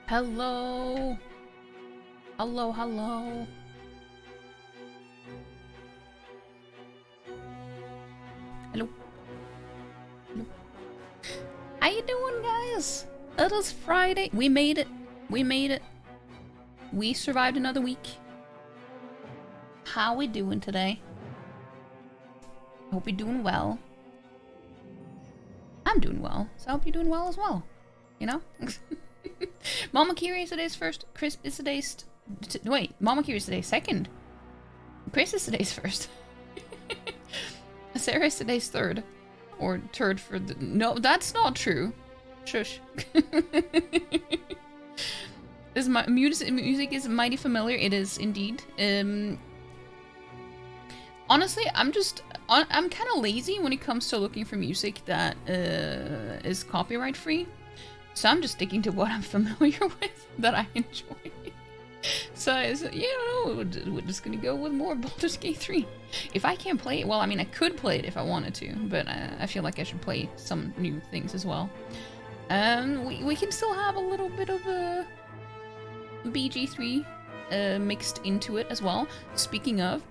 Hello. Hello, hello. Hello. Hello. How you doing, guys? It is Friday. We made it. We made it. We survived another week. How we doing today? Hope you're doing well. I'm doing well, so I hope you're doing well as well. You know? Mama Kiri is today's first. Chris is today's... Wait, Mama Kiri is today's second. Chris is today's first. Sarah is today's third. Or third for the... No, that's not true. Shush. This music is mighty familiar. It is indeed. Honestly, I'm kind of lazy when it comes to looking for music that is copyright free. So I'm just sticking to what I'm familiar with, that I enjoy. So we're just gonna go with more Baldur's Gate 3. If I can't play it, well, I mean, I could play it if I wanted to, but I feel like I should play some new things as well. We can still have a little bit of a BG3 mixed into it as well. Speaking of,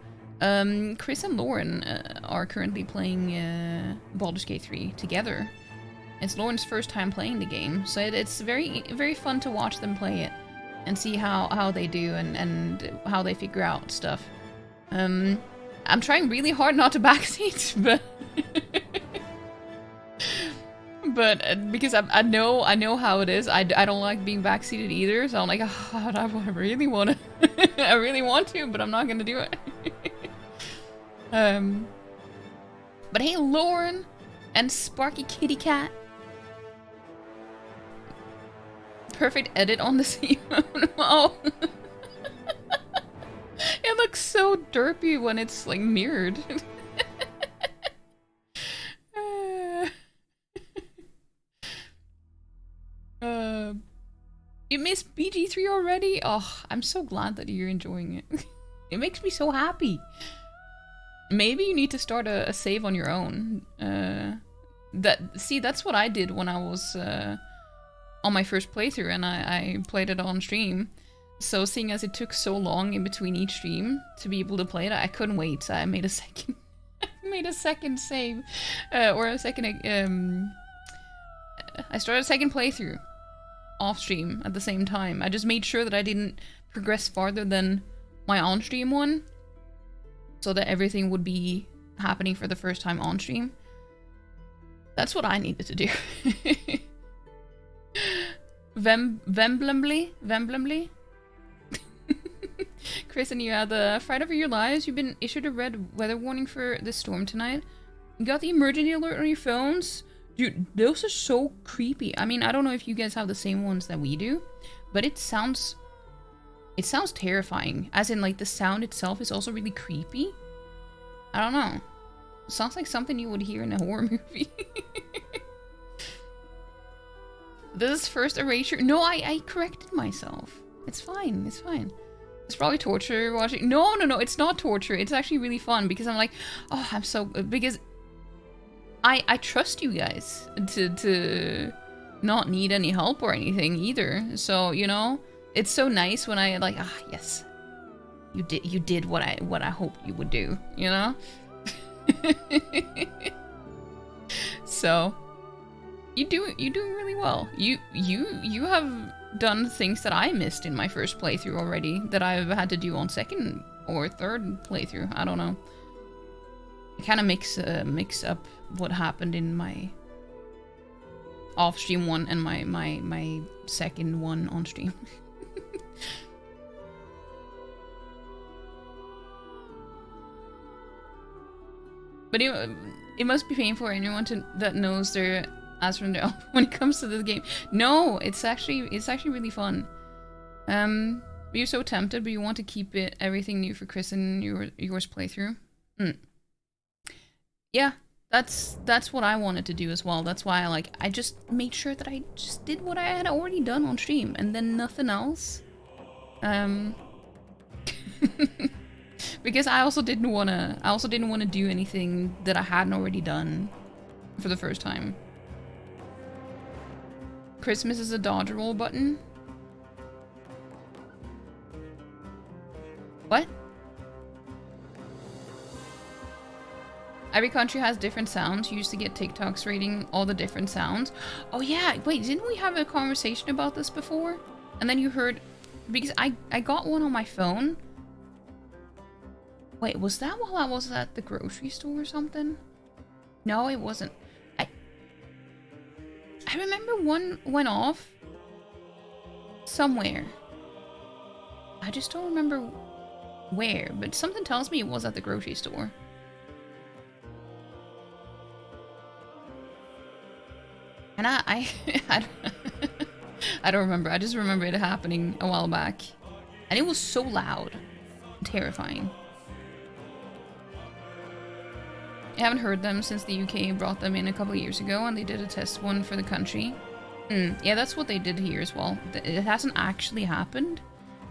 Chris and Lauren are currently playing Baldur's Gate 3 together. It's Lauren's first time playing the game, so it's very, very fun to watch them play it and see how they do and how they figure out stuff. I'm trying really hard not to backseat, but because I know how it is. I don't like being backseated either, so I'm like, oh, I really want to, I really want to, but I'm not gonna do it. But hey, Lauren and Sparky Kitty Cat. Perfect edit on this emote. Oh. It looks so derpy when it's like mirrored. You missed BG3 already? Oh, I'm so glad that you're enjoying it. It makes me so happy. Maybe you need to start a save on your own. That's what I did when I was on my first playthrough, and I played it on stream. So seeing as it took so long in between each stream to be able to play it, I couldn't wait. So I made a second, save, or a second. I started a second playthrough off stream at the same time. I just made sure that I didn't progress farther than my on stream one, so that everything would be happening for the first time on stream. That's what I needed to do. Vemblemly? Chris, and you had the fight over your lives. You've been issued a red weather warning for this storm tonight. You got the emergency alert on your phones. Dude, those are so creepy. I mean, I don't know if you guys have the same ones that we do, but it sounds terrifying. As in, like, the sound itself is also really creepy. I don't know. It sounds like something you would hear in a horror movie. This is first erasure. No, I corrected myself. It's fine. It's fine. It's probably torture watching. No, it's not torture. It's actually really fun because I'm like, oh, I'm so... Because I trust you guys to not need any help or anything either. So, you know, it's so nice when I like, yes, you did what I hoped you would do, you know? So you're doing really well. You have done things that I missed in my first playthrough already that I've had to do on second or third playthrough. I don't know. I kind of mix up what happened in my off stream one and my second one on stream. But it must be painful for anyone that knows their ass from their elbow when it comes to this game. No, it's actually really fun. You're so tempted, but you want to keep everything new for Chris and yours playthrough. Yeah, that's what I wanted to do as well. That's why I just made sure that I just did what I had already done on stream, and then nothing else. Because I also didn't wanna do anything that I hadn't already done for the first time. Christmas is a dodge roll button. What? Every country has different sounds. You used to get TikToks rating all the different sounds. Oh yeah, wait, didn't we have a conversation about this before? And then you heard, because I got one on my phone. Wait, was that while I was at the grocery store or something? No, it wasn't. I remember one went off somewhere. I just don't remember where, but something tells me it was at the grocery store. And I don't remember. I just remember it happening a while back. And it was so loud. Terrifying. I haven't heard them since the UK brought them in a couple of years ago and they did a test one for the country. Yeah, that's what they did here as well. It hasn't actually happened.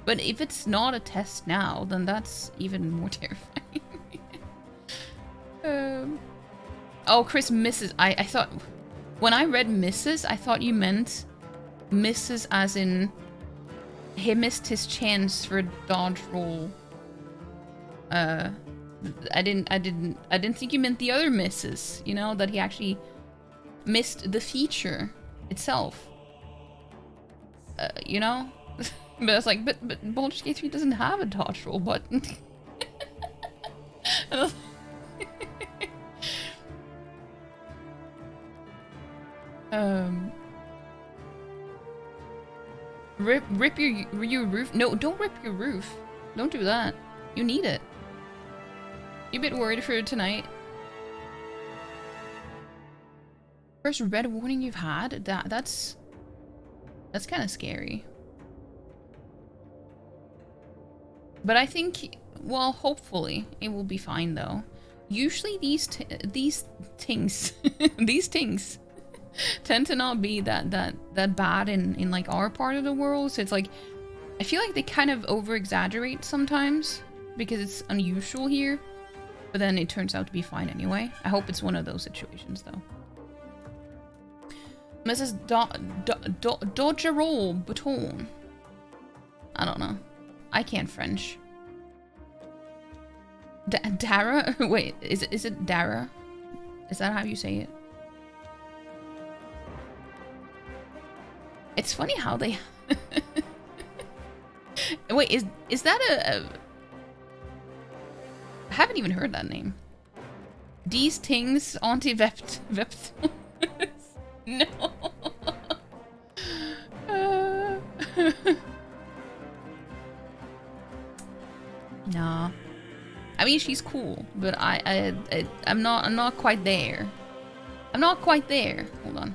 But if it's not a test now, then that's even more terrifying. Oh, Chris misses. I thought... When I read misses, I thought you meant misses as in he missed his chance for a dodge roll. I didn't think you meant the other misses, you know, that he actually missed the feature itself. You know? But I was like, but Baldur's Gate 3 doesn't have a dodge roll button. Rip your roof. No, don't rip your roof. Don't do that. You need it. You a bit worried for tonight? First red warning you've had? That's kind of scary. But I think, well, hopefully it will be fine though. Usually these things these things tend to not be that bad in like our part of the world. So it's like, I feel like they kind of over exaggerate sometimes because it's unusual here, but then it turns out to be fine anyway. I hope it's one of those situations though. Mrs. Dodgerol Baton. I don't know. I can't French. Dara? Wait, is it Dara? Is that how you say it? It's funny how they... Wait, is that a... I haven't even heard that name. These things anti-vept... No. Nah. I mean, she's cool, but I'm not quite there. I'm not quite there. Hold on.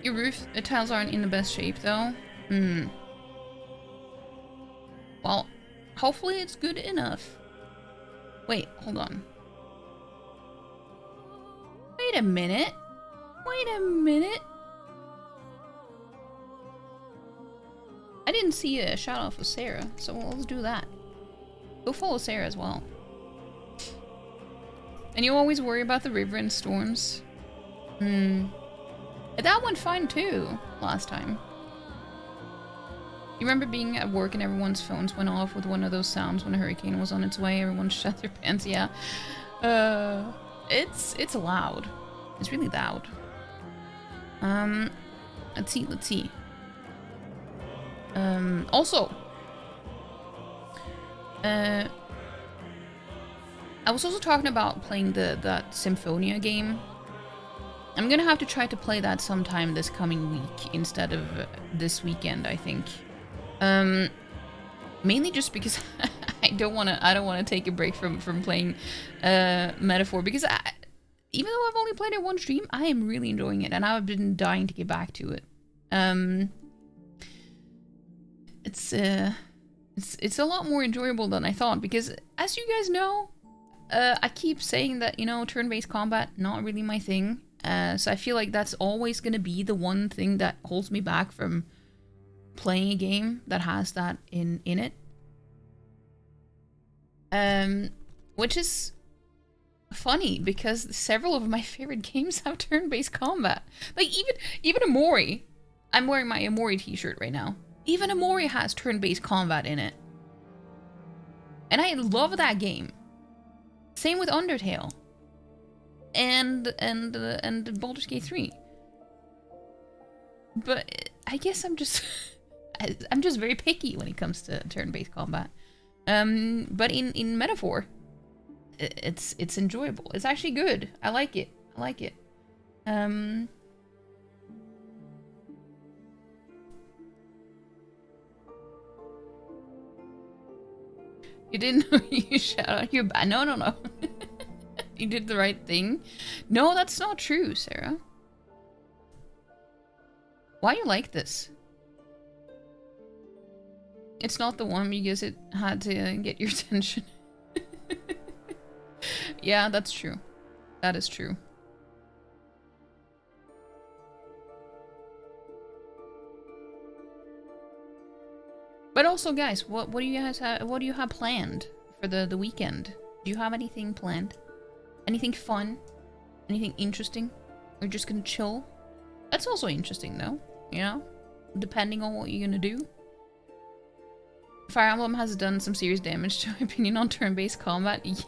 Your roof tiles aren't in the best shape, though. Well, hopefully it's good enough. Wait, hold on. Wait a minute. Wait a minute. I didn't see a shout out for Sarah, so let's do that. Go follow Sarah as well. And you always worry about the river and storms. That went fine too, last time. You remember being at work and everyone's phones went off with one of those sounds when a hurricane was on its way? Everyone shut their pants, yeah. It's loud. It's really loud. Let's see. Also, I was also talking about playing that Symphonia game. I'm gonna have to try to play that sometime this coming week instead of this weekend, I think. Mainly just because I don't wanna take a break from playing Metaphor, because even though I've only played it one stream, I am really enjoying it and I've been dying to get back to it. It's a lot more enjoyable than I thought, because as you guys know, I keep saying that, you know, turn-based combat, not really my thing. So I feel like that's always going to be the one thing that holds me back from playing a game that has that in it. Which is funny, because several of my favorite games have turn-based combat. Like, even Amori. I'm wearing my Amori t-shirt right now. Even Amori has turn-based combat in it. And I love that game. Same with Undertale. And Baldur's Gate 3. But I guess I'm just I'm just very picky when it comes to turn-based combat. But in Metaphor, it's enjoyable. It's actually good. I like it. I like it. You didn't know you shout out your bad. No, no, no. You did the right thing. No, that's not true, Sarah. Why you like this? It's not the one because it had to get your attention. Yeah, that's true. That is true. But also, guys, what do you guys have? What do you have planned for the weekend? Do you have anything planned? Anything fun? Anything interesting? Or just gonna chill? That's also interesting, though. You know, depending on what you're gonna do. Fire Emblem has done some serious damage to my opinion on turn-based combat. Yes.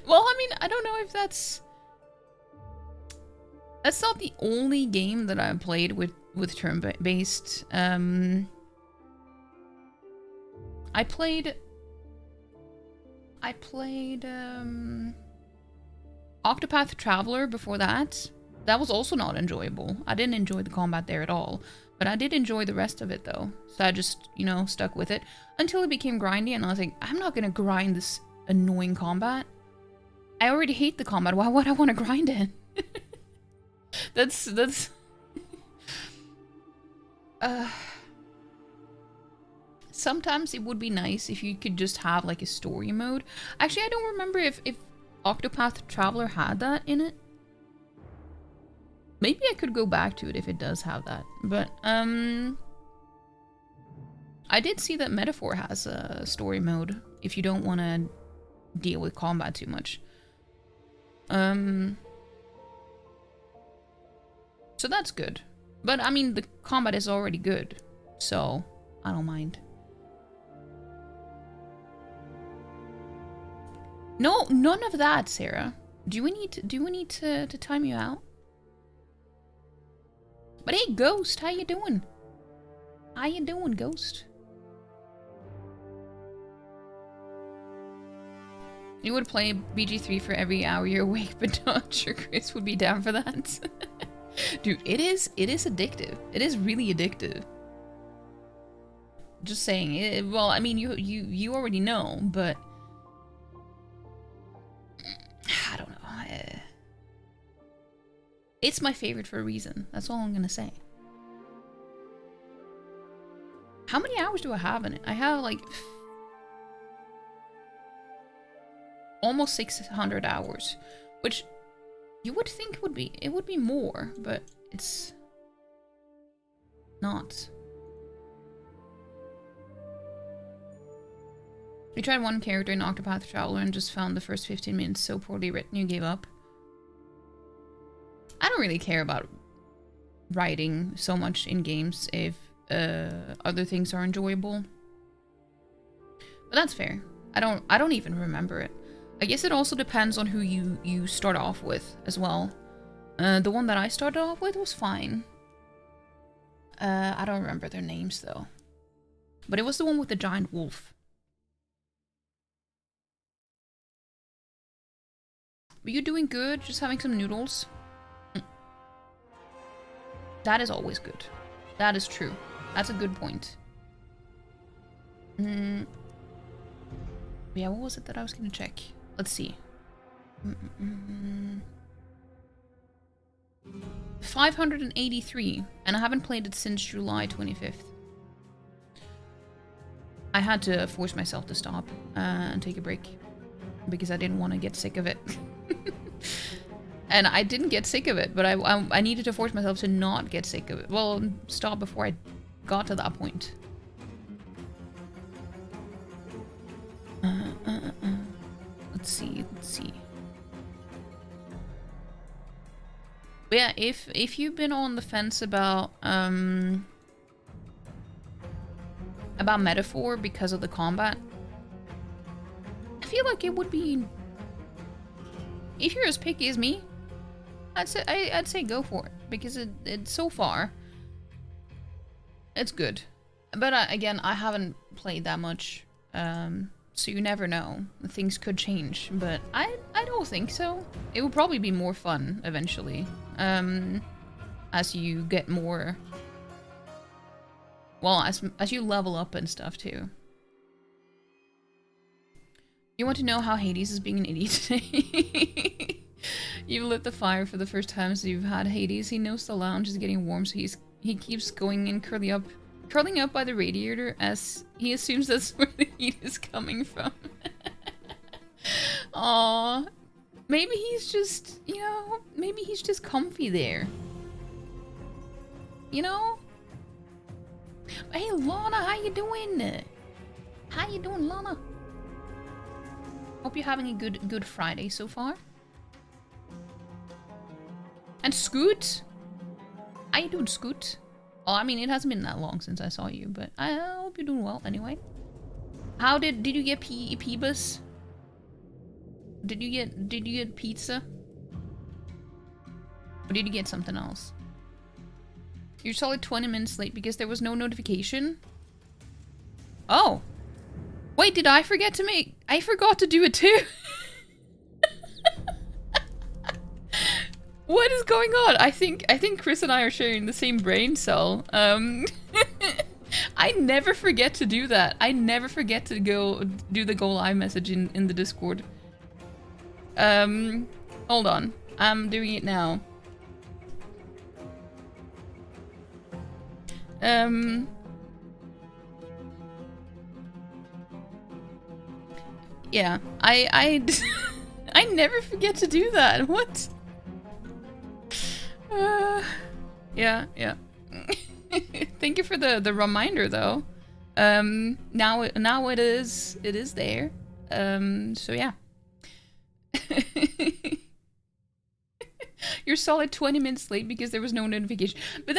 Well, I mean, I don't know if that's not the only game that I've played with turn-based. I played Octopath Traveler before that. That was also not enjoyable. I didn't enjoy the combat there at all. But I did enjoy the rest of it though. So I just, you know, stuck with it until it became grindy and I was like, I'm not gonna grind this annoying combat. I already hate the combat. Why would I want to grind it? that's sometimes it would be nice if you could just have like a story mode. Actually, I don't remember if Octopath Traveler had that in it. Maybe I could go back to it if it does have that. But I did see that Metaphor has a story mode if you don't want to deal with combat too much. So that's good. But I mean, the combat is already good, so I don't mind. No, none of that, Sarah. Do we need to time you out? But hey, Ghost, how you doing? How you doing, Ghost? You would play BG3 for every hour you're awake, but not sure Chris would be down for that. Dude, it is addictive. It is really addictive. Just saying. Well, I mean, you already know, but I don't know. It's my favorite for a reason. That's all I'm gonna say. How many hours do I have in it? I have like almost 600 hours, which you would think would be more, but it's not. You tried one character in Octopath Traveler and just found the first 15 minutes so poorly written you gave up. I don't really care about writing so much in games if other things are enjoyable. But that's fair. I don't even remember it. I guess it also depends on who you start off with as well. The one that I started off with was fine. I don't remember their names though. But it was the one with the giant wolf. Were you doing good? Just having some noodles? That is always good. That is true. That's a good point. Yeah, what was it that I was gonna check? Let's see. 583, and I haven't played it since July 25th. I had to force myself to stop and take a break because I didn't want to get sick of it. And I didn't get sick of it, but I needed to force myself to not get sick of it. Well, stop before I got to that point. Let's see. But yeah, if you've been on the fence about Metaphor because of the combat, I feel like it would be, if you're as picky as me, I'd say go for it, because it's so far it's good. But again, I haven't played that much, so you never know. Things could change, but I don't think so. It will probably be more fun eventually, as you get more, well, as you level up and stuff too. You want to know how Hades is being an idiot today? You've lit the fire for the first time since you've had Hades. He knows the lounge is getting warm, so he keeps going in, curling up by the radiator, as he assumes that's where the heat is coming from. Aww. Maybe he's just, you know, maybe he's just comfy there. You know? Hey, Lana, how you doing? How you doing, Lana? Hope you're having a good Friday so far. And Scoot? How you doing, Scoot? Oh, I mean, it hasn't been that long since I saw you, but I hope you're doing well anyway. How did you get P-Bus? Did you get pizza? Or did you get something else? You're solid 20 minutes late because there was no notification? Oh. Wait, did I forget to make... I forgot to do it too. What is going on? I think Chris and I are sharing the same brain cell. I never forget to do that. I never forget to go do the go live message in the Discord. Hold on. I'm doing it now. Yeah, I never forget to do that. What? Yeah. Thank you for the reminder, though. Now it is there. So yeah. You're solid 20 minutes late because there was no notification. But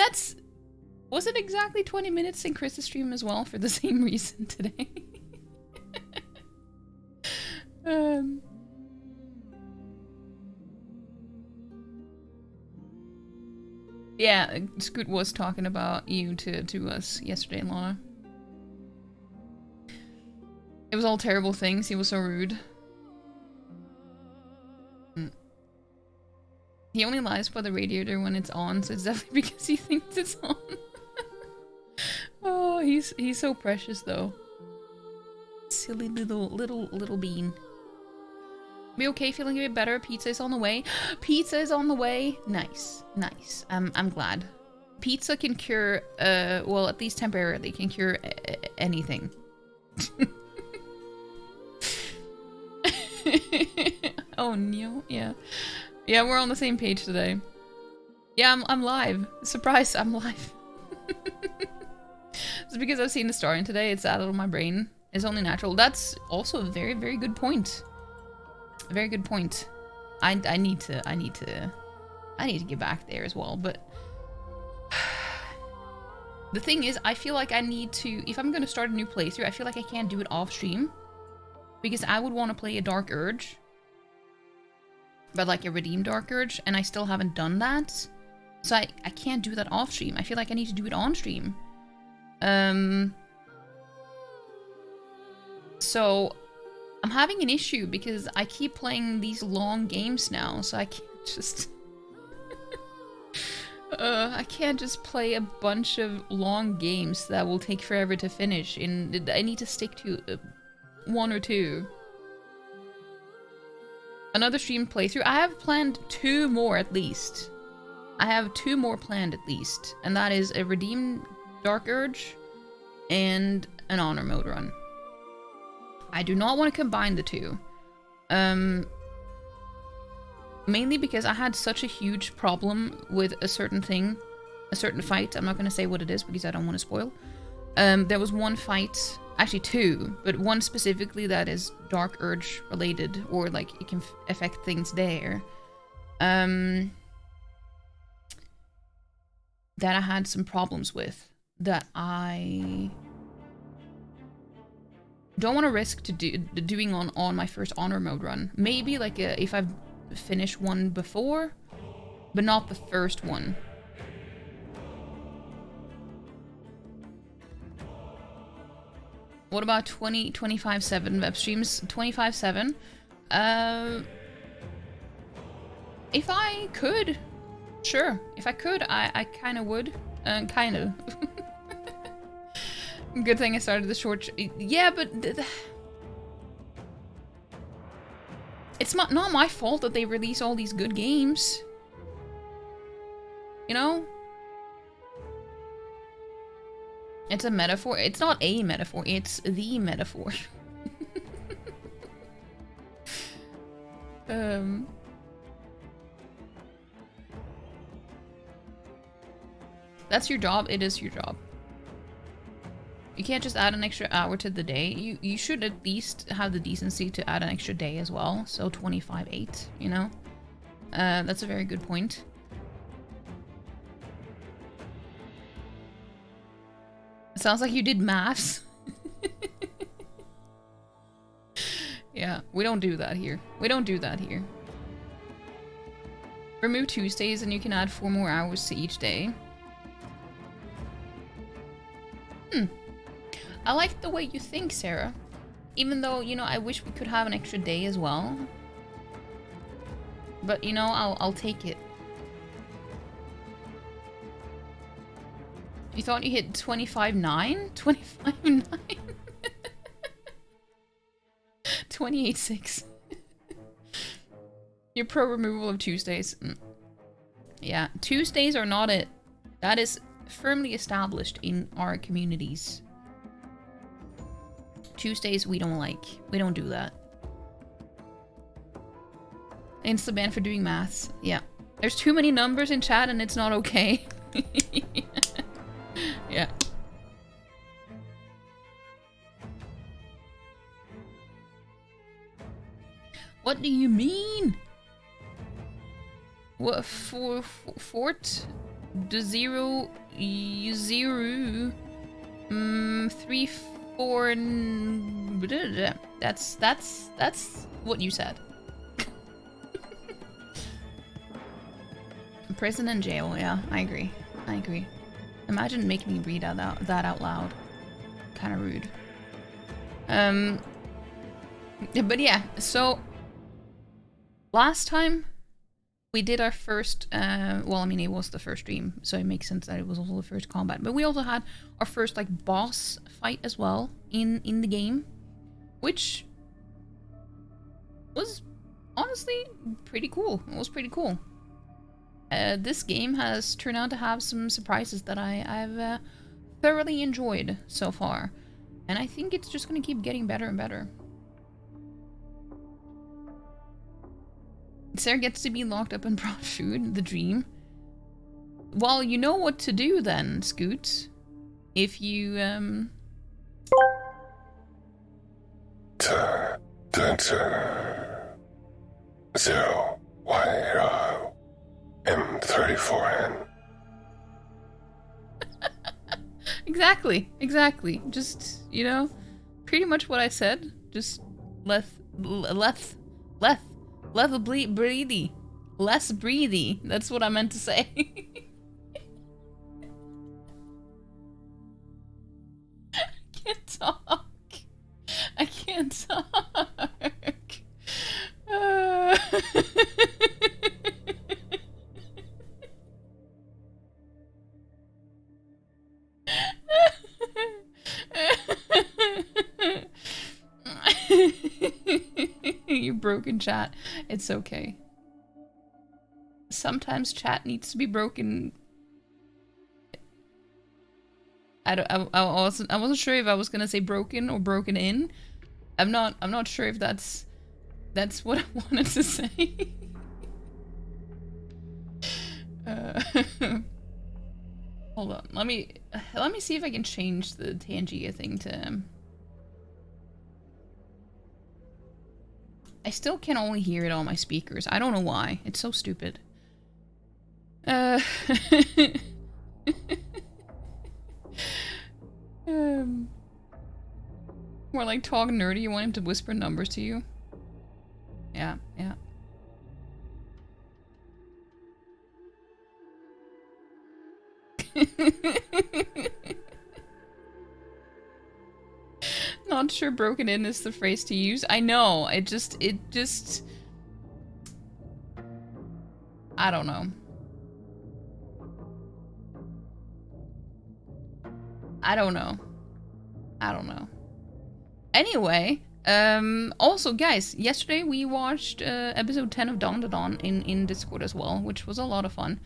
was it exactly 20 minutes in Chris's stream as well for the same reason today? Yeah, Scoot was talking about you to us yesterday, Lana. It was all terrible things. He was so rude. He only lies by the radiator when it's on, so it's definitely because he thinks it's on. Oh, he's so precious though. Silly little bean. Be okay, feeling a bit better. Pizza is on the way. Pizza is on the way. Nice. I'm glad. Pizza can cure, well, at least temporarily, can cure anything. Oh no, yeah. Yeah, we're on the same page today. Yeah, I'm live. Surprise, I'm live. It's because I've seen the star in today. It's added on my brain. It's only natural. That's also a very, very good point. A very good point. I need to get back there as well, but the thing is, I feel like I need to, if I'm gonna start a new playthrough, I feel like I can't do it off stream, because I would want to play a Dark Urge, but like a redeemed Dark Urge, and I still haven't done that, so I can't do that off stream. I feel like I need to do it on stream. So I'm having an issue because I keep playing these long games now, so I can't just I can't just play a bunch of long games that will take forever to finish. I need to stick to one or two. Another stream playthrough. I have planned 2 more at least. I have 2 more planned at least, and that is a redeemed Dark Urge and an honor mode run. I do not want to combine the 2. Mainly because I had such a huge problem with a certain thing, a certain fight. I'm not going to say what it is because I don't want to spoil. There was one fight, actually 2, but one specifically that is Dark Urge related, or like it can affect things there. that I had some problems with that I don't want to risk doing on my first honor mode run. Maybe like if I've finished one before, but not the first one. What about 25/7 web streams? 25/7? If I could, sure. If I could, I kind of would. Kind of. Good thing I started the short. Yeah, but it's not my fault that they release all these good games. You know? It's a metaphor. It's not a metaphor. It's the metaphor. That's your job. It is your job. You can't just add an extra hour to the day. You should at least have the decency to add an extra day as well. So 25/8, you know? That's a very good point. It sounds like you did maths. Yeah, we don't do that here. We don't do that here. Remove Tuesdays and you can add 4 more hours to each day. I like the way you think, Sarah. Even though, you know, I wish we could have an extra day as well. But, you know, I'll take it. You thought you hit 25/9? 25/9? 28/6. You're pro removal of Tuesdays. Yeah, Tuesdays are not it. That is firmly established in our communities. Tuesdays we don't like. We don't do that. Insta-ban for doing maths. Yeah. There's too many numbers in chat and it's not okay. Yeah. What do you mean? What for fort the 0 0 3 4 that's what you said. Prison and jail, yeah, I agree. I agree. Imagine making me read that out loud. Kind of rude. But yeah, so last time we did our first, well, I mean, it was the first stream, so it makes sense that it was also the first combat. But we also had our first, like, boss fight as well in the game, which was honestly pretty cool. It was pretty cool. This game has turned out to have some surprises that I've thoroughly enjoyed so far. And I think it's just going to keep getting better and better. Sarah gets to be locked up and brought food, the dream. Well, you know what to do then, Scoot. If you, Zero, 1, M34N. Exactly. Just, you know, pretty much what I said. Just less breathy. That's what I meant to say. I can't talk. You broken, chat. It's okay. Sometimes chat needs to be broken. I wasn't sure if I was gonna say broken or broken in. I'm not sure if that's what I wanted to say. Hold on. Let me see if I can change the Tangia thing to. I still can only hear it on my speakers. I don't know why. It's so stupid. More like talk nerdy, you want him to whisper numbers to you? Yeah, yeah. Not sure broken in is the phrase to use. I know, it just... I don't know. I don't know. Anyway, also guys, yesterday we watched episode 10 of Dawn to Dawn in Discord as well, which was a lot of fun.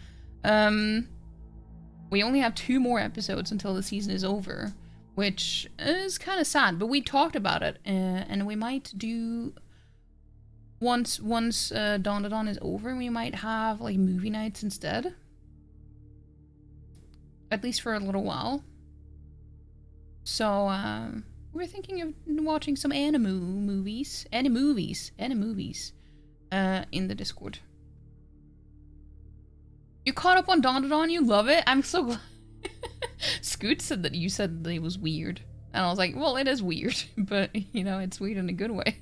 We only have 2 more episodes until the season is over, which is kind of sad, but we talked about it, and we might do... Once Dawn to Dawn is over, we might have, like, movie nights instead. At least for a little while. So, we're thinking of watching some anime movies in the Discord. You caught up on Dawn to Dawn? You love it? I'm so glad. Scoot said that you said that it was weird. And I was like, well, it is weird. But, you know, it's weird in a good way.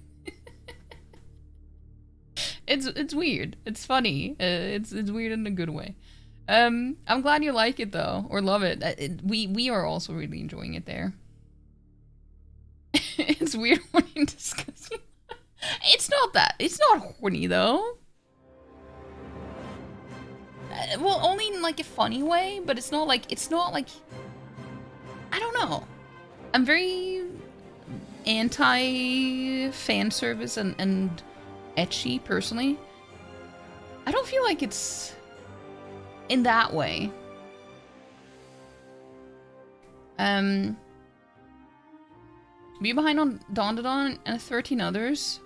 It's weird. It's funny. It's weird in a good way. I'm glad you like it, though. Or love it. We are also really enjoying it there. It's weird horny and disgusting. It's not that. It's not horny, though. Well, only in, like, a funny way, but it's not like... I don't know. I'm very anti-fan service and ecchi, personally. I don't feel like it's in that way. Be behind on Dawn to Dawn and 13 others,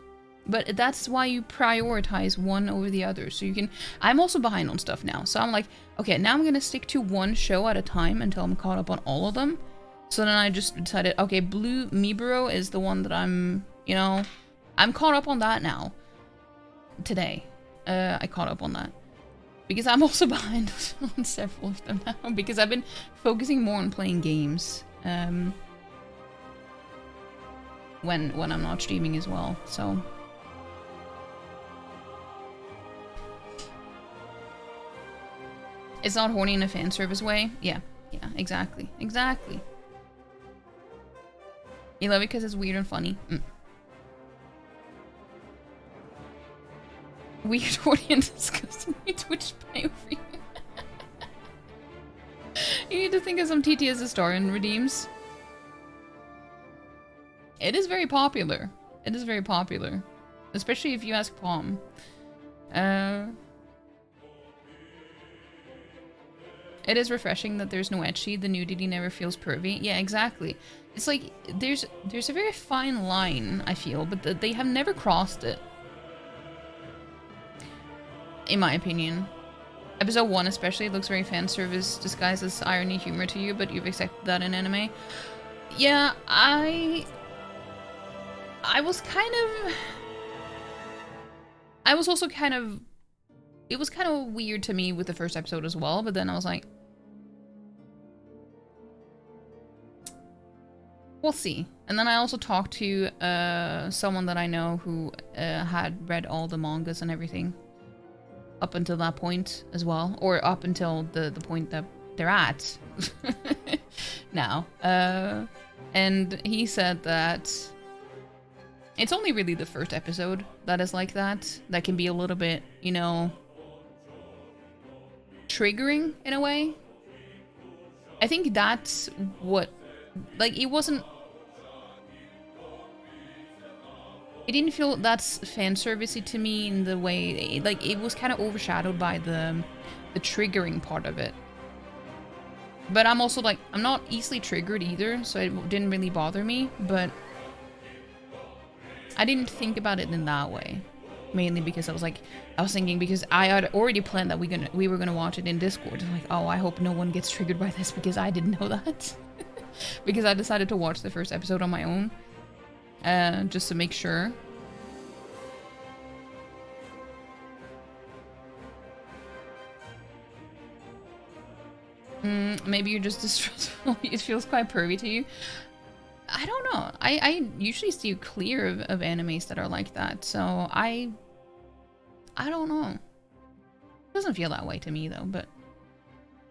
but that's why you prioritize one over the other. So you can... I'm also behind on stuff now, so I'm like, okay, now I'm gonna stick to one show at a time until I'm caught up on all of them. So then I just decided, okay, Blue Miburo is the one that I'm, you know, I'm caught up on that now. Today. I caught up on that. Because I'm also behind on several of them now, because I've been focusing more on playing games. When I'm not streaming as well, so... It's not horny in a fan service way? Yeah, exactly. Exactly. You love it because it's weird and funny. Weird, horny, and disgusting. Twitch bio for you. You need to think of some TT as a star and redeems. It is very popular. It is very popular. Especially if you ask Palm. It is refreshing that there's no ecchi. The nudity never feels pervy. Yeah, exactly. It's like, there's a very fine line, I feel, but they have never crossed it. In my opinion. Episode 1 especially looks very fan service disguised as irony humor to you, but you've accepted that in anime. Yeah, I was also kind of... It was kind of weird to me with the first episode as well, but then I was like... We'll see. And then I also talked to someone that I know who had read all the mangas and everything. Up until that point as well. Or up until the point that they're at. now. And he said that... It's only really the first episode that is like that. That can be a little bit, you know... triggering, in a way. I think that's what... Like, it wasn't... It didn't feel that's fan servicey to me in the way... Like, it was kind of overshadowed by the triggering part of it. But I'm also, like... I'm not easily triggered either, so it didn't really bother me, but... I didn't think about it in that way. Mainly because I was thinking because I had already planned that we were gonna watch it in Discord. I'm like, oh, I hope no one gets triggered by this because I didn't know that. Because I decided to watch the first episode on my own. Just to make sure. Maybe you're just distrustful. It feels quite pervy to you. I don't know. I usually steer clear of animes that are like that, so I don't know. It doesn't feel that way to me though, but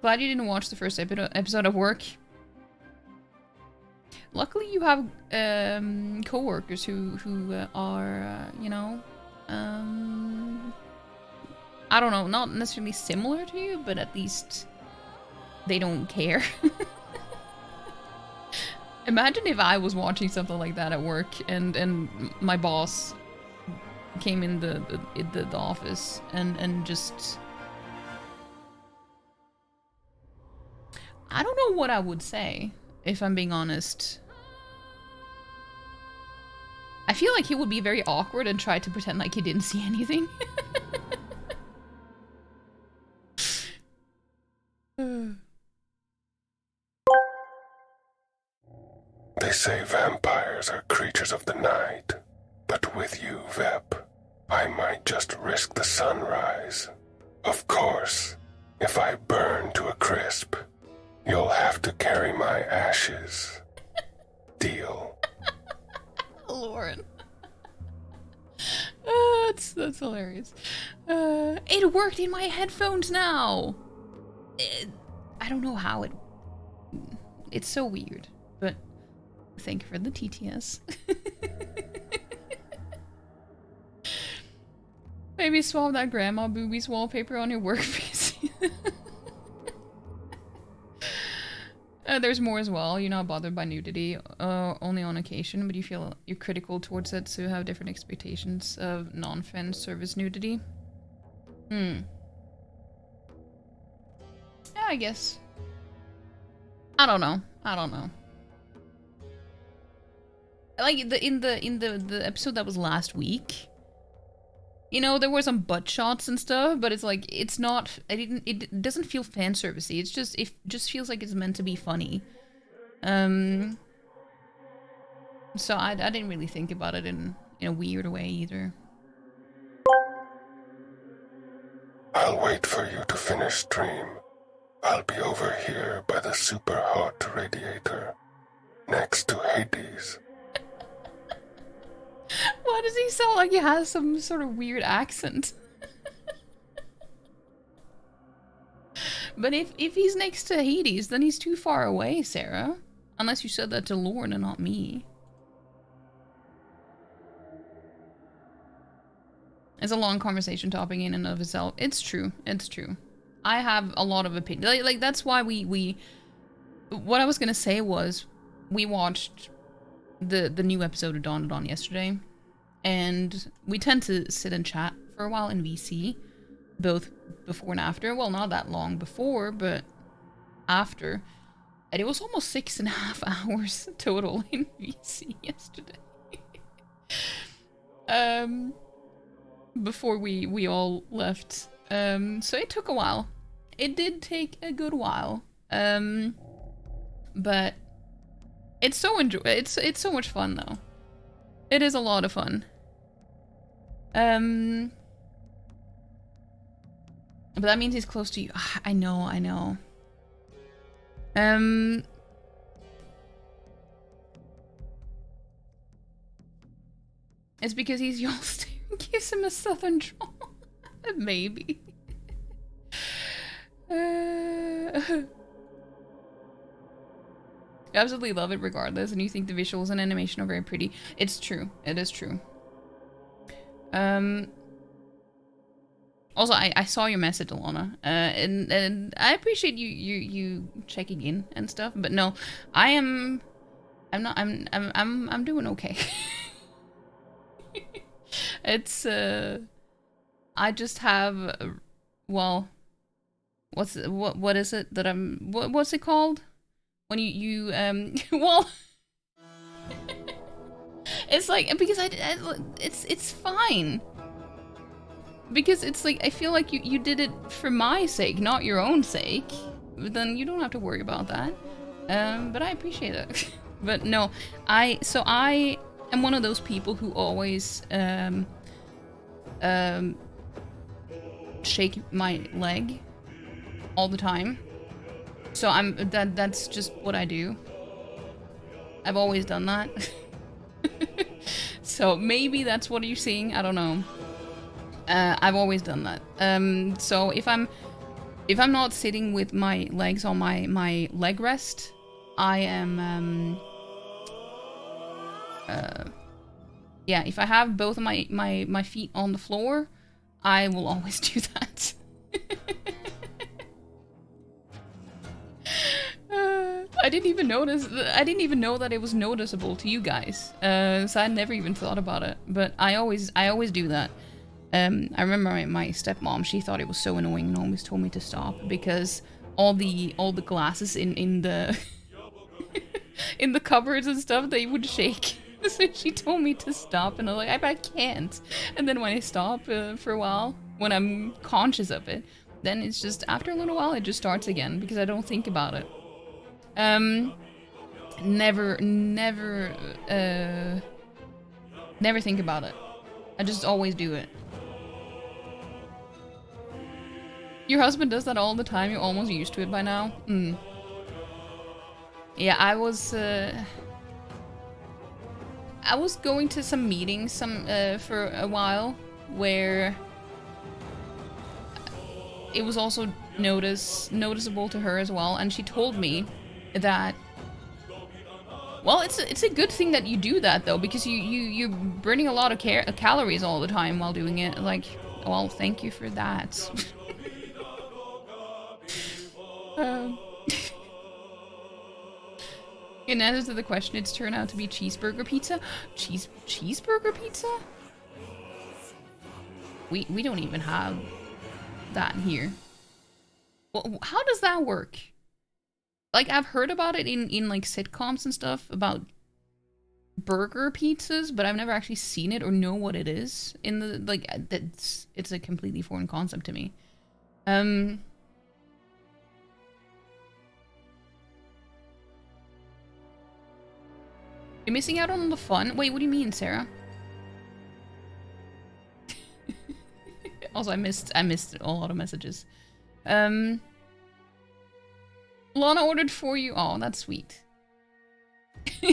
glad you didn't watch the first episode of work. Luckily you have co-workers who are, you know, I don't know, not necessarily similar to you, but at least they don't care. Imagine if I was watching something like that at work and my boss came in the office and just... I don't know what I would say, if I'm being honest. I feel like he would be very awkward and try to pretend like he didn't see anything. They say vampires are creatures of the night, but with you, Vep, I might just risk the sunrise. Of course, if I burn to a crisp, you'll have to carry my ashes. Deal. Lauren. That's hilarious. It worked in my headphones now! I don't know how it... It's so weird, but thank you for the TTS. Maybe swap that grandma boobies wallpaper on your work PC. There's more as well. You're not bothered by nudity, only on occasion, but you feel you're critical towards it, so you have different expectations of non-fan service nudity. Yeah, I guess. I don't know. Like in the episode that was last week, you know, there were some butt shots and stuff, but it's like it's not. It doesn't feel fan servicey. It just feels like it's meant to be funny. So I didn't really think about it in a weird way either. I'll wait for you to finish stream. I'll be over here by the super hot radiator, next to Hades. Why does he sound like he has some sort of weird accent? But if he's next to Hades, then he's too far away, Sarah. Unless you said that to Lauren and not me. It's a long conversation topic in and of itself. It's true. It's true. I have a lot of opinions. Like that's why we... What I was gonna say was, we watched the new episode of Dawn to Dawn yesterday, and we tend to sit and chat for a while in VC, both before and after. Well, not that long before, but after. And it was almost 6.5 hours total in VC yesterday. Before we all left. So it took a while. It did take a good while. But it's so it's so much fun though. It is a lot of fun. But that means he's close to you. I know. It's because he's Yolster gives him a southern drawl. Maybe. I absolutely love it regardless, and you think the visuals and animation are very pretty. It's true. It is true. Also, I saw your message, Alana, and I appreciate you checking in and stuff. But no, I'm doing okay. It's I just have well, what is it that what's it called when you well. It's like, because it's fine. Because it's like, I feel like you did it for my sake, not your own sake. But then you don't have to worry about that. But I appreciate it. But no, I am one of those people who always shake my leg all the time. So that's just what I do. I've always done that. So maybe that's what you're seeing. I don't know. I've always done that. So if I'm not sitting with my legs on my leg rest, I am yeah, if I have both of my feet on the floor, I will always do that. I didn't even notice. I didn't even know that it was noticeable to you guys. So I never even thought about it. But I always do that. I remember my stepmom. She thought it was so annoying and always told me to stop because all the glasses in the in the cupboards and stuff, they would shake. So she told me to stop, and I was like, I can't. And then when I stop for a while, when I'm conscious of it, then it's just after a little while it just starts again because I don't think about it. Never think about it. I just always do it. Your husband does that all the time. You're almost used to it by now. Yeah, I was going to some meetings for a while where it was also noticeable to her as well, and she told me that, well, it's a good thing that you do that though, because you're burning a lot of calories all the time while doing it. Like, well, thank you for that. In answer to the question, it's turned out to be cheeseburger pizza. Cheeseburger pizza? We don't even have that here. Well, how does that work? Like, I've heard about it in like sitcoms and stuff about burger pizzas, but I've never actually seen it or know what it is. In the like, it's a completely foreign concept to me. You're missing out on the fun. Wait, what do you mean, Sarah? Also, I missed a lot of messages. Lana ordered for you. Oh, that's sweet. Were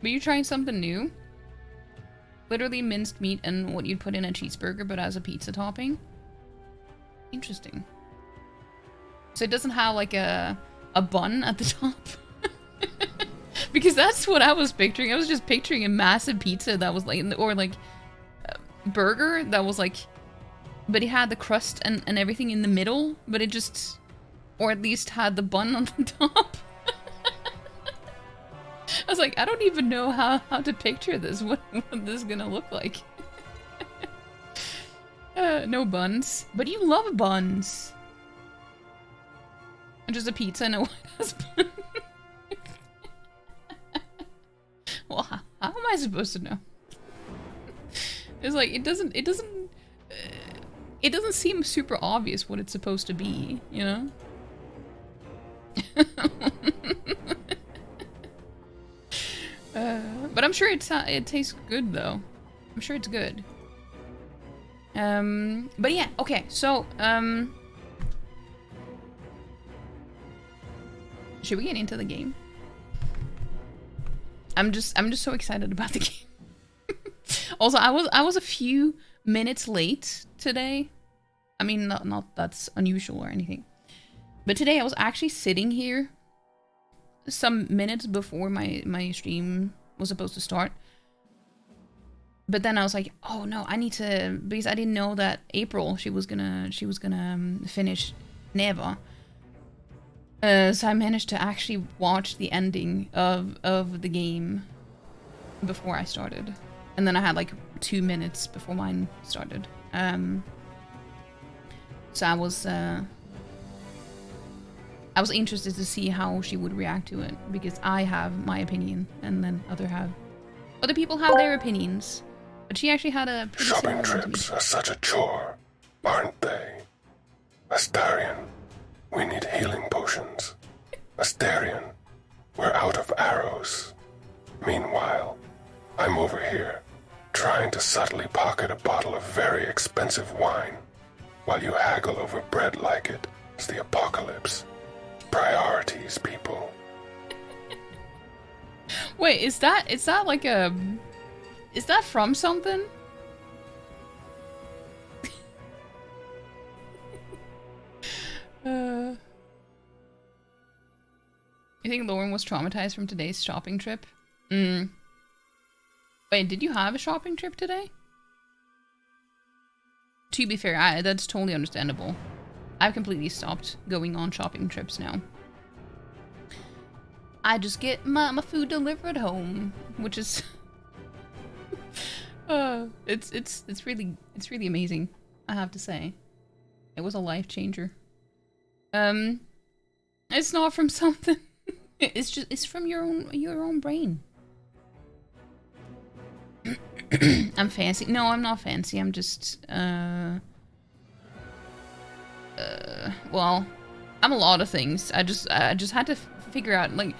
you trying something new? Literally minced meat and what you'd put in a cheeseburger, but as a pizza topping? Interesting. So it doesn't have like a bun at the top? Because that's what I was picturing. I was just picturing a massive pizza that was like, or like burger that was like, but it had the crust and everything in the middle, but it just, or at least had the bun on the top. I was like, I don't even know how to picture this, what this is gonna look like. No buns. But you love buns. And just a pizza and a white husband. Well, how am I supposed to know? It's like, it doesn't seem super obvious what it's supposed to be, you know? But I'm sure it tastes good though. I'm sure it's good. But yeah, okay, so should we get into the game? I'm just so excited about the game. Also, I was a few minutes late today. I mean, not that's unusual or anything. But today I was actually sitting here some minutes before my stream was supposed to start. But then I was like, oh no, I need to, because I didn't know that April she was gonna finish Neva. So I managed to actually watch the ending of the game before I started. And then I had like 2 minutes before mine started. So I was interested to see how she would react to it, because I have my opinion and then other people have their opinions. But she actually had a pretty Shopping trips are such a chore, aren't they? Astarion, we need healing potions. Astarion, we're out of arrows. Meanwhile, I'm over here, trying to subtly pocket a bottle of very expensive wine, while you haggle over bread like it is the apocalypse. Priorities, people. Wait, is that like a... Is that from something? You think Lauren was traumatized from today's shopping trip? Wait, did you have a shopping trip today? To be fair, that's totally understandable. I've completely stopped going on shopping trips now. I just get my food delivered home, which is it's really amazing, I have to say. It was a life changer. It's not from something. It's from your own brain. I'm fancy. No, I'm not fancy. I'm just well, I'm a lot of things. I just had to figure out like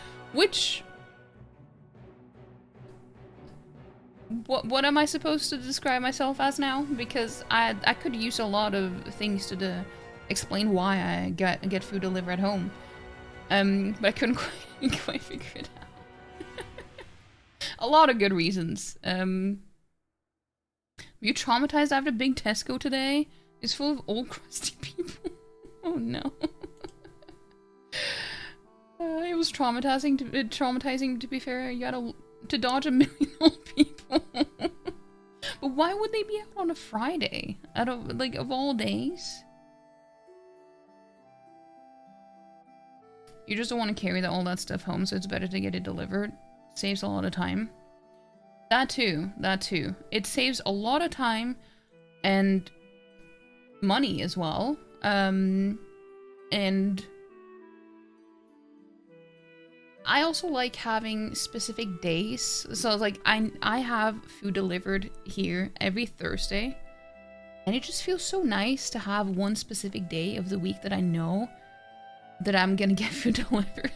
what am I supposed to describe myself as now? Because I could use a lot of things to explain why I get food delivered at home. But I couldn't quite figure it out. A lot of good reasons. Were you traumatized after Big Tesco today? It's full of old crusty people. Oh no. It was traumatizing to be fair. You had to dodge 1 million old people. But why would they be out on a Friday? Of all days? You just don't want to carry all that stuff home, so it's better to get it delivered. Saves a lot of time. That too. It saves a lot of time and money as well. And I also like having specific days. So like I have food delivered here every Thursday. And it just feels so nice to have one specific day of the week that I know that I'm gonna get food delivered.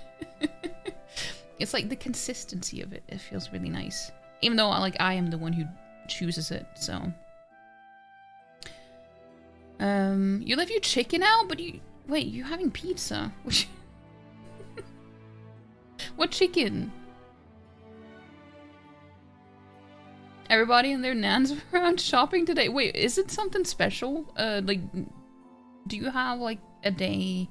It's like the consistency of it. It feels really nice. Even though I am the one who chooses it, so. You left your chicken out, but wait, you're having pizza. What chicken? Everybody and their nans were out shopping today. Wait, is it something special? Do you have like a day,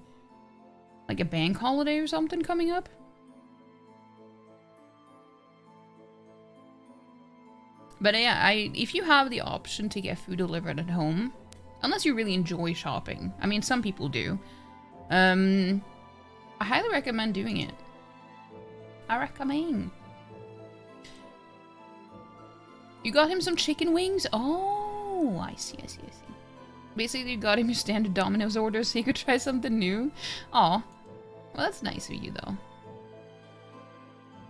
like a bank holiday or something coming up? But yeah, if you have the option to get food delivered at home, unless you really enjoy shopping, I mean, some people do, I highly recommend doing it. I recommend. You got him some chicken wings? Oh, I see. Basically, you got him your standard Domino's order so you could try something new. Aw. Well, that's nice of you, though.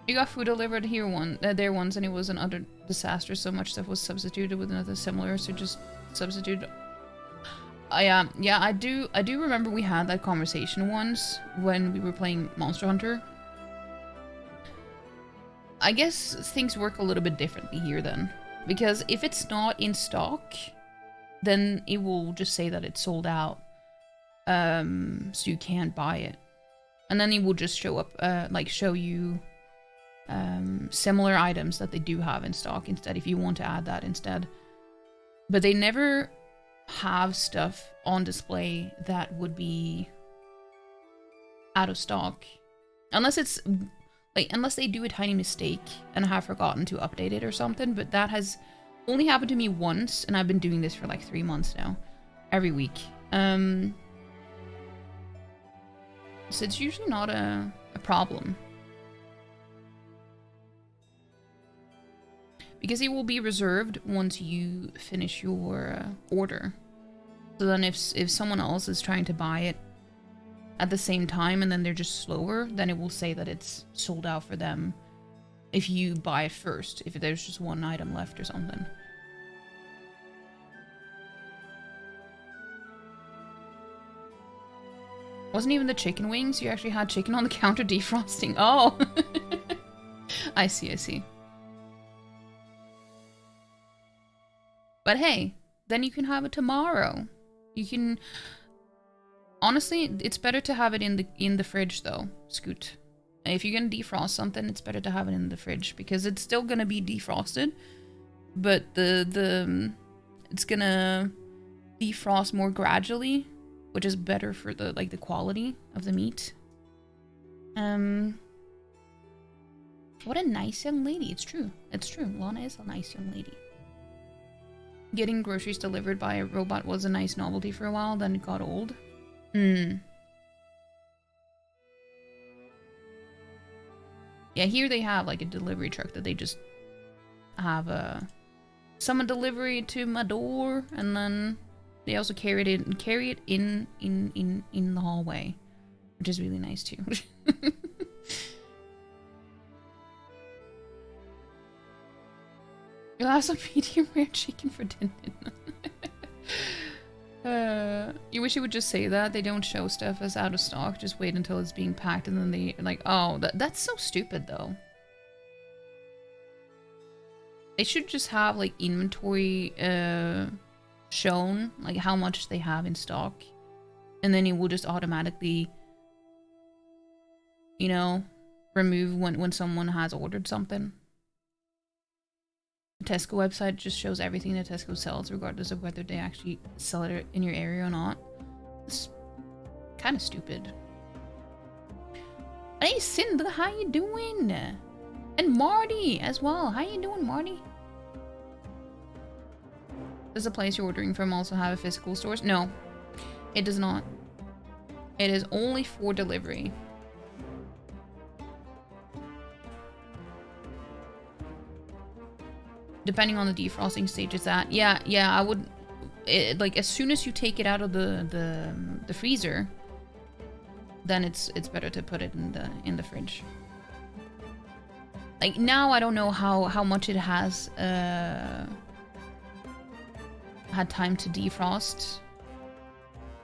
You got food delivered here there once, and it was an utter disaster. So much stuff was substituted with another similar, so just substituted. Yeah, I do remember we had that conversation once when we were playing Monster Hunter. I guess things work a little bit differently here then, because if it's not in stock, then it will just say that it's sold out, so you can't buy it, and then it will just show up, show you similar items that they do have in stock instead if you want to add that instead. But they never have stuff on display that would be out of stock, unless it's unless they do a tiny mistake and have forgotten to update it or something. But that has only happened to me once, and I've been doing this for like 3 months now, every week. So it's usually not a problem. Because it will be reserved once you finish your order. So then if someone else is trying to buy it at the same time and then they're just slower, then it will say that it's sold out for them if you buy it first, if there's just one item left or something. Wasn't even the chicken wings? You actually had chicken on the counter defrosting. Oh! I see. But hey, then you can have it tomorrow. You can... Honestly, it's better to have it in the fridge though, Scoot. If you're gonna defrost something, it's better to have it in the fridge because it's still gonna be defrosted, but it's gonna defrost more gradually, which is better for the quality of the meat. What a nice young lady. It's true. It's true. Lana is a nice young lady. Getting groceries delivered by a robot was a nice novelty for a while, then it got old. Yeah, here they have like a delivery truck that they just have someone delivery to my door, and then they also carry it in the hallway, which is really nice too. You'll have some medium rare chicken for dinner. You wish you would just say that. They don't show stuff as out of stock. Just wait until it's being packed and then they like, oh, that's so stupid though. They should just have like inventory shown, like how much they have in stock. And then it will just automatically, you know, remove when someone has ordered something. The Tesco website just shows everything that Tesco sells, regardless of whether they actually sell it in your area or not. It's kind of stupid. Hey, Cinder, how you doing? And Marty as well. How you doing, Marty? Does the place you're ordering from also have a physical store? No, it does not. It is only for delivery. Depending on the defrosting stage it's at. Yeah, I would... like, as soon as you take it out of the freezer, then it's better to put it in the fridge. Like, now I don't know how much it has had time to defrost.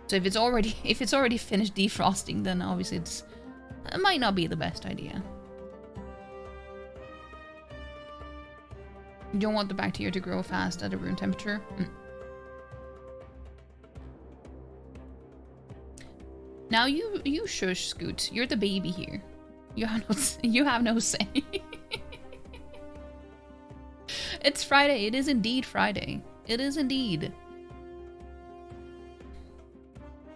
So if it's already finished defrosting, then obviously it might not be the best idea. You don't want the bacteria to grow fast at a room temperature. Now you shush, Scoot. You're the baby here. You have no say. It's Friday. It is indeed Friday. It is indeed.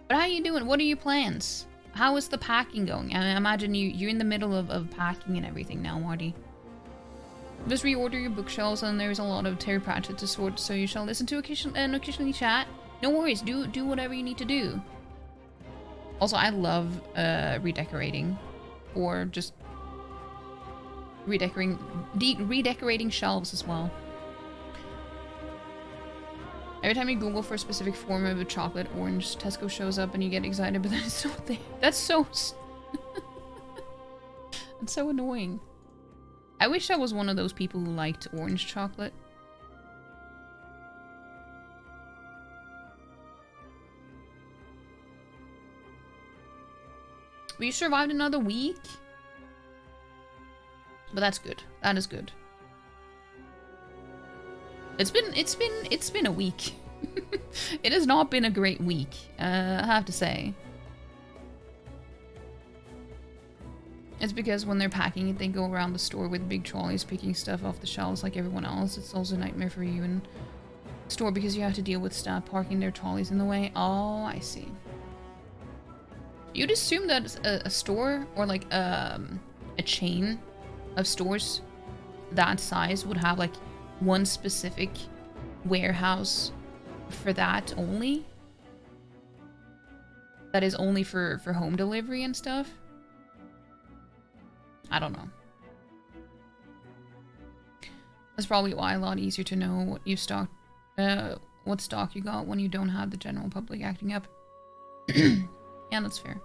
But how are you doing? What are your plans? How is the packing going? I imagine you're in the middle of packing and everything now, Marty. Just reorder your bookshelves, and there's a lot of Terry Pratchett to sort, so you shall listen to occasionally chat. No worries, do whatever you need to do. Also, I love redecorating, or just redecorating shelves as well. Every time you Google for a specific form of a chocolate orange, Tesco shows up and you get excited, but then it's so thick. That's so... That's so annoying. I wish I was one of those people who liked orange chocolate. We survived another week. But that's good. That is good. It's been a week. It has not been a great week, I have to say. It's because when they're packing it, they go around the store with big trolleys picking stuff off the shelves like everyone else. It's also a nightmare for you and store because you have to deal with staff parking their trolleys in the way. Oh, I see. You'd assume that a store or like a chain of stores that size would have like one specific warehouse for that only. That is only for home delivery and stuff. I don't know. That's probably why a lot easier to know what you stock, what stock you got when you don't have the general public acting up. Yeah, that's fair.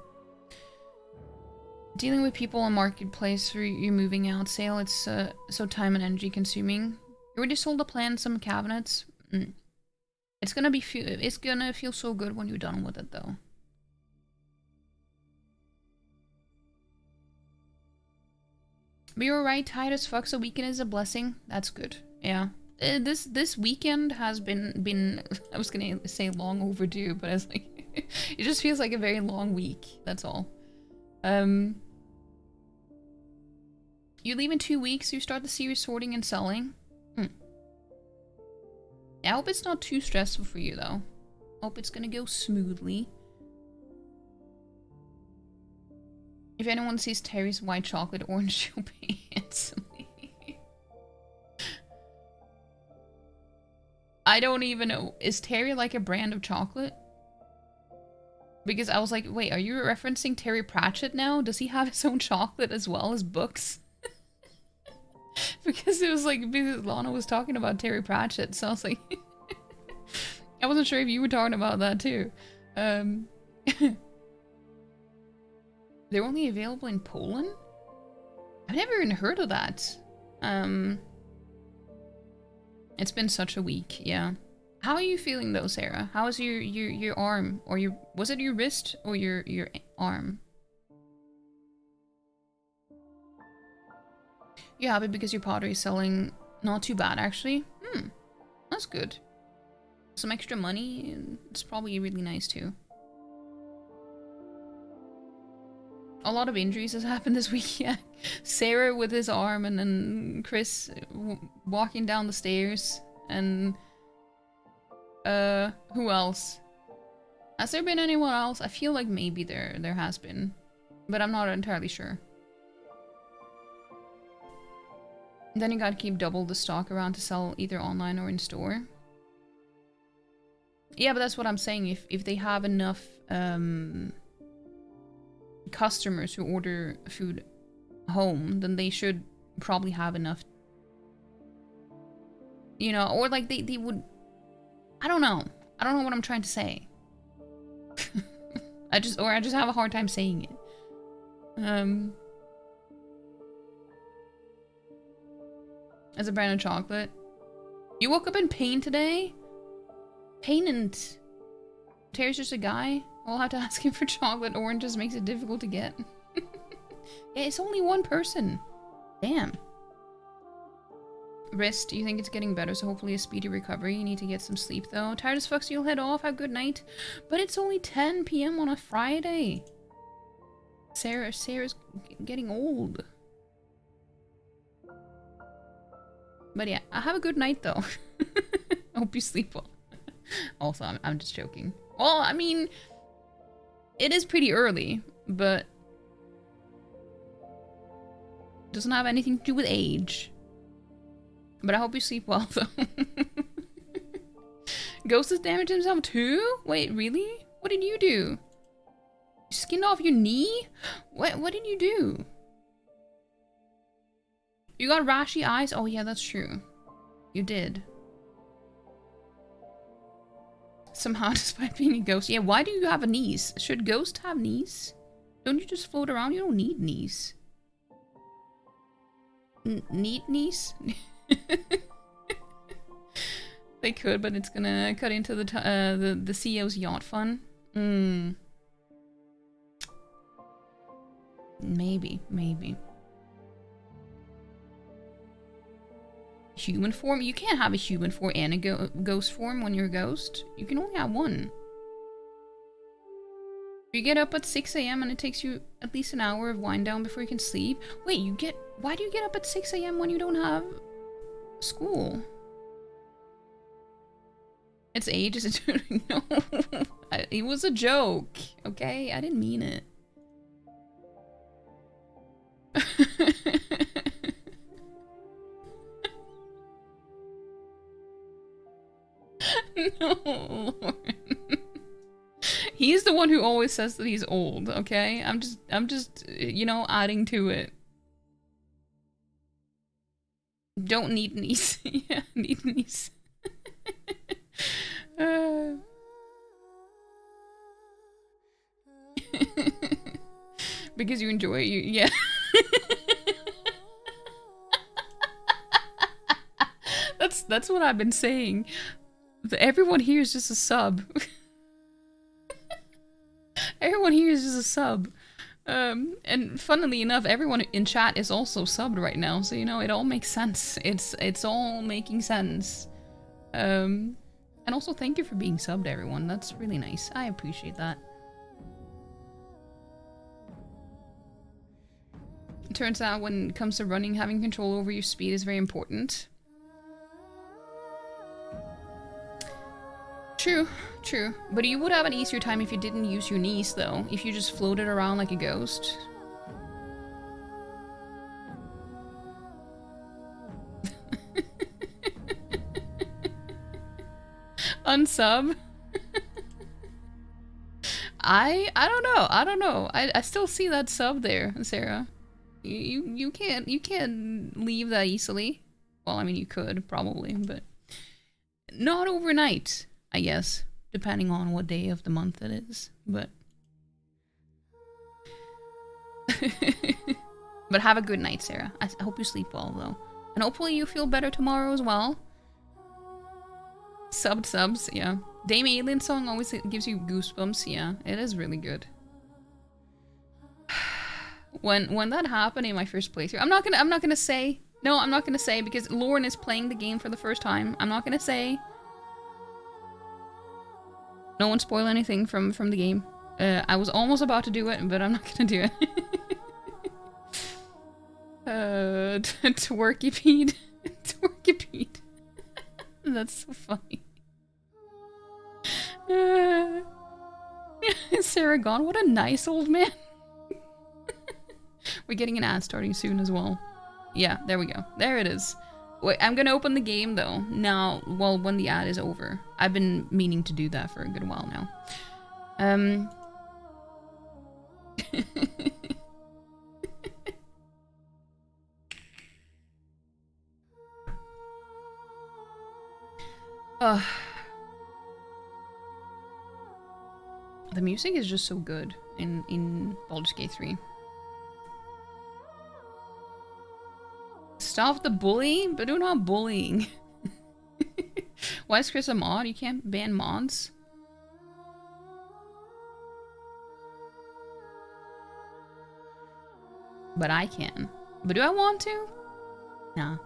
Dealing with people on marketplace for your moving out sale, it's so time and energy consuming. You already sold a plant, some cabinets. It's gonna feel so good when you're done with it though. But you're right, tired as fuck, so weekend is a blessing. That's good. Yeah. this weekend has been I was gonna say long overdue, but it's like it just feels like a very long week. That's all. You leave in 2 weeks. You start the series sorting and selling. I hope it's not too stressful for you though. Hope it's gonna go smoothly. If anyone sees Terry's white chocolate orange, she'll pay handsomely. I don't even know. Is Terry like a brand of chocolate? Because I was like, wait, are you referencing Terry Pratchett now? Does he have his own chocolate as well as books? Because it was like, because Lana was talking about Terry Pratchett, so I was like, I wasn't sure if you were talking about that too. They're only available in Poland? I've never even heard of that. It's been such a week, yeah. How are you feeling though, Sarah? How is your arm? Or was it your wrist or your arm? You're happy because your pottery is selling not too bad, actually. That's good. Some extra money, it's probably really nice too. A lot of injuries has happened this week, yeah. Sarah with his arm, and then Chris walking down the stairs, and who else? Has there been anyone else? I feel like maybe there has been, but I'm not entirely sure. Then you gotta keep double the stock around to sell either online or in store. Yeah, but that's what I'm saying. If they have enough customers who order food home, then they should probably have enough. You know, or like they would. I don't know. I don't know what I'm trying to say. I just have a hard time saying it. As a brand of chocolate. You woke up in pain today? Pain and Terry's just a guy? I'll have to ask him for chocolate. Oranges makes it difficult to get. Yeah, it's only one person. Damn. Wrist, you think it's getting better, so hopefully a speedy recovery. You need to get some sleep though. Tired as fuck, so you'll head off. Have a good night. But it's only 10 PM on a Friday. Sarah's getting old. But yeah, have a good night though. I hope you sleep well. Also, I'm just joking. Well, I mean, it is pretty early, but doesn't have anything to do with age. But I hope you sleep well though. Ghost has damaged himself too? Wait, really? What did you do? You skinned off your knee? What did you do? You got rashy eyes? Oh yeah, that's true. You did. Somehow, despite being a ghost. Yeah, why do you have a knees? Should ghosts have knees? Don't you just float around? You don't need knees. Need knees? They could, but it's gonna cut into the CEO's yacht fund. Maybe. Human form? You can't have a human form and a ghost form when you're a ghost. You can only have one. You get up at 6 AM and it takes you at least an hour of wind down before you can sleep. Wait, why do you get up at 6 AM when you don't have school? It's age, is it? No. It was a joke, okay? I didn't mean it. No, Lauren. He's the one who always says that he's old, okay? I'm just, you know, adding to it. Don't need knees. Yeah, need knees. Because you enjoy it, yeah. That's what I've been saying. Everyone here is just a sub. Everyone here is just a sub. And funnily enough, everyone in chat is also subbed right now, so you know, it all makes sense. It's all making sense. And also thank you for being subbed, everyone. That's really nice. I appreciate that. It turns out when it comes to running, having control over your speed is very important. True, true. But you would have an easier time if you didn't use your knees, though. If you just floated around like a ghost. Unsub? I don't know. I still see that sub there, Sarah. You can't leave that easily. Well, I mean you could probably, but not overnight, I guess, depending on what day of the month it is. But but have a good night, Sarah. I hope you sleep well though, and hopefully you feel better tomorrow as well. Subs, yeah. Dame Alien song always gives you goosebumps. Yeah, it is really good. When that happened in my first playthrough, I'm not gonna say. No, I'm not gonna say because Lauren is playing the game for the first time. I'm not gonna say. No one spoil anything from the game. I was almost about to do it, but I'm not gonna do it. Twerky Pete. Twerky Pete. That's so funny. Sarah gone? What a nice old man. We're getting an ad starting soon as well. Yeah, there we go. There it is. Wait, I'm gonna open the game though. Now, well, when the ad is over. I've been meaning to do that for a good while now. The music is just so good in Baldur's Gate 3. Stop the bullying, but do not bullying. Why is Chris a mod? You can't ban mods. But I can. But do I want to? Nah.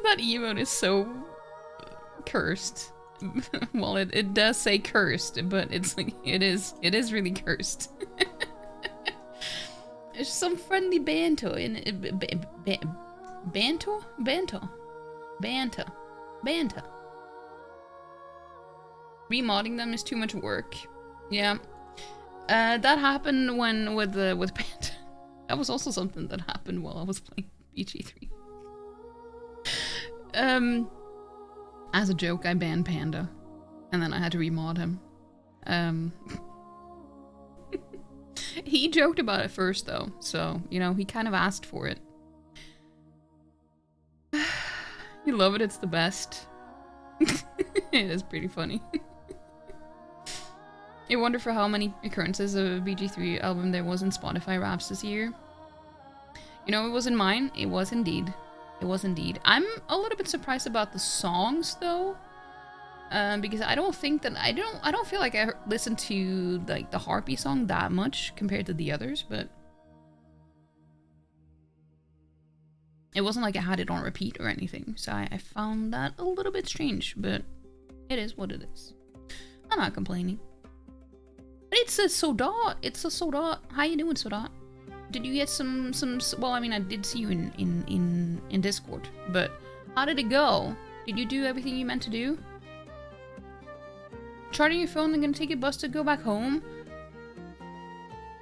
That emote is so cursed. Well, it does say cursed, but it's like it is really cursed. It's some friendly banter in banter. Remodding them is too much work. Yeah, that happened with Panda. That was also something that happened while I was playing BG3. As a joke, I banned Panda, and then I had to remod him. He joked about it first, though, so, you know, he kind of asked for it. You love it, it's the best. It is pretty funny. I wonder for how many occurrences of a BG3 album there was in Spotify Wraps this year. You know, it wasn't mine, it was indeed. It was indeed. I'm a little bit surprised about the songs though, because I don't think that I don't feel like I listened to like the Harpy song that much compared to the others, but it wasn't like I had it on repeat or anything. So I found that a little bit strange, but it is what it is. I'm not complaining. But it's a Sodat. It's a Sodat. How you doing, Sodat? Did you get some? Well, I mean, I did see you in Discord, but how did it go? Did you do everything you meant to do? Charging your phone and gonna take a bus to go back home?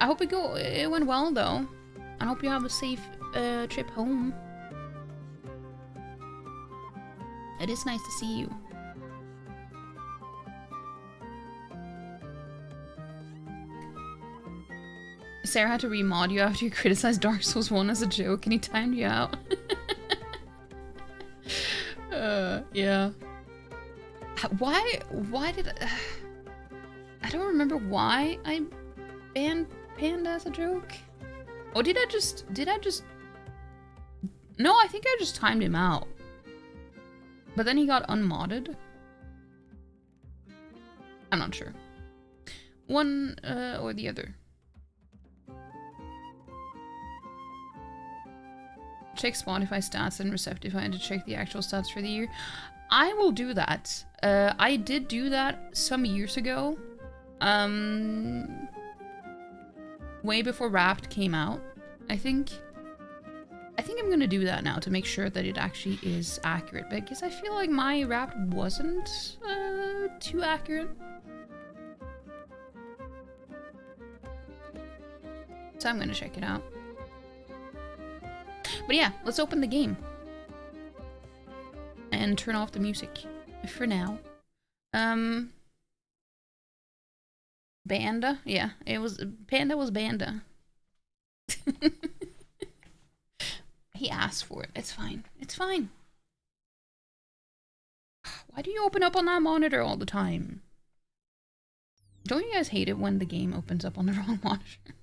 I hope it went well though. I hope you have a safe trip home. It is nice to see you. Sarah had to remod you after you criticized Dark Souls 1 as a joke and he timed you out. Yeah. Why did I don't remember why I banned Panda as a joke. Oh, did I just no, I think I just timed him out. But then he got unmodded. I'm not sure. One or the other. Check Spotify stats and Receptify to check the actual stats for the year. I will do that. I did do that some years ago. Way before Wrapped came out, I think. I think I'm gonna do that now to make sure that it actually is accurate, because I feel like my Wrapped wasn't too accurate. So I'm gonna check it out. But yeah, let's open the game. And turn off the music. For now. Banda? Yeah, it was... Panda was Banda. He asked for it. It's fine. It's fine. Why do you open up on that monitor all the time? Don't you guys hate it when the game opens up on the wrong monitor?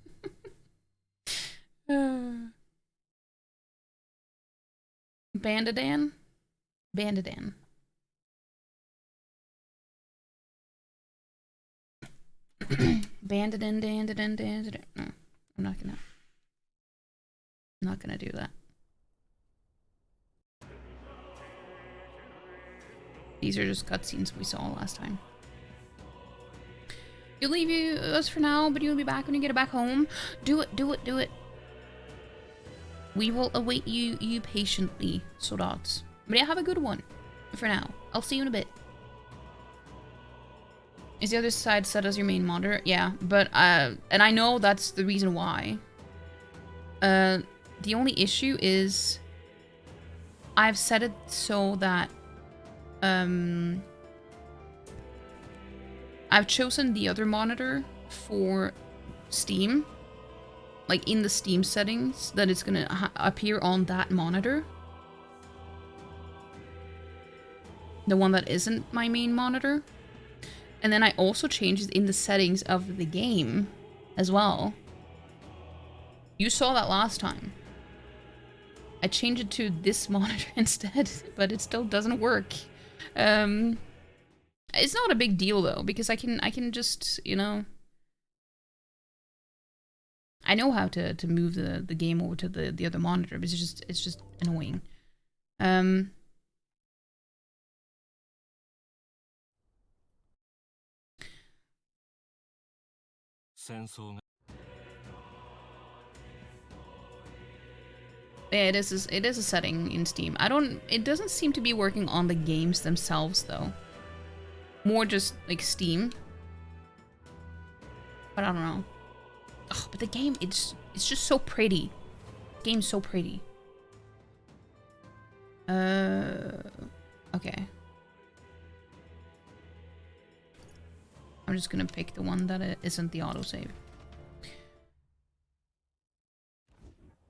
Bandadan? Bandadan. Bandadan, dandadan, dandadan. No, I'm not gonna do that. These are just cutscenes we saw last time. You'll leave us for now, but you'll be back when you get back home. Do it, do it, do it. We will await you patiently, Soldats. But yeah, have a good one. For now. I'll see you in a bit. Is the other side set as your main monitor? Yeah, but, and I know that's the reason why. The only issue is I've set it so that, I've chosen the other monitor for Steam. Like, in the Steam settings, that it's gonna appear on that monitor. The one that isn't my main monitor. And then I also changed it in the settings of the game as well. You saw that last time. I changed it to this monitor instead, but it still doesn't work. It's not a big deal though, because I can just, you know, I know how to move the game over to the other monitor, but it's just annoying. Yeah, it is a setting in Steam. It doesn't seem to be working on the games themselves though. More just like Steam. But I don't know. Oh, but the game, it's just so pretty. The game's so pretty. Okay. I'm just gonna pick the one that isn't the autosave.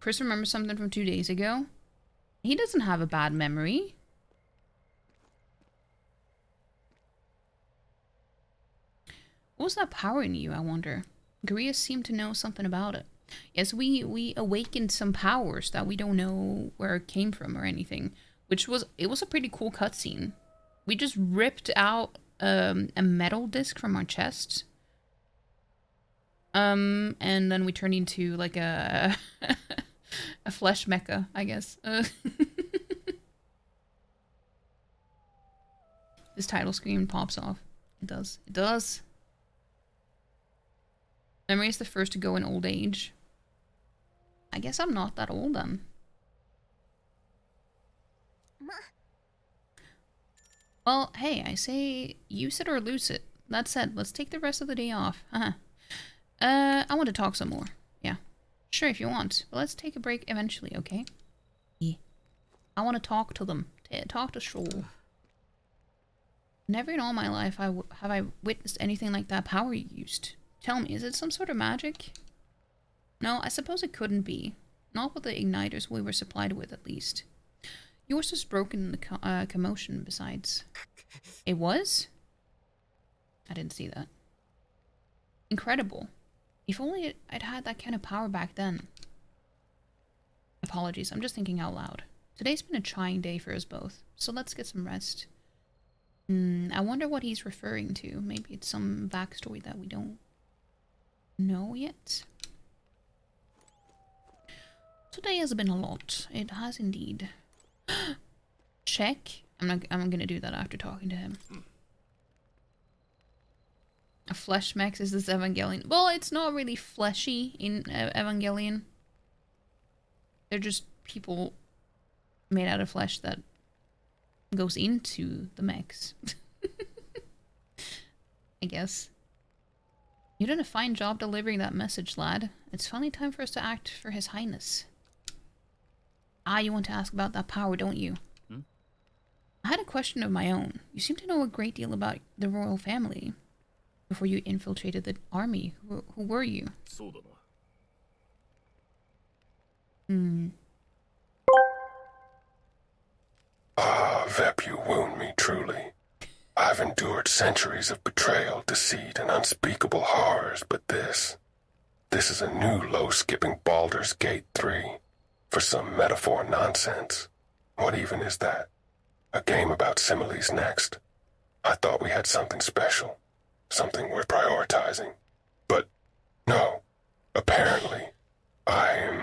Chris remembers something from 2 days ago. He doesn't have a bad memory. What was that power in you, I wonder? Guria seemed to know something about it. Yes, we awakened some powers that we don't know where it came from or anything. It was a pretty cool cutscene. We just ripped out a metal disc from our chest. And then we turned into like a a flesh mecha, I guess. This title screen pops off. It does. It does. Memory is the first to go in old age. I guess I'm not that old then. Well, hey, I say use it or lose it. That said, let's take the rest of the day off. I want to talk some more. Yeah. Sure, if you want. But let's take a break eventually, okay? Yeah. I want to talk to them. Talk to Stroll. Never in all my life have I witnessed anything like that power you used. Tell me, is it some sort of magic? No, I suppose it couldn't be. Not with the igniters we were supplied with, at least. Yours was broken in the commotion, besides. It was? I didn't see that. Incredible. If only I'd had that kind of power back then. Apologies, I'm just thinking out loud. Today's been a trying day for us both, so let's get some rest. I wonder what he's referring to. Maybe it's some backstory that we don't know yet. Today has been a lot. It has indeed. Check. I'm gonna do that after talking to him. A flesh mech is this Evangelion? Well, it's not really fleshy in Evangelion. They're just people made out of flesh that goes into the mechs. I guess. You did a fine job delivering that message, lad. It's finally time for us to act for His Highness. Ah, you want to ask about that power, don't you? I had a question of my own. You seem to know a great deal about the royal family. Before you infiltrated the army, who were you? Ah, Vep, you wound me truly. I've endured centuries of betrayal, deceit, and unspeakable horrors, but this is a new low-skipping Baldur's Gate 3. For some metaphor nonsense. What even is that? A game about similes next? I thought we had something special. Something worth prioritizing. But no. Apparently, I'm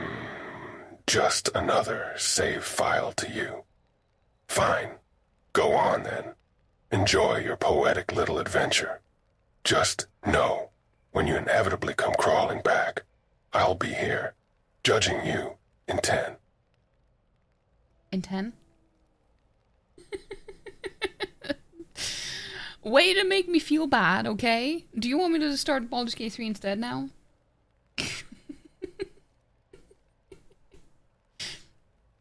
just another save file to you. Fine. Go on then. Enjoy your poetic little adventure. Just know, when you inevitably come crawling back, I'll be here, judging you in 10. In 10? Way to make me feel bad, okay? Do you want me to start Baldur's Gate 3 instead now?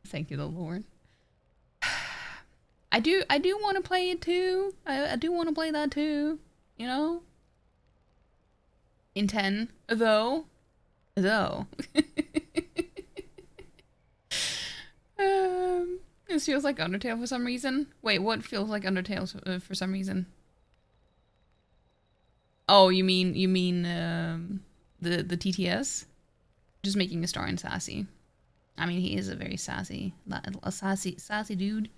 Thank you, the Lord. I do want to play it too. I do want to play that too. You know? In 10, though. This feels like Undertale for some reason. Wait, what feels like Undertale for some reason? Oh, you mean the TTS? Just making a star in sassy. I mean, he is a very sassy dude.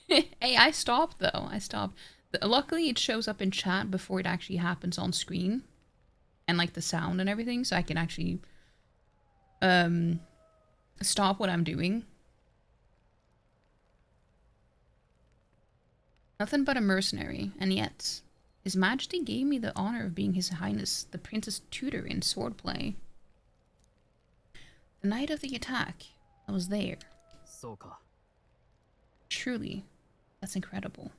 Hey, I stopped though. I stopped. Luckily, it shows up in chat before it actually happens on screen, and like the sound and everything, so I can actually stop what I'm doing. Nothing but a mercenary, and yet His Majesty gave me the honor of being His Highness the Prince's tutor in swordplay. The night of the attack, I was there. Truly, that's incredible.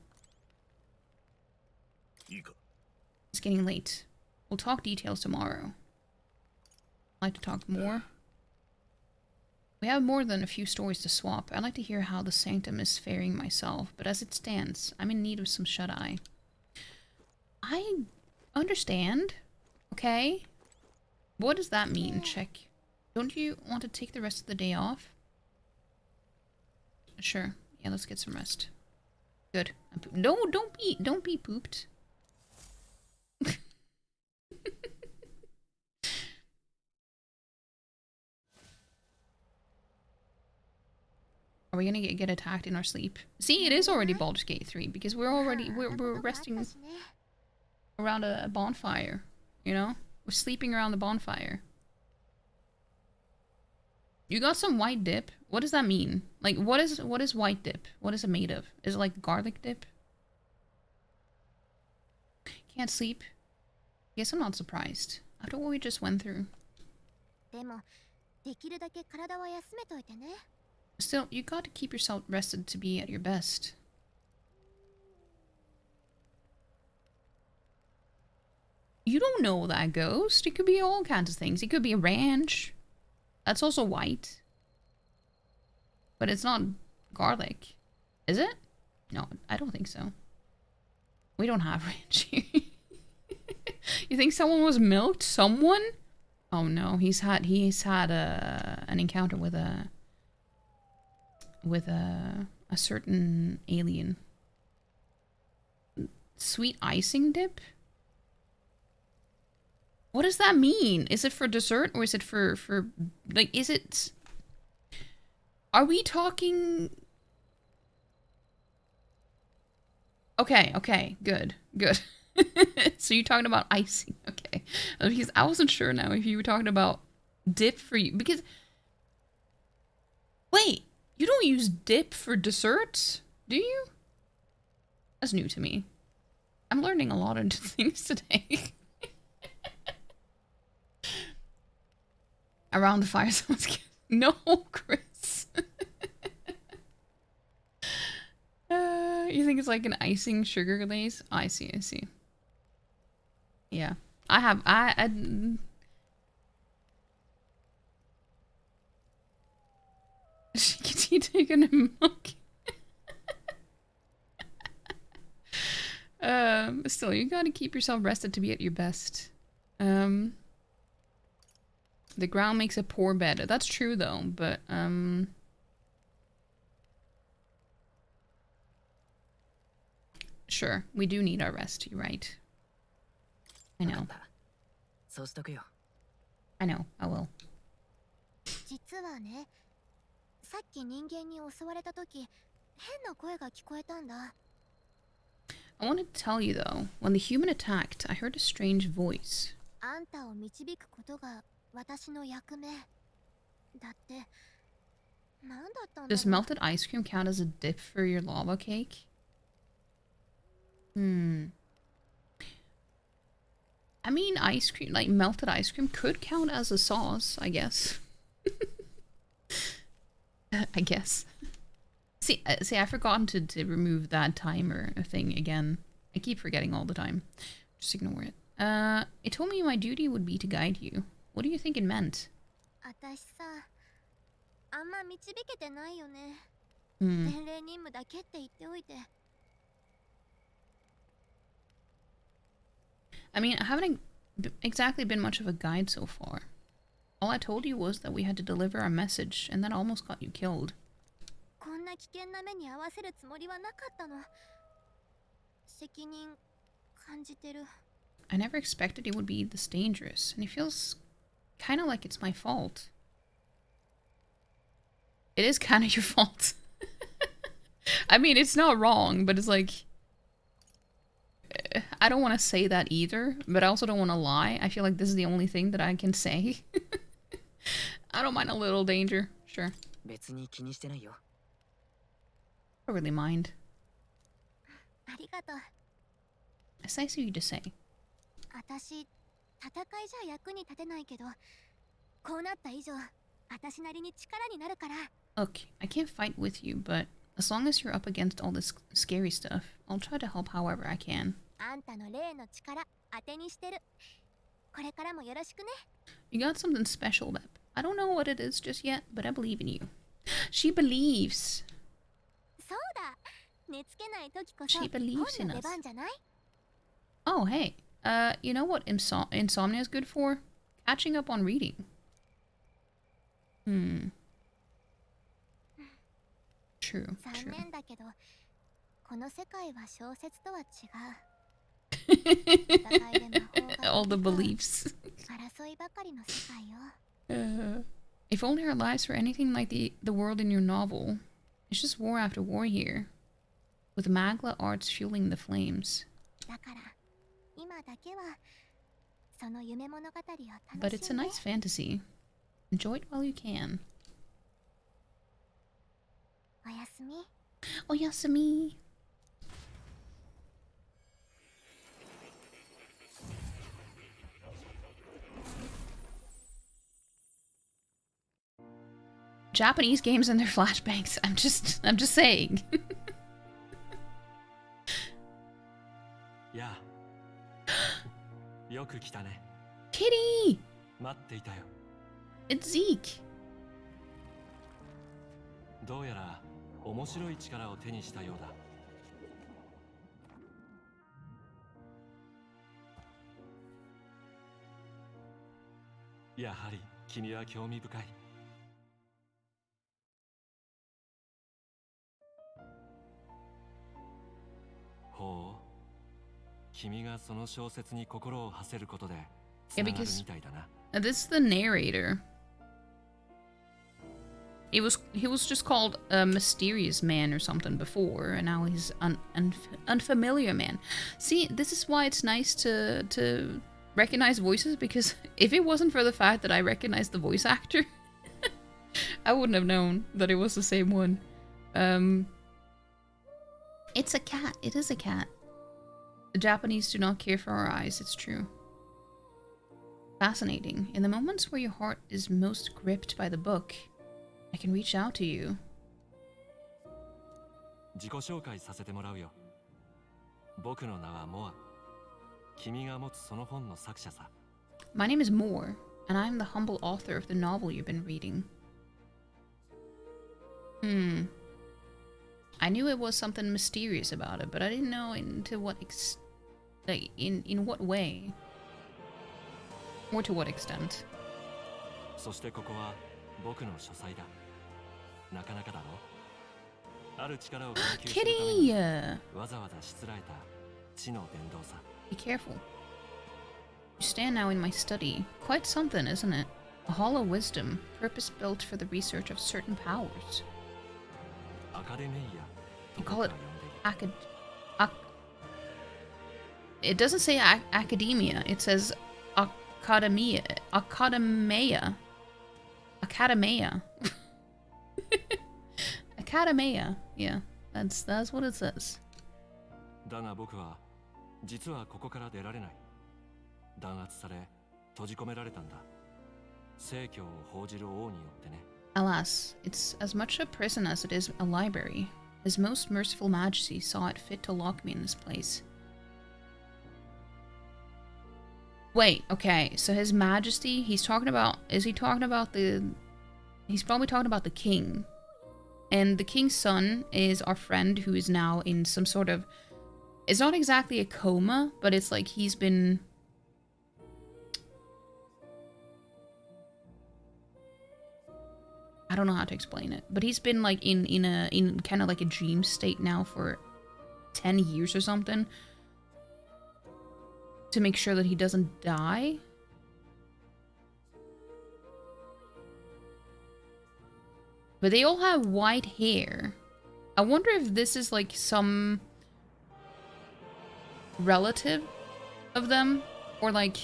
It's getting late. We'll talk details tomorrow. I'd like to talk more. We have more than a few stories to swap. I'd like to hear how the Sanctum is faring myself, but as it stands, I'm in need of some shut-eye. I understand. Okay? What does that mean? Check. Don't you want to take the rest of the day off? Sure. Yeah, let's get some rest. Good. No, don't be pooped. Are we gonna get attacked in our sleep? See, it is already Baldur's Gate 3 because we're resting around a bonfire, you know? We're sleeping around the bonfire. You got some white dip? What does that mean? Like, what is white dip? What is it made of? Is it like garlic dip? Can't sleep? Guess I'm not surprised. After what we just went through. Still, you got to keep yourself rested to be at your best. You don't know that ghost. It could be all kinds of things. It could be a ranch. That's also white. But it's not garlic. Is it? No, I don't think so. We don't have ranch here. You think someone was milked? Someone? Oh no, he's had an encounter with a certain alien. Sweet icing dip? What does that mean? Is it for dessert or is it for like, is it... Are we talking... Okay, good. So you're talking about icing, okay. Because I wasn't sure now if you were talking about dip for you, because... Wait, you don't use dip for desserts, do you? That's new to me. I'm learning a lot of things today. Around the fire, someone's kidding. No, Chris. You think it's like an icing sugar glaze? Oh, I see. Yeah. I she gets you taking a milk. Still, you gotta keep yourself rested to be at your best. The ground makes a poor bed. That's true though, but sure, we do need our rest, you're right. I know, I will. 実はね、さっき人間に襲われた時、変な声が聞こえたんだ。I want to tell you though, when the human attacked, I heard a strange voice. あんたを導くことが私の役目。だって、なんだったんだろう。Does melted ice cream count as a dip for your lava cake? I mean, ice cream, like melted ice cream could count as a sauce, I guess. I guess. See, I've forgotten to remove that timer thing again. I keep forgetting all the time. Just ignore it. It told me my duty would be to guide you. What do you think it meant? 私さ、あんま導けてないよね。Hmm. 伝令任務だけって言っておいて。I mean, I haven't exactly been much of a guide so far. All I told you was that we had to deliver our message, and that almost got you killed. こんな危険な目に遭わせるつもりはなかったの。責任感じてる。I never expected it would be this dangerous, and it feels kind of like it's my fault. It is kind of your fault. I mean, it's not wrong, but it's like... I don't want to say that either, but I also don't want to lie. I feel like this is the only thing that I can say. I don't mind a little danger, sure. I don't really mind. ありがとう。 It's nice of you to say. 私、戦いじゃ役に立てないけど、こうなった以上、私なりに力になるから。Look, I can't fight with you, but as long as you're up against all this scary stuff, I'll try to help however I can. あんたの霊の力、当てにしてる。これからもよろしくね。You got something special, Bep. I don't know what it is just yet, but I believe in you. She believes. そうだ。寝つけない時こそ She believes 本 in の us. 出番じゃない？ Oh, hey. You know what insomnia is good for? Catching up on reading. True, 残 true. 念だけど、この世界は小説とは違う。戦いで魔法が All the beliefs. 争いばかりの世界よ。If only our lives were anything like the world in your novel. It's just war after war here. With Magla arts fueling the flames. だから、今だけはその夢物語を楽しんで。 But it's a nice fantasy. Enjoy it while you can. おやすみ。 Oyasumi. Japanese games and their flashbangs. I'm just saying. Yeah. よく来たね。 Kitty! 待っていたよ。 It's Zeke. どうやら面白い力を手にしたようだ。やはり君は興味深い。ほう。君がその小説に心を馳せることで Yeah, because this is the narrator. He was just called a mysterious man or something before, and now he's unfamiliar man. See, this is why it's nice to recognize voices, because if it wasn't for the fact that I recognized the voice actor, I wouldn't have known that it was the same one. It's a cat. It is a cat. The Japanese do not care for our eyes, it's true. Fascinating. In the moments where your heart is most gripped by the book, I can reach out to you. My name is Moore, and I'm the humble author of the novel you've been reading. I knew it was something mysterious about it, but I didn't know into what in what way. Or to what extent. Kitty! Be careful. You stand now in my study. Quite something, isn't it? A hall of wisdom, purpose-built for the research of certain powers. You call it it doesn't say academia. It says academia. Academia. Academia. Yeah, that's what it says. Alas, it's as much a prison as it is a library. His most merciful majesty saw it fit to lock me in this place. Wait, okay, so his majesty, he's talking about, is he talking about he's probably talking about the king. And the king's son is our friend who is now in some sort of, it's not exactly a coma, but it's like he's been, I don't know how to explain it, but he's been like in kind of like a dream state now for 10 years or something, to make sure that he doesn't die. But they all have white hair. I wonder if this is like some relative of them, or like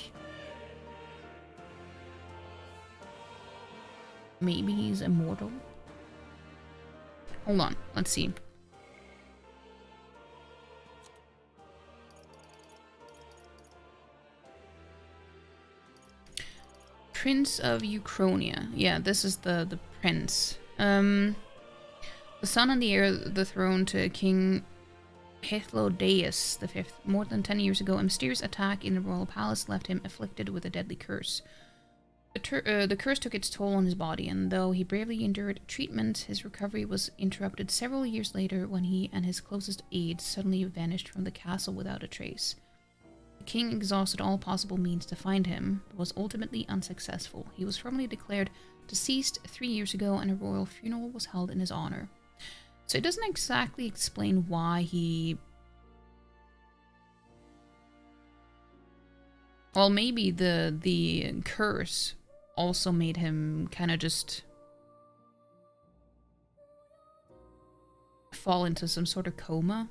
maybe he's immortal. Hold on, let's see. Prince of Uchronia. Yeah, this is the prince. The son and the heir of the throne to King Hythlodaeus V. More than 10 years ago, a mysterious attack in the royal palace left him afflicted with a deadly curse. The curse took its toll on his body, and though he bravely endured treatment, his recovery was interrupted several years later when he and his closest aides suddenly vanished from the castle without a trace. The king exhausted all possible means to find him, but was ultimately unsuccessful. He was formally declared deceased 3 years ago, and a royal funeral was held in his honor. So it doesn't exactly explain why he... Well, maybe the curse also made him kind of just fall into some sort of coma.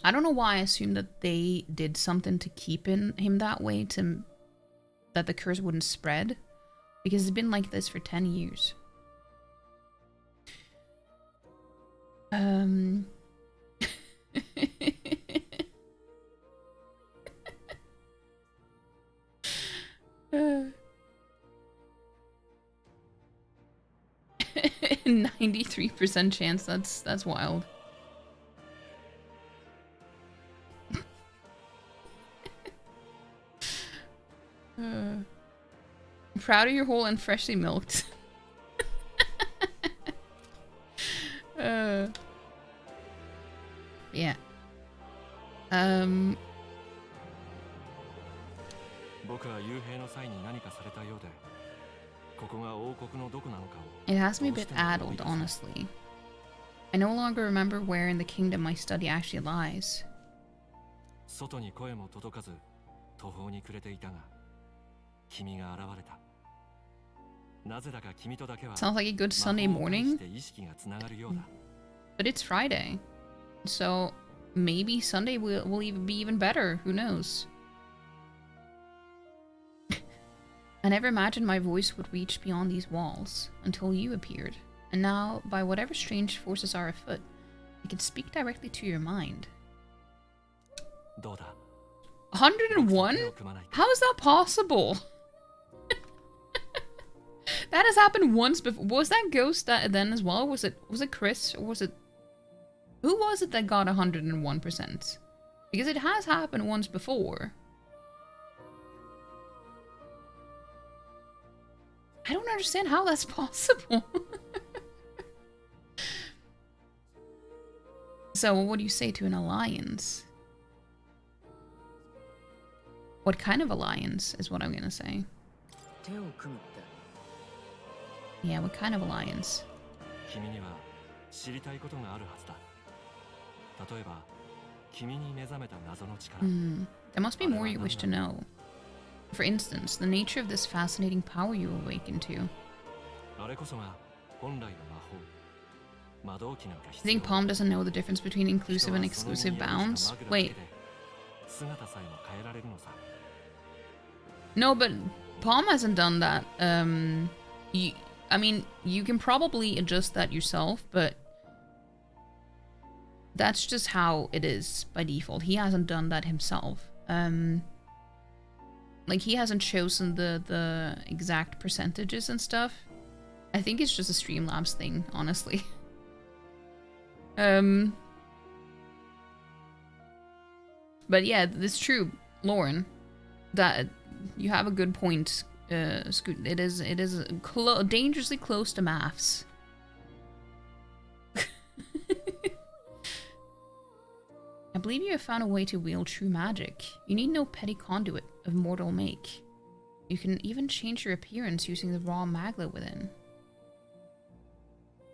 I don't know why I assumed that they did something to keep him that way, to that the curse wouldn't spread, because it's been like this for 10 years. 93% chance. That's wild. I'm proud of your whole and freshly milked. Yeah. It has me a bit addled, honestly. I no longer remember where in the kingdom my study actually lies. 途方に暮れていたが、君が現れた。なぜだか君とだけは Sounds like a good Sunday morning. 意識がつながるようだ。But it's Friday. So maybe Sunday will even be even better. Who knows? I never imagined my voice would reach beyond these walls until you appeared. And now, by whatever strange forces are afoot, I can speak directly to your mind. どうだ? 101? How is that possible? That has happened once before. Was that Ghost that then as well? Was it Chris, or was it... Who was it that got 101%? Because it has happened once before. I don't understand how that's possible. So, what do you say to an alliance? What kind of alliance is what I'm gonna say. Yeah, what kind of alliance? 君には知りたいことがあるはずだ。例えば、君に目覚めた謎の力。There must be more you wish to know. For instance, the nature of this fascinating power you awaken to. あれこそが本来の魔法。魔導機なんか I 必要 think Palm doesn't know the difference between inclusive and exclusive bounds. Wait. 姿さえも変えられるのさ。 No, but Palm hasn't done that. I mean, you can probably adjust that yourself, but that's just how it is by default. He hasn't done that himself. Like, he hasn't chosen the exact percentages and stuff. I think it's just a Streamlabs thing, honestly. But yeah, it's true, Lauren, that you have a good point. Scoot. It is dangerously close to maths. I believe you have found a way to wield true magic. You need no petty conduit of mortal make. You can even change your appearance using the raw magla within.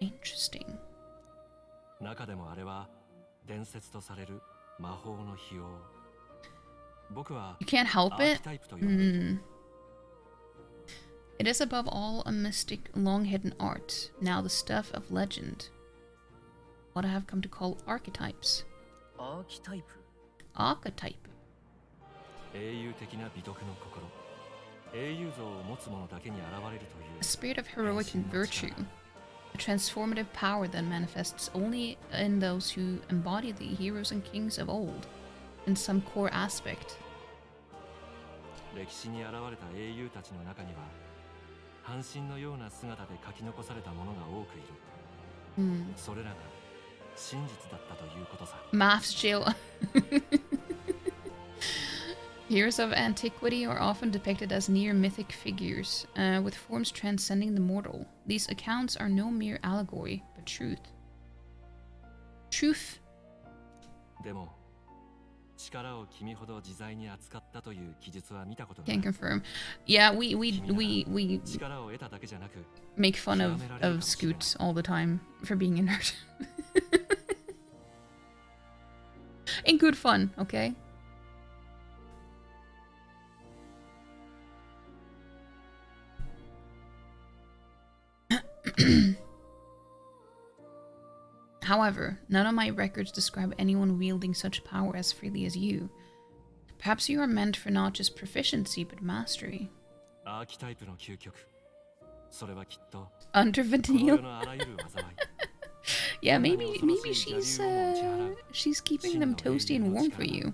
Interesting. 中でもあれは伝説とされる魔法の秘宝。僕は You can't help アー it. キタイプと呼んでいる。It is above all a mystic, long-hidden art, now the stuff of legend. What I have come to call archetypes. Archetype? Archetype. 英雄的な美徳の心。英雄像を持つ者だけに現れるという。 A spirit of heroic virtue. A transformative power that manifests only in those who embody the heroes and kings of old, in some core aspect. 歴史に現れた英雄たちの中には、半身のような姿で書き残された者が多くいる。それらが真実だったということさ。Maths jail. Heroes of antiquity are often depicted as near mythic figures, with forms transcending the mortal. These accounts are no mere allegory, but truth. Truth. でも、力を君ほど自在に扱ったという記述は見たことがない。 Can't confirm. Yeah, we 力を得ただけじゃなく、 make fun of Scoot all the time for being a nerd. In good fun, okay? However, none of my records describe anyone wielding such power as freely as you. Perhaps you are meant for not just proficiency, but mastery. アーキタイプの究極。それはきっと Under この Vanille? 世のあらゆる災い。 Yeah, maybe she's keeping them toasty and warm for you.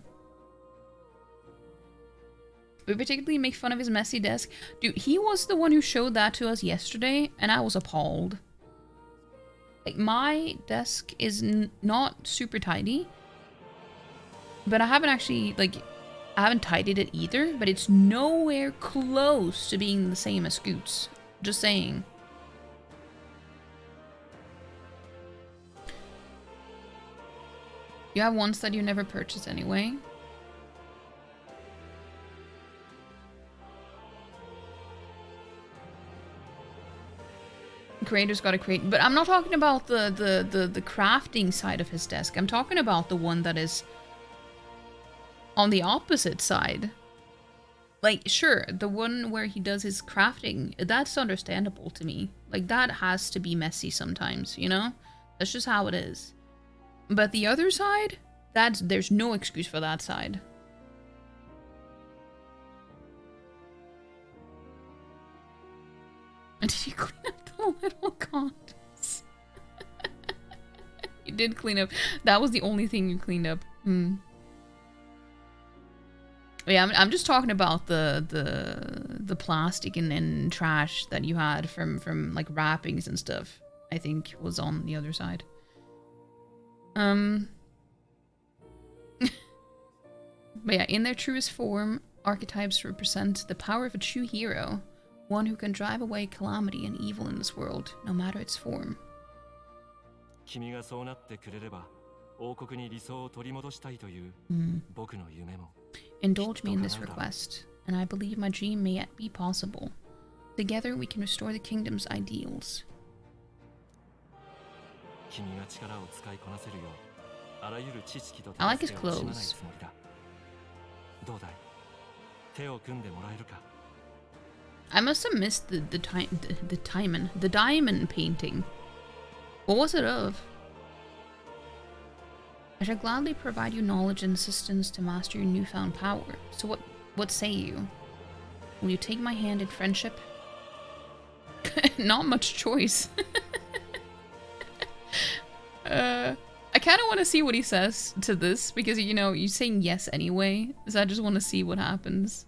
We particularly make fun of his messy desk. Dude, he was the one who showed that to us yesterday, and I was appalled. Like, my desk is not super tidy, but I haven't actually, like, I haven't tidied it either, but it's nowhere close to being the same as Scoot's. Just saying. You have ones that you never purchase anyway. Creator's gotta create, but I'm not talking about the crafting side of his desk. I'm talking about the one that is on the opposite side. Like, sure, the one where he does his crafting, that's understandable to me. Like, that has to be messy sometimes, you know? That's just how it is. But the other side, there's no excuse for that side. And did you clean up the little condoms? You did clean up. That was the only thing you cleaned up. Yeah, I'm just talking about the plastic and trash that you had from like wrappings and stuff. I think was on the other side. But yeah, in their truest form, archetypes represent the power of a true hero, one who can drive away calamity and evil in this world, no matter its form. Indulge me in this request, and I believe my dream may yet be possible. Together we can restore the kingdom's ideals. I like his clothes. I must have missed the diamond painting. What was it of? I shall gladly provide you knowledge and assistance to master your newfound power. So what say you? Will you take my hand in friendship? Not much choice. I kind of want to see what he says to this, because, you know, you're saying yes anyway, so I just want to see what happens.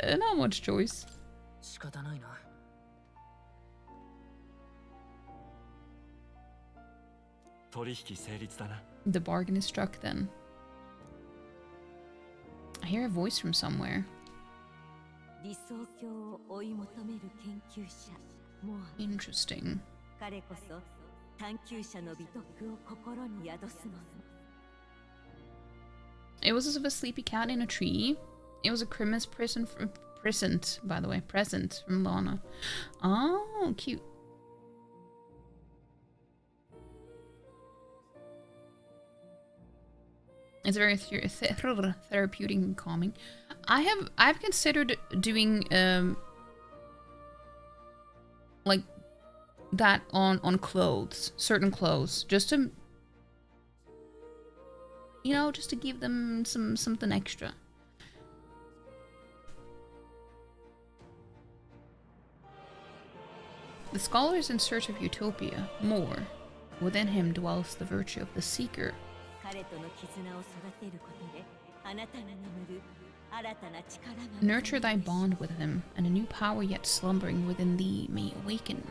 Not much choice. The bargain is struck then. I hear a voice from somewhere. Interesting. It was as of a sleepy cat in a tree. It was a Christmas present, by the way, present from Lana. Oh, cute. It's very therapeutic and calming. I've considered doing like that on clothes, certain clothes, just to, you know, just to give them something extra. The scholar is in search of utopia. More, within him dwells the virtue of the seeker. Nurture thy bond with him, and a new power yet slumbering within thee may awaken.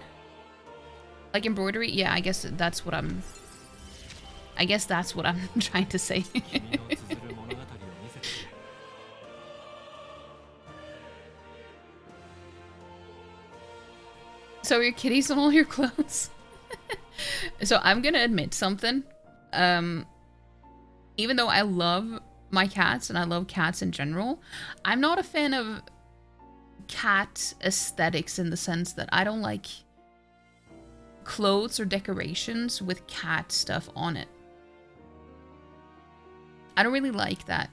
Like embroidery? Yeah, I guess that's what I'm trying to say. So your kitties on all your clothes? So I'm gonna admit something. Even though I love my cats and I love cats in general, I'm not a fan of cat aesthetics in the sense that I don't like clothes or decorations with cat stuff on it. I don't really like that.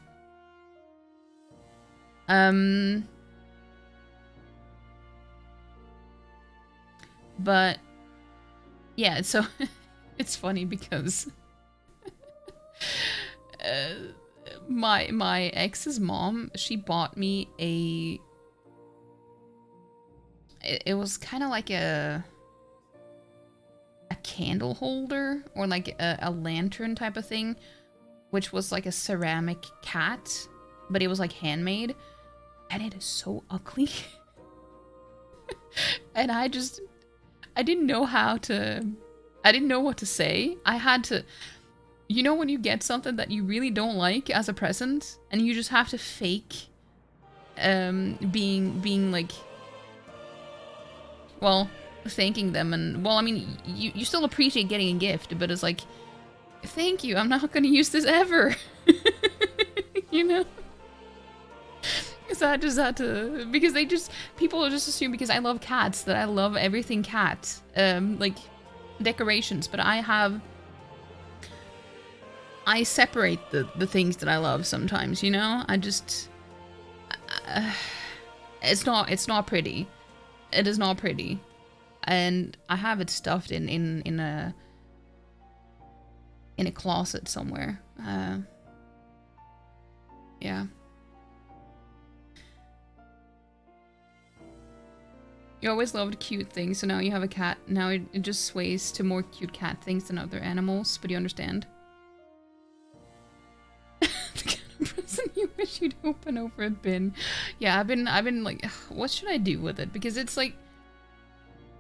But yeah, so it's funny because my ex's mom, she bought me it was kind of like a candle holder, or like a lantern type of thing, which was like a ceramic cat, but it was like handmade, and it is so ugly. And I didn't know what to say. I had to, you know, when you get something that you really don't like as a present, and you just have to fake being like, well, thanking them, and well, I mean, you still appreciate getting a gift, but it's like, thank you, I'm not gonna use this ever. You know? So I just had to, because people just assume because I love cats that I love everything cat, like decorations, but I separate the things that I love sometimes, you know? It's not pretty. It is not pretty. And I have it stuffed in a closet somewhere. Yeah. You always loved cute things, so now you have a cat. Now it just sways to more cute cat things than other animals, but you understand? The kind of present you wish you'd open over a bin. Yeah, I've been like, what should I do with it? Because it's like,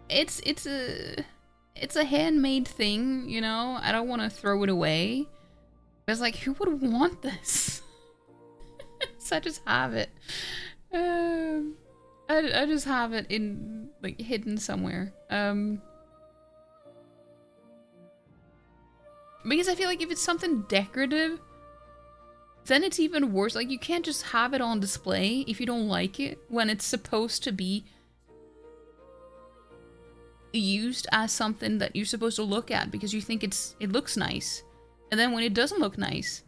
it's a handmade thing, you know? I don't want to throw it away. But it's like, who would want this? So I just have it. I just have it in, like, hidden somewhere. Because I feel like if it's something decorative, then it's even worse. Like, you can't just have it on display if you don't like it when it's supposed to be used as something that you're supposed to look at because you think it looks nice. And then when it doesn't look nice,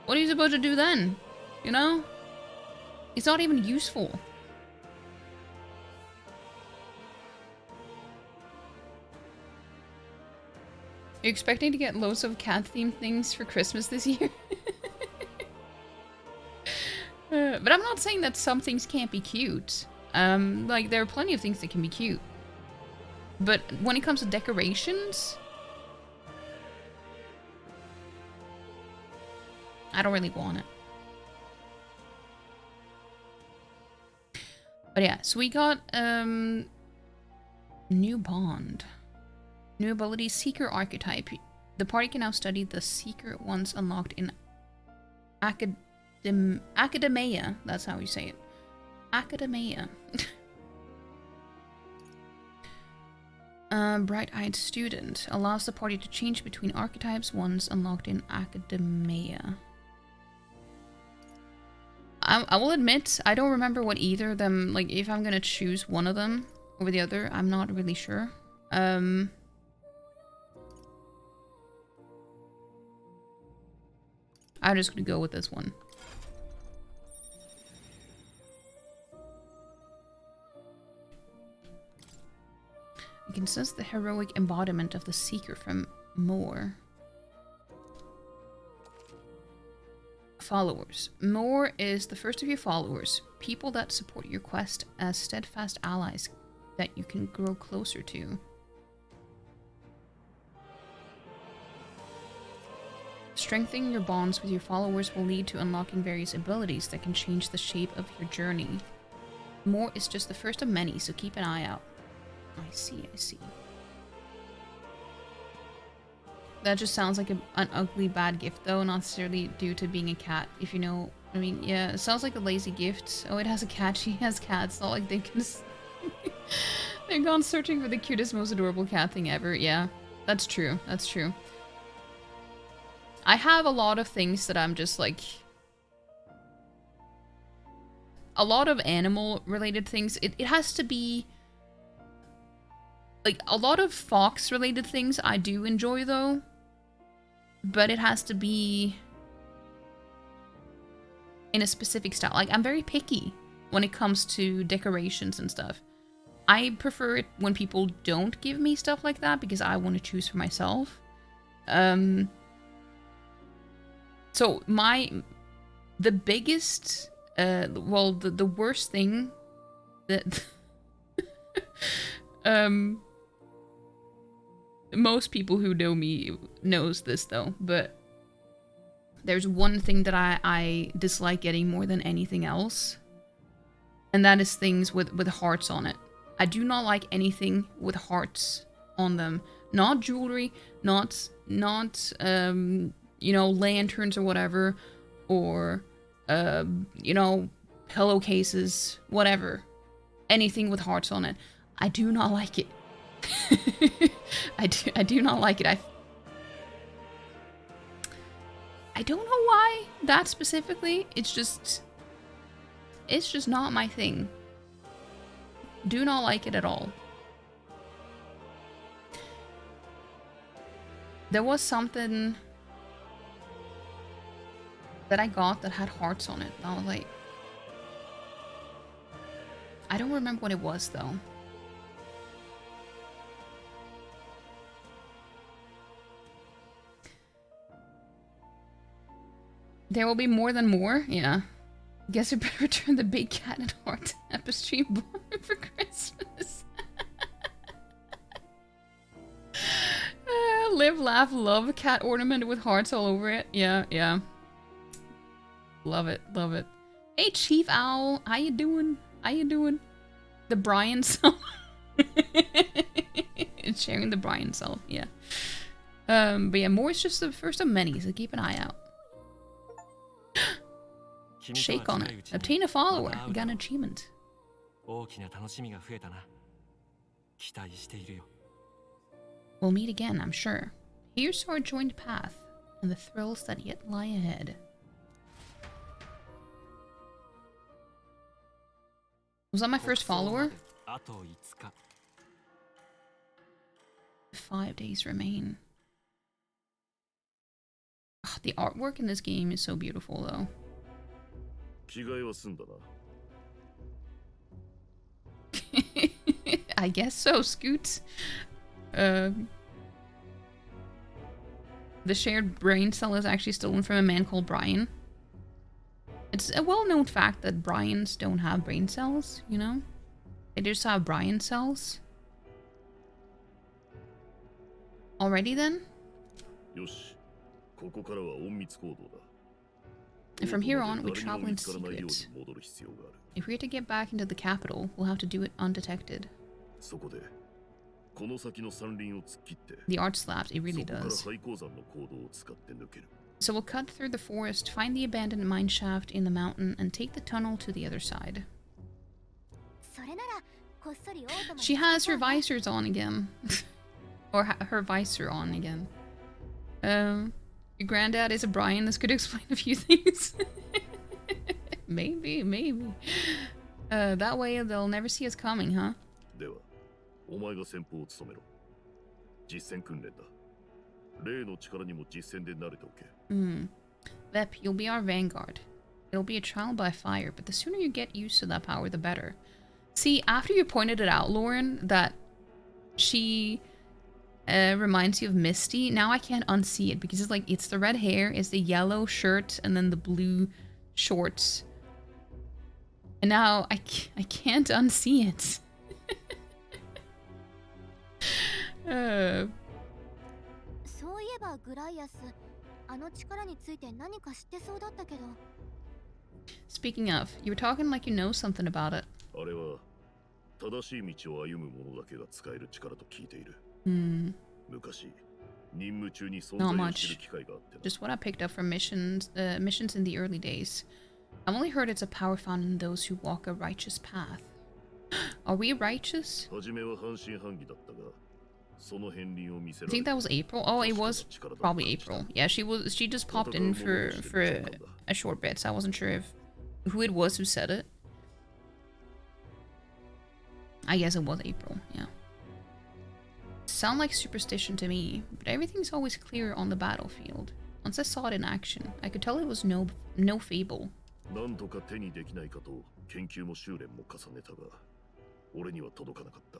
what are you supposed to do then? You know? It's not even useful. Are you expecting to get loads of cat-themed things for Christmas this year? But I'm not saying that some things can't be cute. Like, there are plenty of things that can be cute. But when it comes to decorations, I don't really want it. But yeah, so we got new bond. New ability, Seeker archetype. The party can now study the Seeker once unlocked in Academia. That's how you say it. Academia. Bright-eyed student. Allows the party to change between archetypes once unlocked in Academia. I will admit, I don't remember what either of them, like, if I'm gonna choose one of them over the other, I'm not really sure. I'm just gonna go with this one. You can sense the heroic embodiment of the Seeker from Moore. Followers. Moore is the first of your followers, people that support your quest as steadfast allies that you can grow closer to. Strengthening your bonds with your followers will lead to unlocking various abilities that can change the shape of your journey. Moore is just the first of many, so keep an eye out. I see. That just sounds like an ugly bad gift, though, not necessarily due to being a cat, if you know. I mean, yeah, it sounds like a lazy gift. Oh, it has a cat. She has cats. It's not like they can... They've gone searching for the cutest, most adorable cat thing ever. Yeah, that's true. That's true. I have a lot of things that I'm just like... A lot of animal-related things. It has to be... Like, a lot of fox-related things I do enjoy, though. But it has to be... in a specific style. Like, I'm very picky when it comes to decorations and stuff. I prefer it when people don't give me stuff like that because I want to choose for myself. So the biggest, well, the worst thing that, most people who know me knows this though, but there's one thing that I dislike getting more than anything else, and that is things with hearts on it. I do not like anything with hearts on them. Not jewelry, not you know, lanterns or whatever, or you know, pillowcases, whatever. Anything with hearts on it. I do not like it. I do not like it. I don't know why that specifically. It's just not my thing. Do not like it at all. There was something that I got that had hearts on it. And I was like, I don't remember what it was though. There will be more than more? Yeah. Guess we better return the big cat and heart tapestry for Christmas. Live, laugh, love. Cat ornament with hearts all over it. Yeah, yeah. Love it, love it. Hey, Chief Owl. How you doing? How you doing? The Brian self. Sharing the Brian self, yeah. But yeah, more is just the first of many, so keep an eye out. Shake on it. Obtain a follower. You got an achievement. We'll meet again, I'm sure. Here's our joint path, and the thrills that yet lie ahead. Was that my first follower? 5 days remain. Ugh, the artwork in this game is so beautiful, though. I guess so, Scoot. The shared brain cell is actually stolen from a man called Brian. It's a well-known fact that Brians don't have brain cells, you know? They just have Brian cells. Already then? And from here on, we travel in secret. If we're to get back into the capital, we'll have to do it undetected. The art slaps, it really does. So we'll cut through the forest, find the abandoned mine shaft in the mountain, and take the tunnel to the other side. She has her visors on again. Or her visor on again. Your granddad is a Brian, this could explain a few things. Maybe, maybe. That way they'll never see us coming, huh? Vep, you'll be our vanguard. It'll be a trial by fire, but the sooner you get used to that power, the better. See, after you pointed it out, Lauren, that she reminds you of Misty, now I can't unsee it because it's like, it's the red hair, it's the yellow shirt, and then the blue shorts. And now I can't unsee it. Speaking of, you were talking like you know something about it. Not much. Just what I picked up from missions in the early days. I've only heard it's a power found in those who walk a righteous path. Are we righteous? I think that was April. Oh, it was probably April. Yeah, she just popped in for a short bit, so I wasn't sure who it was who said it. I guess it was April, yeah. Sound like superstition to me, but everything's always clear on the battlefield. Once I saw it in action, I could tell it was no fable.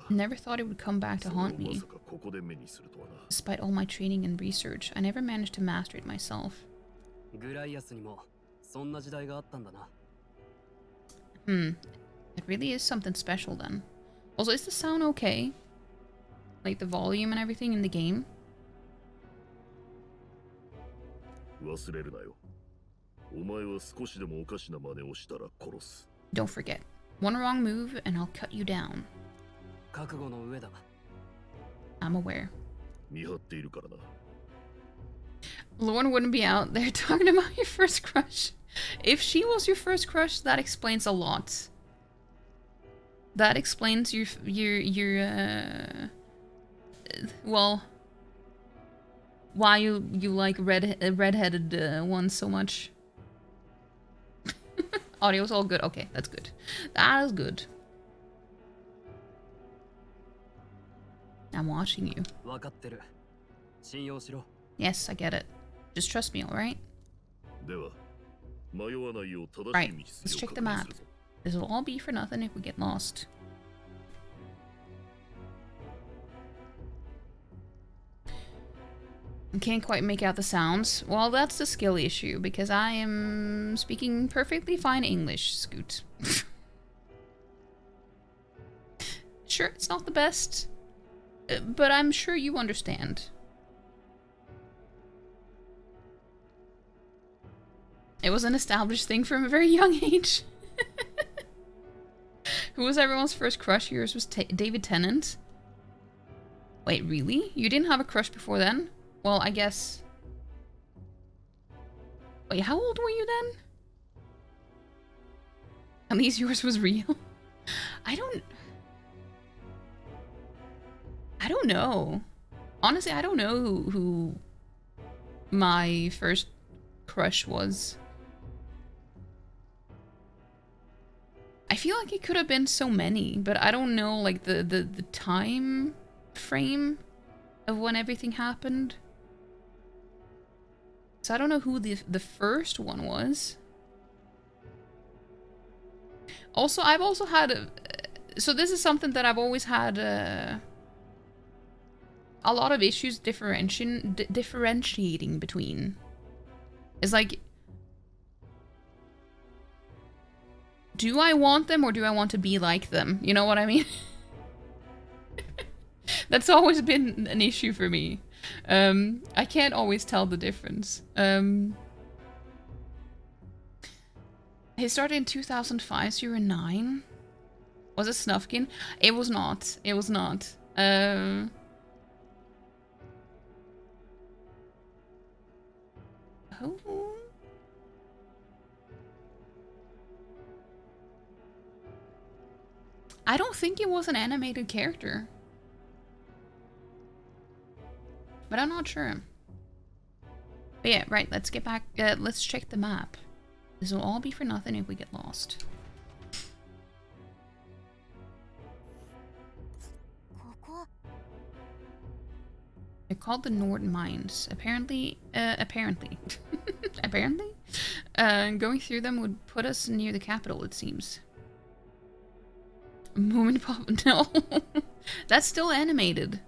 Never thought it would come back to haunt me. Despite all my training and research, I never managed to master it myself. It really is something special then. Also, is the sound okay? Like the volume and everything in the game? Don't forget. One wrong move and I'll cut you down. I'm aware. Lauren wouldn't be out there talking about your first crush. If she was your first crush, that explains a lot. That explains your well, why you like redheaded ones so much. Audio's all good. Okay, that's good. That is good. I'm watching you. Yes, I get it. Just trust me, alright? Right, let's check the map. This will all be for nothing if we get lost. I can't quite make out the sounds. Well, that's the skill issue, because I am speaking perfectly fine English, Scoot. Sure, it's not the best, but I'm sure you understand. It was an established thing from a very young age. Who was everyone's first crush? Yours was David Tennant. Wait, really? You didn't have a crush before then? Well, I guess... Wait, how old were you then? At least yours was real. I don't know. Honestly, I don't know who my first crush was. I feel like it could have been so many, but I don't know, like, the time frame of when everything happened. So I don't know who the first one was. Also, I've also had so this is something that I've always had a lot of issues differentiating between. It's like, do I want them or do I want to be like them? You know what I mean? That's always been an issue for me. I can't always tell the difference. It started in 2005, so you were 9. Was it Snufkin? It was not. It was not. Oh. I don't think it was an animated character. But I'm not sure. But yeah, right, let's get back. Let's check the map. This will all be for nothing if we get lost. They're called the Nord Mines. Apparently, apparently. Going through them would put us near the capital, it seems. Moment pop, no. That's still animated.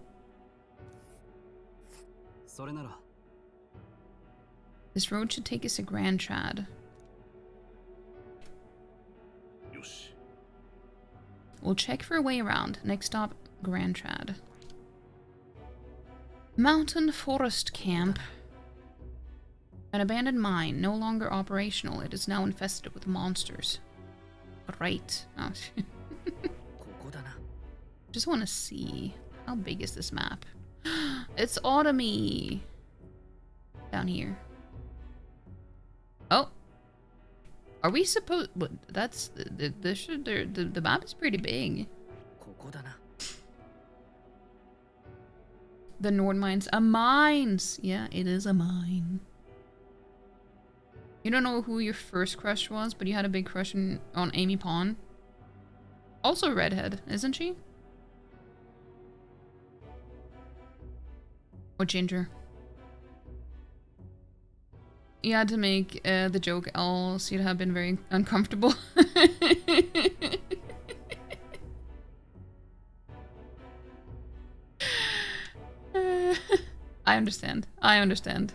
This road should take us to Grand Trad. We'll check for a way around. Next stop, Grand Trad. Mountain Forest Camp. An abandoned mine, no longer operational. It is now infested with monsters. Great. Oh. Just want to see. How big is this map? It's autumny. Down here. Oh. Are we supposed... That's... The map is pretty big. The Nord Mines. A mines! Yeah, it is a mine. You don't know who your first crush was, but you had a big crush on Amy Pond. Also a redhead, isn't she? Or ginger. You had to make the joke, else you'd have been very uncomfortable. I understand. I understand.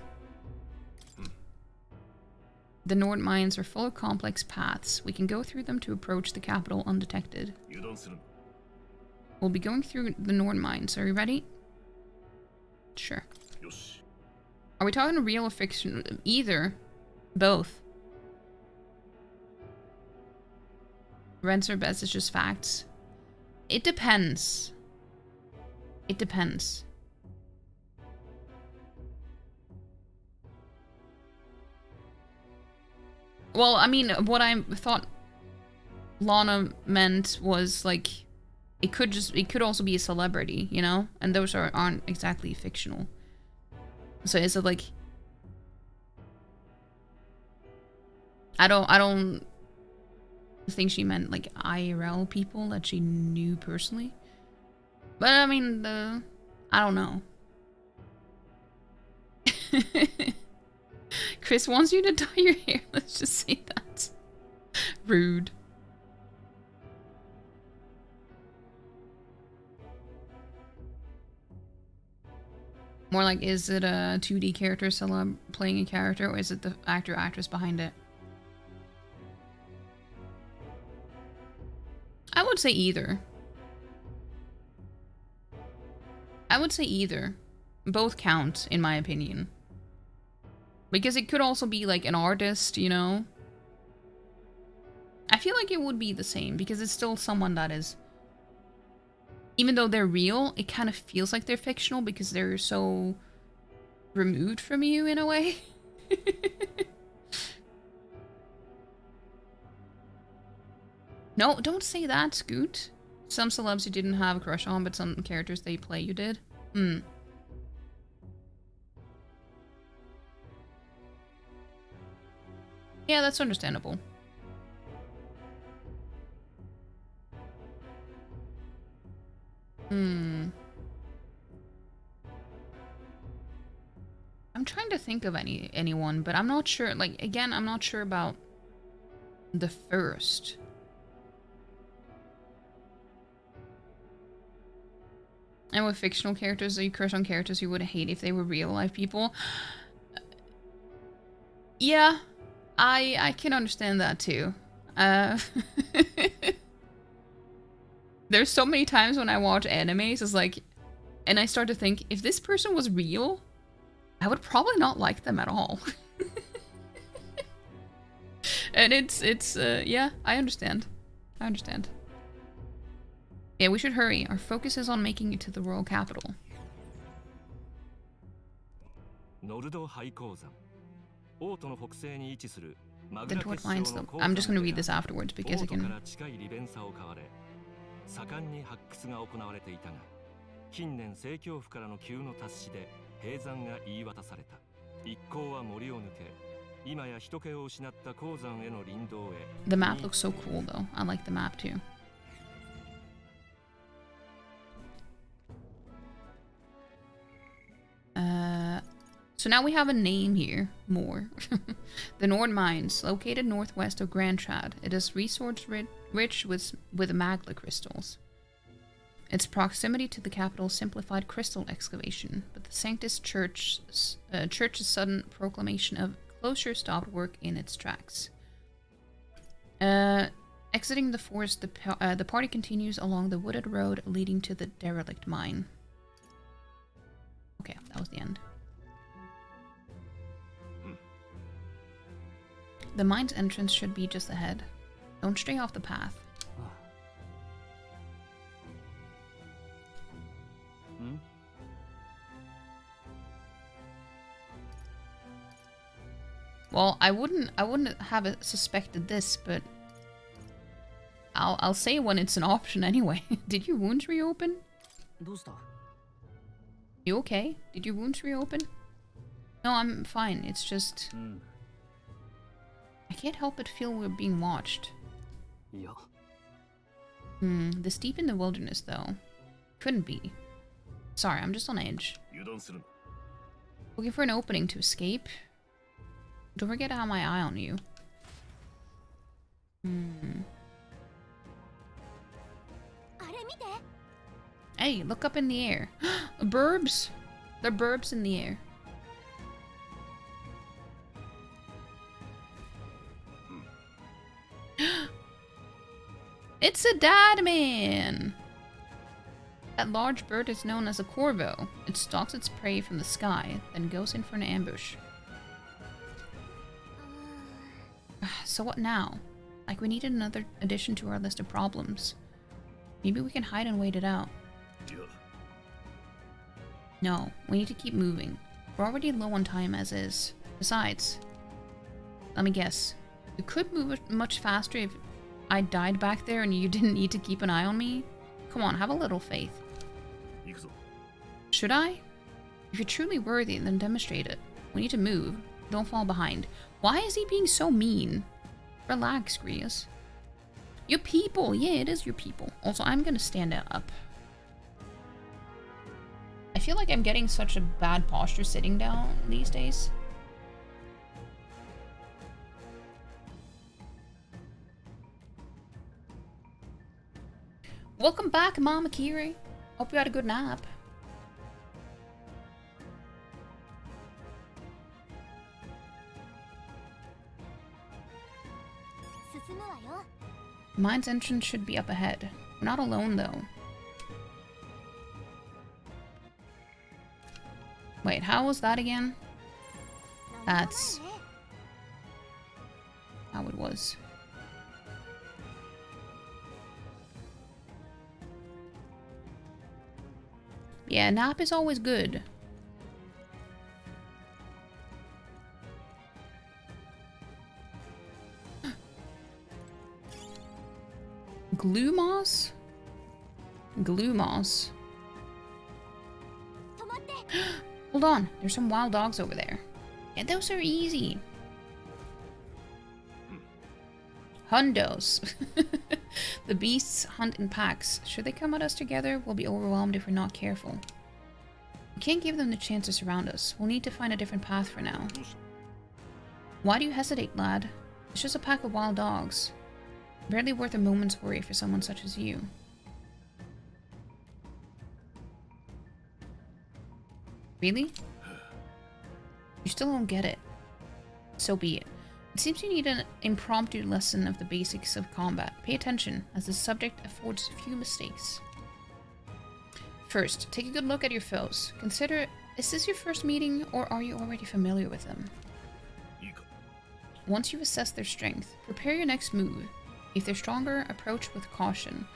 The Nord Mines are full of complex paths. We can go through them to approach the capital undetected. We'll be going through the Nord Mines. Are you ready? Sure. Are we talking real or fiction? Either. Both. Rents or bets is just facts. It depends. It depends. Well, I mean, what I thought Lana meant was, like, it could also be a celebrity, you know? And those aren't exactly fictional. So is it like... I don't think she meant, like, IRL people that she knew personally. But, I mean, I don't know. Chris wants you to dye your hair. Let's just say that. Rude. More like, is it a 2D character celeb playing a character, or is it the actor or actress behind it? I would say either. I would say either. Both count, in my opinion. Because it could also be like an artist, you know? I feel like it would be the same, because it's still someone that is... Even though they're real, it kind of feels like they're fictional because they're so removed from you in a way. No, don't say that, Scoot. Some celebs you didn't have a crush on, but some characters they play you did. Hmm. Yeah, that's understandable. Hmm. I'm trying to think of anyone, but I'm not sure. Like, again, I'm not sure about the first. And with fictional characters, you crush on characters you would hate if they were real life people. Yeah, I can understand that too. There's so many times when I watch animes, it's like, and I start to think, if this person was real, I would probably not like them at all. And yeah, I understand. I understand. Yeah, we should hurry. Our focus is on making it to the royal capital. The Dwarf Mines, though. I'm just going to read this afterwards because I can... 盛んに発掘が行われていたが、近年政教府からの急の達しで閉山が言い渡された。一行は森を抜け、今や人気を失った鉱山への林道へ。The map looks so cool though. I like the map too. So now we have a name here, more. The Nord Mines, located northwest of Grand Trad. It is resource-rich with magma crystals. Its proximity to the capital simplified crystal excavation, but the Sanctus Church's sudden proclamation of closure stopped work in its tracks. Exiting the forest, the party continues along the wooded road leading to the derelict mine. Okay, that was the end. The mine's entrance should be just ahead. Don't stray off the path. Well, I wouldn't have suspected this, but I'll say when it's an option anyway. Did your wounds reopen? You okay? Did your wounds reopen? No, I'm fine. It's just... I can't help but feel we're being watched. Yeah. The steep in the wilderness, though. Couldn't be. Sorry, I'm just on edge. Looking for an opening to escape. Don't forget to have my eye on you. Hey, look up in the air. Burbs! They're burbs in the air. It's a dad man! That large bird is known as a corvo. It stalks its prey from the sky, then goes in for an ambush. So what now? Like, we needed another addition to our list of problems. Maybe we can hide and wait it out. No, we need to keep moving. We're already low on time as is. Besides, let me guess. You could move much faster if I died back there and you didn't need to keep an eye on me? Come on, have a little faith. Should I? If you're truly worthy, then demonstrate it. We need to move. Don't fall behind. Why is he being so mean? Relax, Grias. Your people! Yeah, it is your people. Also, I'm gonna stand up. I feel like I'm getting such a bad posture sitting down these days. Welcome back, Mama Kiri. Hope you had a good nap. Mine's entrance should be up ahead. We're not alone, though. Wait, how was that again? That's how it was. Yeah, nap is always good. Glue moss? Glue moss. Hold on, there's some wild dogs over there. Yeah, those are easy. Hundos. The beasts hunt in packs. Should they come at us together, we'll be overwhelmed if we're not careful. We can't give them the chance to surround us. We'll need to find a different path for now. Why do you hesitate, lad? It's just a pack of wild dogs. Barely worth a moment's worry for someone such as you. Really? You still don't get it. So be it. It seems you need an impromptu lesson of the basics of combat. Pay attention, as the subject affords few mistakes. First, take a good look at your foes. Consider, is this your first meeting, or are you already familiar with them? Once you've assessed their strength, prepare your next move. If they're stronger, approach with caution.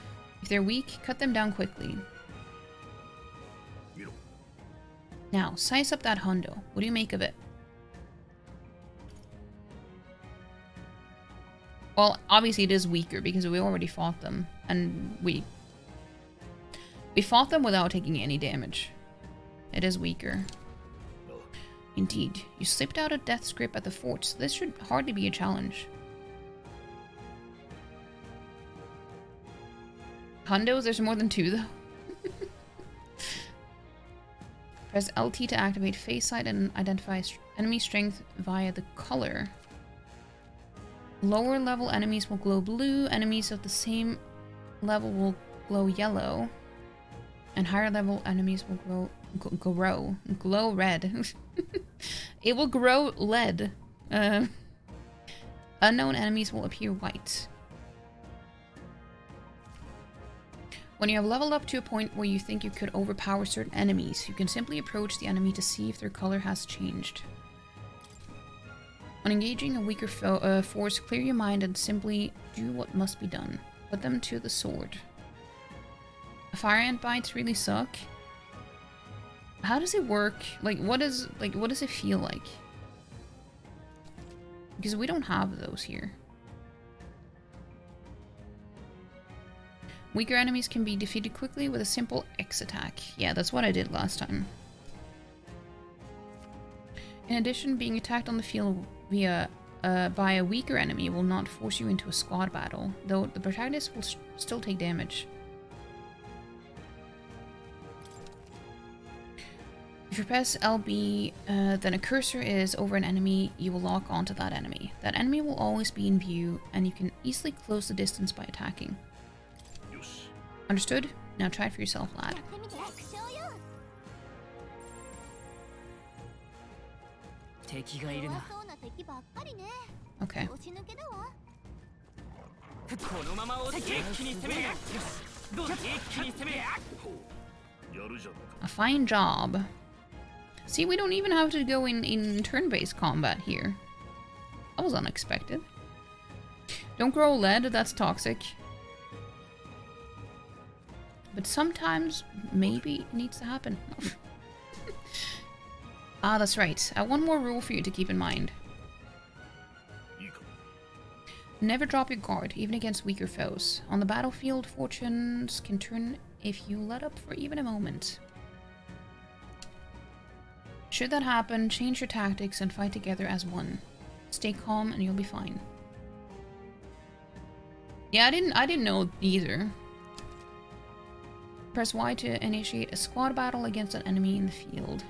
If they're weak, cut them down quickly. Now, size up that hundo. What do you make of it? Well, obviously it is weaker because we already fought them. And we fought them without taking any damage. It is weaker. Indeed. You slipped out of Death's grip at the fort, so this should hardly be a challenge. Hundos? There's more than two, though. Press LT to activate face sight and identify enemy strength via the color. Lower level enemies will glow blue, enemies of the same level will glow yellow, and higher level enemies will glow red. It will grow lead. Unknown enemies will appear white. When you have leveled up to a point where you think you could overpower certain enemies, you can simply approach the enemy to see if their color has changed. When engaging a weaker force, clear your mind and simply do what must be done. Put them to the sword. Fire ant bites really suck. How does it work? What does it feel like? Because we don't have those here. Weaker enemies can be defeated quickly with a simple X attack. Yeah, that's what I did last time. In addition, being attacked on the field by a weaker enemy will not force you into a squad battle, though the protagonist will still take damage. If you press LB, then a cursor is over an enemy, you will lock onto that enemy. That enemy will always be in view, and you can easily close the distance by attacking. Understood? Now try it for yourself, lad. Okay. A fine job. See, we don't even have to go in turn-based combat here. That was unexpected. Don't grow lead, that's toxic. But sometimes, maybe it needs to happen. Ah, that's right. One more rule for you to keep in mind. Never drop your guard, even against weaker foes. On the battlefield, fortunes can turn if you let up for even a moment. Should that happen, change your tactics and fight together as one. Stay calm and you'll be fine. Yeah, I didn't know either. Press Y to initiate a squad battle against an enemy in the field.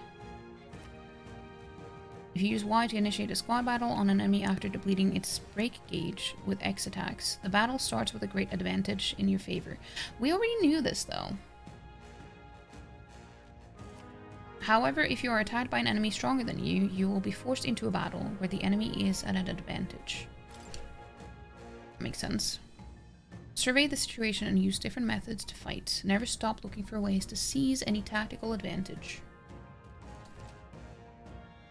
If you use Y to initiate a squad battle on an enemy after depleting its break gauge with X attacks, the battle starts with a great advantage in your favor. We already knew this, though. However, if you are attacked by an enemy stronger than you, you will be forced into a battle where the enemy is at an advantage. Makes sense. Survey the situation and use different methods to fight. Never stop looking for ways to seize any tactical advantage.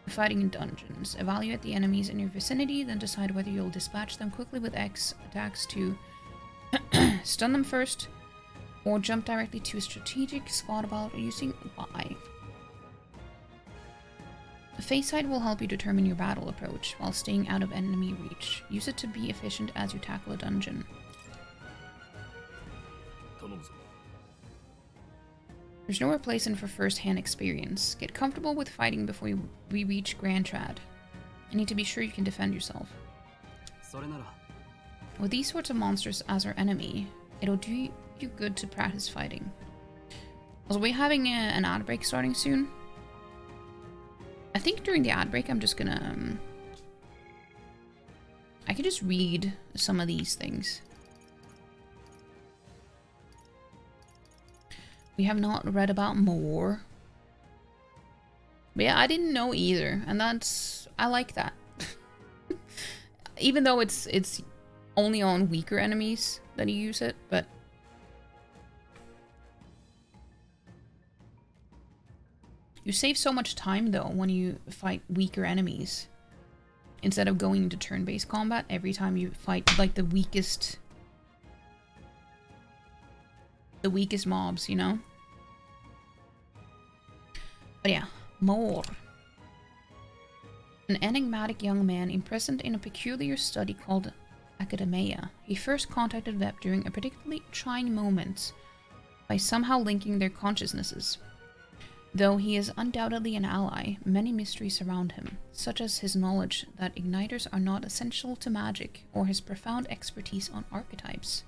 Fighting in dungeons. Evaluate the enemies in your vicinity, then decide whether you'll dispatch them quickly with X attacks to stun them first, or jump directly to a strategic squad battle using Y. The face sight will help you determine your battle approach while staying out of enemy reach. Use it to be efficient as you tackle a dungeon. There's no replacement for first-hand experience. Get comfortable with fighting before we reach Grand Trad. You need to be sure you can defend yourself. With these sorts of monsters as our enemy, it'll do you good to practice fighting. Also, we're having an ad break starting soon. I think during the ad break I'm just gonna... I can just read some of these things. We have not read about more. But yeah, I didn't know either, and that's... I like that. Even though it's only on weaker enemies that you use it, but... You save so much time though when you fight weaker enemies. Instead of going into turn-based combat every time you fight like the weakest mobs, you know? But yeah, more. An enigmatic young man imprisoned in a peculiar study called Academia. He first contacted Vep during a particularly trying moment by somehow linking their consciousnesses. Though he is undoubtedly an ally, many mysteries surround him, such as his knowledge that igniters are not essential to magic, or his profound expertise on archetypes.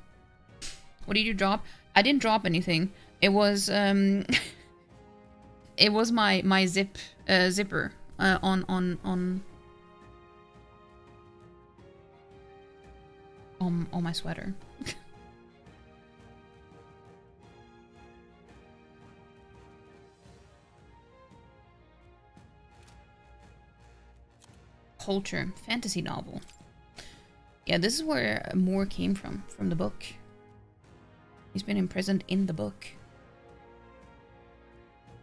What did you drop? I didn't drop anything. It was it was my zipper on my sweater. Culture, fantasy novel. Yeah, this is where more came from the book. He's been imprisoned in the book.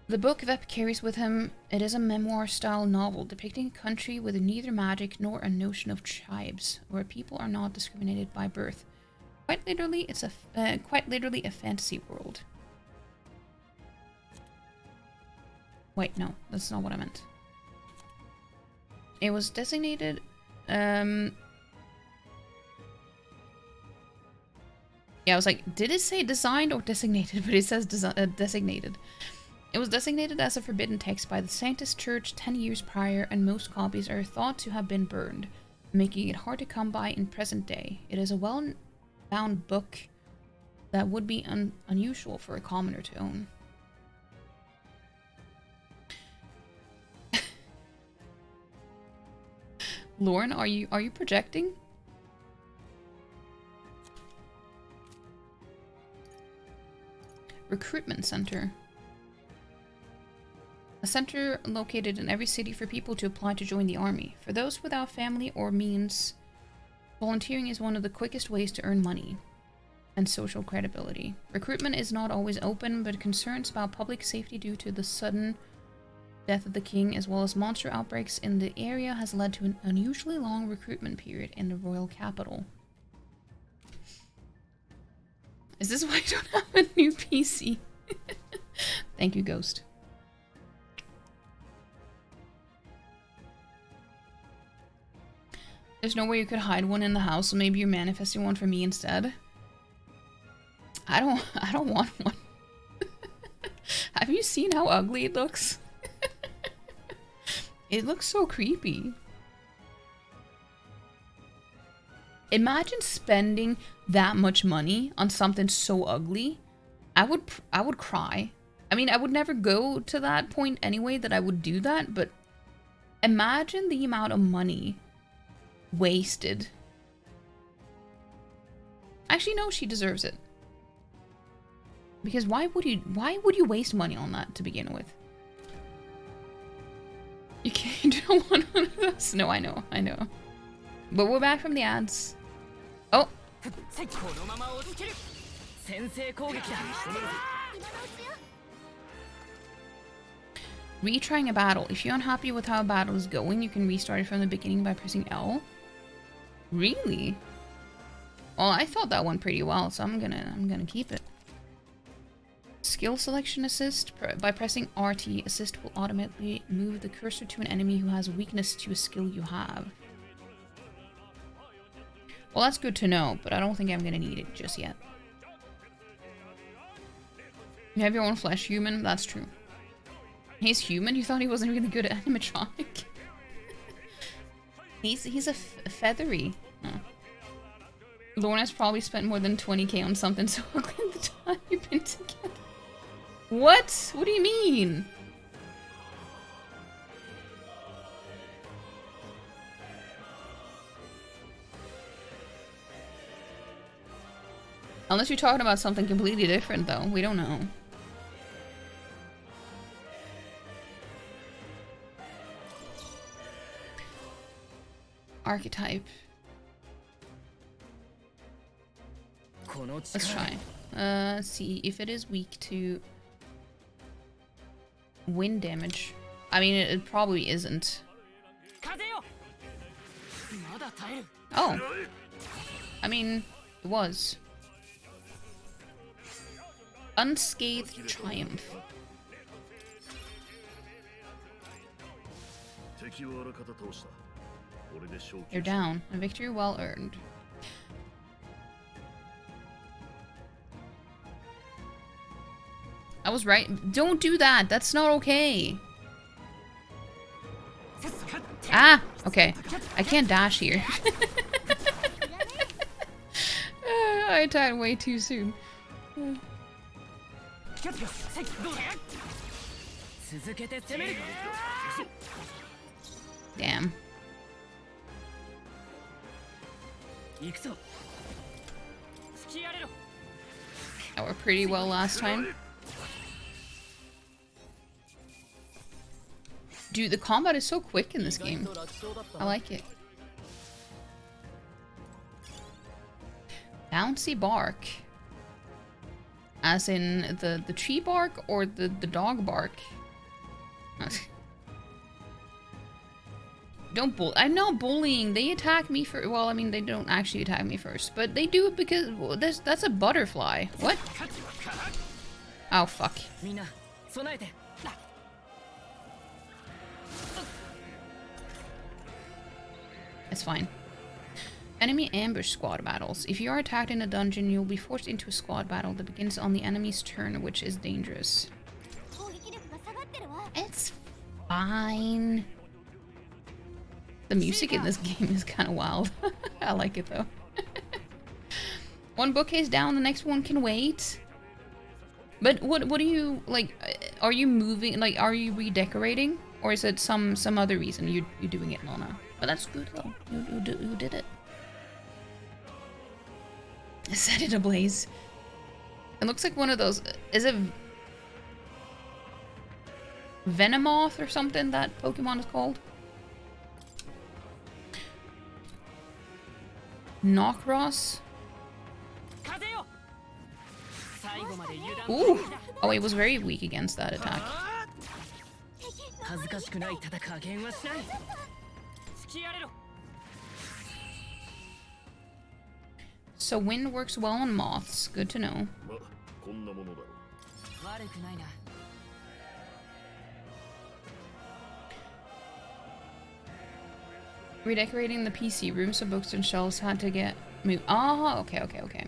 The book Vep carries with him, it is a memoir-style novel depicting a country with neither magic nor a notion of tribes, where people are not discriminated by birth. Quite literally, it's quite literally a fantasy world. Wait, no, that's not what I meant. It was designated, yeah, I was like, did it say designed or designated? But it says designated. It was designated as a forbidden text by the Sanctus Church 10 years prior, and most copies are thought to have been burned, making it hard to come by in present day. It is a well-bound book that would be unusual for a commoner to own. Lauren, are you projecting? Recruitment Center. A center located in every city for people to apply to join the army. For those without family or means, volunteering is one of the quickest ways to earn money and social credibility. Recruitment is not always open, but concerns about public safety due to the sudden death of the king, as well as monster outbreaks in the area, has led to an unusually long recruitment period in the royal capital. Is this why I don't have a new PC? Thank you, Ghost. There's no way you could hide one in the house, so maybe you're manifesting one for me instead. I don't want one. Have you seen how ugly it looks? It looks so creepy. Imagine spending that much money on something so ugly. I would cry. I mean, I would never go to that point anyway that I would do that, but imagine the amount of money wasted. Actually, no, she deserves it. Because why would you waste money on that to begin with? You can't, you don't want one of those? No, I know. But we're back from the ads. Oh, Retrying a battle. If you're unhappy with how a battle is going, you can restart it from the beginning by pressing L. Really? Well, I thought that went pretty well, so I'm gonna keep it. Skill selection assist. By pressing RT, assist will automatically move the cursor to an enemy who has a weakness to a skill you have. Well, that's good to know, but I don't think I'm gonna need it just yet. You have your own flesh, human? That's true. He's human? You thought he wasn't really good at animatronic? he's a feathery. Oh. Lorna's probably spent more than 20k on something so ugly in the time you've been together. What? What do you mean? Unless you're talking about something completely different, though. We don't know. Archetype. Let's try. See if it is weak to wind damage. I mean, it probably isn't. Oh. I mean, it was. Unscathed Triumph. You're down. A victory well earned. I was right. Don't do that. That's not okay. Ah, okay. I can't dash here. I attacked way too soon. Damn. That worked pretty well last time. Dude, the combat is so quick in this game. I like it. Bouncy bark. As in the tree bark or the dog bark? Don't bull. I'm not bullying. They attack me for. Well, I mean, they don't actually attack me first, but they do it because well, that's a butterfly. What? Oh fuck. It's fine. Enemy ambush squad battles. If you are attacked in a dungeon, you'll be forced into a squad battle that begins on the enemy's turn, which is dangerous. It's fine. The music in this game is kind of wild. I like it though. One bookcase down, the next one can wait. But what do you like? Are you moving? Like, are you redecorating, or is it some other reason you're doing it, Lona? But that's good though. You did it. Set it ablaze. It looks like one of those. Is it Venomoth or something that Pokemon is called? Knockross? Ooh! Oh, it was very weak against that attack. So wind works well on moths. Good to know. Redecorating the PC room so books and shelves had to get moved. Oh, okay.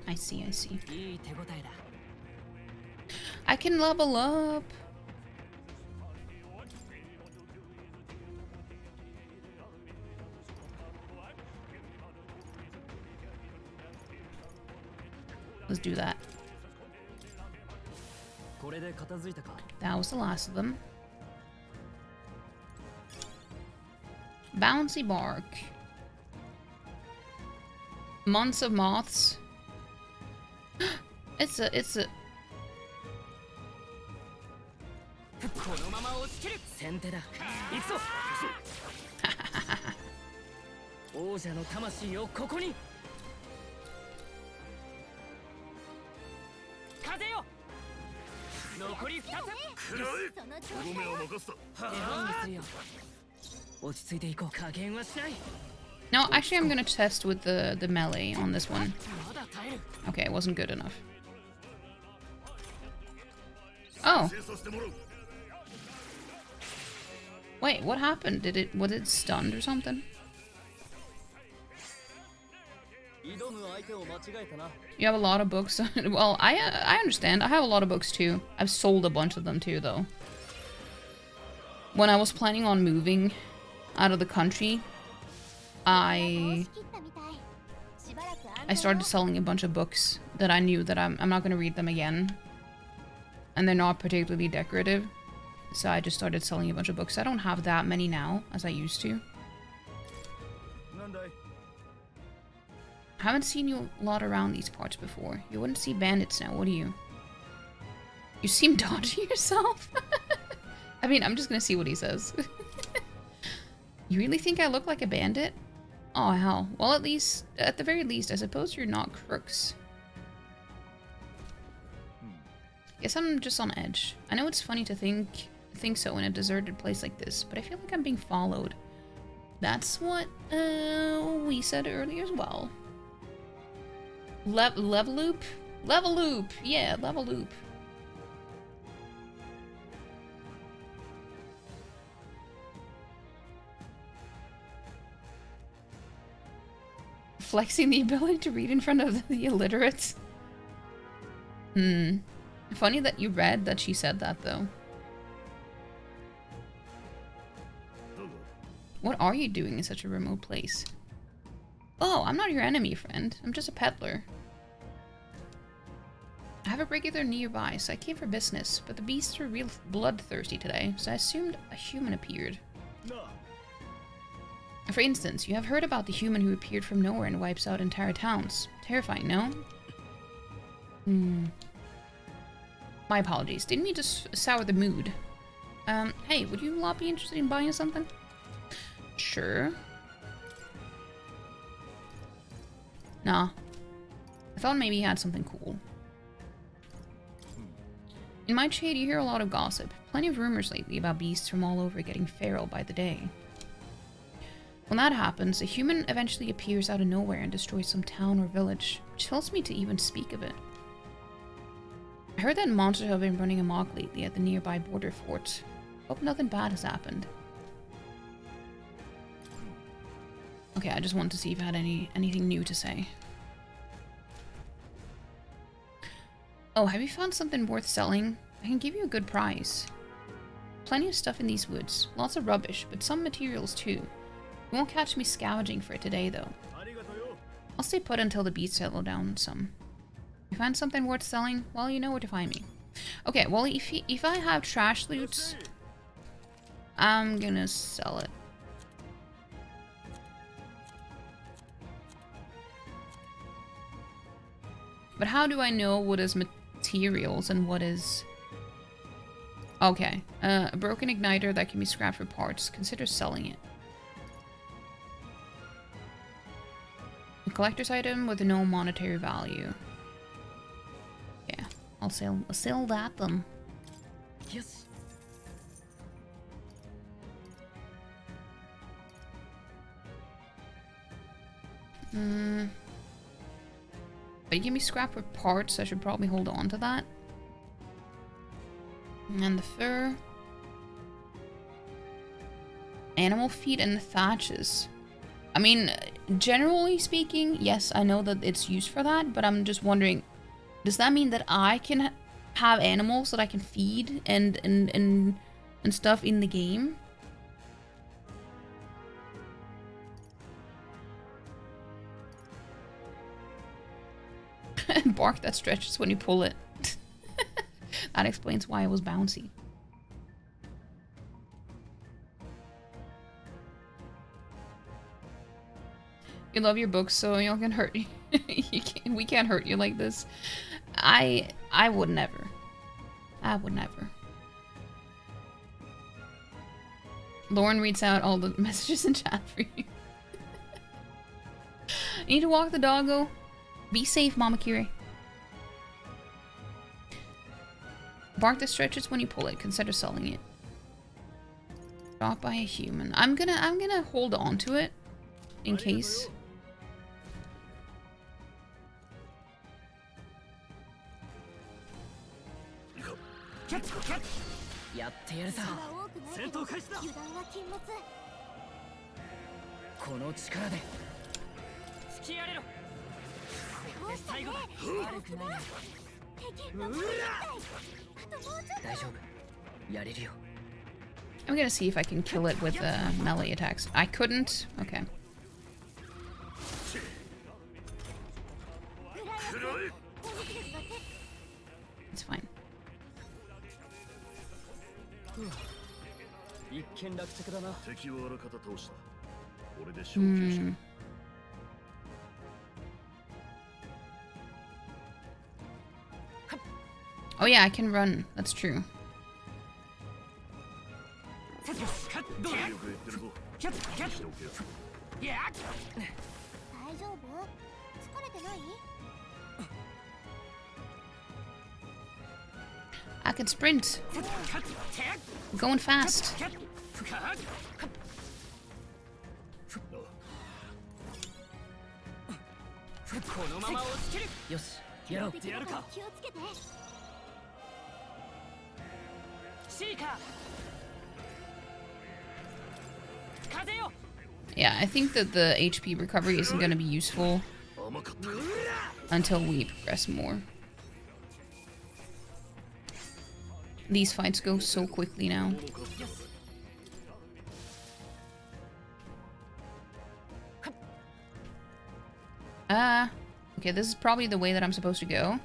I see. I can level up. Let's do that. That was the last of them. Bouncy bark. Months of moths. It's a No, actually I'm gonna test with the melee on this one. Okay, it wasn't good enough. Oh. Wait, what happened? Was it stunned or something? You have a lot of books. Well, I understand. I have a lot of books too. I've sold a bunch of them too, though. When I was planning on moving out of the country, I started selling a bunch of books that I knew that I'm not going to read them again. And they're not particularly decorative. So I just started selling a bunch of books. I don't have that many now as I used to. I haven't seen you a lot around these parts before. You wouldn't see bandits now, what do you? You seem dodgy yourself? I mean, I'm just gonna see what he says. You really think I look like a bandit? Oh, hell. Well, at the very least, I suppose you're not crooks. Guess I'm just on edge. I know it's funny to think so in a deserted place like this, but I feel like I'm being followed. That's what we said earlier as well. Level loop? Level loop! Yeah, level loop. Flexing the ability to read in front of the illiterates. Funny that you read that she said that, though. What are you doing in such a remote place? Oh, I'm not your enemy, friend. I'm just a peddler. I have a regular nearby, so I came for business, but the beasts were real bloodthirsty today, so I assumed a human appeared. For instance, you have heard about the human who appeared from nowhere and wipes out entire towns. Terrifying, no? My apologies. Didn't mean to sour the mood. Hey, would you lot be interested in buying something? Sure. Nah. I thought maybe he had something cool. In my trade, you hear a lot of gossip. Plenty of rumors lately about beasts from all over getting feral by the day. When that happens, a human eventually appears out of nowhere and destroys some town or village, which kills me to even speak of it. I heard that monsters have been running amok lately at the nearby border fort. Hope nothing bad has happened. Okay, I just wanted to see if I had anything new to say. Oh, have you found something worth selling? I can give you a good price. Plenty of stuff in these woods. Lots of rubbish, but some materials too. You won't catch me scavenging for it today, though. I'll stay put until the beasts settle down some. If you find something worth selling, well, you know where to find me. Okay, well, if I have trash loot, I'm gonna sell it. But how do I know what is materials and what is... Okay, a broken igniter that can be scrapped for parts. Consider selling it. A collector's item with no monetary value. Yeah, I'll sell that then. Yes. But you give me scrap for parts, so I should probably hold on to that. And the fur. Animal feet and the thatches. I mean, generally speaking, yes, I know that it's used for that, but I'm just wondering, does that mean that I can have animals that I can feed and stuff in the game? Bark that stretches when you pull it. That explains why it was bouncy. You love your books, so you can hurt you. We can't hurt you like this. I would never. I would never. Lauren reads out all the messages in chat for you. You need to walk the doggo. Be safe, Mama Kiri. Bark that stretches when you pull it. Consider selling it. Shot by a human. I'm gonna hold on to it in case. I'm gonna see if I can kill it with melee attacks. I couldn't? Okay. It's fine. Oh yeah, I can run. That's true. I can sprint. I'm going fast. Yeah, I think that the HP recovery isn't going to be useful until we progress more. These fights go so quickly now. Okay, this is probably the way that I'm supposed to go.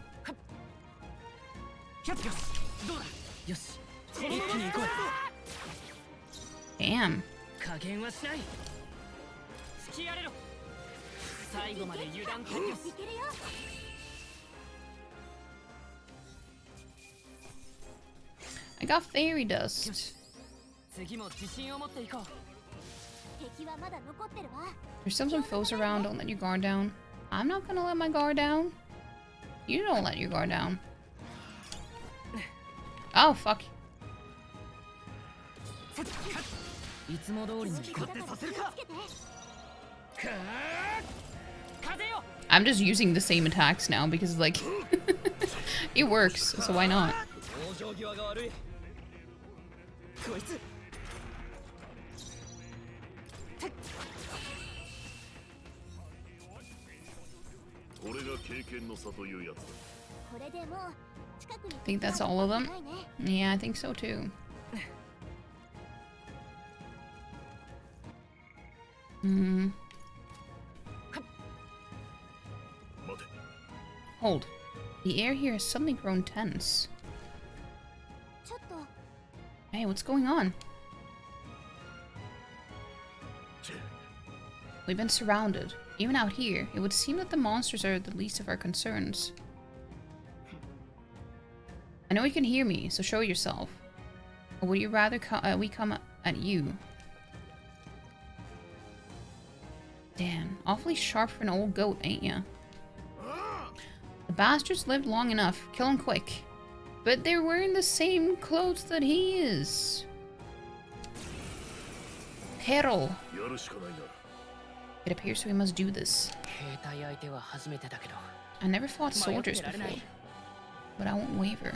Damn. I got fairy dust. There's still some foes around. Don't let your guard down. I'm not gonna let my guard down. You don't let your guard down. Oh, fuck. I'm just using the same attacks now because, like, it works, so why not? I think that's all of them. Yeah, I think so too. Hold. The air here has suddenly grown tense. Hey, what's going on? We've been surrounded. Even out here, it would seem that the monsters are the least of our concerns. I know you can hear me, so show yourself. Or would you rather we come at you? Damn, awfully sharp for an old goat, ain't ya? The bastards lived long enough. Kill him quick. But they're wearing the same clothes that he is. Peril. It appears we must do this. I never fought soldiers before, but I won't waver.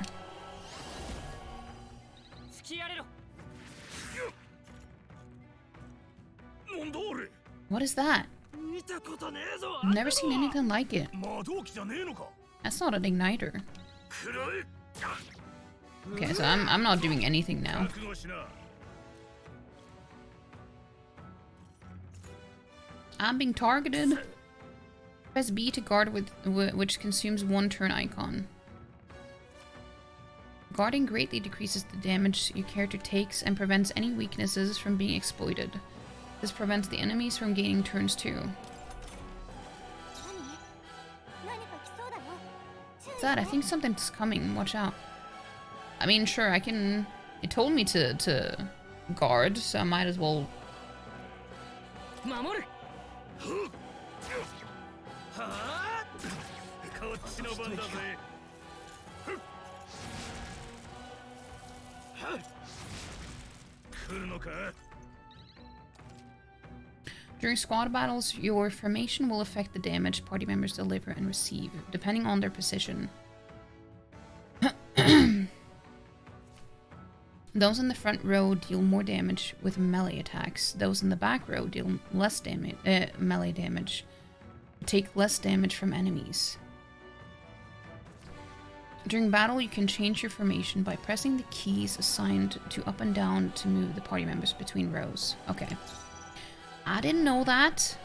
What is that? I've never seen anything like it. That's not an igniter. Okay, so I'm not doing anything now. I'm being targeted. Press B to guard with which consumes one turn icon. Guarding greatly decreases the damage your character takes and prevents any weaknesses from being exploited. This prevents the enemies from gaining turns too. What's that? I think something's coming. Watch out. I mean, sure, I can... It told me to guard, so I might as well... During squad battles, your formation will affect the damage party members deliver and receive, depending on their position. Those in the front row deal more damage with melee attacks. Those in the back row deal less damage, melee damage. Take less damage from enemies. During battle, you can change your formation by pressing the keys assigned to up and down to move the party members between rows. Okay. I didn't know that.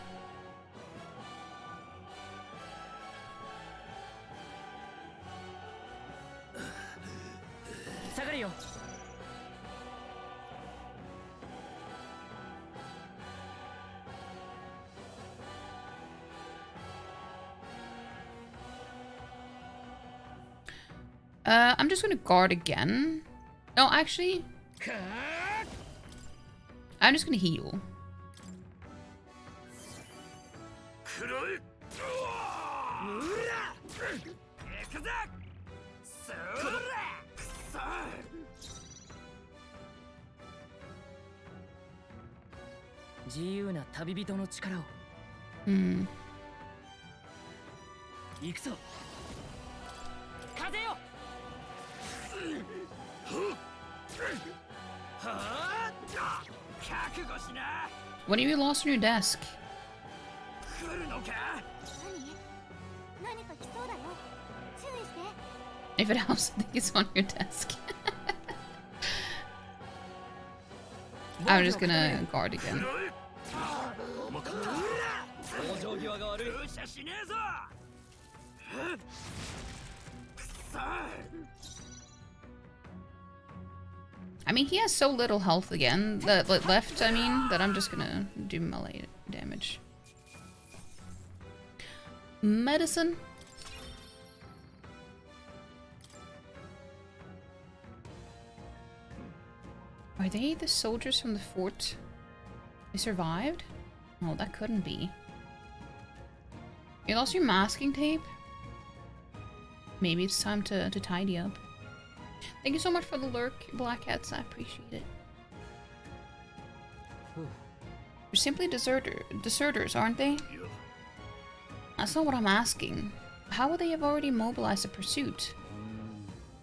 I'm just gonna guard again. No, actually, I'm just gonna heal. What have you lost on your desk? If it helps, I think it's on your desk. I'm just gonna guard again. I mean, he has so little health again, that left, I mean, that I'm just gonna do melee damage. Medicine. Are they the soldiers from the fort? They survived? No, that couldn't be. You lost your masking tape? Maybe it's time to tidy up. Thank you so much for the lurk, Black Cats. I appreciate it. They're simply deserters, aren't they? That's not what I'm asking. How would they have already mobilized a pursuit?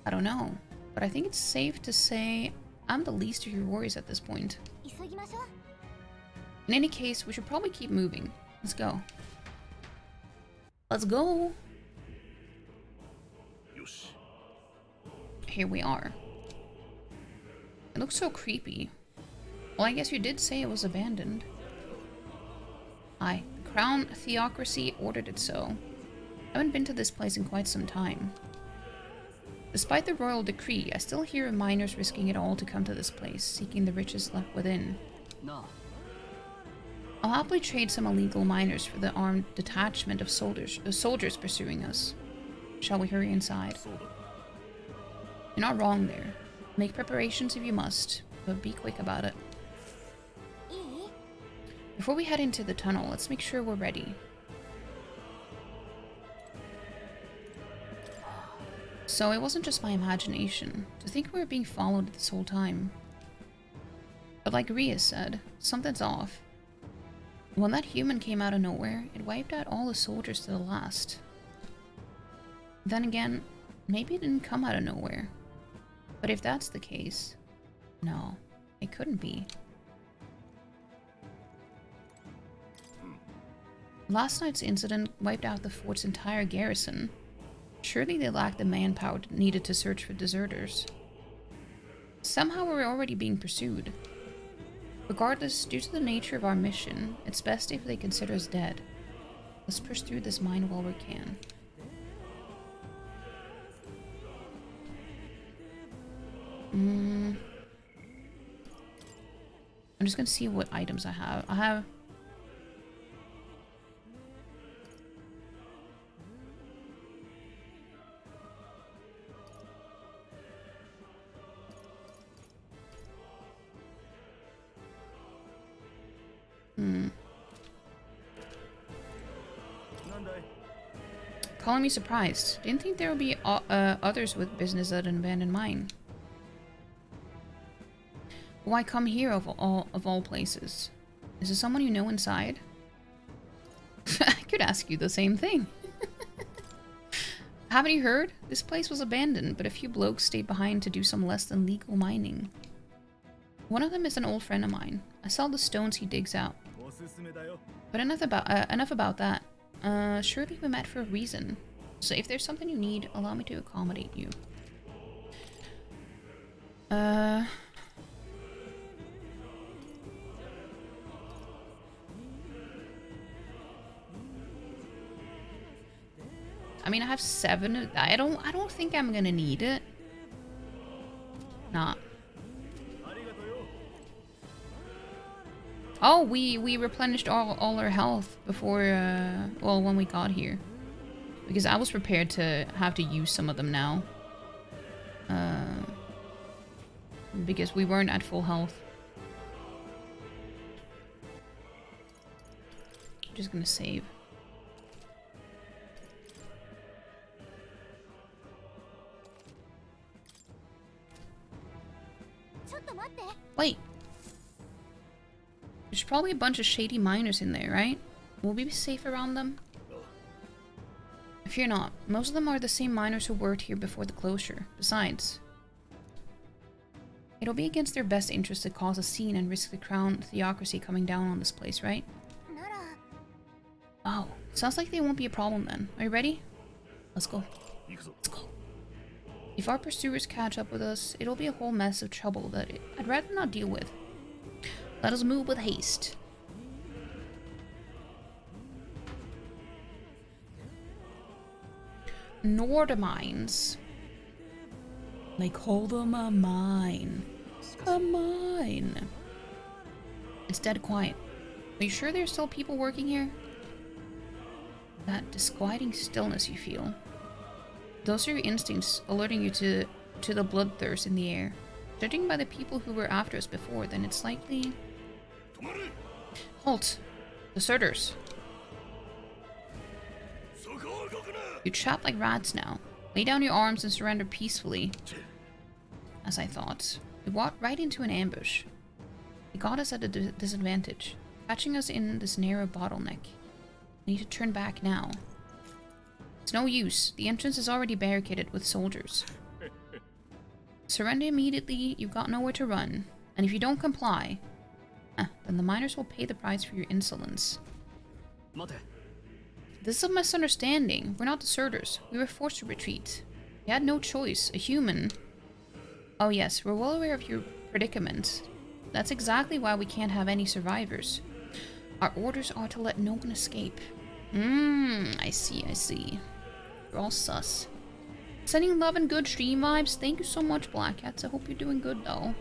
I don't know, but I think it's safe to say I'm the least of your worries at this point. In any case, we should probably keep moving. Let's go. Let's go! Here we are. It looks so creepy. Well, I guess you did say it was abandoned. Aye, the Crown Theocracy ordered it so. I haven't been to this place in quite some time. Despite the royal decree, I still hear of miners risking it all to come to this place, seeking the riches left within. No. I'll happily trade some illegal miners for the armed detachment of soldiers pursuing us. Shall we hurry inside? You're not wrong there. Make preparations if you must, but be quick about it. Before we head into the tunnel, let's make sure we're ready. So it wasn't just my imagination. To think we were being followed this whole time. But like Ria said, something's off. When that human came out of nowhere, it wiped out all the soldiers to the last. Then again, maybe it didn't come out of nowhere. But if that's the case, no, it couldn't be. Last night's incident wiped out the fort's entire garrison. Surely they lacked the manpower needed to search for deserters. Somehow we're already being pursued. Regardless, due to the nature of our mission, it's best if they consider us dead. Let's push through this mine while we can. I'm just gonna see what items I have. I have... Calling me surprised. Didn't think there would be others with business at an abandoned mine. Why come here of all places? Is there someone you know inside? I could ask you the same thing. Haven't you heard? This place was abandoned, but a few blokes stayed behind to do some less than legal mining. One of them is an old friend of mine. I sell the stones he digs out. But enough about that. Surely we met for a reason. So if there's something you need, allow me to accommodate you. I mean, I have 7. I don't think I'm gonna need it. Nah. Oh, we replenished all our health before, well, when we got here. Because I was prepared to have to use some of them now. Because we weren't at full health. I'm just gonna save. Wait. There's probably a bunch of shady miners in there, right? Will we be safe around them? Fear not. Most of them are the same miners who worked here before the closure. Besides, it'll be against their best interest to cause a scene and risk the crown theocracy coming down on this place, right? Oh, sounds like they won't be a problem then. Are you ready? Let's go. Let's go. If our pursuers catch up with us, it'll be a whole mess of trouble that I'd rather not deal with. Let us move with haste. Nordmines. They call them a mine. A mine. It's dead quiet. Are you sure there's still people working here? That disquieting stillness you feel. Those are your instincts alerting you to the bloodthirst in the air. Judging by the people who were after us before, then it's likely... Halt! Deserters! You chat like rats now. Lay down your arms and surrender peacefully. As I thought. We walked right into an ambush. It got us at a disadvantage, catching us in this narrow bottleneck. We need to turn back now. It's no use. The entrance is already barricaded with soldiers. Surrender immediately, you've got nowhere to run. And if you don't comply, then the miners will pay the price for your insolence. This is a misunderstanding. We're not deserters. We were forced to retreat. We had no choice. A human... Oh yes, we're well aware of your predicament. That's exactly why we can't have any survivors. Our orders are to let no one escape. I see. You're all sus. Sending love and good stream vibes. Thank you so much, Black Cats. I hope you're doing good, though.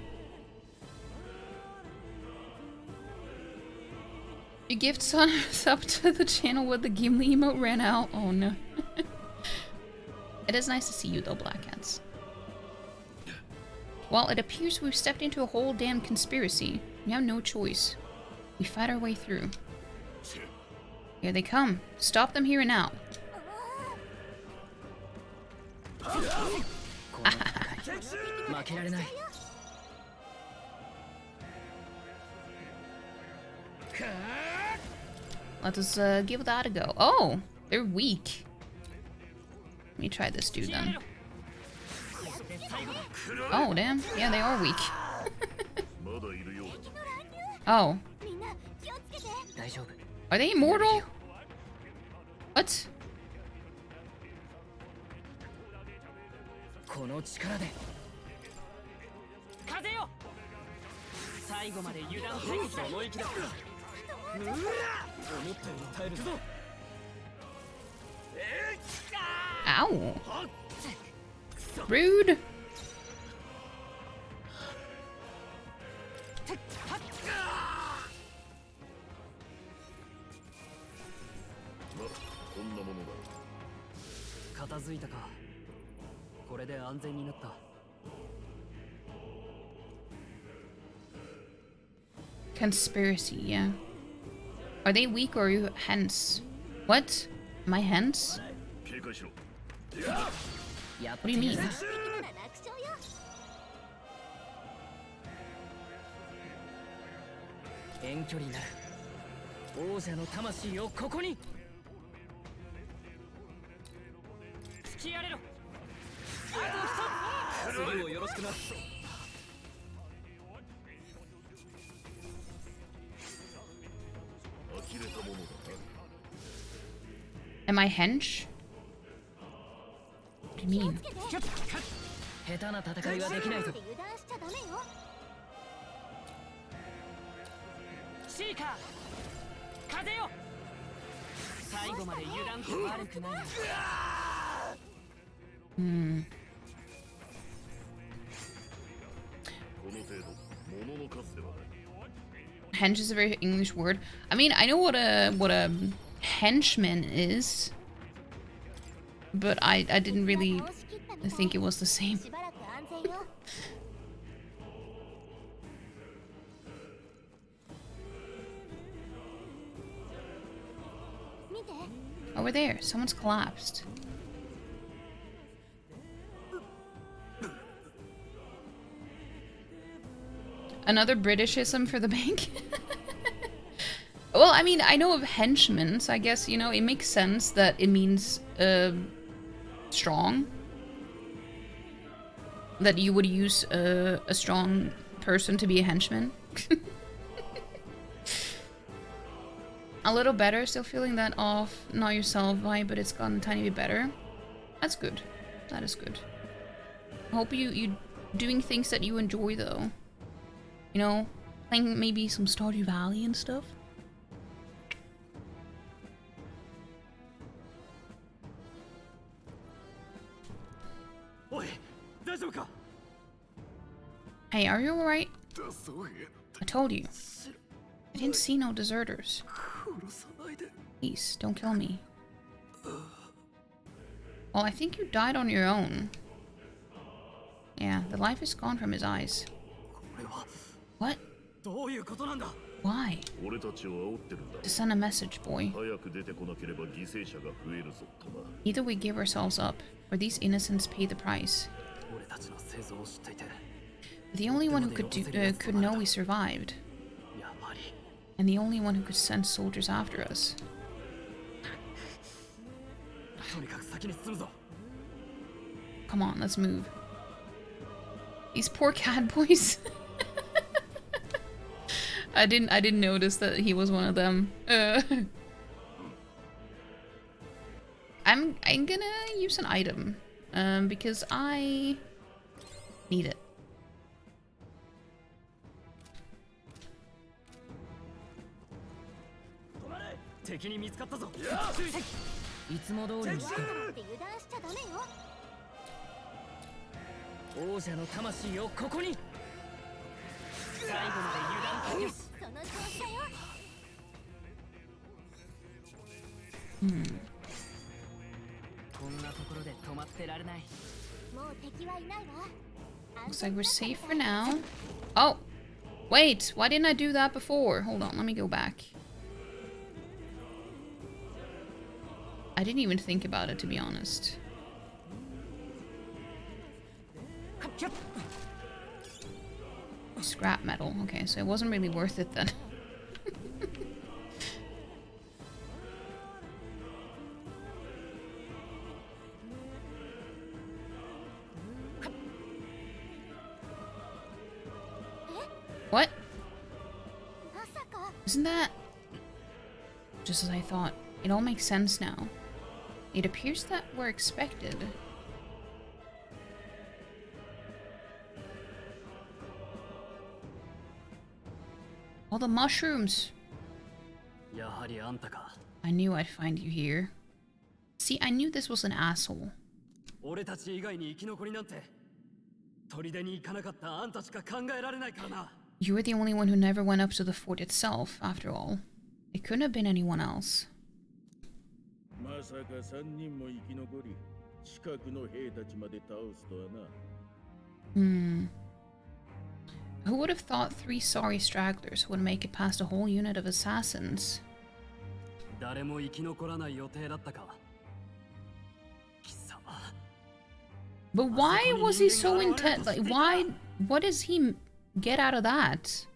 Your gift sub to the channel with the Gimli emote ran out. Oh no. It is nice to see you, though, Black Cats. Well, it appears we've stepped into a whole damn conspiracy. We have no choice. We fight our way through. Here they come. Stop them here and now. Let us give that a go. Oh, they're weak. Let me try this dude then. Oh, damn. Yeah, they are weak. Oh. Are they immortal? What? Ow. Rude. Conspiracy, yeah. Are they weak or are you hence? What? Am I hence? What do you mean? 遠距離なる王者の魂をここに突きやれろあと一つ次をよろしくな Am I hench? What do you mean? 下手な戦いはできないぞシーカー風よ最後まで油断って悪くない Hmm. Hench is a very English word. I mean, I know what a henchman is, but I didn't really think it was the same. Over there, someone's collapsed. Another Britishism for the bank? Well, I mean, I know of henchmen, so I guess, you know, it makes sense that it means strong. That you would use a strong person to be a henchman. A little better, still feeling that off, not yourself vibe, but it's gotten a tiny bit better. That's good. That is good. I hope you doing things that you enjoy, though. You know, playing maybe some Stardew Valley and stuff. Hey, are you alright? I told you. I didn't see no deserters. Please, don't kill me. Well, I think you died on your own. Yeah, the life is gone from his eyes. What? Why? To send a message, boy. Either we give ourselves up, or these innocents pay the price. The only one who could know we survived. And the only one who could send soldiers after us. Come on, let's move. These poor cat boys. I didn't notice that he was one of them. I'm gonna use an item, because I need it. Looks like we're safe for now. Oh! Wait! Why didn't I do that before? Hold on, let me go back. I didn't even think about it, to be honest. Scrap metal. Okay, so it wasn't really worth it then. What? Isn't that just as I thought? It all makes sense now. It appears that we're expected. All the mushrooms! I knew I'd find you here. See, I knew this was an asshole. You were the only one who never went up to the fort itself, after all. It couldn't have been anyone else. Who would have thought 3 sorry stragglers would make it past a whole unit of assassins? But why was he so intense? Like, why? What does he get out of that?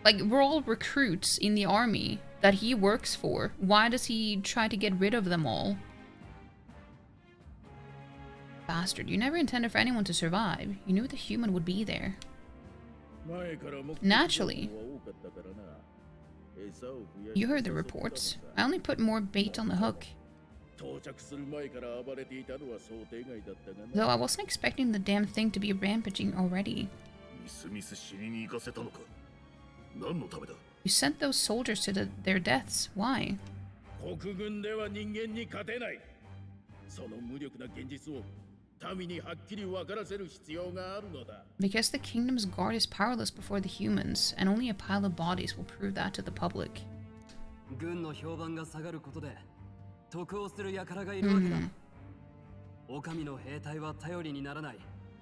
Like, we're all recruits in the army that he works for. Why does he try to get rid of them all? Bastard, you never intended for anyone to survive. You knew the human would be there. Naturally. You heard the reports. I only put more bait on the hook. Though I wasn't expecting the damn thing to be rampaging already. You sent those soldiers to their deaths. Why? Because the kingdom's guard is powerless before the humans, and only a pile of bodies will prove that to the public.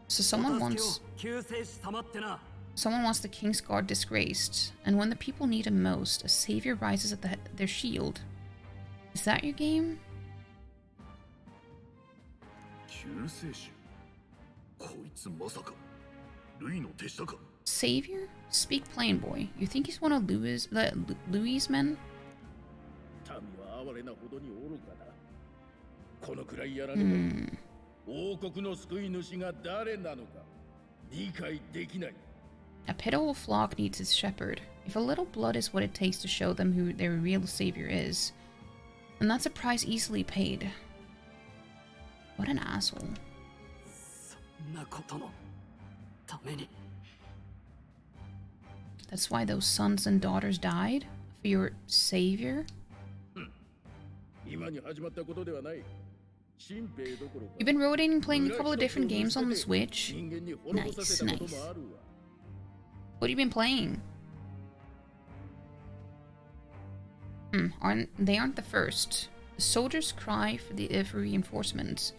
So someone wants the king's guard disgraced, and when the people need him most, a savior rises at their shield. Is that your game? Savior? Speak plain, boy. You think he's one of Louis' men? A pitiful flock needs its shepherd. If a little blood is what it takes to show them who their real savior is, then that's a price easily paid. What an asshole. That's why those sons and daughters died? For your savior? You've been rotating, playing a couple of different games on the Switch? Nice, nice. What have you been playing? They aren't the first. The soldiers cry for reinforcements.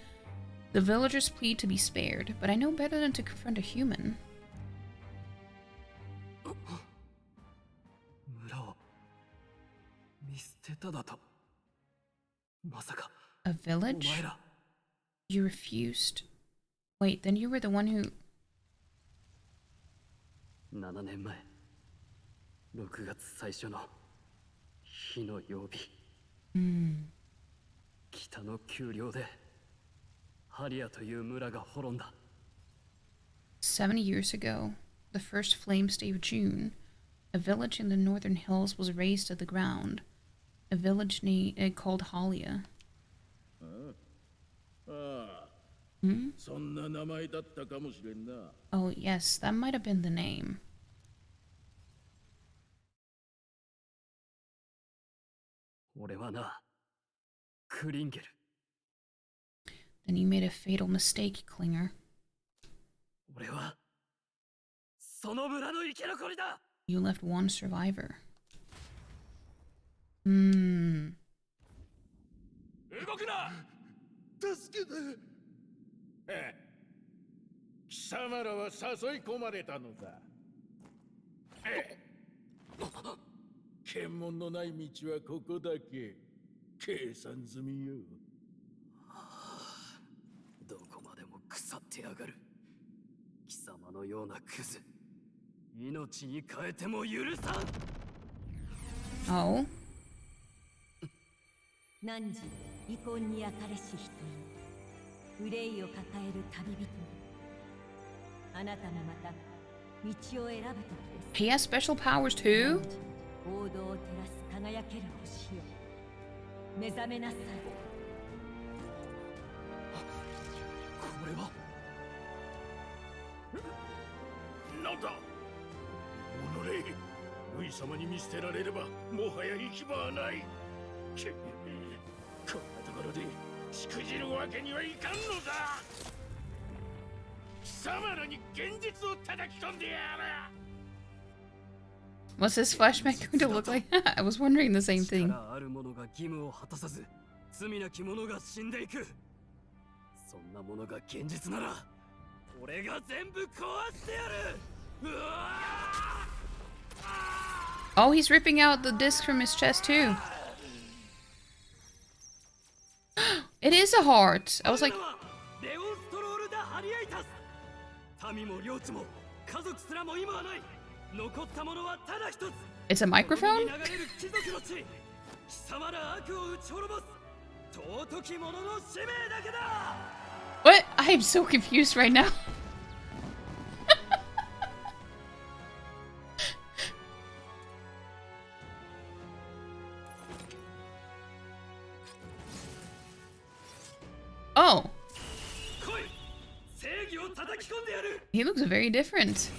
The villagers plead to be spared, but I know better than to confront a human. A village? You refused. Wait, then you were the one who... 7年前、6月最初の火の曜日。北の丘陵でハリアという村が滅んだ。70 years ago, the first flames day of June, a village in the northern hills was razed to the ground. A village called Halia. Oh yes, that might have been the name. Then you made a fatal mistake, Klinger. You left one survivor. 貴様らは誘い込まれたのだ。検問のない道はここだけ。計算済みよ。どこまでも腐ってやがる。貴様のようなクズ。命に変えても許さん。Oh? 汝、遺恨に焼かれし人よ。憂いを抱える旅人よ。あなたもまた道を選ぶ時です。 He has special powers too? 王道を照らす輝ける星よ。目覚めなさい。これはなんだ。おのれ、ルイ様に見捨てられればもはや行き場はない。こんなところでしくじるわけにはいかんのだ。貴様らに現実を叩き込んでやる。 What's his flashback going to look like? I was wondering the same thing. ある者が義務を果たさず、罪なき者が死んでいく。そんなものが現実なら、俺が全部壊してやる。Oh, he's ripping out the disc from his chest too. It is a heart. I was like, It's a microphone? What? I am so confused right now. Oh. He looks very different.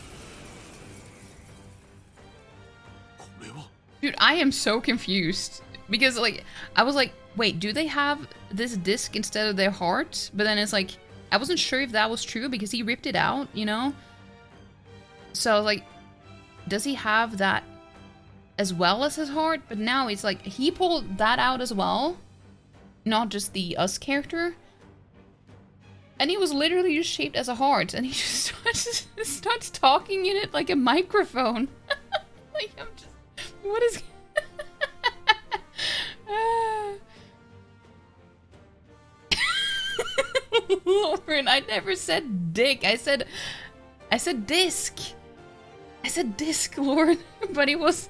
Dude, I am so confused. Because, like, I was like, wait, do they have this disc instead of their heart? But then it's like, I wasn't sure if that was true because he ripped it out, you know? So I was like, does he have that as well as his heart? But now it's like, he pulled that out as well. Not just the us character. And he was literally just shaped as a heart. And he just starts talking in it like a microphone. Like, I'm just... What is... Lauren, I never said dick. I said disc. I said disc, Lauren. But it was...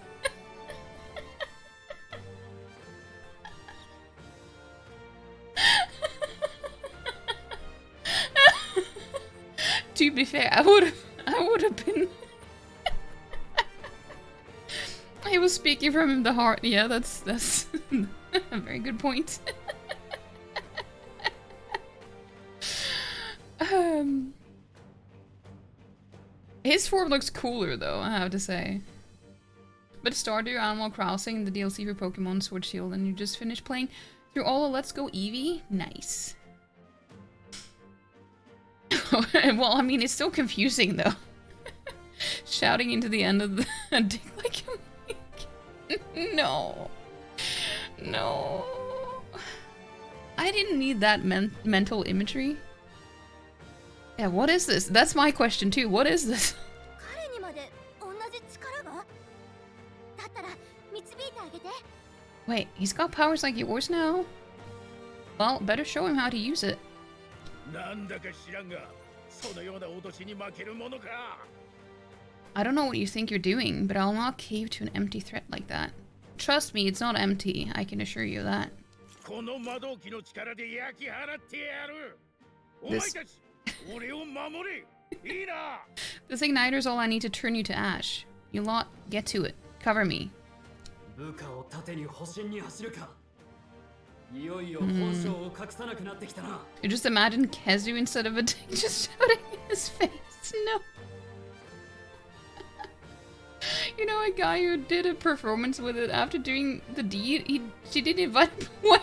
To be fair, I would have been... I was speaking from the heart. Yeah, that's a very good point. His form looks cooler though, I have to say. But Stardew, Animal Crossing, the DLC for Pokemon Sword Shield, and you just finished playing through all of Let's Go Eevee? Nice. Well, I mean, it's still confusing though. Shouting into the end of the dick like a No. No. I didn't need that mental imagery. Yeah, what is this? That's my question too. What is this? Wait, he's got powers like yours now? Well, better show him how to use it. I don't know what you think you're doing, but I'll not cave to an empty threat like that. Trust me, it's not empty. I can assure you that. This igniter's all I need to turn you to ash. You lot, get to it. Cover me. You just imagine Kezu instead of a dick just shouting in his face. No. You know, a guy who did a performance with it after doing the deed, she didn't invite him. What?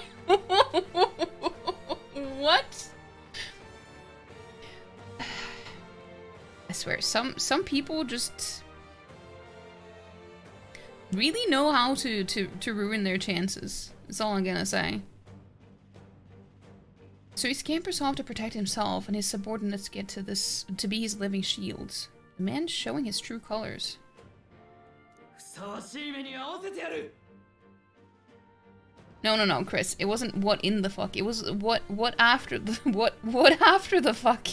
What? I swear, some people just really know how to ruin their chances. That's all I'm gonna say. So he scampers off to protect himself, and his subordinates get to be his living shields. The man's showing his true colors. No, Chris. It wasn't what in the fuck. It was what after the what after the fuck.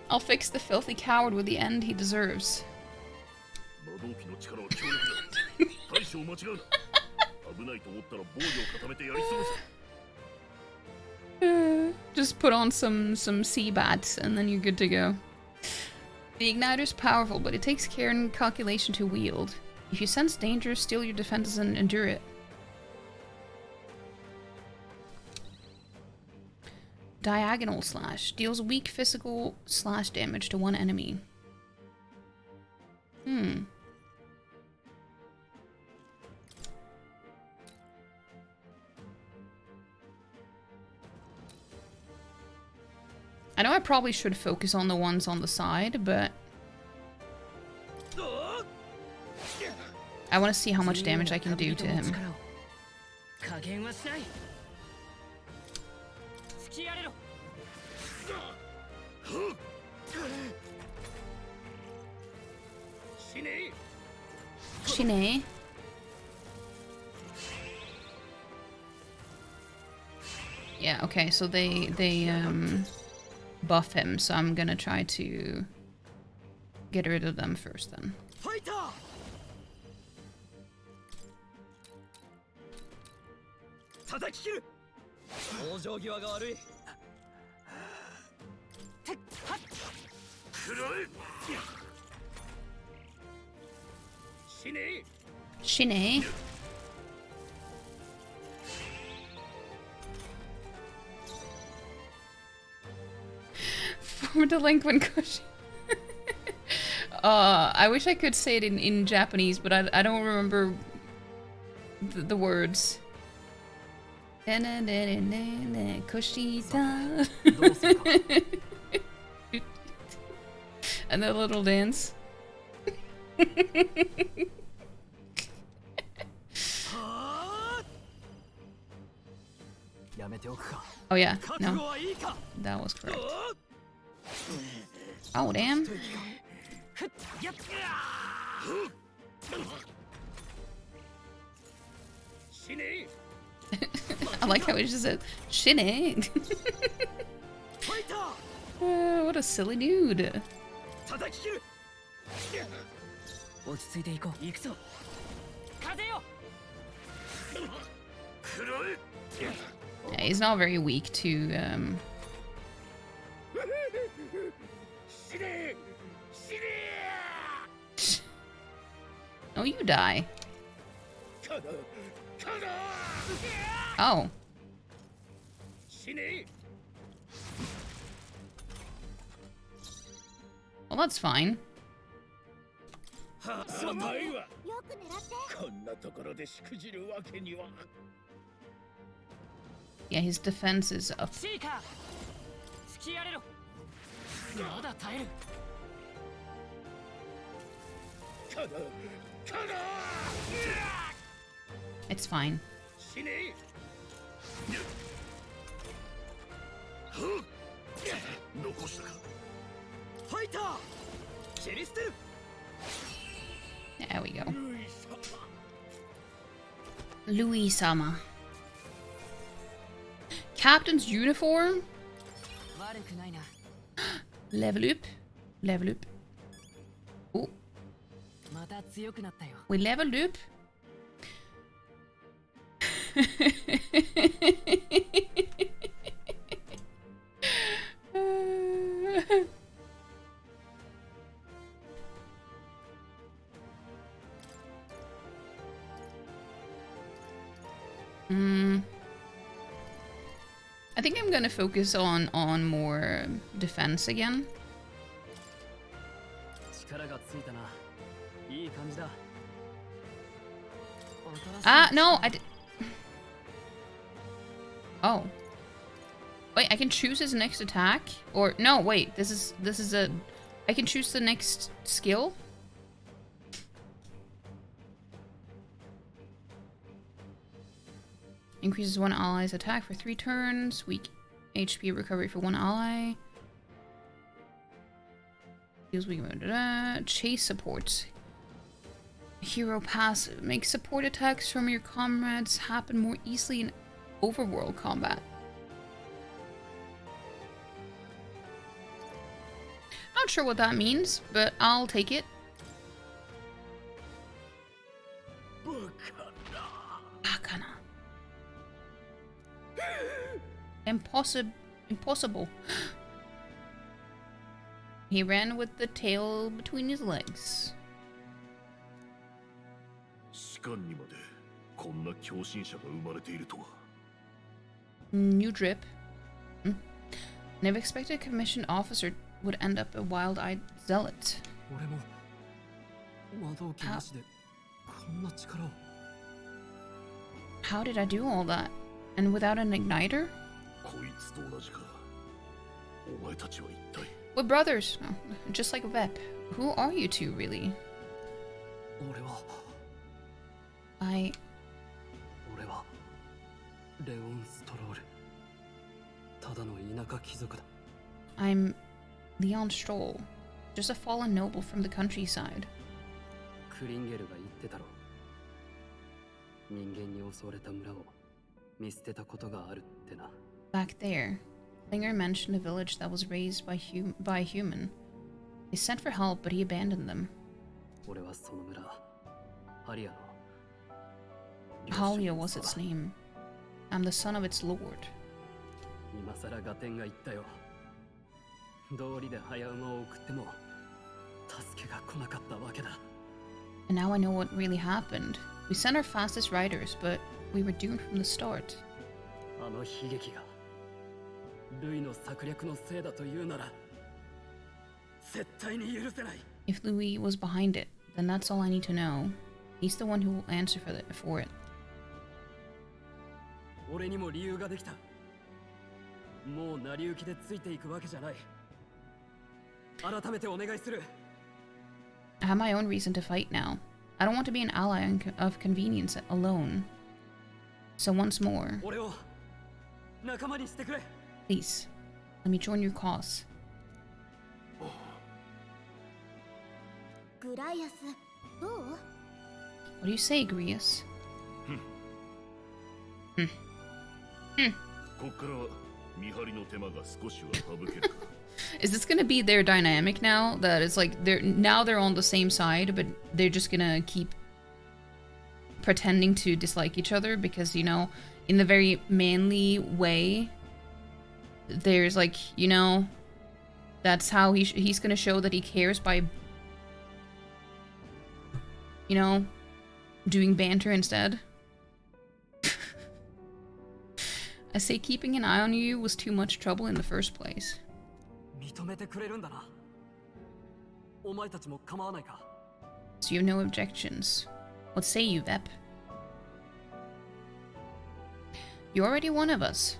I'll fix the filthy coward with the end he deserves. Just put on some sea bats and then you're good to go. The igniter's powerful, but it takes care and calculation to wield. If you sense danger, steal your defenses and endure it. Diagonal slash deals weak physical slash damage to one enemy. I know I probably should focus on the ones on the side, but I want to see how much damage I can do to him. Shine. Yeah, okay, so they buff him, so I'm gonna try to get rid of them first then. Fighter! 叩き切る往生際が悪い黒い死ねえ Shine. Former delinquent cushion. I wish I could say it in Japanese, but I don't remember the words. Kushita. And the little dance. Oh yeah, no. That was correct. Oh damn. I like how it just said Shine. What a silly dude. Yeah, he's not very weak to Oh, you die. Oh. Well, that's fine. Yeah, his defense is up. It's fine. There we go. Louis-sama. Captain's uniform? Level up. Level up. Oh. We leveled up. I think I'm gonna focus on more defense again. No, I did. Oh. Wait, I can choose his next attack? Or no, wait, this is a I can choose the next skill? Increases one ally's attack for 3 turns. Weak HP recovery for 1 ally. Deals weak. Chase support. Hero passive. Makes support attacks from your comrades happen more easily in overworld combat. Not sure what that means, but I'll take it. Bakana. Impossible. He ran with the tail between his legs. New drip. Never expected a commissioned officer would end up a wild-eyed zealot. How did I do all that? And without an igniter? We're brothers. Oh, just like Vep. Who are you two, really? I'm Leon Stroll, just a fallen noble from the countryside. Back there. Klinger mentioned a village that was raised by a human. They sent for help, but he abandoned them. Halia was its name. I'm the son of its lord. And now I know what really happened. We sent our fastest riders, but we were doomed from the start. If Louis was behind it, then that's all I need to know. He's the one who will answer for it. I have my own reason to fight now. I don't want to be an ally of convenience alone. So once more, please, let me join your cause. What do you say, Grius? Is this gonna be their dynamic now? That it's like they're on the same side, but they're just gonna keep pretending to dislike each other because, you know, in the very manly way, there's like, you know, that's how he's gonna show that he cares by, you know, doing banter instead. I say keeping an eye on you was too much trouble in the first place. So you have no objections. What say you, Vep? You're already one of us.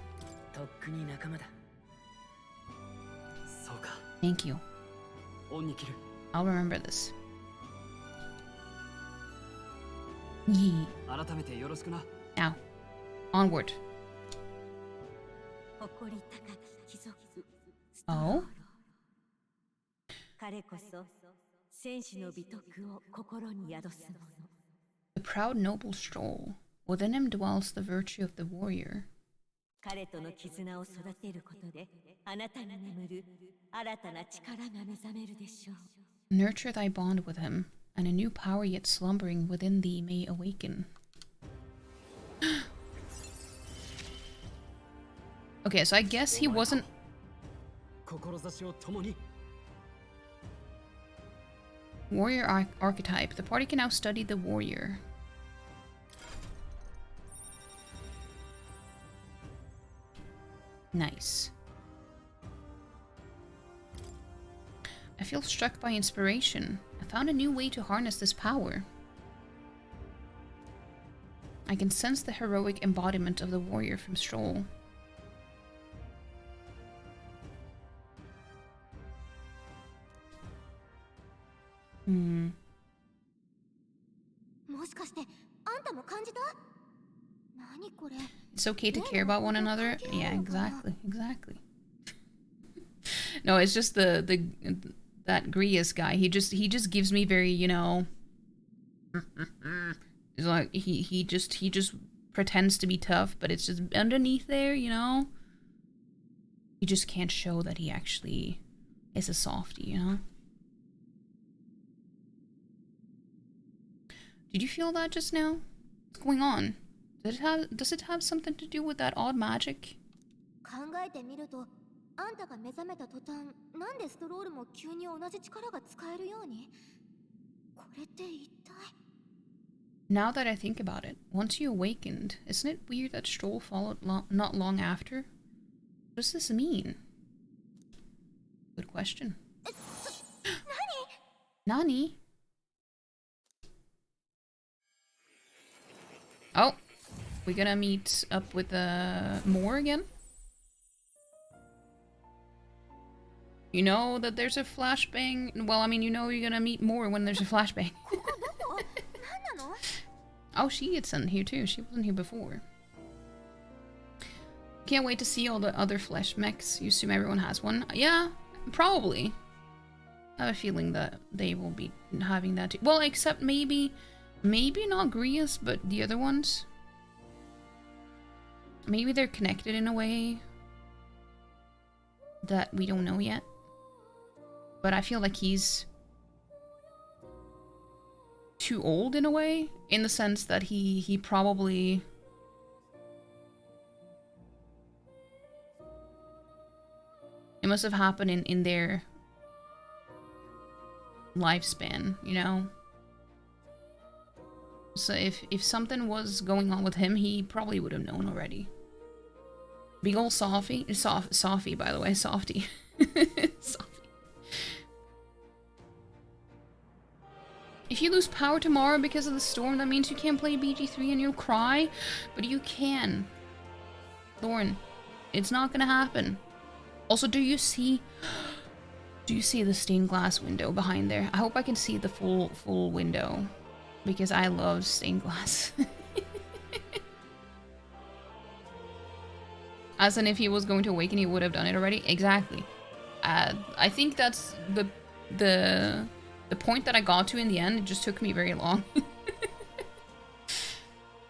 Thank you. I'll remember this. Yee. Now, onward. Oh? The proud noble Stroll. Within him dwells the virtue of the warrior. Nurture thy bond with him, and a new power yet slumbering within thee may awaken. Okay, so I guess he wasn't... Warrior archetype. The party can now study the warrior. Nice. I feel struck by inspiration. I found a new way to harness this power. I can sense the heroic embodiment of the warrior from Stroll. It's okay to care about one another. Yeah, exactly. No, it's just that Grius guy. He just gives me very, you know, it's like he just pretends to be tough, but it's just underneath there, you know. He just can't show that he actually is a softie, you know. Did you feel that just now? What's going on? Does it have something to do with that odd magic? Now that I think about it, once you awakened, isn't it weird that Stroll followed not long after? What does this mean? Good question. Nani? Oh, we gonna meet up with Moore again? You know that there's a flashbang. Well, I mean, you know you're gonna meet Moore when there's a flashbang. Oh, she gets in here too. She wasn't here before. Can't wait to see all the other flesh mechs. You assume everyone has one? Yeah, probably. I have a feeling that they will be having that too. Well, except maybe not Grius, but the other ones. Maybe they're connected in a way. that we don't know yet. But I feel like he's too old in a way, in the sense that he probably... It must have happened in their lifespan, you know? So if something was going on with him, he probably would have known already. Big ol' Softy, Softy, by the way, Softy. Softy. If you lose power tomorrow because of the storm, that means you can't play BG3 and you'll cry, but you can. Lauren, it's not gonna happen. Also, do you see the stained glass window behind there? I hope I can see the full window, because I love stained glass. As in, if he was going to awaken, he would have done it already. Exactly. I think that's the point that I got to in the end. It just took me very long.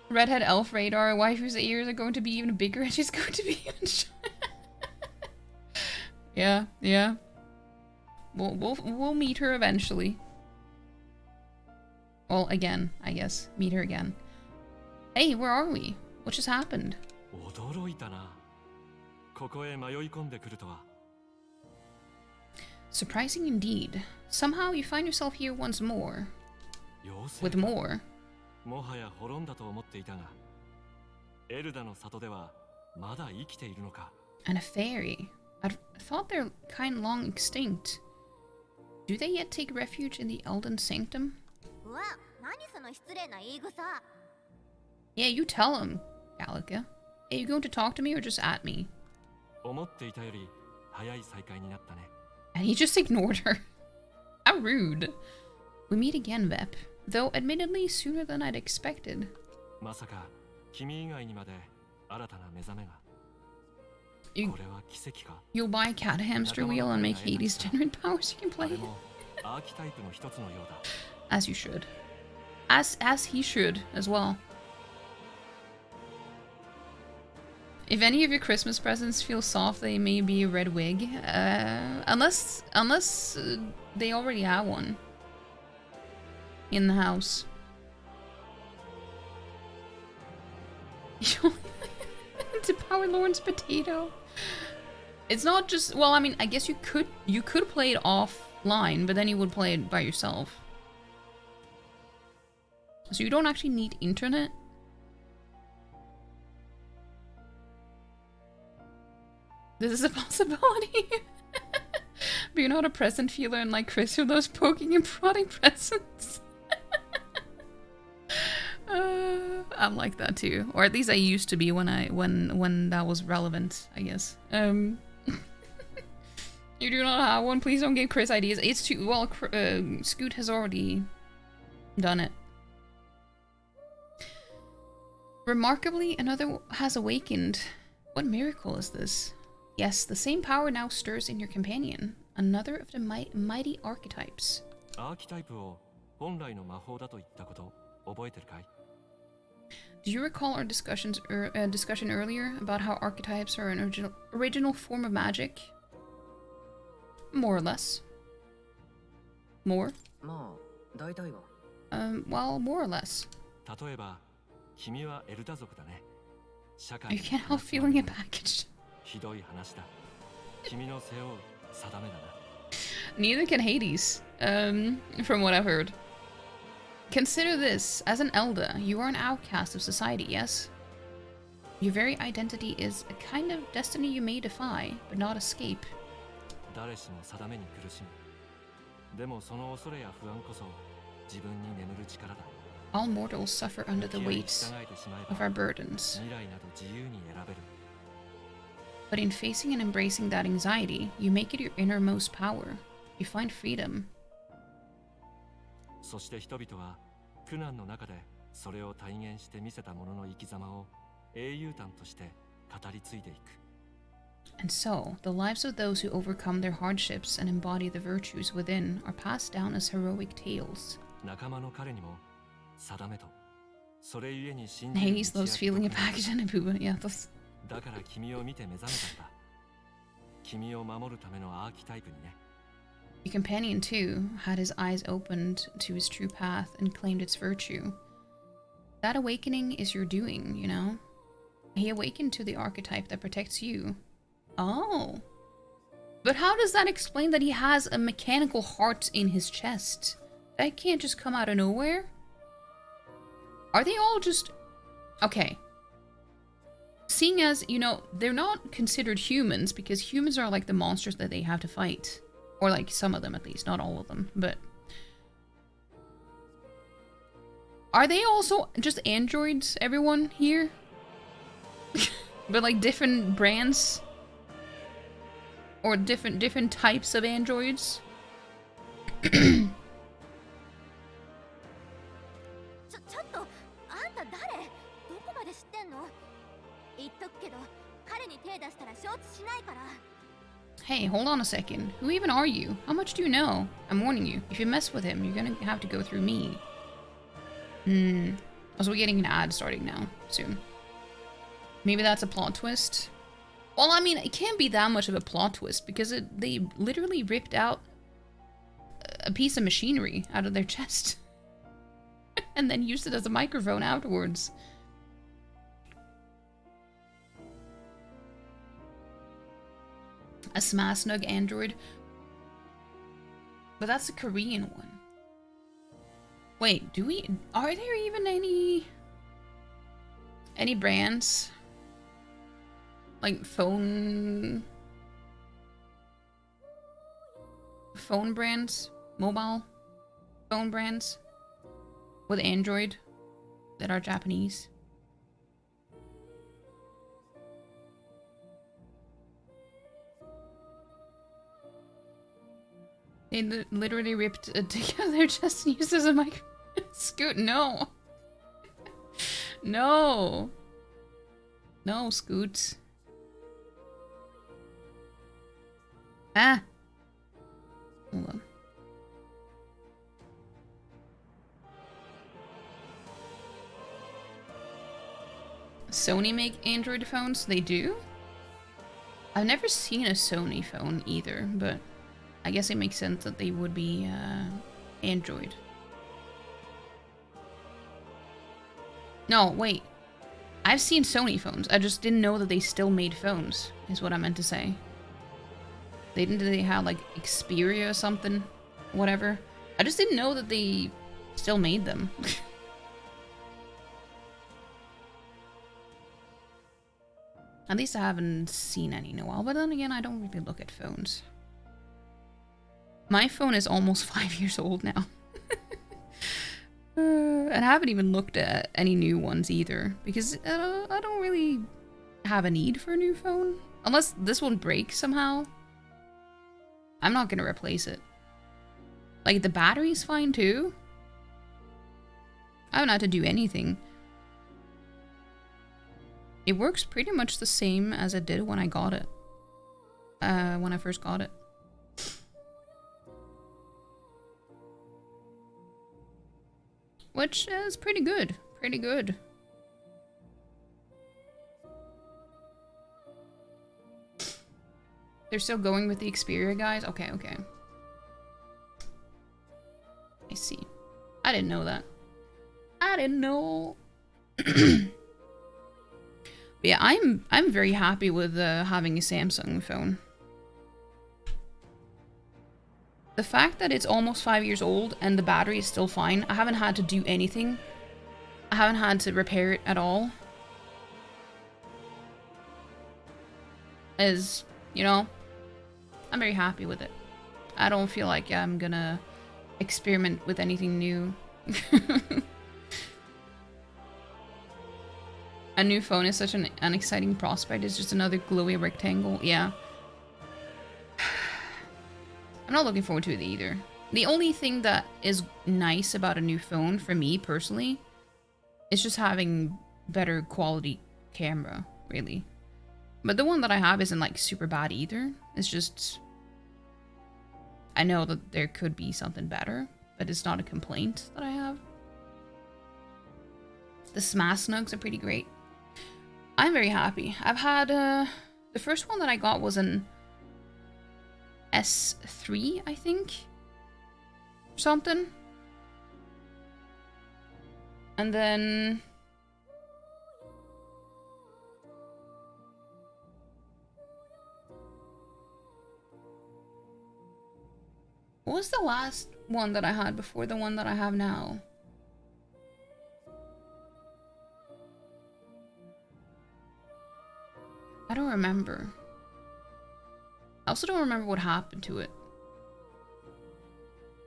Redhead elf radar. Waifu's ears are going to be even bigger, and she's going to be even Yeah, yeah. We'll meet her eventually. Well, again, I guess. Meet her again. Hey, where are we? What just happened? Surprising indeed. Somehow you find yourself here once more. With more. And a fairy. I thought they're kind long extinct. Do they yet take refuge in the Elden Sanctum? Yeah, you tell him, Gallica. Are you going to talk to me or just at me? And he just ignored her. How rude. We meet again, Vep. Though admittedly sooner than I'd expected. You'll buy a cat hamster wheel and make Hades generate power so you can play it. As you should. As he should as well. If any of your Christmas presents feel soft, they may be a red wig. Unless they already have one in the house. To power Lauren's potato. It's not just, well, I mean, I guess you could play it offline, but then you would play it by yourself. So you don't actually need internet. This is a possibility. But you're not a present feeler, and like Chris, you're those poking and prodding presents. I'm like that too, or at least I used to be when that was relevant, I guess. You do not have one. Please don't give Chris ideas. It's too well. Scoot has already done it. Remarkably, another has awakened. What miracle is this? Yes, the same power now stirs in your companion. Another of the mighty archetypes. Do you recall our discussion earlier about how archetypes are an original form of magic? More or less. More? Well, more or less. You can't help feeling it packaged. Neither can Hades, from what I've heard. Consider this, as an elder, you are an outcast of society, yes? Your very identity is a kind of destiny you may defy, but not escape. All mortals suffer under the weight of our burdens. But in facing and embracing that anxiety, you make it your innermost power. You find freedom. And so, the lives of those who overcome their hardships and embody the virtues within are passed down as heroic tales. Hades loves feeling a package and a booba. Yeah, that's... 君を守るためのアーキタイプにね。 Your companion, too, had his eyes opened to his true path and claimed its virtue. That awakening is your doing, you know? He awakened to the archetype that protects you. Oh. But how does that explain that he has a mechanical heart in his chest? That can't just come out of nowhere? Are they all just... Okay. Seeing as, you know, they're not considered humans because humans are like the monsters that they have to fight. Or like some of them at least, not all of them, but... Are they also just androids, everyone here? But like different brands? Or different types of androids? ちょっと、あんた誰？どこまで知ってんの？言っとくけど、彼に手出したら承知しないから。 Hey, hold on a second. Who even are you? How much do you know? I'm warning you. If you mess with him, you're gonna have to go through me. Also, we're getting an ad starting now, soon. Maybe that's a plot twist? Well, I mean, it can't be that much of a plot twist because they literally ripped out a piece of machinery out of their chest. And then used it as a microphone afterwards. A Smasnug android. But that's a Korean one. Wait, are there even any brands? Like phone brands? Mobile phone brands? With Android that are Japanese? They literally ripped together just and used as a mic. Scoot, no. No. No, Scoot. Ah. Hold on. Sony make Android phones? They do? I've never seen a Sony phone either, but I guess it makes sense that they would be Android. No, wait. I've seen Sony phones. I just didn't know that they still made phones, is what I meant to say. Did they have like Xperia or something? Whatever. I just didn't know that they still made them. At least I haven't seen any in a while, but then again, I don't really look at phones. My phone is almost 5 years old now. And I haven't even looked at any new ones either, because I don't really have a need for a new phone. Unless this one breaks somehow. I'm not gonna replace it. Like, the battery's fine too. I haven't had to do anything. It works pretty much the same as it did when I got it. When I first got it. Which is pretty good. Pretty good. They're still going with the Xperia guys? Okay, okay. I see. I didn't know that. I didn't know. But yeah, I'm very happy with having a Samsung phone. The fact that it's almost 5 years old and the battery is still fine, I haven't had to do anything. I haven't had to repair it at all. Is, you know, I'm very happy with it. I don't feel like I'm gonna experiment with anything new. A new phone is such an exciting prospect. It's just another glowy rectangle. Yeah. I'm not looking forward to it either. The only thing that is nice about a new phone, for me personally, is just having better quality camera, really. But the one that I have isn't like super bad either. It's just... I know that there could be something better, but it's not a complaint that I have. The Smasnugs are pretty great. I'm very happy. I've had, the first one that I got was an S3, I think? Something. And then... what was the last one that I had before the one that I have now? I don't remember. I also don't remember what happened to it.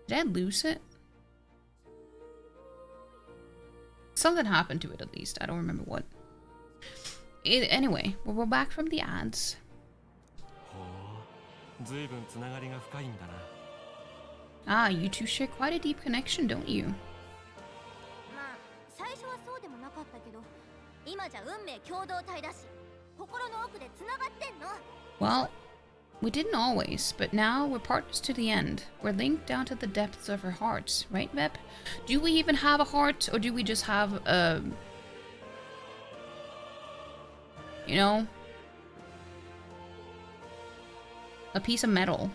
Did I lose it? Something happened to it at least. I don't remember what. Anyway, we're back from the ads. Ah, you two share quite a deep connection, don't you? まあ最初はそうでもなかったけど今じゃ運命共同体だし心の奥でつながってんの Well, we didn't always, but now we're partners to the end. We're linked down to the depths of our hearts, right, Vep? Do we even have a heart, or do we just have a... you know? A piece of metal?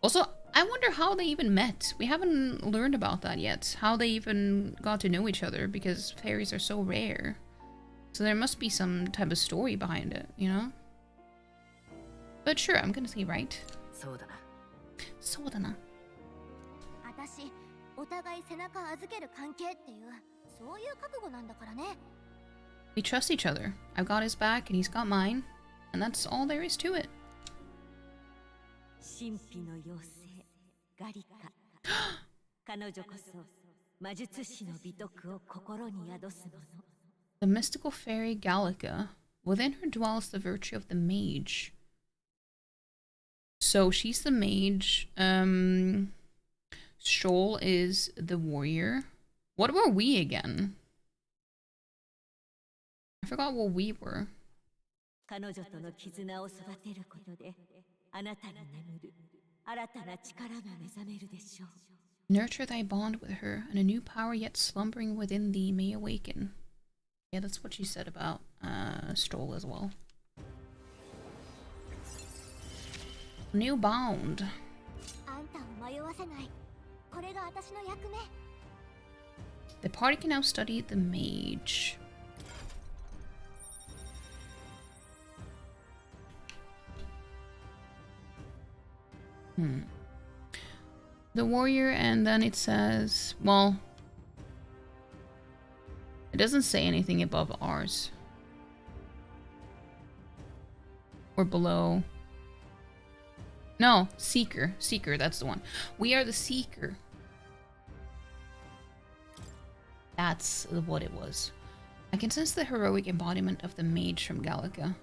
Also, I wonder how they even met. We haven't learned about that yet. How they even got to know each other, because fairies are so rare. So there must be some type of story behind it, you know? But sure, I'm gonna say right. そうだな。そうだな。私お互い背中預ける関係っていうそういう覚悟なんだからね We trust each other. I've got his back and he's got mine. And that's all there is to it. 神秘の妖精ガリカ彼女こそ魔術師の美徳を心に宿すもの The mystical fairy Gallica. Within her dwells the virtue of the mage. So she's the mage. Shoal is the warrior. What were we again? I forgot what we were. 彼女との絆を育てることであなたに眠る新たな力が目覚めるでしょう Nurture thy bond with her, and a new power yet slumbering within thee may awaken. Yeah, that's what she said about Stroll as well. New bond. あんたを迷わせないこれが私の役目 The party can now study the mage. The warrior, and then it says, well, it doesn't say anything above ours. Or below. No, seeker. Seeker, that's the one. We are the seeker. That's what it was. I can sense the heroic embodiment of the mage from Gallica.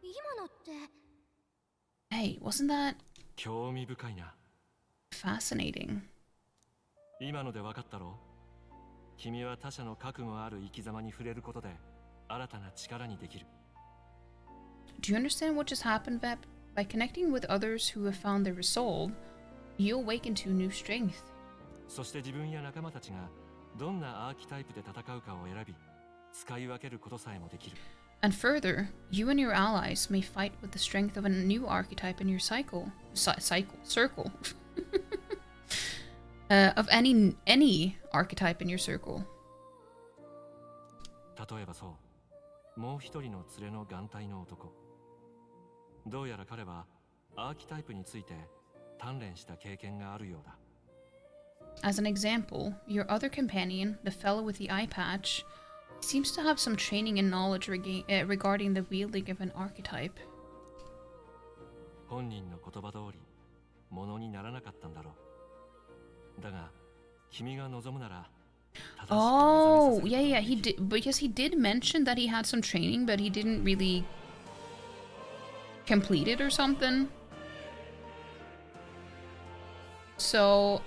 今のって Hey, wasn't that 興味深いな。 fascinating? 今ので分かったろ？君は他者の覚悟ある生き様に触れることで新たな力にできる。Do you understand what just happened, Vep? By connecting with others who have found their resolve, you awaken to new strength. そして自分や仲間たちがどんなアーキタイプで戦うかを選び、使い分けることさえもできる。And further, you and your allies may fight with the strength of a new archetype in your circle. Of any archetype in your circle. 例えばそう、もう一人の連れの眼帯の男。どうやら彼はアーキタイプについて鍛錬した経験があるようだ。As an example, your other companion, the fellow with the eye patch, seems to have some training and knowledge regarding the wielding of an archetype. 本人の言葉通り、ものにならなかったんだろう。だが、君が望むなら。Oh, yeah, he did, because he did mention that he had some training, but he didn't really complete it or something. So,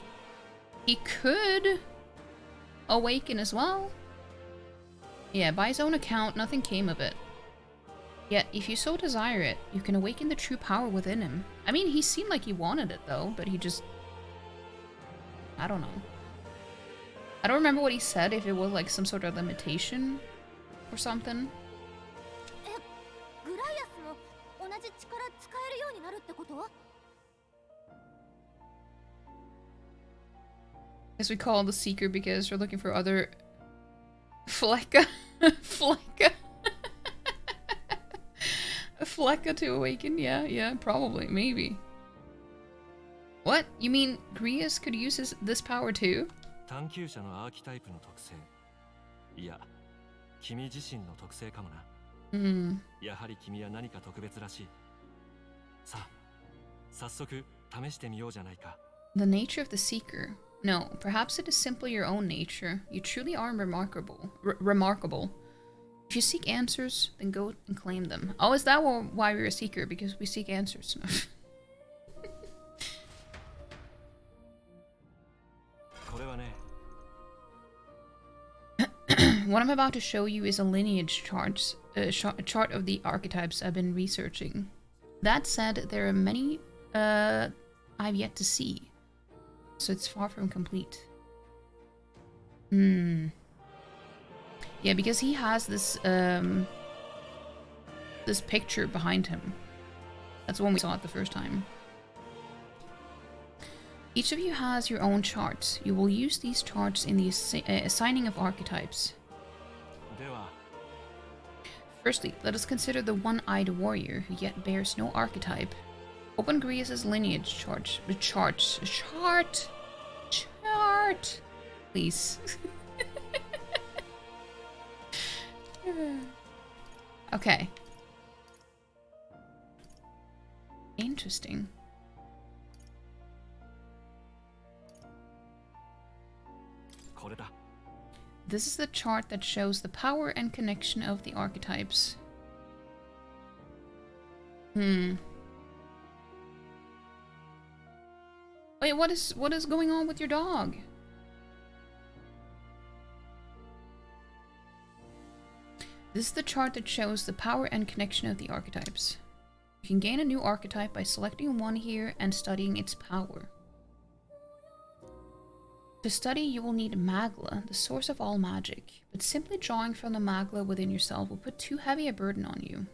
he could awaken as well. Yeah, by his own account, nothing came of it. Yet, if you so desire it, you can awaken the true power within him. I mean, he seemed like he wanted it though, but he just... I don't know. I don't remember what he said, if it was like some sort of limitation or something. じ力使えるようになるってこと？ As we call the Seeker because we're looking for other Flecka. Flecka. A Flecka to awaken? Yeah, probably, maybe. What? You mean Grius could use this power too? 探求者のアーキタイプの特性。いや、君自身の特性かもな。やはり君は何か特別らしい。さあ、早速試してみようじゃないか。The nature of the Seeker. No, perhaps it is simply your own nature. You truly are remarkable. Remarkable. If you seek answers, then go and claim them. Oh, is that why we're a Seeker? Because we seek answers. What I'm about to show you is a lineage chart, chart of the archetypes I've been researching. That said, there are many I've yet to see, so it's far from complete. Yeah, because he has this this picture behind him. That's the one we saw it the first time. Each of you has your own charts. You will use these charts in the assigning of archetypes. Firstly, let us consider the one-eyed warrior who yet bears no archetype. Open Grius' lineage chart. Chart! Please. Okay. Interesting. This is the chart that shows the power and connection of the archetypes. Wait, what is going on with your dog? This is the chart that shows the power and connection of the archetypes. You can gain a new archetype by selecting one here and studying its power. To study, you will need Magla, the source of all magic, but simply drawing from the Magla within yourself will put too heavy a burden on you.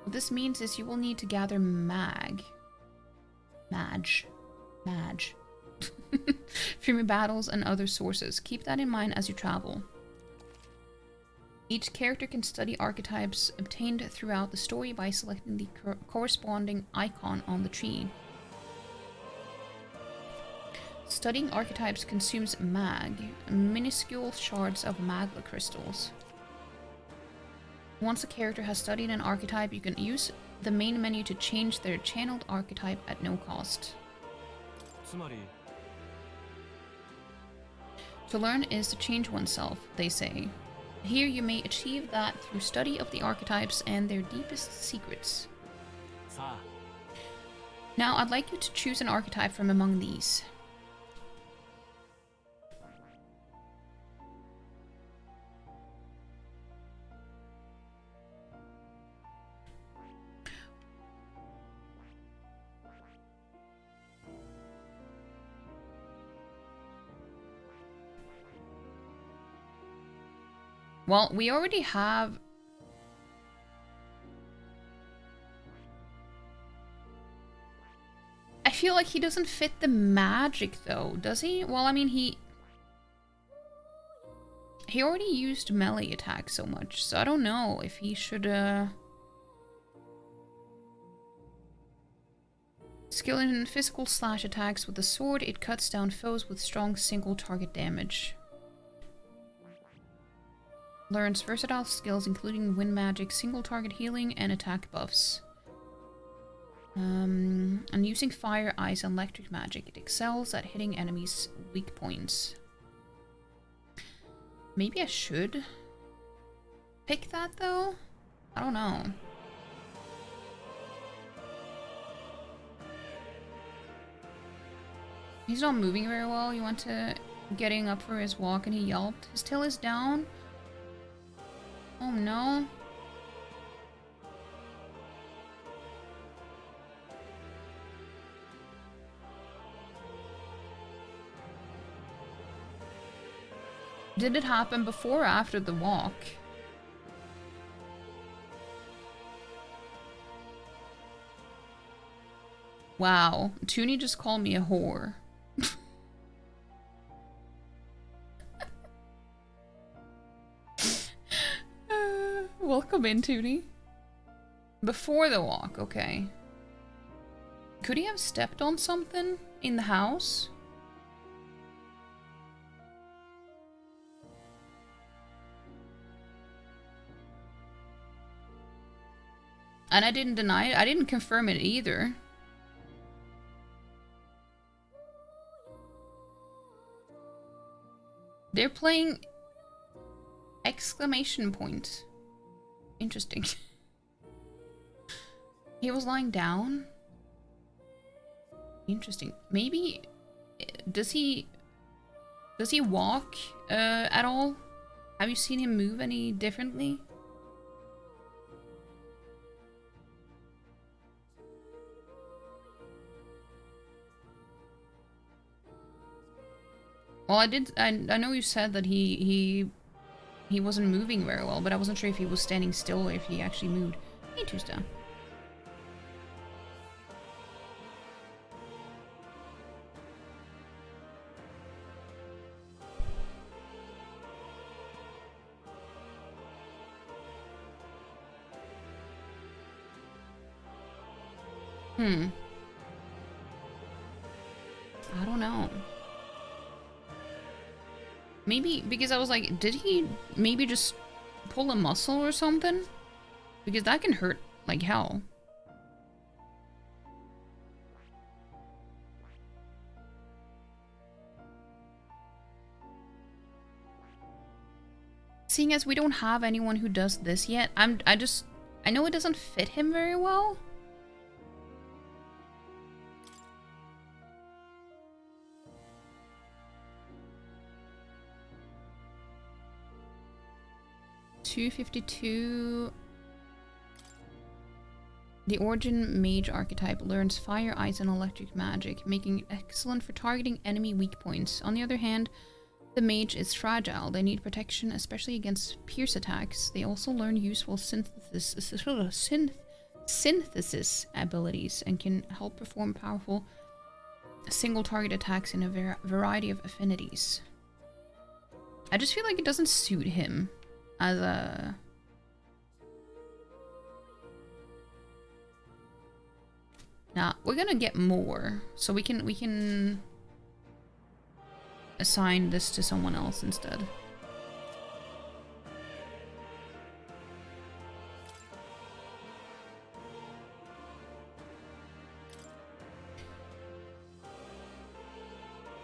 What this means is you will need to gather Mage. From your battles and other sources. Keep that in mind as you travel. Each character can study archetypes obtained throughout the story by selecting the corresponding icon on the tree. Studying archetypes consumes Mag, minuscule shards of Magla crystals. Once a character has studied an archetype, you can use the main menu to change their channeled archetype at no cost. To learn is to change oneself, they say. Here you may achieve that through study of the archetypes and their deepest secrets. Now I'd like you to choose an archetype from among these. Well, we already have... I feel like he doesn't fit the magic though, does he? Well, I mean, he already used melee attack so much, so I don't know if he should, skill in physical slash attacks with the sword, it cuts down foes with strong single target damage. Learns versatile skills including wind magic, single target healing, and attack buffs. And using fire, ice, and electric magic, it excels at hitting enemies' weak points. Maybe I should pick that though? I don't know. He's not moving very well. He went to getting up for his walk and he yelped. His tail is down. Oh no. Did it happen before or after the walk? Wow, Toonie just called me a whore. Welcome in, Toonie. Before the walk, okay. Could he have stepped on something in the house? And I didn't deny it. I didn't confirm it either. They're playing exclamation point. Interesting. He was lying down. Interesting. Maybe does he walk at all? Have you seen him move any differently? Well, I know you said that he wasn't moving very well, but I wasn't sure if he was standing still or if he actually moved. Hey, Tuesday. I don't know. Maybe because I was like, did he maybe just pull a muscle or something? Because that can hurt like hell. Seeing as we don't have anyone who does this yet, I know it doesn't fit him very well. $252. The Origin Mage archetype learns Fire, Ice, and Electric magic, making it excellent for targeting enemy weak points. On the other hand, the Mage is fragile. They need protection, especially against pierce attacks. They also learn useful synthesis abilities and can help perform powerful single target attacks in a variety of affinities. I just feel like it doesn't suit him as a... Nah, we're gonna get more, so we can assign this to someone else instead.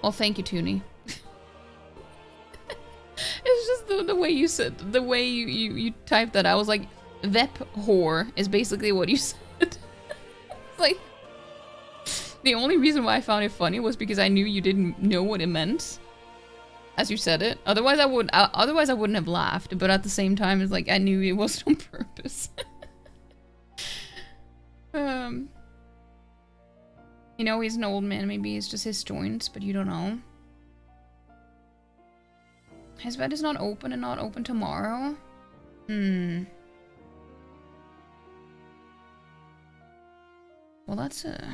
Well, thank you, Toonie. It's just the way you said, the way you typed that. I was like, Vep whore is basically what you said. Like, the only reason why I found it funny was because I knew you didn't know what it meant as you said it. Otherwise, I wouldn't have laughed. But at the same time, it's like I knew it wasn't on purpose. You know, he's an old man. Maybe it's just his joints, but you don't know. His bed is not open and not open tomorrow. Well, that's a...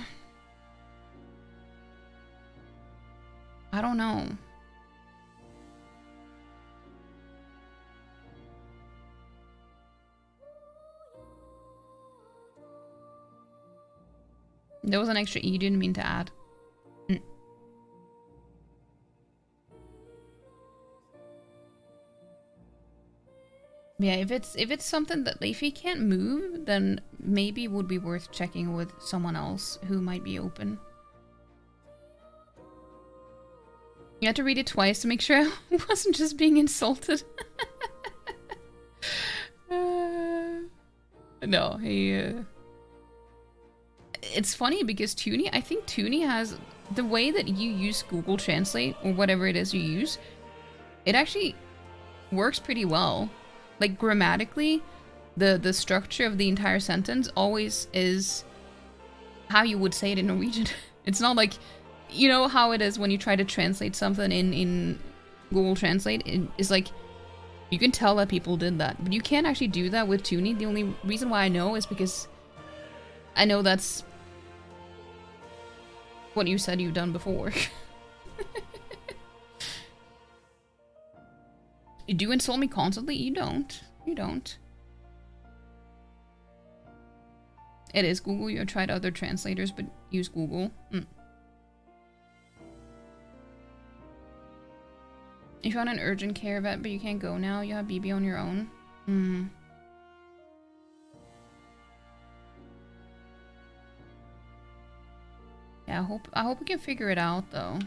I don't know. There was an extra E you didn't mean to add. Yeah, if it's something that if he can't move, then maybe it would be worth checking with someone else who might be open. You had to read it twice to make sure I wasn't just being insulted. No, he... It's funny because Toonie, I think Toonie has... The way that you use Google Translate, or whatever it is you use, it actually works pretty well. Like, grammatically, the structure of the entire sentence always is how you would say it in Norwegian. It's not like... You know how it is when you try to translate something in Google Translate? It's like, you can tell that people did that. But you can't actually do that with Toonie. The only reason why I know is because I know that's what you said you've done before. You do insult me constantly? You don't. You don't. It is Google. You tried other translators, but use Google. You found an urgent care vet, but you can't go now. You have BB on your own. Yeah, I hope we can figure it out though.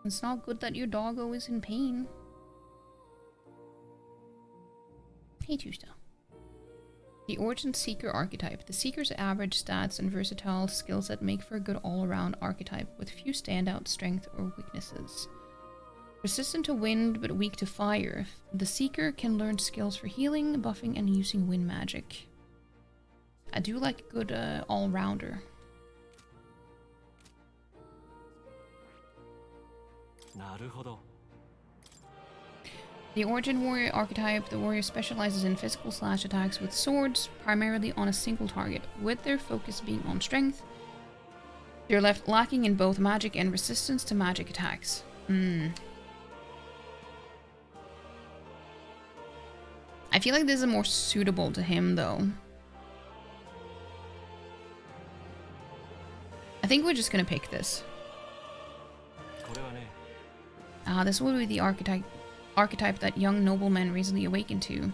It's not good that your doggo is in pain. Hey, Tusta. The Origin Seeker archetype. The Seeker's average stats and versatile skill set make for a good all-around archetype with few standout strengths or weaknesses. Resistant to wind but weak to fire, the Seeker can learn skills for healing, buffing, and using wind magic. I do like a good all-rounder. The Origin Warrior archetype, the warrior specializes in physical slash attacks with swords, primarily on a single target, with their focus being on strength. They're left lacking in both magic and resistance to magic attacks. I feel like this is more suitable to him though. I think we're just gonna pick this. This will be the archetype that young noblemen recently awakened to.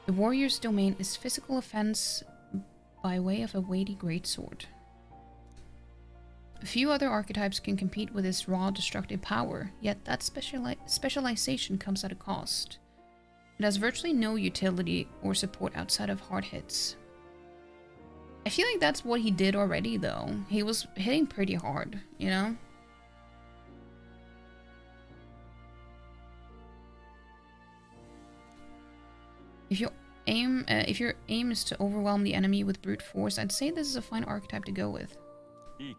The warrior's domain is physical offense by way of a weighty greatsword. A few other archetypes can compete with this raw destructive power, yet that specialization comes at a cost. It has virtually no utility or support outside of hard hits. I feel like that's what he did already though. He was hitting pretty hard, you know? If your aim is to overwhelm the enemy with brute force, I'd say this is a fine archetype to go with. If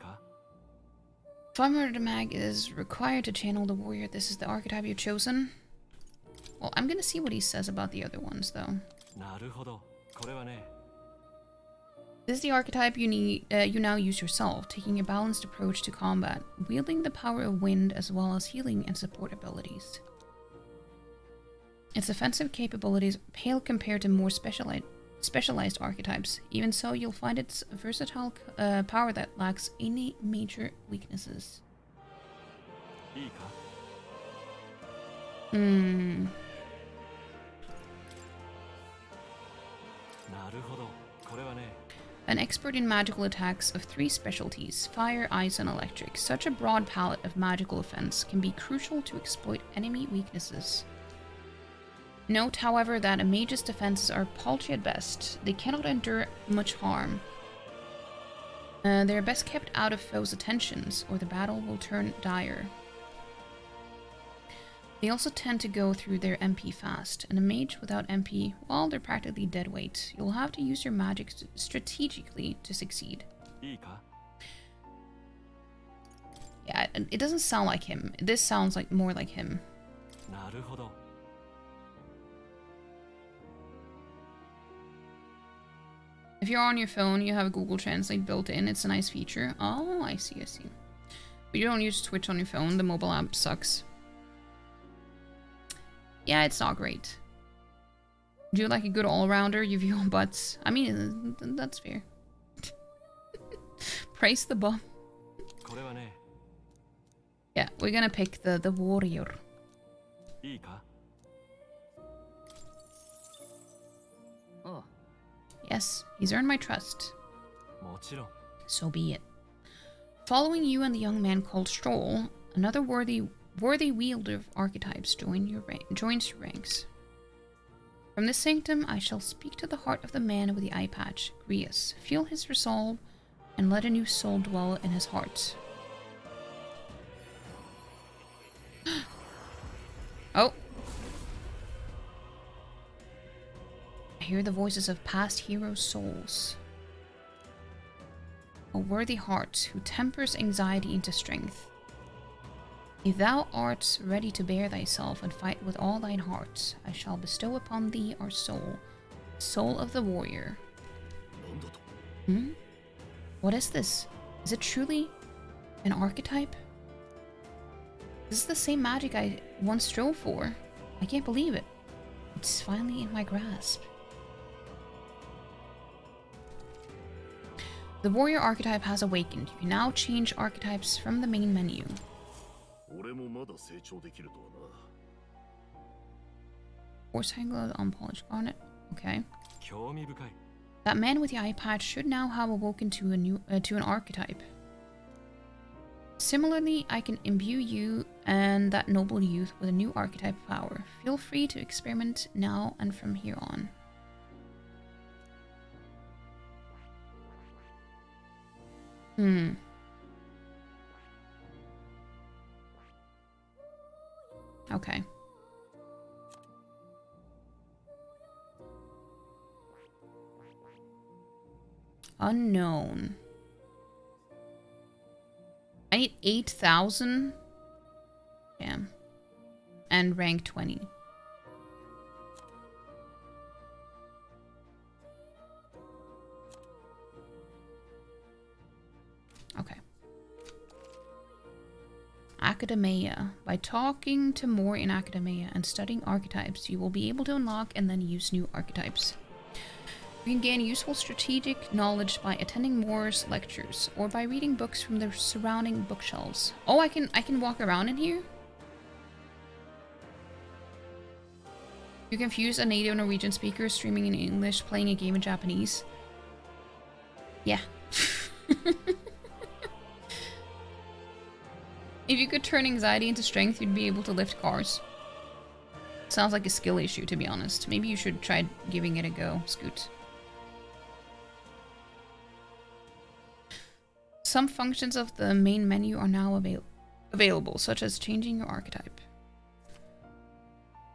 I'm murdered, a mag is required to channel the warrior. This is the archetype you've chosen. Well, I'm gonna see what he says about the other ones, though. This is the archetype you now use yourself, taking a balanced approach to combat, wielding the power of wind as well as healing and support abilities. Its offensive capabilities pale compared to more specialized archetypes. Even so, you'll find its versatile power that lacks any major weaknesses. An expert in magical attacks of 3 specialties, fire, ice, and electric. Such a broad palette of magical offense can be crucial to exploit enemy weaknesses. Note, however, that a mage's defenses are paltry at best. They cannot endure much harm. They are best kept out of foes' attentions, or the battle will turn dire. They also tend to go through their MP fast, and a mage without MP, well, they're practically dead weight. You'll have to use your magic strategically to succeed. Yeah, it doesn't sound like him. This sounds like more like him. If you're on your phone, you have Google Translate built in. It's a nice feature. Oh, I see, I see. But you don't use Twitch on your phone. The mobile app sucks. Yeah, it's not great. Do you like a good all-rounder? You view on butts. I mean, that's fair. Praise the bum. Yeah, we're gonna pick the warrior. Oh. Yes, he's earned my trust. So be it. Following you and the young man called Stroll, another worthy wielder of archetypes joins your ranks. From this sanctum, I shall speak to the heart of the man with the eye patch, Grius. Feel his resolve, and let a new soul dwell in his heart. Oh! I hear the voices of past heroes' souls. A worthy heart who tempers anxiety into strength. If thou art ready to bear thyself and fight with all thine heart, I shall bestow upon thee our soul, Soul of the Warrior. Hmm? What is this? Is it truly an archetype? This is the same magic I once strove for. I can't believe it. It's finally in my grasp. The warrior archetype has awakened. You can now change archetypes from the main menu. Force Hangler, Unpolished Garnet. Okay. That man with the eye patch should now have awoken to an archetype. Similarly, I can imbue you and that noble youth with a new archetype power. Feel free to experiment now and from here on. Okay. Unknown. I need 8,000. Damn. And rank 20. Okay. Academia. By talking to more in Academia and studying archetypes, you will be able to unlock and then use new archetypes. You can gain useful strategic knowledge by attending Moore's lectures or by reading books from the surrounding bookshelves. Oh, I can walk around in here? You confuse a native Norwegian speaker streaming in English playing a game in Japanese. Yeah. If you could turn anxiety into strength, you'd be able to lift cars. Sounds like a skill issue, to be honest. Maybe you should try giving it a go, Scoot. Some functions of the main menu are now available, such as changing your archetype.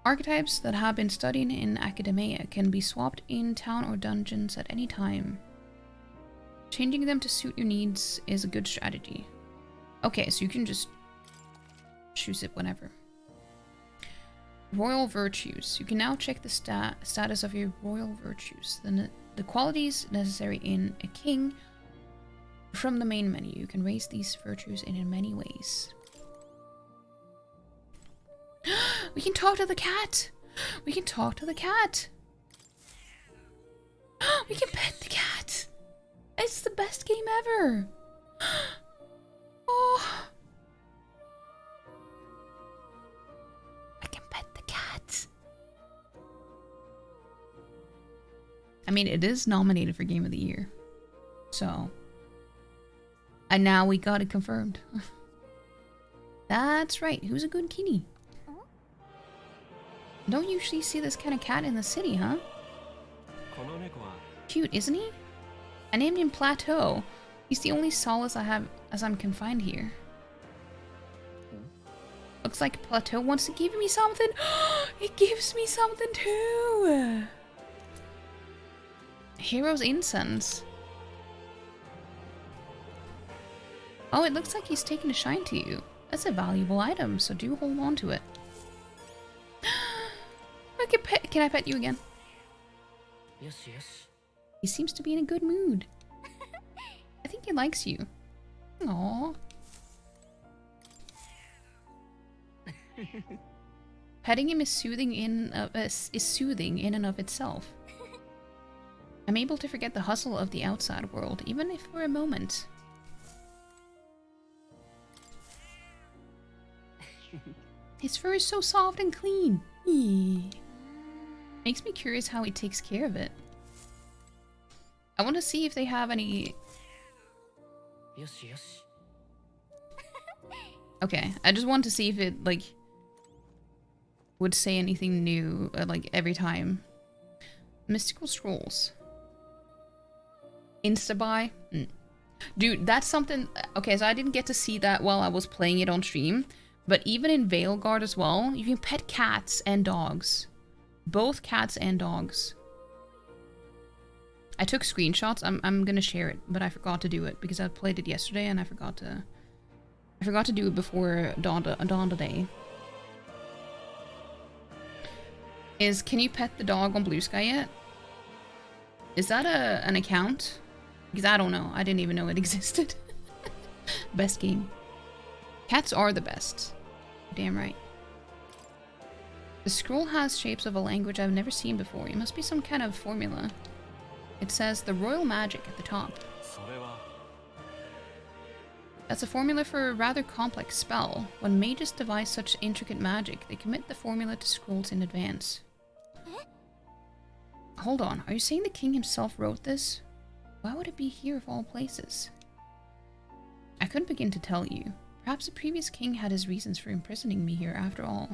Archetypes that have been studied in Academia can be swapped in town or dungeons at any time. Changing them to suit your needs is a good strategy. Okay, so you can just choose it whenever. Royal Virtues. You can now check the status of your royal virtues. The qualities necessary in a king. From the main menu, you can raise these virtues in many ways. We can talk to the cat! We can talk to the cat! We can pet the cat! It's the best game ever! Oh! I can pet the cat! I mean, it is nominated for Game of the Year. So... And now we got it confirmed. That's right. Who's a good kitty? Don't usually see this kind of cat in the city, huh? Cute, isn't he? I named him Plateau. He's the only solace I have as I'm confined here. Looks like Plateau wants to give me something. It gives me something too. Hero's Incense. Oh, it looks like he's taken a shine to you. That's a valuable item, so do hold on to it. Can I pet you again? Yes, yes. He seems to be in a good mood. I think he likes you. Aww. Petting him is soothing in and of itself. I'm able to forget the hustle of the outside world, even if for a moment. His fur is so soft and clean. Makes me curious how he takes care of it. I want to see if they have any... Yes, yes. Okay, I just want to see if it, like, would say anything new, like, every time. Mystical Scrolls. Insta-buy? Dude, that's something... Okay, so I didn't get to see that while I was playing it on stream. But even in Veilguard as well, you can pet cats and dogs. Both cats and dogs. I took screenshots. I'm gonna share it, but I forgot to do it because I played it yesterday and I forgot to do it before dawn today. Can you pet the dog on Blue Sky yet? Is that an account? Because I don't know. I didn't even know it existed. Best game. Cats are the best. Damn right. The scroll has shapes of a language I've never seen before. It must be some kind of formula. It says the royal magic at the top. That's a formula for a rather complex spell. When mages devise such intricate magic, they commit the formula to scrolls in advance. Hold on, are you saying the king himself wrote this? Why would it be here of all places? I couldn't begin to tell you. Perhaps the previous king had his reasons for imprisoning me here after all.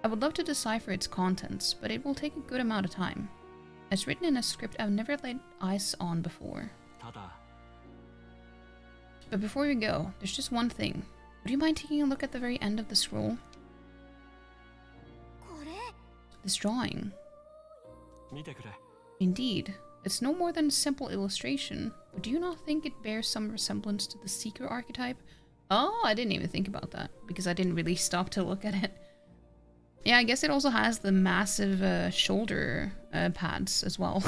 I would love to decipher its contents, but it will take a good amount of time. It's written in a script I've never laid eyes on before. But before we go, there's just one thing. Would you mind taking a look at the very end of the scroll? This drawing. Indeed. It's no more than a simple illustration, but do you not think it bears some resemblance to the Seeker archetype? Oh, I didn't even think about that, because I didn't really stop to look at it. Yeah, I guess it also has the massive shoulder pads as well.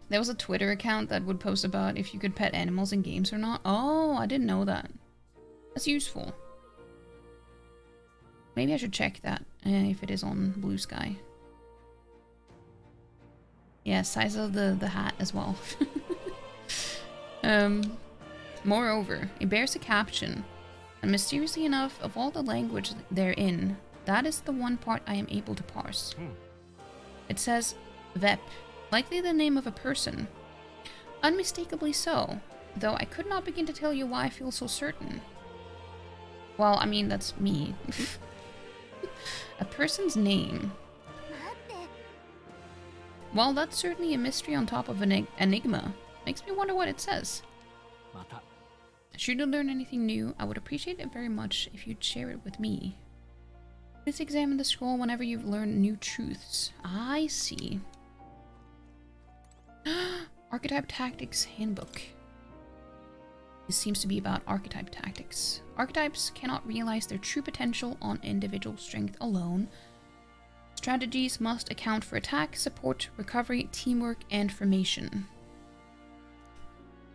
There was a Twitter account that would post about if you could pet animals in games or not. Oh, I didn't know that. That's useful. Maybe I should check that if it is on Blue Sky. Yeah, size of the hat as well. Moreover, it bears a caption. And mysteriously enough, of all the language therein, that is the one part I am able to parse. It says, Vep. Likely the name of a person. Unmistakably so, though I could not begin to tell you why I feel so certain. Well, I mean, that's me. A person's name. Well, that's certainly a mystery on top of an enigma. Makes me wonder what it says. Should you learn anything new, I would appreciate it very much if you'd share it with me. Please examine the scroll whenever you've learned new truths. I see. Archetype Tactics Handbook. This seems to be about archetype tactics. Archetypes cannot realize their true potential on individual strength alone. Strategies must account for attack, support, recovery, teamwork, and formation.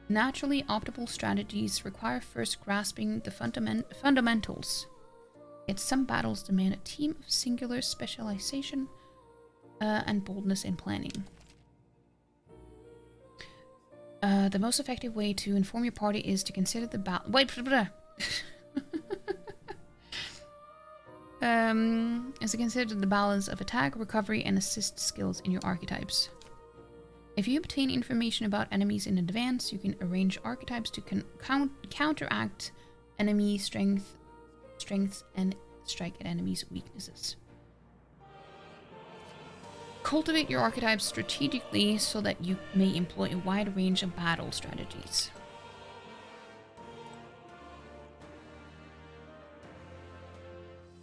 Naturally, optimal strategies require first grasping the fundamentals. Yet some battles demand a team of singular specialization and boldness in planning. The most effective way to inform your party is to consider the is to consider the balance of attack, recovery, and assist skills in your archetypes. If you obtain information about enemies in advance, you can arrange archetypes to counteract enemy strengths and strike at enemies' weaknesses. Cultivate your archetypes strategically so that you may employ a wide range of battle strategies.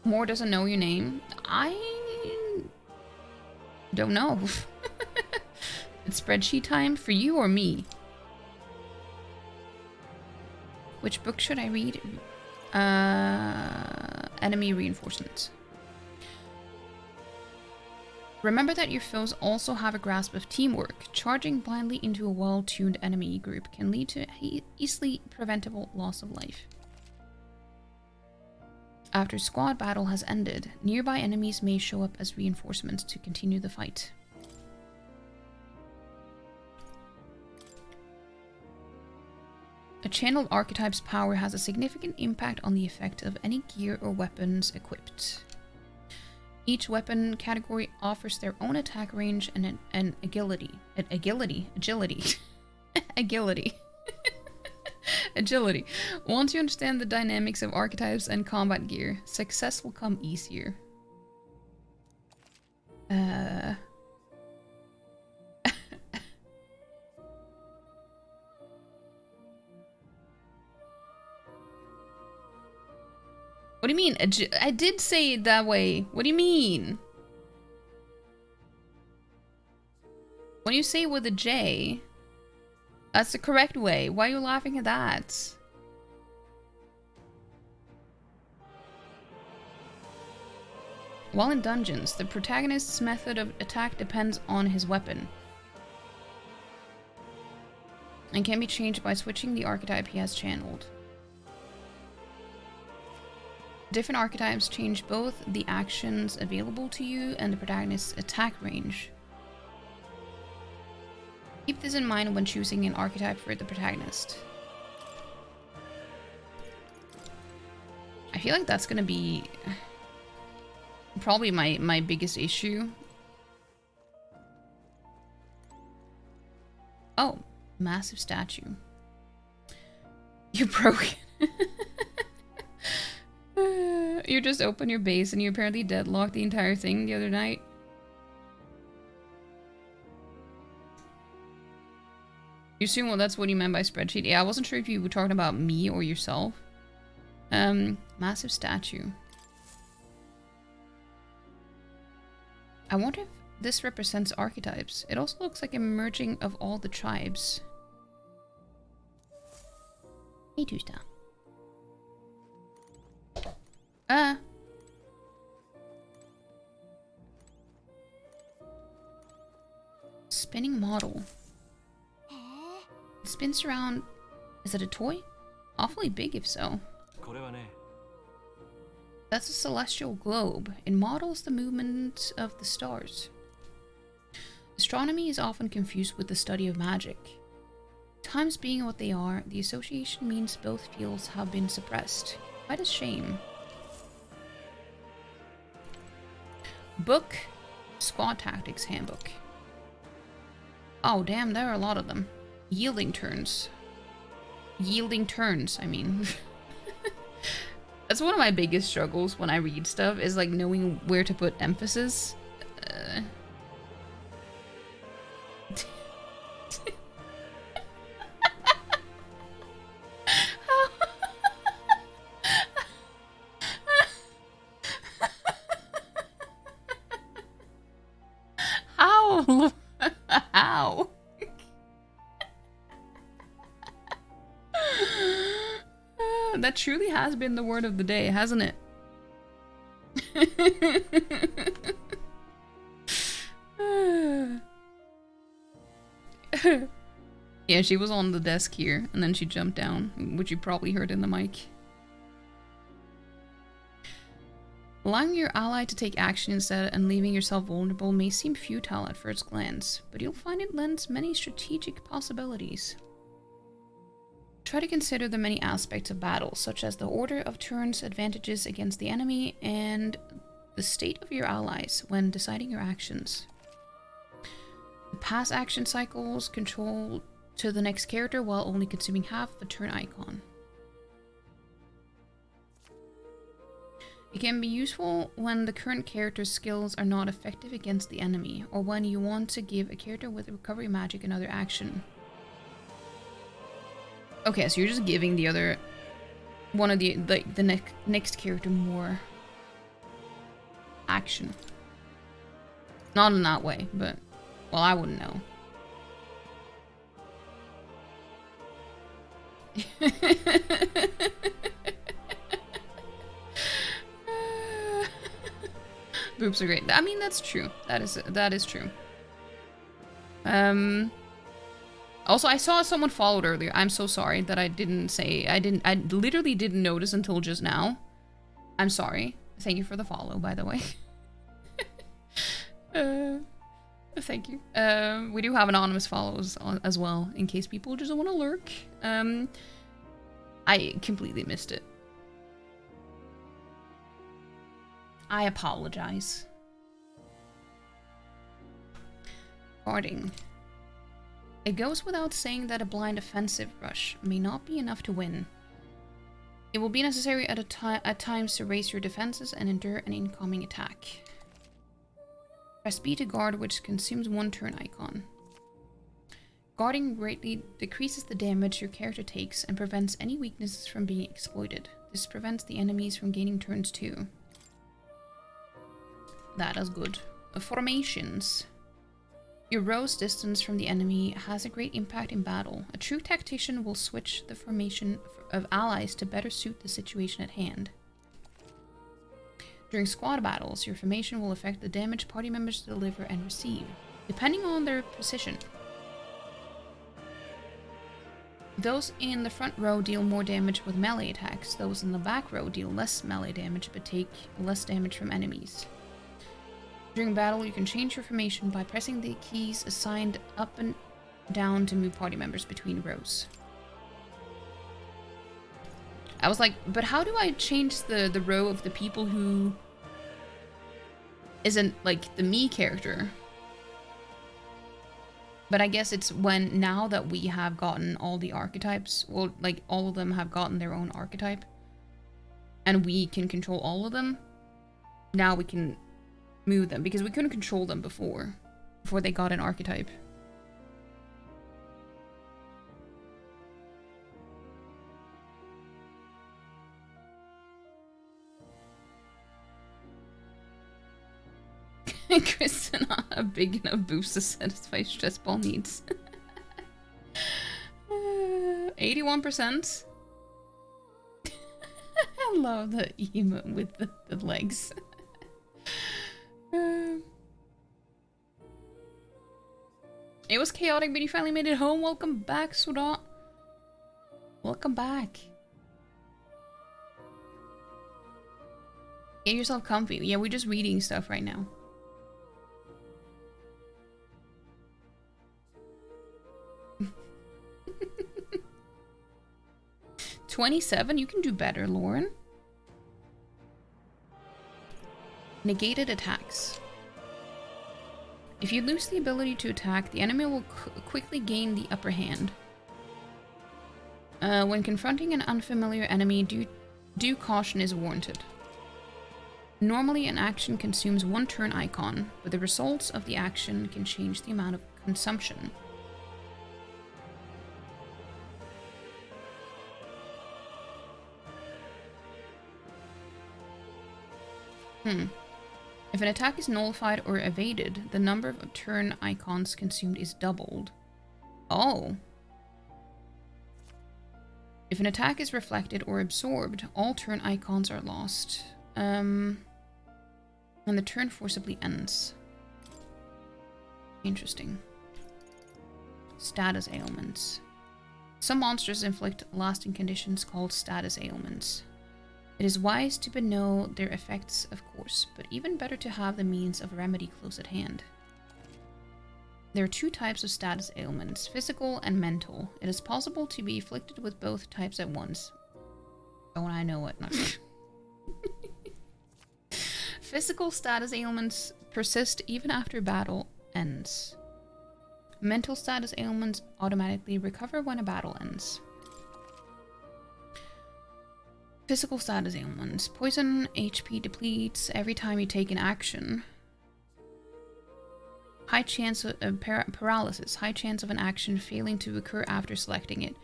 Moore doesn't know your name. I don't know. It's spreadsheet time for you or me? Which book should I read? Enemy Reinforcements. Remember that your foes also have a grasp of teamwork. Charging blindly into a well-tuned enemy group can lead to easily preventable loss of life. After squad battle has ended, nearby enemies may show up as reinforcements to continue the fight. A channeled archetype's power has a significant impact on the effect of any gear or weapons equipped. Each weapon category offers their own attack range and agility. Agility. Once you understand the dynamics of archetypes and combat gear, success will come easier. What do you mean? I did say it that way. What do you mean? When you say with a J, that's the correct way. Why are you laughing at that? While in dungeons, the protagonist's method of attack depends on his weapon and can be changed by switching the archetype he has channeled. Different archetypes change both the actions available to you and the protagonist's attack range. Keep this in mind when choosing an archetype for the protagonist. I feel like that's gonna be probably my biggest issue. Oh, massive statue. You're broken. You just opened your base and you apparently deadlocked the entire thing the other night. You assume, well, that's what you meant by spreadsheet. Yeah, I wasn't sure if you were talking about me or yourself. Massive statue. I wonder if this represents archetypes. It also looks like a merging of all the tribes. Hey, Tusta. Spinning model. It spins around. Is it a toy? Awfully big if so. That's a celestial globe. It models the movement of the stars. Astronomy is often confused with the study of magic. Times being what they are, the association means both fields have been suppressed. Quite a shame. Book. Squad Tactics Handbook. Oh damn, there are a lot of them. Yielding turns. Yielding turns, I mean. That's one of my biggest struggles when I read stuff, is like knowing where to put emphasis. How? How? That truly has been the word of the day, hasn't it? Yeah, she was on the desk here, and then she jumped down, which you probably heard in the mic. Allowing your ally to take action instead and leaving yourself vulnerable may seem futile at first glance, but you'll find it lends many strategic possibilities. Try to consider the many aspects of battle, such as the order of turns, advantages against the enemy, and the state of your allies when deciding your actions. Pass action cycles control to the next character while only consuming half of a turn icon. It can be useful when the current character's skills are not effective against the enemy, or when you want to give a character with recovery magic another action. Okay, so you're just giving the other one of the next character more action. Not in that way, but well, I wouldn't know. Boobs are great. I mean, that's true. That is true. Also, I saw someone followed earlier. I'm so sorry that I didn't say. I literally didn't notice until just now. I'm sorry. Thank you for the follow, by the way. Thank you. We do have anonymous follows as well, in case people just want to lurk. I completely missed it. I apologize. Guarding. It goes without saying that a blind offensive rush may not be enough to win. It will be necessary at times to raise your defenses and endure an incoming attack. Press B to guard, which consumes one turn icon. Guarding greatly decreases the damage your character takes and prevents any weaknesses from being exploited. This prevents the enemies from gaining turns too. That is good. Formations. Your row's distance from the enemy has a great impact in battle. A true tactician will switch the formation of allies to better suit the situation at hand. During squad battles, your formation will affect the damage party members deliver and receive, depending on their position. Those in the front row deal more damage with melee attacks. Those in the back row deal less melee damage but take less damage from enemies. During battle, you can change your formation by pressing the keys assigned up and down to move party members between rows. I was like, but how do I change the row of the people who isn't like the me character? But I guess it's when, now that we have gotten all the archetypes, well, like all of them have gotten their own archetype, and we can control all of them, now we can move them, because we couldn't control them before they got an archetype. Kristen, a big enough boost to satisfy stress ball needs. 81%. I love the emote with the legs. It was chaotic, but you finally made it home. Welcome back, Suda. Welcome back. Get yourself comfy. Yeah, we're just reading stuff right now. 27? You can do better, Lauren. Negated attacks. If you lose the ability to attack, the enemy will quickly gain the upper hand. When confronting an unfamiliar enemy, due caution is warranted. Normally, an action consumes one turn icon, but the results of the action can change the amount of consumption. If an attack is nullified or evaded, the number of turn icons consumed is doubled. Oh. If an attack is reflected or absorbed, all turn icons are lost. And the turn forcibly ends. Interesting. Status ailments. Some monsters inflict lasting conditions called status ailments. It is wise to know their effects, of course, but even better to have the means of remedy close at hand. There are two types of status ailments, physical and mental. It is possible to be afflicted with both types at once. Don't I know it? No. Physical status ailments persist even after battle ends. Mental status ailments automatically recover when a battle ends. Physical status ailments. Poison HP depletes every time you take an action. High chance of paralysis. High chance of an action failing to occur after selecting it.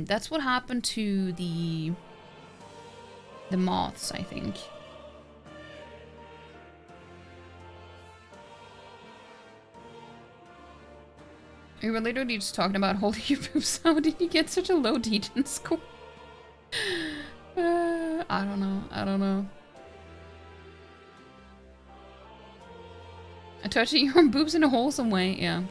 That's what happened to the moths, I think. We were literally just talking about holding your boobs. How did you get such a low degen score? I don't know. Touching your boobs in a wholesome way, yeah.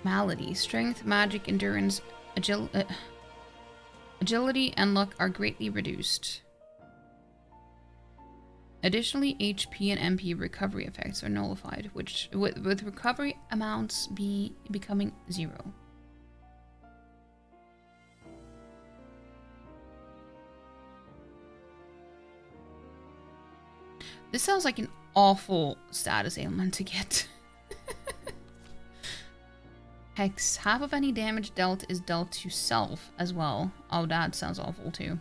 Malady. Strength, magic, endurance, agility, and luck are greatly reduced. Additionally, HP and MP recovery effects are nullified, which with recovery amounts becoming 0. This sounds like an awful status ailment to get. Hex. Half of any damage dealt is dealt to self as well. Oh, that sounds awful too.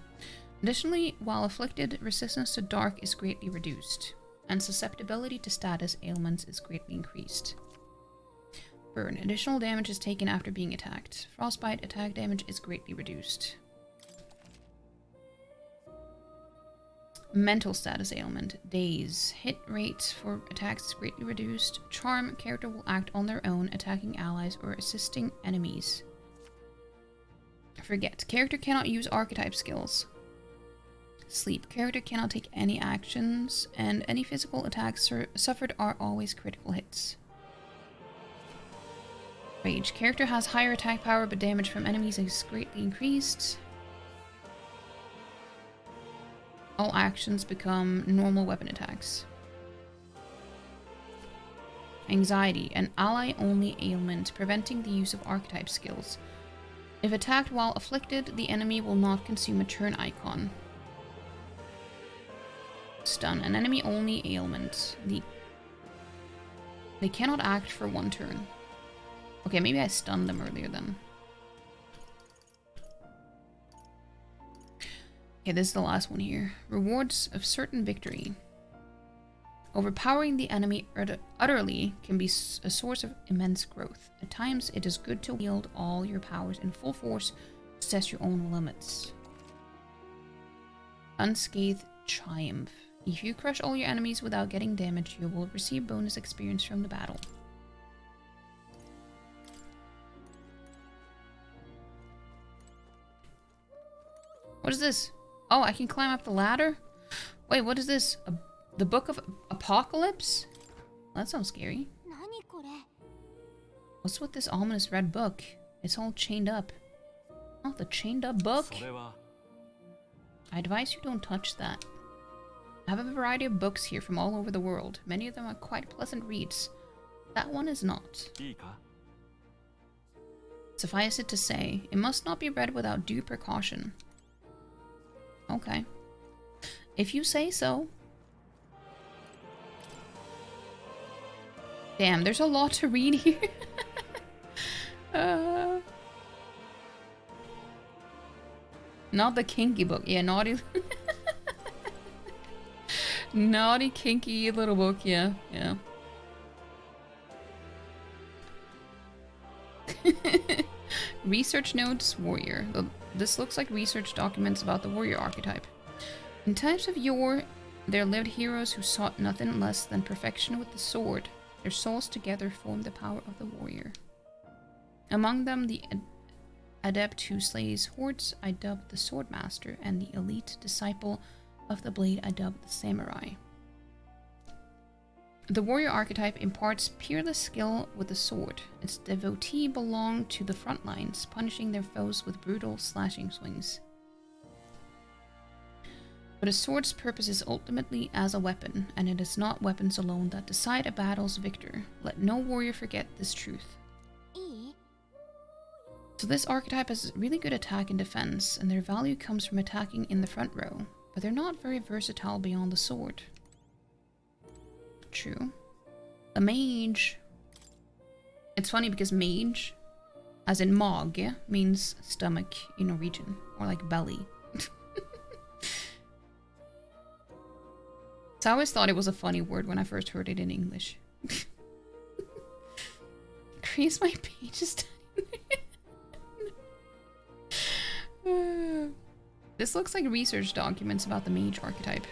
Additionally, while afflicted, resistance to dark is greatly reduced, and susceptibility to status ailments is greatly increased. Burn. Additional damage is taken after being attacked. Frostbite. Attack damage is greatly reduced. Mental status ailment. Daze. Hit rate for attacks is greatly reduced. Charm. Character will act on their own, attacking allies or assisting enemies. Forget. Character cannot use archetype skills. Sleep. Character cannot take any actions, and any physical attacks suffered are always critical hits. Rage. Character has higher attack power, but damage from enemies is greatly increased. All actions become normal weapon attacks. Anxiety. An ally-only ailment, preventing the use of archetype skills. If attacked while afflicted, the enemy will not consume a turn icon. Stun. An enemy-only ailment. They cannot act for 1 turn. Okay, maybe I stunned them earlier then. Okay, this is the last one here. Rewards of certain victory. Overpowering the enemy utterly can be a source of immense growth. At times, it is good to wield all your powers in full force to test your own limits. Unscathed Triumph. If you crush all your enemies without getting damaged, you will receive bonus experience from the battle. What is this? Oh, I can climb up the ladder? Wait, what is this? The Book of Apocalypse? Well, that sounds scary. What's with this ominous red book? It's all chained up. Oh, the chained up book? I advise you don't touch that. I have a variety of books here from all over the world. Many of them are quite pleasant reads. That one is not. Suffice it to say, it must not be read without due precaution. Okay. If you say so. Damn, there's a lot to read here. Not the kinky book. Yeah, naughty. Naughty, kinky little book. Yeah, yeah. Research notes, warrior. This looks like research documents about the warrior archetype. In times of yore, there lived heroes who sought nothing less than perfection with the sword. Their souls together formed the power of the warrior. Among them, the adept who slays hordes I dubbed the swordmaster, and the elite disciple of the blade I dubbed the samurai. The warrior archetype imparts peerless skill with the sword. Its devotee belong to the front lines, punishing their foes with brutal slashing swings. But a sword's purpose is ultimately as a weapon, and it is not weapons alone that decide a battle's victor. Let no warrior forget this truth. So this archetype has really good attack and defense, and their value comes from attacking in the front row, but they're not very versatile beyond the sword. True. A mage. It's funny because mage, as in mag, means stomach in Norwegian, or like belly. So I always thought it was a funny word when I first heard it in English. Increase my pages. This looks like research documents about the mage archetype.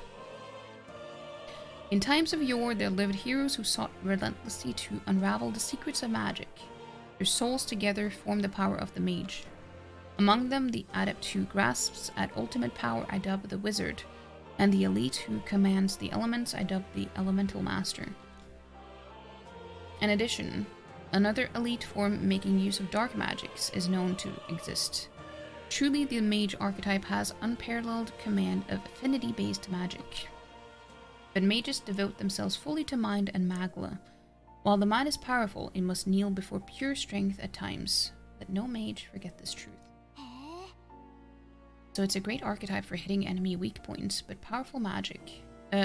In times of yore, there lived heroes who sought relentlessly to unravel the secrets of magic. Their souls together formed the power of the mage. Among them, the adept who grasps at ultimate power I dub the wizard, and the elite who commands the elements I dub the elemental master. In addition, another elite form making use of dark magics is known to exist. Truly, the mage archetype has unparalleled command of affinity-based magic. But mages devote themselves fully to mind and magla. While the mind is powerful, it must kneel before pure strength at times. Let no mage forget this truth. So it's a great archetype for hitting enemy weak points, but powerful magic.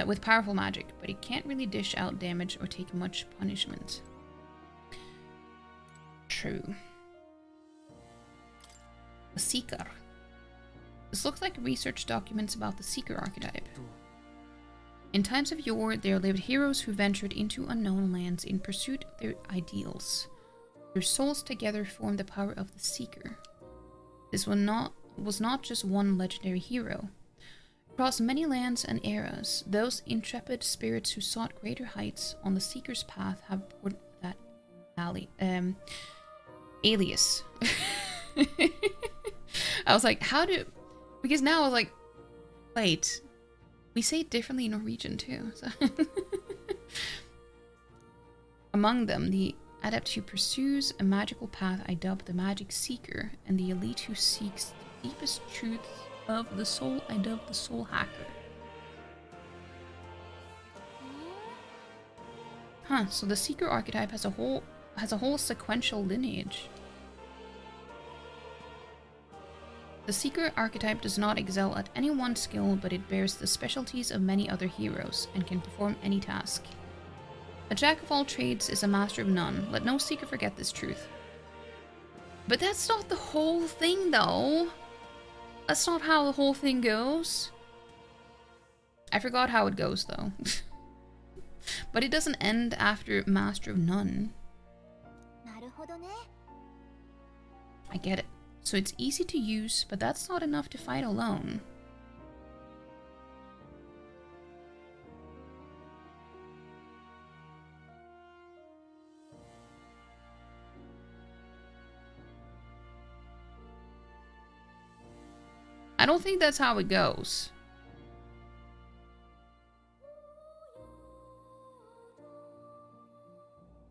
With powerful magic, but it can't really dish out damage or take much punishment. True. The Seeker. This looks like research documents about the Seeker archetype. In times of yore, there lived heroes who ventured into unknown lands in pursuit of their ideals. Their souls together formed the power of the Seeker. This was not just one legendary hero. Across many lands and eras, those intrepid spirits who sought greater heights on the Seeker's path have borne that alias. I was like, how do... Because now I was like, wait, we say it differently in Norwegian too. So among them, the adept who pursues a magical path I dub the Magic Seeker, and the elite who seeks the deepest truths of the soul I dub the Soul Hacker. Huh, so the Seeker archetype has a whole sequential lineage. The Seeker archetype does not excel at any one skill, but it bears the specialties of many other heroes and can perform any task. A jack of all trades is a master of none. Let no Seeker forget this truth. But that's not the whole thing, though. That's not how the whole thing goes. I forgot how it goes, though. But it doesn't end after master of none. I get it. So it's easy to use, but that's not enough to fight alone. I don't think that's how it goes.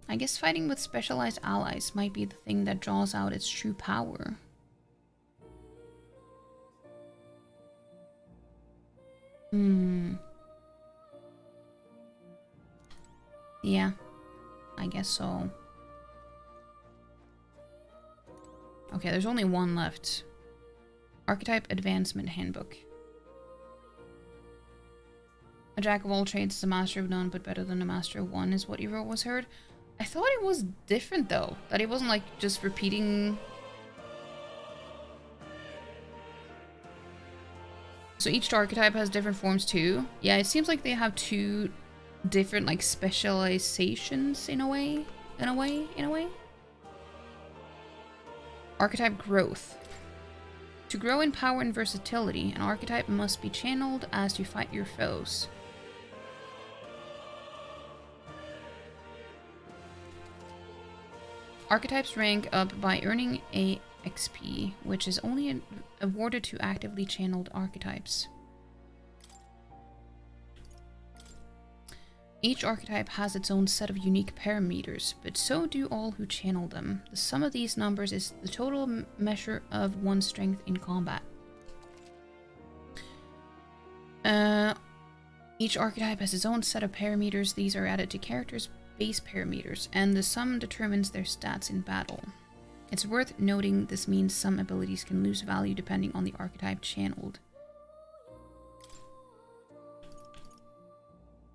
I guess fighting with specialized allies might be the thing that draws out its true power. Yeah, I guess so. Okay, there's only one left. Archetype Advancement Handbook. A jack of all trades is a master of none, but better than a master of one is what you wrote was heard. I thought it was different though, that it wasn't like just repeating. So each archetype has different forms too. Yeah, it seems like they have two different like specializations in a way. Archetype growth. To grow in power and versatility, an archetype must be channeled as you fight your foes. Archetypes rank up by earning a XP, which is only awarded to actively channeled archetypes. Each archetype has its own set of unique parameters, but so do all who channel them. The sum of these numbers is the total measure of one's strength in combat. Each archetype has its own set of parameters. These are added to characters' base parameters, and the sum determines their stats in battle. It's worth noting this means some abilities can lose value depending on the archetype channeled.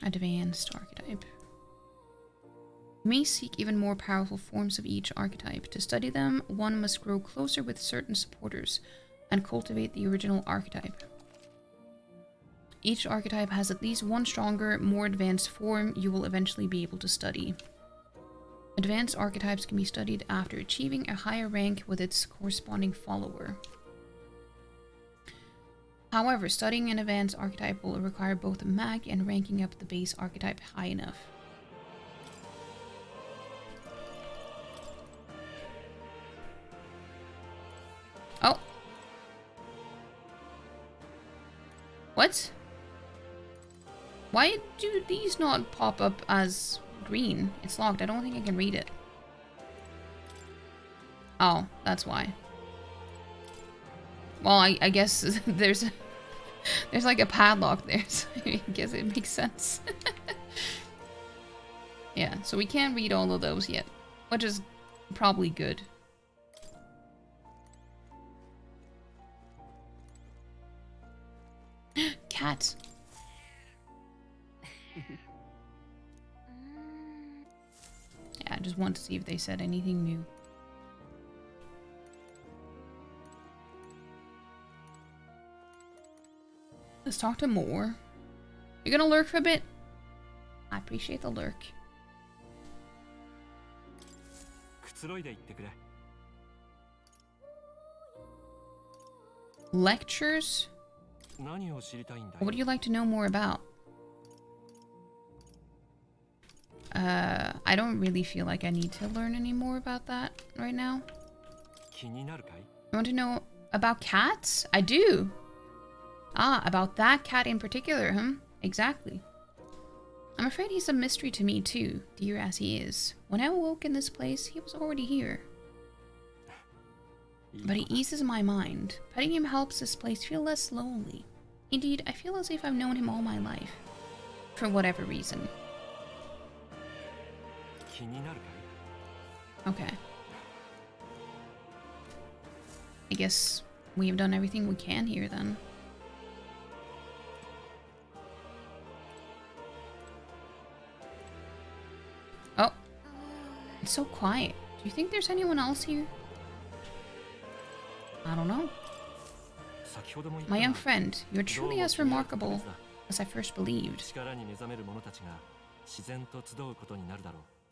Advanced archetype. You may seek even more powerful forms of each archetype. To study them, one must grow closer with certain supporters and cultivate the original archetype. Each archetype has at least one stronger, more advanced form you will eventually be able to study. Advanced archetypes can be studied after achieving a higher rank with its corresponding follower. However, studying an advanced archetype will require both a mag and ranking up the base archetype high enough. Oh. What? Why do these not pop up as green? It's locked. I don't think I can read it. Oh, that's why. Well, I guess there's like a padlock there, so I guess it makes sense. Yeah, so we can't read all of those yet, which is probably good. Cat. Yeah, I just want to see if they said anything new. Let's talk to more. You're gonna lurk for a bit? I appreciate the lurk. Lectures? What would you like to know more about? I don't really feel like I need to learn any more about that right now. You want to know About cats? I do. Ah, about that cat in particular, huh? Exactly. I'm afraid he's a mystery to me too, dear as he is. When I awoke in this place, he was already here. But he eases my mind. Petting him helps this place feel less lonely. Indeed, I feel as if I've known him all my life. For whatever reason. Okay. I guess we've done everything we can here then. Oh. It's so quiet. Do you think there's anyone else here? I don't know. My young friend, you're truly as remarkable as I first believed.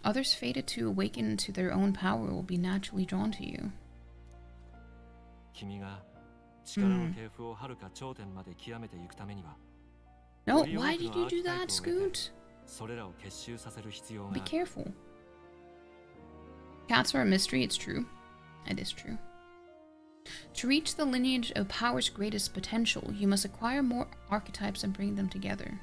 Others fated to awaken to their own power will be naturally drawn to you. No, why did you do that, Scoot? Be careful. Cats are a mystery, it's true. It is true. To reach the lineage of power's greatest potential, you must acquire more archetypes and bring them together.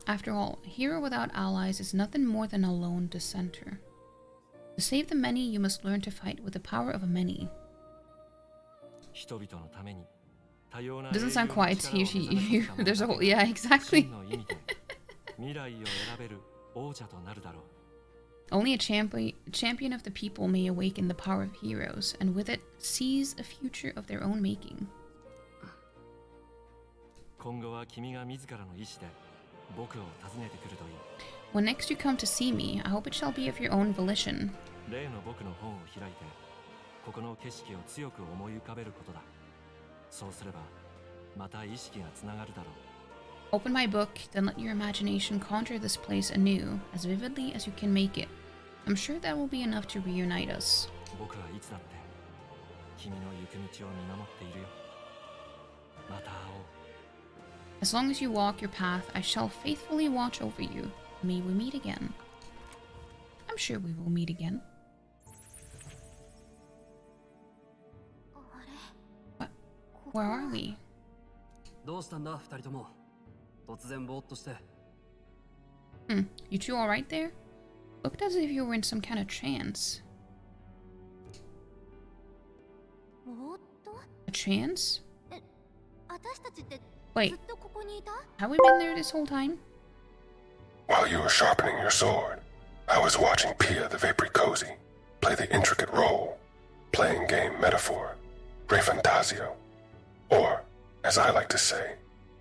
After all, a hero without allies is nothing more than a lone dissenter. To save the many, you must learn to fight with the power of a many. Doesn't sound quite there's a whole, yeah, exactly. Only a champion of the people may awaken the power of heroes, and with it, seize a future of their own making. When next you come to see me, I hope it shall be of your own volition. Open my book, then let your imagination conjure this place anew, as vividly as you can make it. I'm sure that will be enough to reunite us. As long as you walk your path, I shall faithfully watch over you. May we meet again. I'm sure we will meet again. What? Where are we? You two alright there? Looked as if you were in some kind of trance. A trance? Wait, have we been there this whole time? While you were sharpening your sword, I was watching Pia the Vapricosi play the intricate role, playing game metaphor, ReFantazio, or, as I like to say,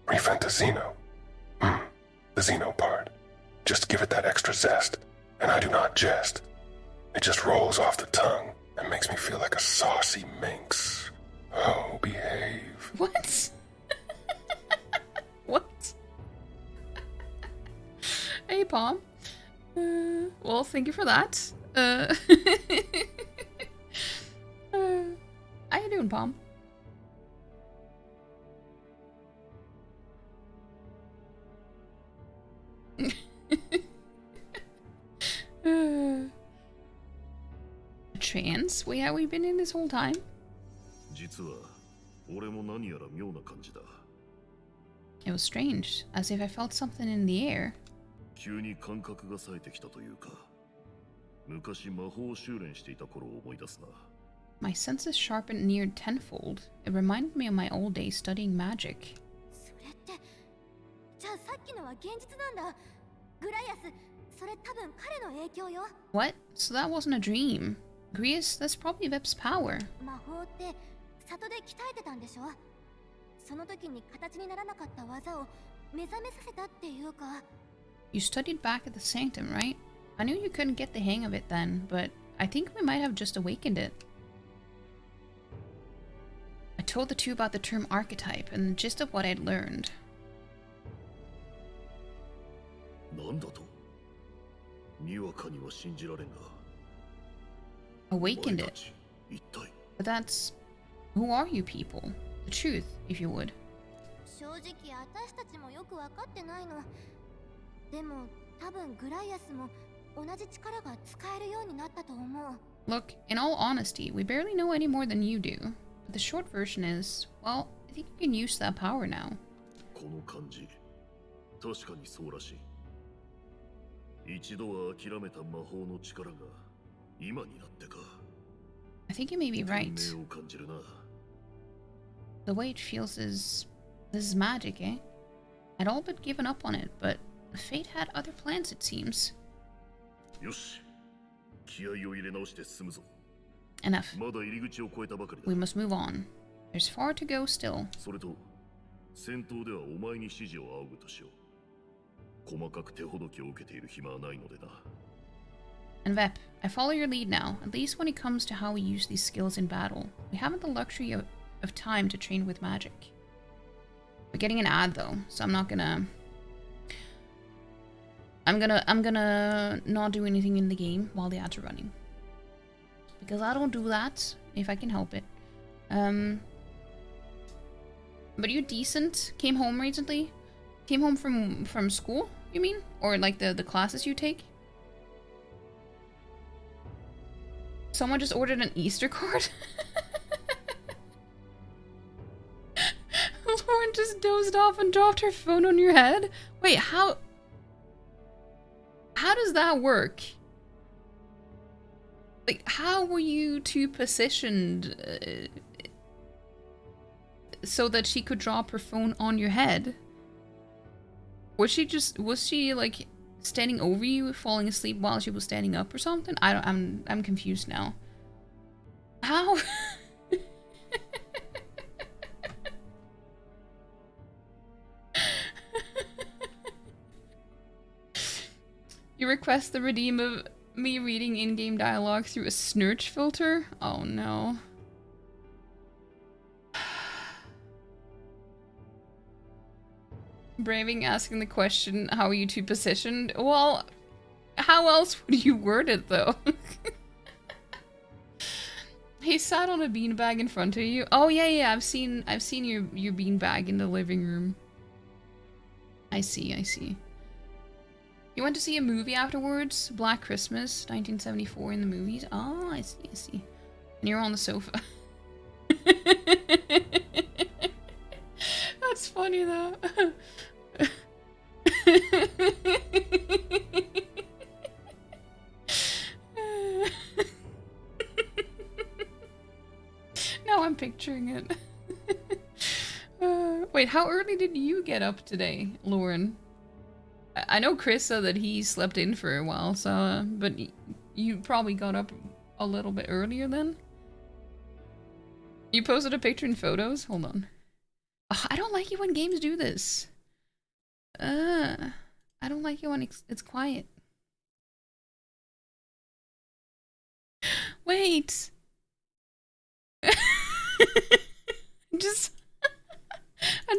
ReFantazino. The Xeno part. Just give it that extra zest, and I do not jest. It just rolls off the tongue and makes me feel like a saucy minx. Oh, behave. What? What? Hey, Palm. Well, thank you for that. How you doing, Palm? Trance? Wait, have we been in this whole time? It was strange, as if I felt something in the air. My senses sharpened near tenfold. It reminded me of my old days studying magic. What? So that wasn't a dream. Grius, that's probably Vep's power. You studied back at the Sanctum, right? I knew you couldn't get the hang of it then, but I think we might have just awakened it. I told the two about the term archetype and the gist of what I'd learned. Awakened it. But that's... Who are you people? The truth, if you would. 正直私たちもよくわかってないの。でも多分グライアスも同じ力が使えるようになったと思う。 Look, in all honesty, we barely know any more than you do. But the short version is, well, I think you can use that power now. この感じ、確かにそうらしい。一度は諦めた魔法の力が今になってか。I think you may be right. 天命を感じるな。The way it feels is... this is magic, eh? I'd all but given up on it, but fate had other plans, it seems. よし、気合を入れ直して進むぞ。 Enough. まだ入り口を越えたばかりだ。 We must move on. There's far to go still. それと、戦闘ではお前に指示を仰ぐとしよう。細かく手ほどきを受けている暇はないのでな。 And Vep, I follow your lead now, at least when it comes to how we use these skills in battle. We haven't the luxury of time to train with magic. We're getting an ad though, so I'm gonna not do anything in the game while the ads are running. Because I don't do that if I can help it. But you're decent. Came home recently? Came home from school, you mean? Or like the classes you take? Someone just ordered an Easter card? Lauren just dozed off and dropped her phone on your head? Wait, how does that work? Like, how were you two positioned so that she could drop her phone on your head? Was she like standing over you, falling asleep while she was standing up or something? I'm confused now. How? You request the redeem of me reading in-game dialogue through a snurch filter? Oh no. Braving asking the question, how are you two positioned? Well, how else would you word it though? He sat on a beanbag in front of you. Oh yeah, I've seen your beanbag in the living room. I see. You went to see a movie afterwards? Black Christmas, 1974 in the movies. Oh, I see. And you're on the sofa. That's funny though. Now I'm picturing it. Wait, how early did you get up today, Lauren? I know Chris said that he slept in for a while, so but you probably got up a little bit earlier then? You posted a picture in photos? Hold on. Oh, I don't like it when games do this. I don't like it when it's quiet. Wait. I just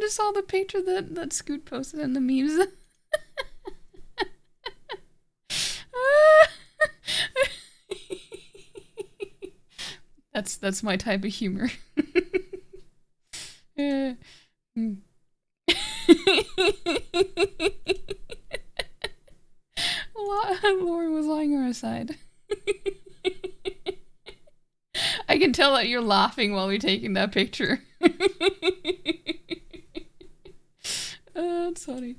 saw the picture that Scoot posted in the memes. That's my type of humor. Lauren was lying on her side. I can tell that you're laughing while you're taking that picture. That's funny.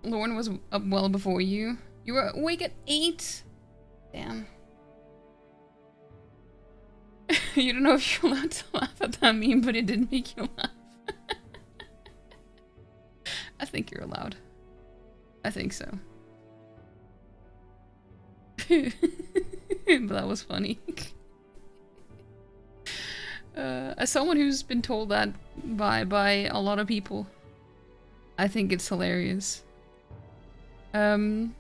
Lauren was up well before you. You were awake at 8? Damn. You don't know if you're allowed to laugh at that meme, but it did make you laugh. I think you're allowed. I think so. But that was funny. As someone who's been told that by a lot of people, I think it's hilarious. I'm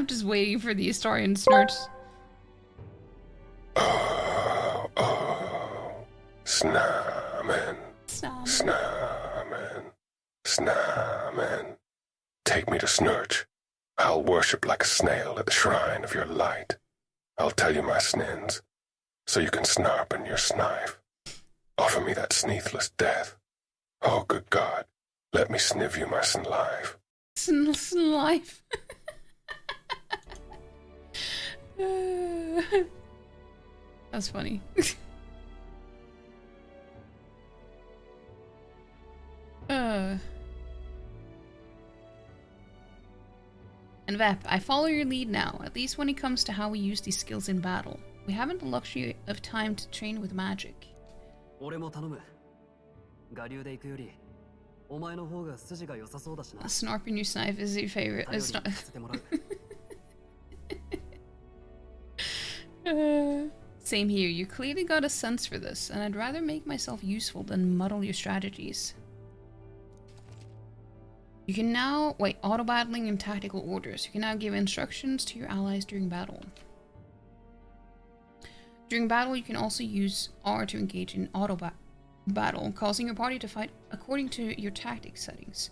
just waiting for the historian snurts. Oh, snap. Snamen. Snamen. Snamen. Take me to Snurch. I'll worship like a snail at the shrine of your light. I'll tell you my snins, so you can snarpen your snife. Offer me that sneathless death. Oh, good God, let me sniv you my snlife. Snlife. That's funny. And Vep, I follow your lead now, at least when it comes to how we use these skills in battle. We haven't the luxury of time to train with magic. Snarping your snipe is your favorite. Same here, you clearly got a sense for this, and I'd rather make myself useful than muddle your strategies. You can now, auto-battling and tactical orders. You can now give instructions to your allies during battle. During battle, you can also use R to engage in auto-battle, causing your party to fight according to your tactics settings.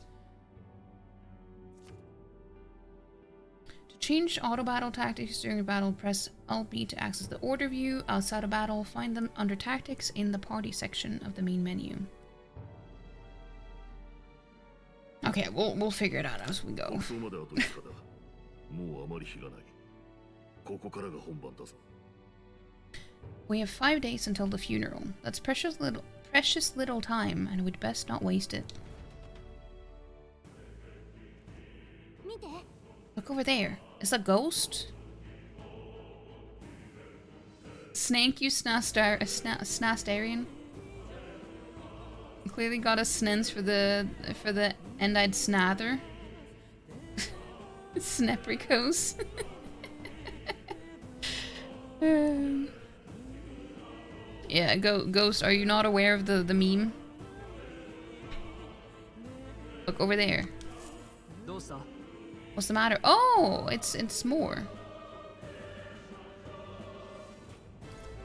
To change auto-battle tactics during battle, press LB to access the order view. Outside of battle, find them under tactics in the party section of the main menu. Okay, we'll figure it out as we go. We have 5 days until the funeral. That's precious little time, and we'd best not waste it. Look over there. Is that a ghost? Snake you Snastarian? Clearly got a snens for the end-eyed snather. Snepricos. Yeah, Ghost, are you not aware of the meme? Look over there. What's the matter? Oh, it's more.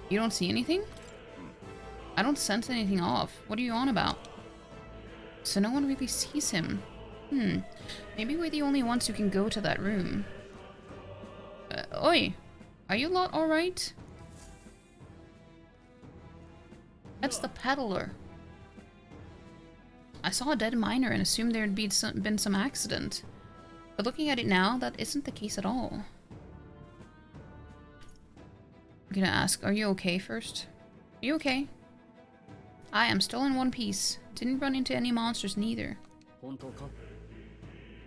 You don't see anything? I don't sense anything off. What are you on about? So no one really sees him. Maybe we're the only ones who can go to that room. Oi! Are you lot alright? That's the peddler. I saw a dead miner and assumed there'd been some accident. But looking at it now, that isn't the case at all. I'm gonna ask, are you okay first? Are you okay? I am still in one piece. Didn't run into any monsters neither.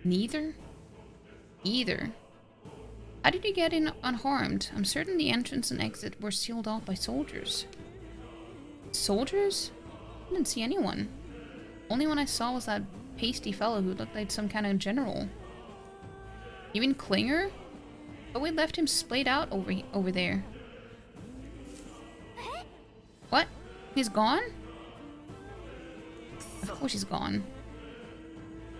Neither? Either. How did you get in unharmed? I'm certain the entrance and exit were sealed off by soldiers. Soldiers? I didn't see anyone. Only one I saw was that pasty fellow who looked like some kind of general. Even Klinger? But we left him splayed out over there. What? He's gone? Of course he's gone.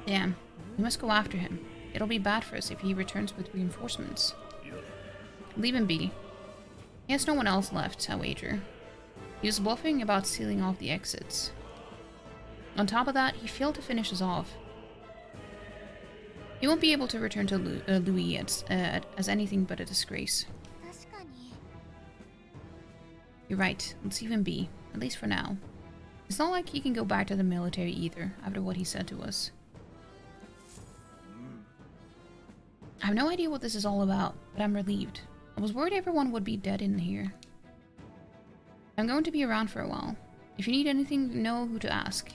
Damn. We must go after him. It'll be bad for us if he returns with reinforcements. Leave him be. He has no one else left, I wager. He was bluffing about sealing off the exits. On top of that, he failed to finish us off. He won't be able to return to Louis as anything but a disgrace. You're right. Let's leave him be. At least for now. It's not like he can go back to the military either, after what he said to us. I have no idea what this is all about, but I'm relieved. I was worried everyone would be dead in here. I'm going to be around for a while. If you need anything, you know who to ask.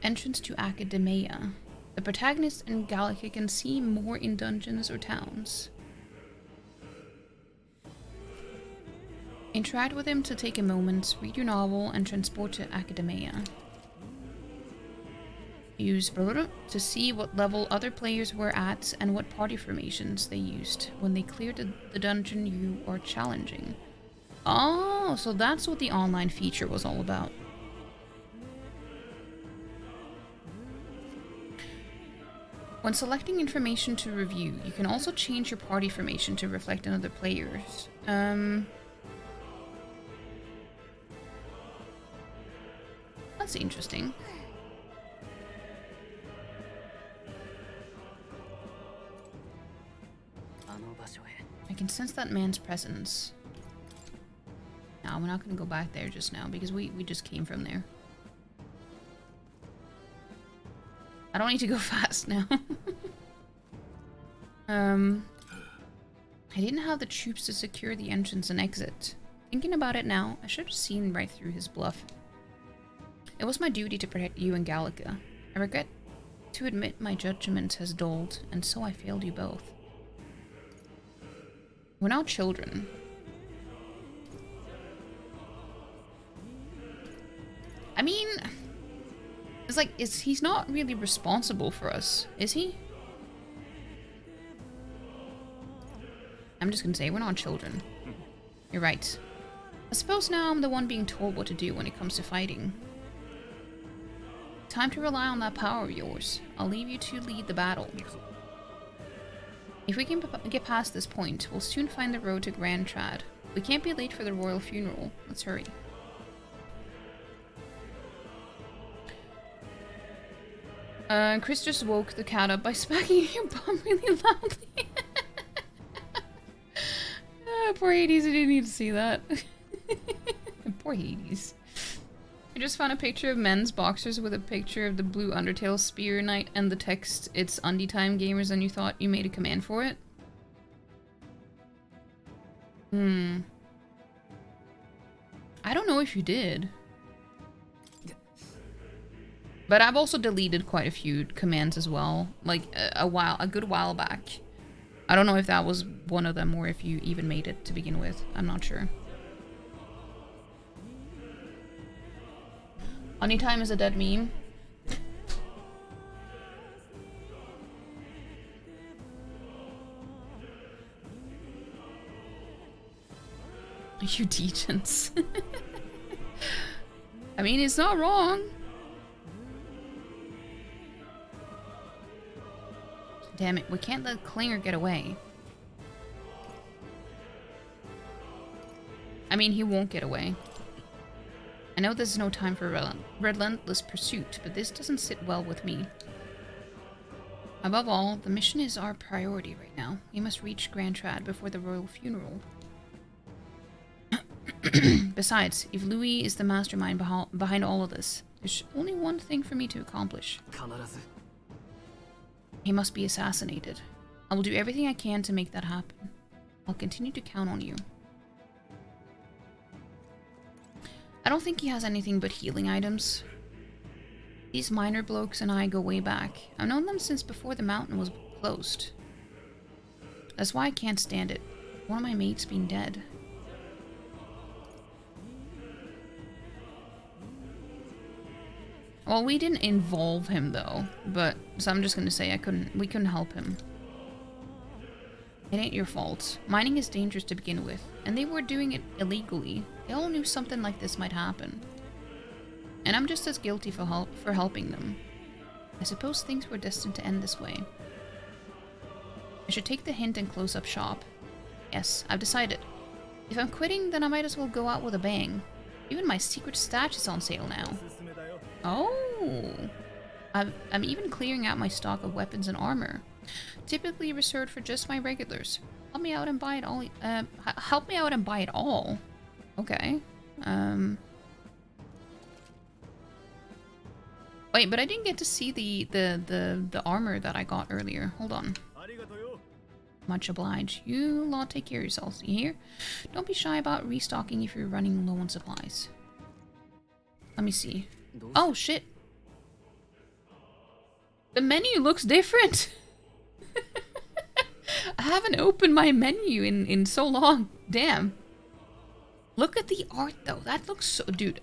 Entrance to Academia. The protagonist and Gallica can see more in dungeons or towns. Interact with him to take a moment, read your novel, and transport to Academia. Use Brother to see what level other players were at and what party formations they used when they cleared the dungeon you are challenging. Oh, so that's what the online feature was all about. When selecting information to review, you can also change your party formation to reflect another player's. That's interesting. I can sense that man's presence. No, we're not going to go back there just now because we just came from there. I don't need to go fast now. I didn't have the troops to secure the entrance and exit. Thinking about it now, I should have seen right through his bluff. It was my duty to protect you and Gallica. I regret to admit my judgment has dulled, and so I failed you both. We're now children. I mean, it's like, he's not really responsible for us, is he? I'm just gonna say, we're not children. You're right. I suppose now I'm the one being told what to do when it comes to fighting. Time to rely on that power of yours. I'll leave you to lead the battle. If we can get past this point, we'll soon find the road to Grand Trad. We can't be late for the royal funeral. Let's hurry. Chris just woke the cat up by smacking your bum really loudly. Poor Hades, I didn't need to see that. Poor Hades. I just found a picture of men's boxers with a picture of the blue Undertale Spear Knight and the text, "It's Undie Time Gamers," and you thought you made a command for it? I don't know if you did. But I've also deleted quite a few commands as well, like a good while back. I don't know if that was one of them or if you even made it to begin with. I'm not sure. Anytime is a dead meme. You degens. I mean, it's not wrong. Damn it, we can't let Klinger get away. I mean, he won't get away. I know this is no time for relentless pursuit, but this doesn't sit well with me. Above all, the mission is our priority right now. We must reach Grand Trad before the royal funeral. Besides, if Louis is the mastermind behind all of this, there's only one thing for me to accomplish. He must be assassinated. I will do everything I can to make that happen. I'll continue to count on you. I don't think he has anything but healing items. These minor blokes and I go way back. I've known them since before the mountain was closed. That's why I can't stand it. One of my mates being dead. Well, we didn't involve him though, but so I'm just gonna say we couldn't help him. It ain't your fault. Mining is dangerous to begin with, and they were doing it illegally. They all knew something like this might happen. And I'm just as guilty for helping them. I suppose things were destined to end this way. I should take the hint and close up shop. Yes, I've decided. If I'm quitting, then I might as well go out with a bang. Even my secret stash is on sale now. Oh! I'm even clearing out my stock of weapons and armor. Typically reserved for just my regulars. Help me out and buy it all. Help me out and buy it all. Okay. Wait, but I didn't get to see the armor that I got earlier. Hold on. Much obliged. You lot take care of yourselves. You hear? Don't be shy about restocking if you're running low on supplies. Let me see. Oh shit. The menu looks different. I haven't opened my menu in so long. Damn. Look at the art though. That looks so... Dude.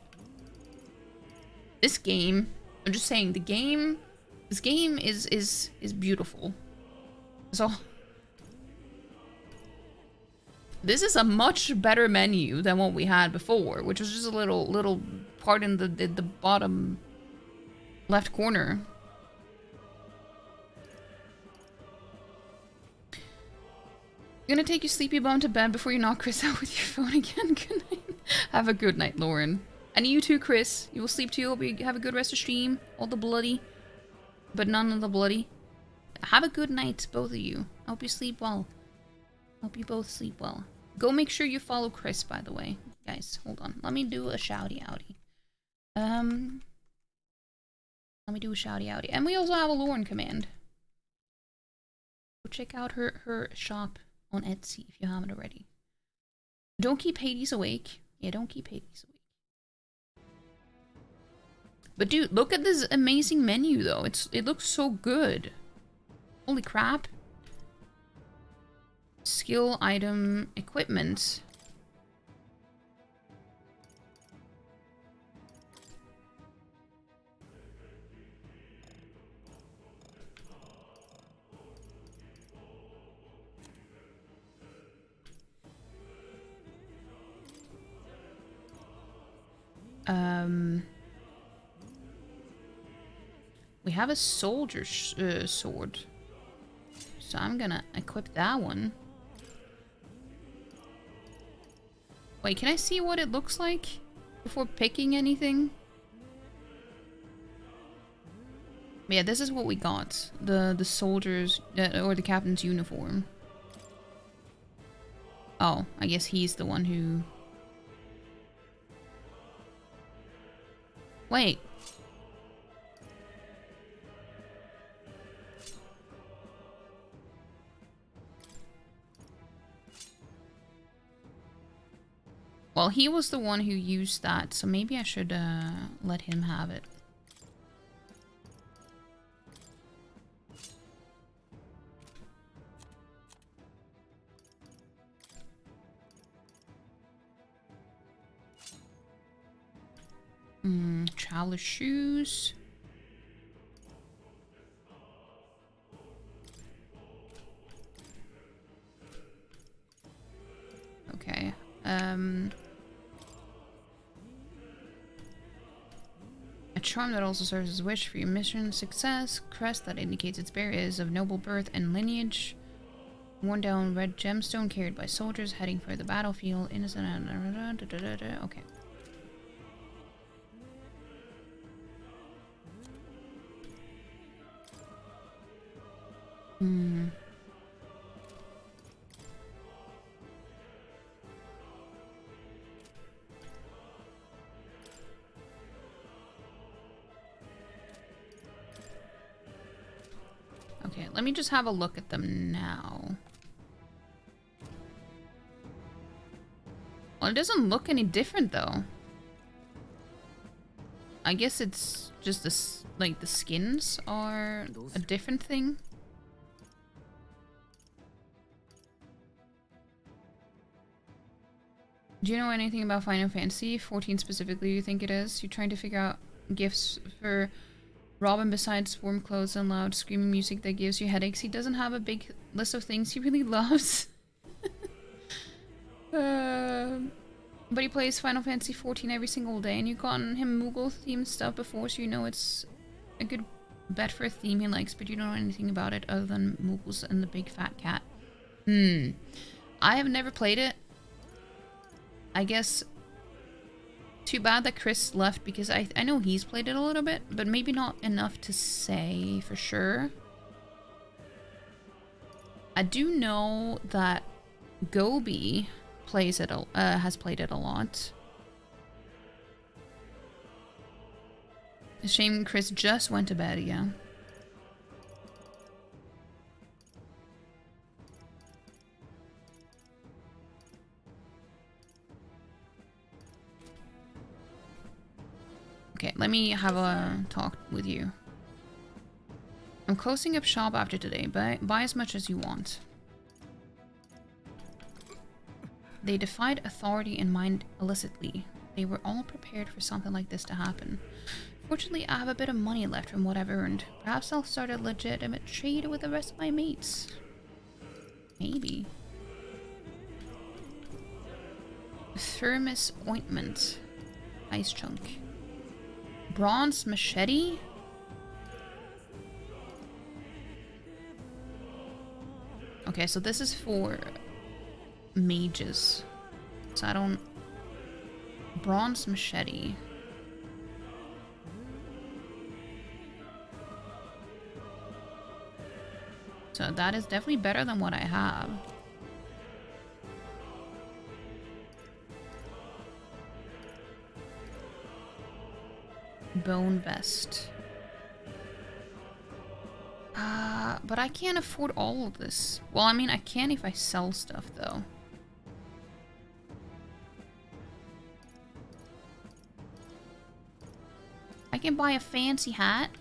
This game... I'm just saying, the game... This game is beautiful. So... This is a much better menu than what we had before, which was just a little part in the bottom left corner. Gonna take your sleepy bum to bed before you knock Chris out with your phone again. Good night. Have a good night, Lauren. And you too, Chris. You will sleep too. Hope you have a good rest of stream. All the bloody, but none of the bloody. Have a good night, both of you. Hope you sleep well. Hope you both sleep well. Go make sure you follow Chris, by the way. Guys, hold on. Let me do a shouty outy. Let me do a shouty outy. And we also have a Lauren command. Go check out her shop on Etsy if you haven't already. Don't keep Hades awake. Yeah, don't keep Hades awake. But dude, look at this amazing menu though. It looks so good. Holy crap. Skill, item, equipment. We have a soldier's sword. So I'm gonna equip that one. Wait, can I see what it looks like before picking anything? Yeah, this is what we got. The soldier's, or the captain's uniform. Oh, I guess he's the one who... Wait. Well, he was the one who used that, so maybe I should let him have it. Traveler shoes. Okay. A charm that also serves as a wish for your mission success. Crest that indicates its bearer is of noble birth and lineage. Worn down red gemstone carried by soldiers heading for the battlefield. Innocent. Okay. Okay, let me just have a look at them now. Well, it doesn't look any different though. I guess it's just this, like the skins are a different thing. Do you know anything about Final Fantasy 14 specifically? You think it is? You're trying to figure out gifts for Robin besides warm clothes and loud screaming music that gives you headaches. He doesn't have a big list of things he really loves. But he plays Final Fantasy 14 every single day, and you've gotten him Moogle themed stuff before, so you know it's a good bet for a theme he likes, but you don't know anything about it other than Moogles and the big fat cat. I have never played it. I guess too bad that Chris left, because I know he's played it a little bit, but maybe not enough to say for sure. I do know that Gobi plays it, has played it a lot. Shame Chris just went to bed, yeah. Okay, let me have a talk with you. I'm closing up shop after today, but buy as much as you want. They defied authority and mined illicitly. They were all prepared for something like this to happen. Fortunately, I have a bit of money left from what I've earned. Perhaps I'll start a legitimate trade with the rest of my mates. Maybe. Thermos ointment. Ice chunk. Bronze machete? Okay, so this is for mages. So I don't Bronze machete. So that is definitely better than what I have. Bone vest. But I can't afford all of this. Well, I mean, I can if I sell stuff, though. I can buy a fancy hat.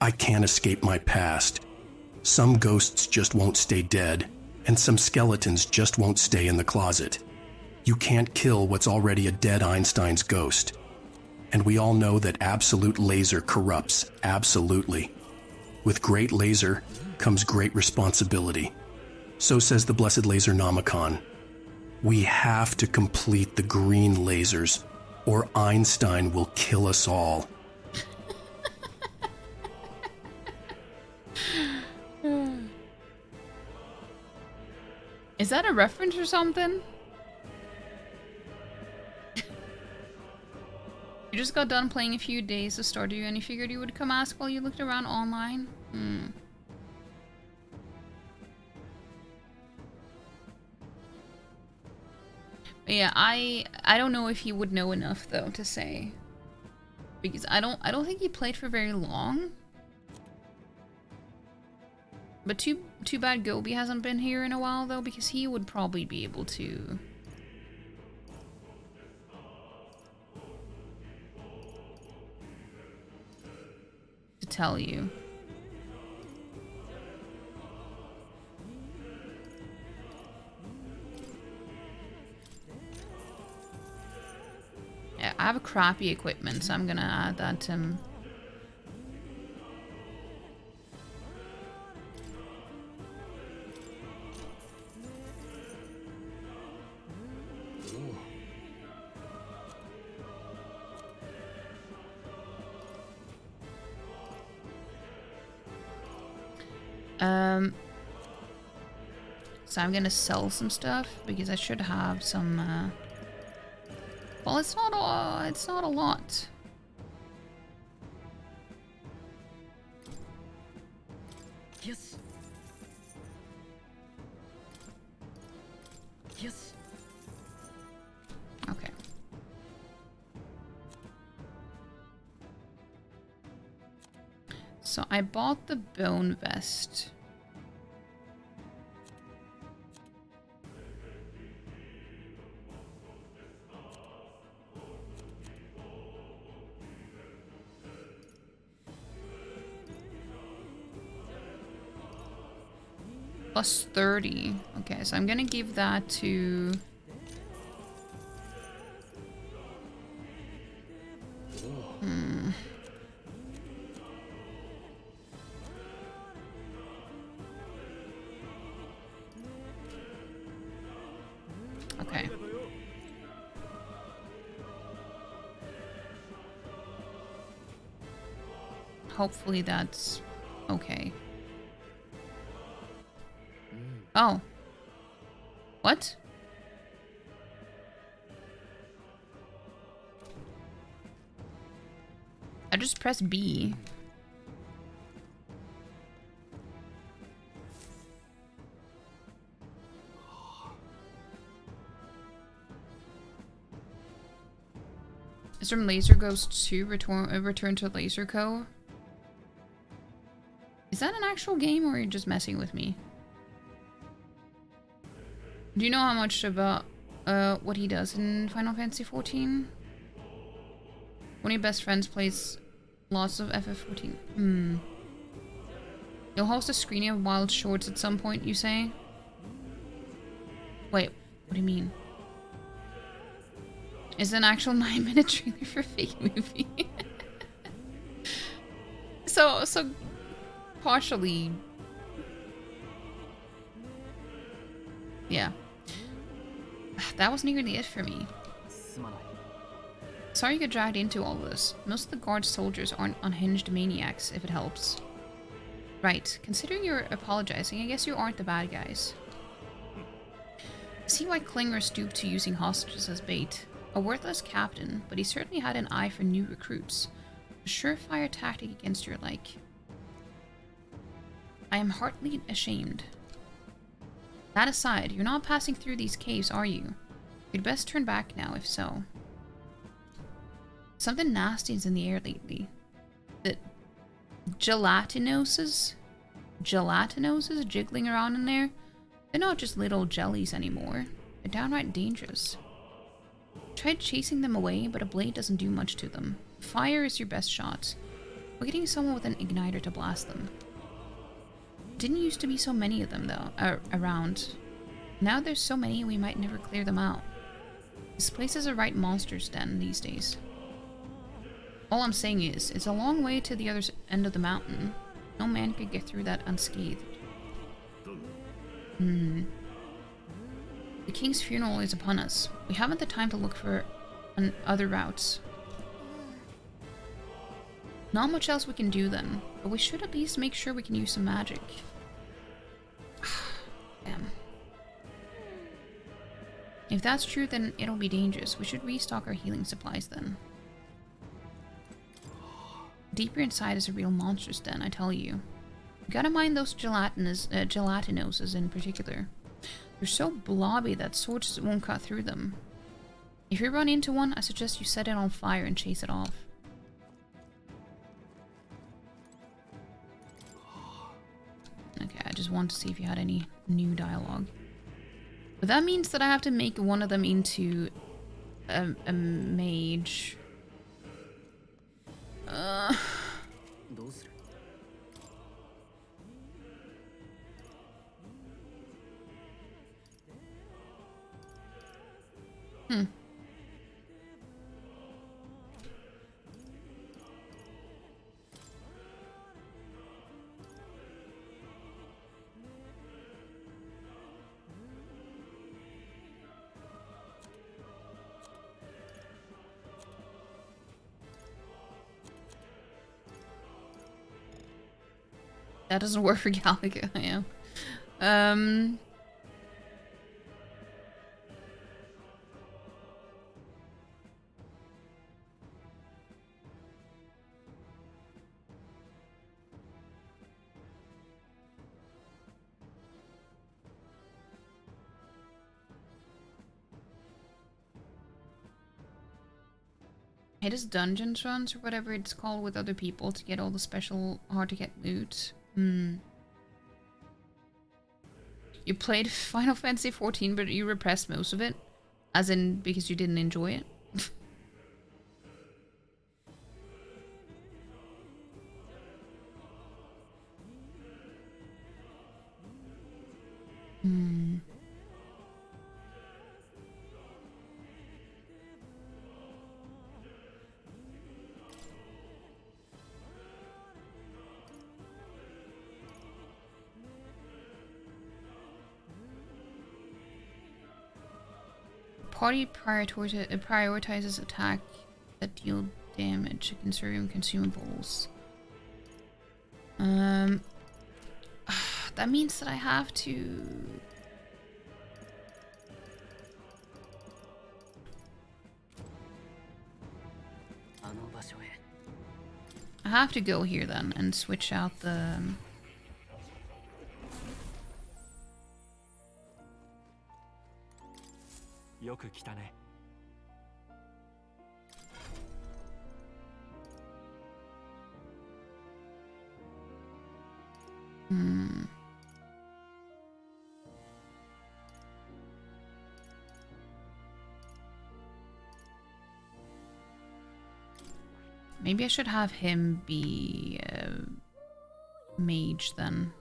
I can't escape my past. Some ghosts just won't stay dead, and some skeletons just won't stay in the closet. You can't kill what's already a dead Einstein's ghost. And we all know that absolute laser corrupts, absolutely. With great laser comes great responsibility. So says the Blessed Laser Nomicon. We have to complete the green lasers, or Einstein will kill us all. Is that a reference or something? You just got done playing a few days of Stardew and you figured you would come ask while you looked around online? But yeah, I don't know if he would know enough though to say. Because I don't think he played for very long. But too bad Gobi hasn't been here in a while though, because he would probably be able to tell you. Yeah, I have a crappy equipment, so I'm gonna add that to him. So I'm gonna sell some stuff because I should have some. Well, it's not a lot. Yes. Yes. Okay. So I bought the bone vest. Plus 30. Okay, so I'm gonna give that to... Okay. Hopefully that's okay. Oh. What? I just pressed B. Is from Laser Ghost 2 return to Laser Co? Is that an actual game or are you just messing with me? Do you know how much about what he does in Final Fantasy XIV? One of your best friends plays lots of FF14. You'll host a screening of Wild Shorts at some point, you say? Wait, what do you mean? Is it an actual 9-minute trailer for a fake movie? so partially... Yeah. That was nearly it for me. Sorry you got dragged into all this. Most of the guard soldiers aren't unhinged maniacs, if it helps. Right, considering you're apologizing, I guess you aren't the bad guys. I see why Klinger stooped to using hostages as bait. A worthless captain, but he certainly had an eye for new recruits. A surefire tactic against your like. I am heartily ashamed. That aside, you're not passing through these caves, are you? You'd best turn back now, if so. Something nasty is in the air lately. The gelatinoses jiggling around in there. They're not just little jellies anymore. They're downright dangerous. Tried chasing them away, but a blade doesn't do much to them. Fire is your best shot. We're getting someone with an igniter to blast them. Didn't used to be so many of them though, around. Now there's so many we might never clear them out. This place is a right monster's den these days. All I'm saying is, it's a long way to the other end of the mountain. No man could get through that unscathed. The king's funeral is upon us. We haven't the time to look for other routes. Not much else we can do then, but we should at least make sure we can use some magic. Damn. If that's true, then it'll be dangerous. We should restock our healing supplies then. Deeper inside is a real monster's den, I tell you. You gotta mind those gelatinoses in particular. They're so blobby that swords won't cut through them. If you run into one, I suggest you set it on fire and chase it off. Okay, I just wanted to see if you had any new dialogue. But that means that I have to make one of them into a mage. That doesn't work for Galaga, yeah. It is dungeons runs or whatever it's called with other people to get all the special hard to get loot. You played Final Fantasy XIV, but you repressed most of it? As in, because you didn't enjoy it? Party prioritizes attack that deal damage, conserving consumables. That means that I have to... I have to go here then and switch out the... Maybe I should have him be mage then.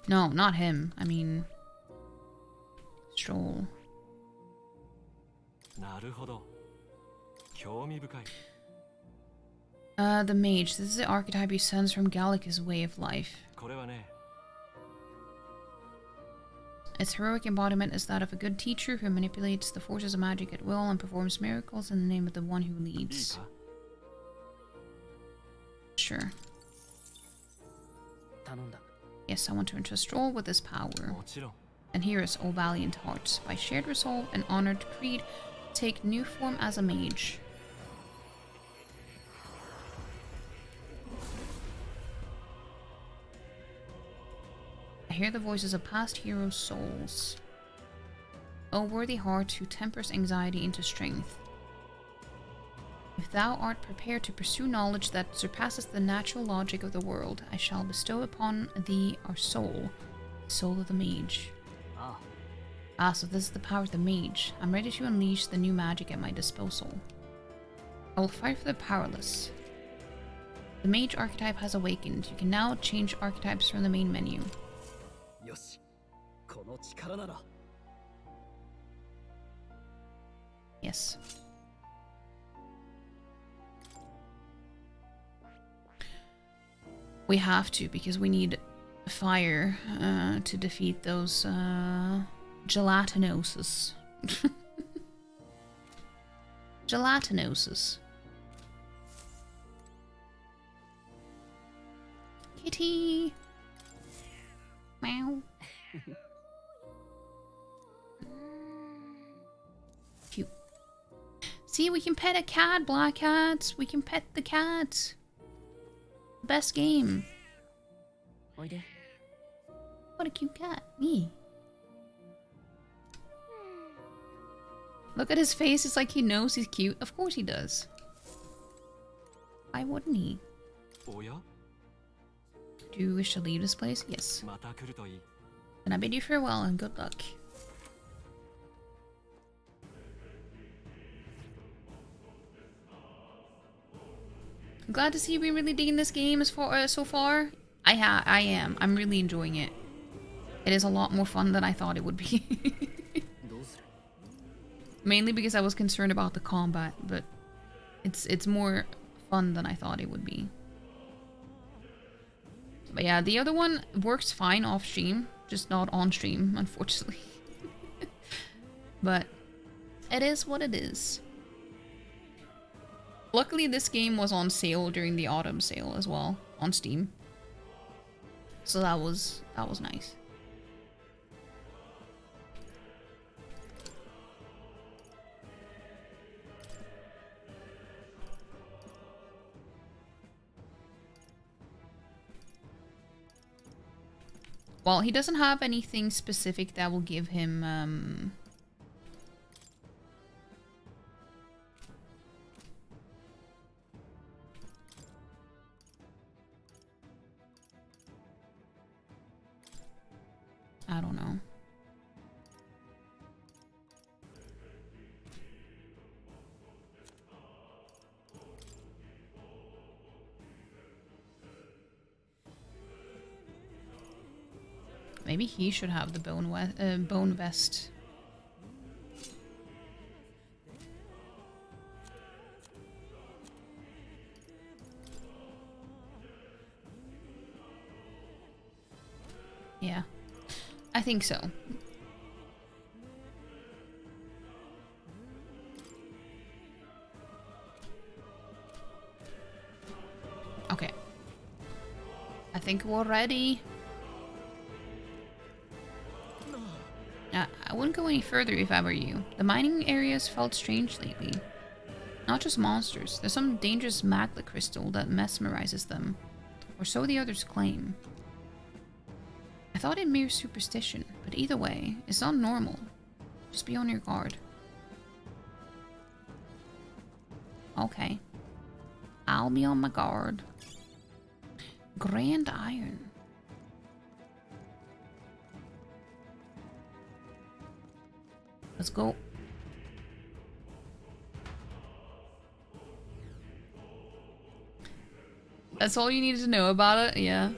No, not him. I mean, Stroll. The mage. This is the archetype he sends from Gallica's way of life. Its heroic embodiment is that of a good teacher who manipulates the forces of magic at will and performs miracles in the name of the one who leads. Sure. Yes, I want to entrust Roll with this power. And here is, O valiant hearts, by shared resolve and honored creed, take new form as a mage. I hear the voices of past heroes' souls. O worthy heart who tempers anxiety into strength. If thou art prepared to pursue knowledge that surpasses the natural logic of the world, I shall bestow upon thee our soul, the soul of the mage. So this is the power of the mage. I'm ready to unleash the new magic at my disposal. I will fight for the powerless. The mage archetype has awakened. You can now change archetypes from the main menu. Yes. We have to, because we need fire to defeat those gelatinosis. Gelatinosis. Kitty! Meow. Cute. See, we can pet a cat, black cats. We can pet the cat. Best game. What a cute cat. Me. Look at his face. It's like he knows he's cute. Of course he does. Why wouldn't he? Do you wish to leave this place? Yes. Then I bid you farewell and good luck. I'm glad to see you've been really digging this game so far. I am. I'm really enjoying it. It is a lot more fun than I thought it would be. Mainly because I was concerned about the combat, but it's more fun than I thought it would be. But yeah, the other one works fine off stream, just not on stream, unfortunately. But it is what it is. Luckily, this game was on sale during the autumn sale as well on Steam, so that was nice. Well, he doesn't have anything specific that will give him I don't know. Maybe he should have the bone vest. Yeah. I think so. Okay. I think we're ready. I wouldn't go any further if I were you. The mining areas felt strange lately. Not just monsters. There's some dangerous magma crystal that mesmerizes them. Or so the others claim. I thought it mere superstition, but either way, it's not normal. Just be on your guard. Okay. I'll be on my guard. Grand Iron. Let's go. That's all you needed to know about it? Yeah.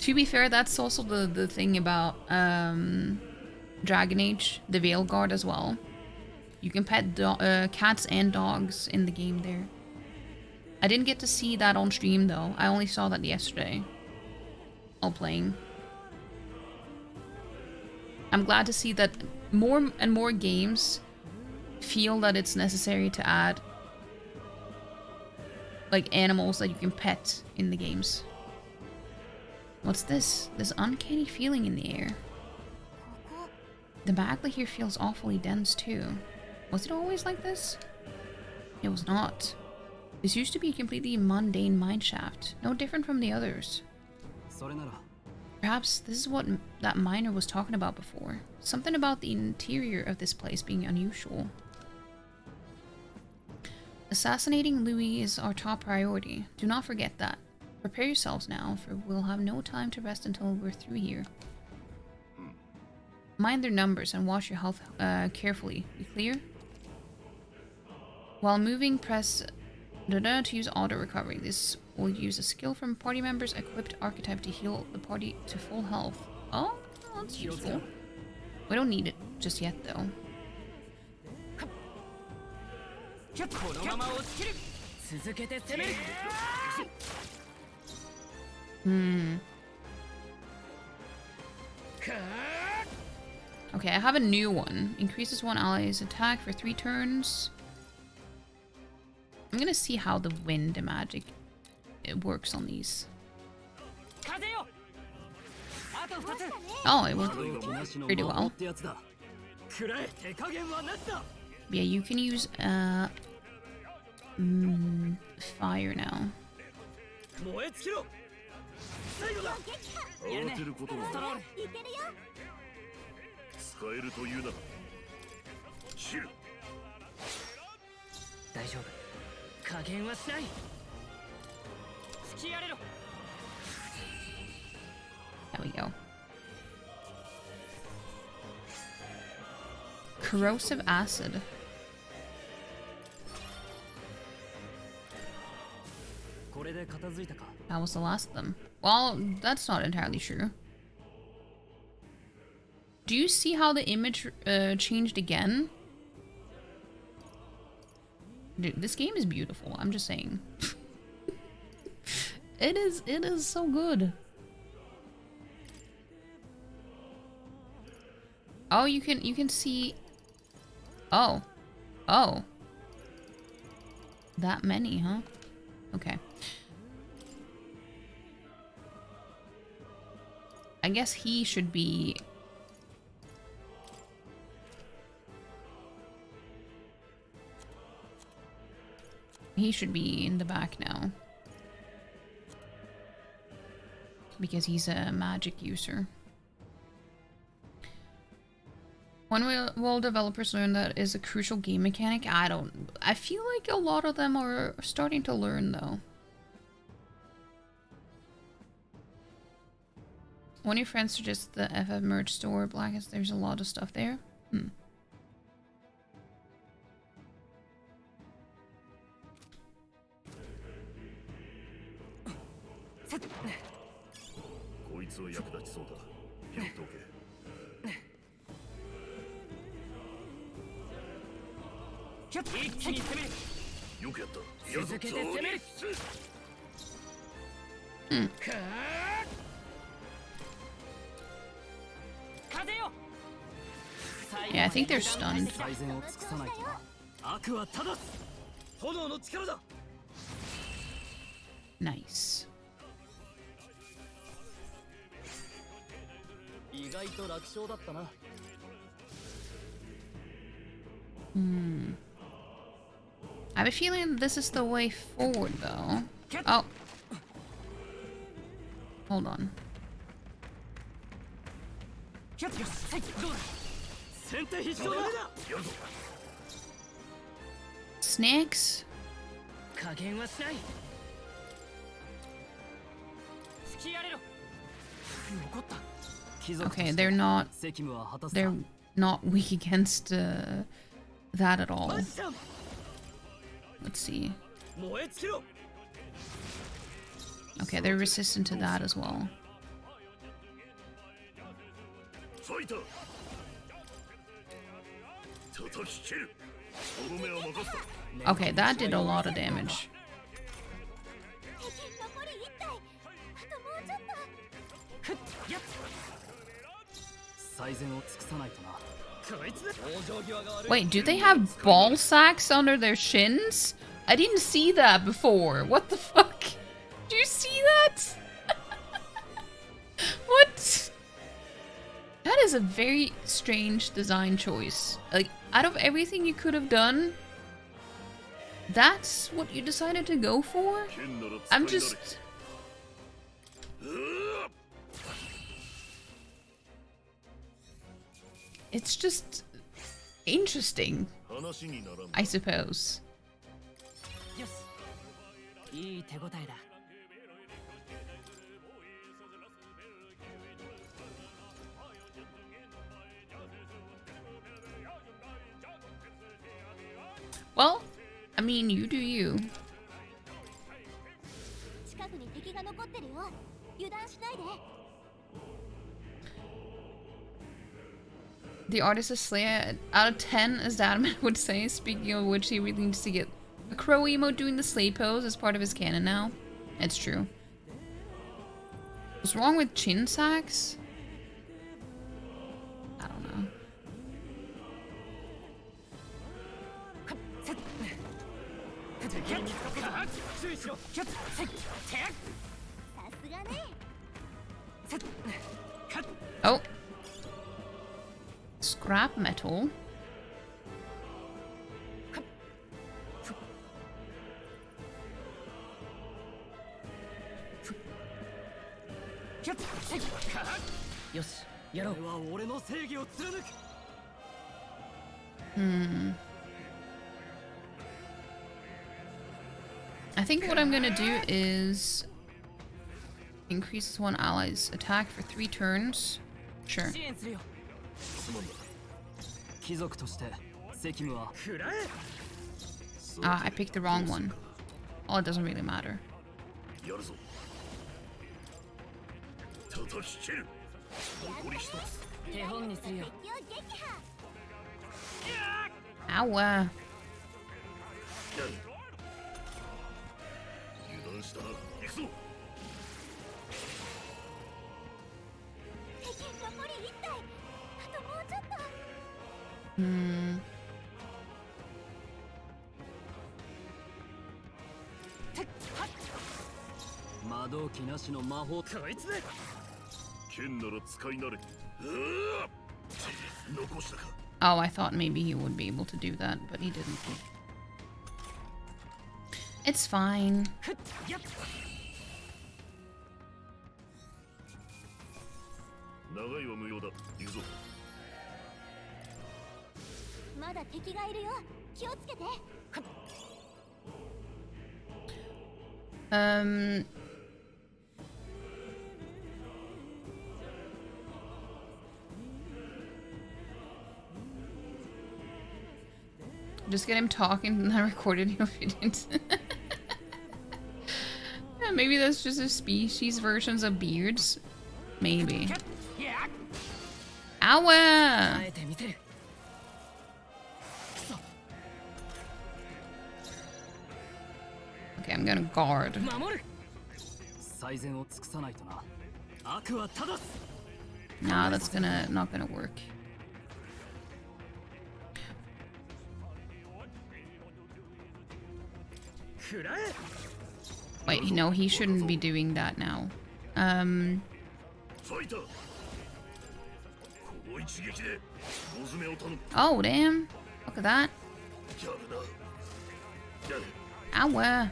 To be fair, that's also the thing about Dragon Age, the Veil Guard as well. You can pet cats and dogs in the game there. I didn't get to see that on stream though. I only saw that yesterday while playing. I'm glad to see that more and more games feel that it's necessary to add like animals that you can pet in the games. What's this? This uncanny feeling in the air. The magma here feels awfully dense too. Was it always like this? It was not. This used to be a completely mundane mineshaft, no different from the others. Perhaps this is what that miner was talking about before. Something about the interior of this place being unusual. Assassinating Louis is our top priority. Do not forget that. Prepare yourselves now, for we'll have no time to rest until we're through here. Mind their numbers and watch your health carefully. You clear? While moving, press to use auto recovery. This will use a skill from party members' equipped archetype to heal the party to full health. Oh, that's useful. We don't need it just yet, though. Okay, I have a new one. Increases one ally's attack for 3 turns. I'm gonna see how the wind magic it works on these. Oh, it worked pretty well. Yeah, you can use fire now. There we go. Corrosive acid. That was the last of them. Well, that's not entirely true. Do you see how the image changed again? Dude, this game is beautiful. I'm just saying. It is so good. Oh, you can see. Oh. That many, huh? Okay. I guess he should be. He should be in the back now. Because he's a magic user. When will developers learn that is a crucial game mechanic? I feel like a lot of them are starting to learn though. One of your friends suggests the FF merch store, Blackest, there's a lot of stuff there. Yeah, I think they're stunned. Nice. I have a feeling this is the way forward, though. Oh. Hold on. Snakes? Okay, they're not weak against that at all. Let's see. Okay, they're resistant to that as well. Okay, that did a lot of damage. Wait, do they have ball sacks under their shins? I didn't see that before. What the fuck? Do you see that? What? That is a very strange design choice. Like, out of everything you could have done, that's what you decided to go for? I'm just... It's just interesting, I suppose. Well, I mean, you do you. The artist is Slayer. Out of 10, as Dadman would say. Speaking of which, he really needs to get a crow emote doing the sleigh pose as part of his canon now. It's true. What's wrong with chin sacks? I don't know. Oh. Scrap metal. I think what I'm gonna do is increase one ally's attack for 3 turns. Sure. Ah, I picked the wrong one. Oh, it doesn't really matter. Ow. Oh, I thought maybe he would be able to do that, but he didn't. It's fine. Just get him talking and then recorded him if you didn't. Yeah, maybe that's just a species versions of beards. Maybe. Ow! Okay, I'm gonna guard. Nah, that's not gonna work. Wait, no, he shouldn't be doing that now. Oh, damn. Look at that. Ow.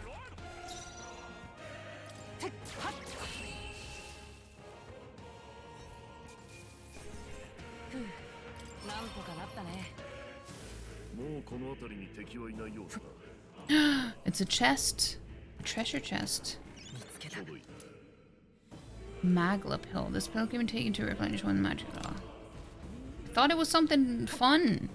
It's a chest. A treasure chest. Magla pill. This pill can be taken to replenish one magic law. I thought it was something fun.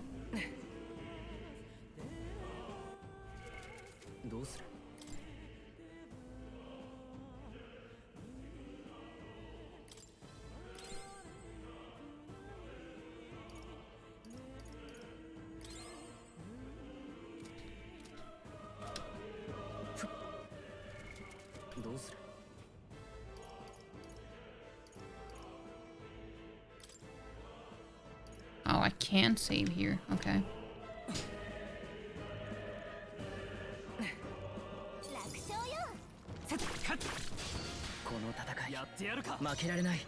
I can't save here. Okay. 楽勝よ。この戦いやってやるか。負けられない。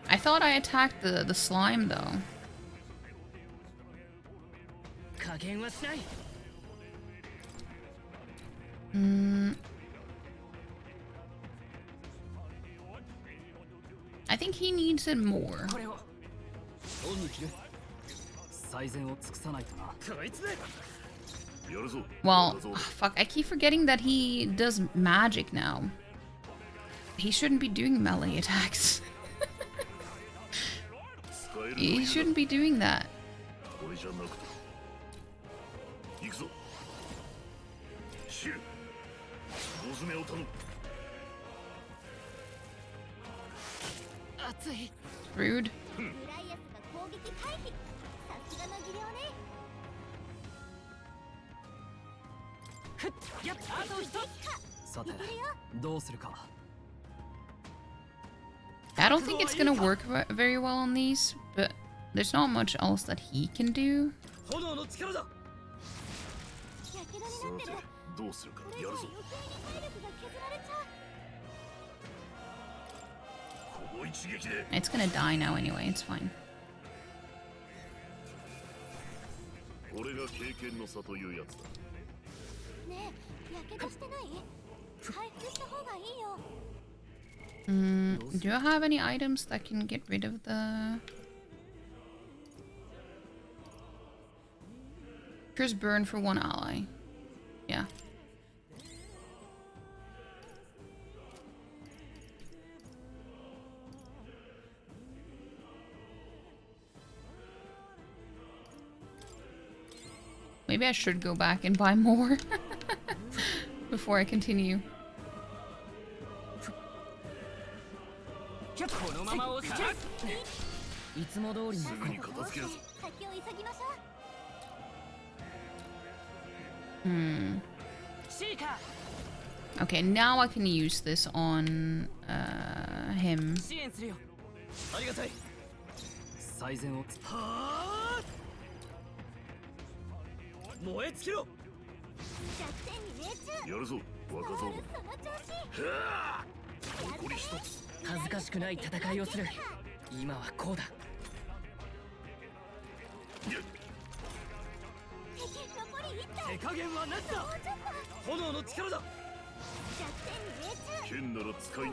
I thought I attacked the slime though. 加減はしない。 I think he needs it more. これをオンに切る。最善を尽くさないとな。こいつで。 やるぞ。 Well, fuck, I keep forgetting that he does magic now. He shouldn't be doing melee attacks. He shouldn't be doing that. 俺じゃなくて。行くぞ。シル。大詰めを頼む。 熱い。 Rude. グライアスが攻撃回避。さすがの技量ね。 ふっやっあと一つ。さてどうするか。 I don't think it's gonna work very well on these, but there's not much else that he can do. 炎の力だ。やけどになってる。どうするかこれじゃやるぞ。余計に体力が削られちゃう。 この一撃で。 It's gonna die now anyway, it's fine. これが経験の差というやつだ。ねえ、やけどしてない？回復した方がいいよ。 Do you have any items that can get rid of the... Curse burn for one ally. Yeah. Maybe I should go back and buy more before I continue. このまま押す。いつも通りに。すぐに片付けるぞ。先を急ぎましょう。シーカ Okay, now I can use this on him. 支援するよ。ありがたい。最善をつ。はあ。燃え尽きろ。弱点に命中。やるぞ。若造。その調子。はあ。残り一つ。 恥ずかしくない戦いをする。今はこうだ。敵残り1体。手加減はなしだ。炎の力だ。弱点に命中。剣なら使い。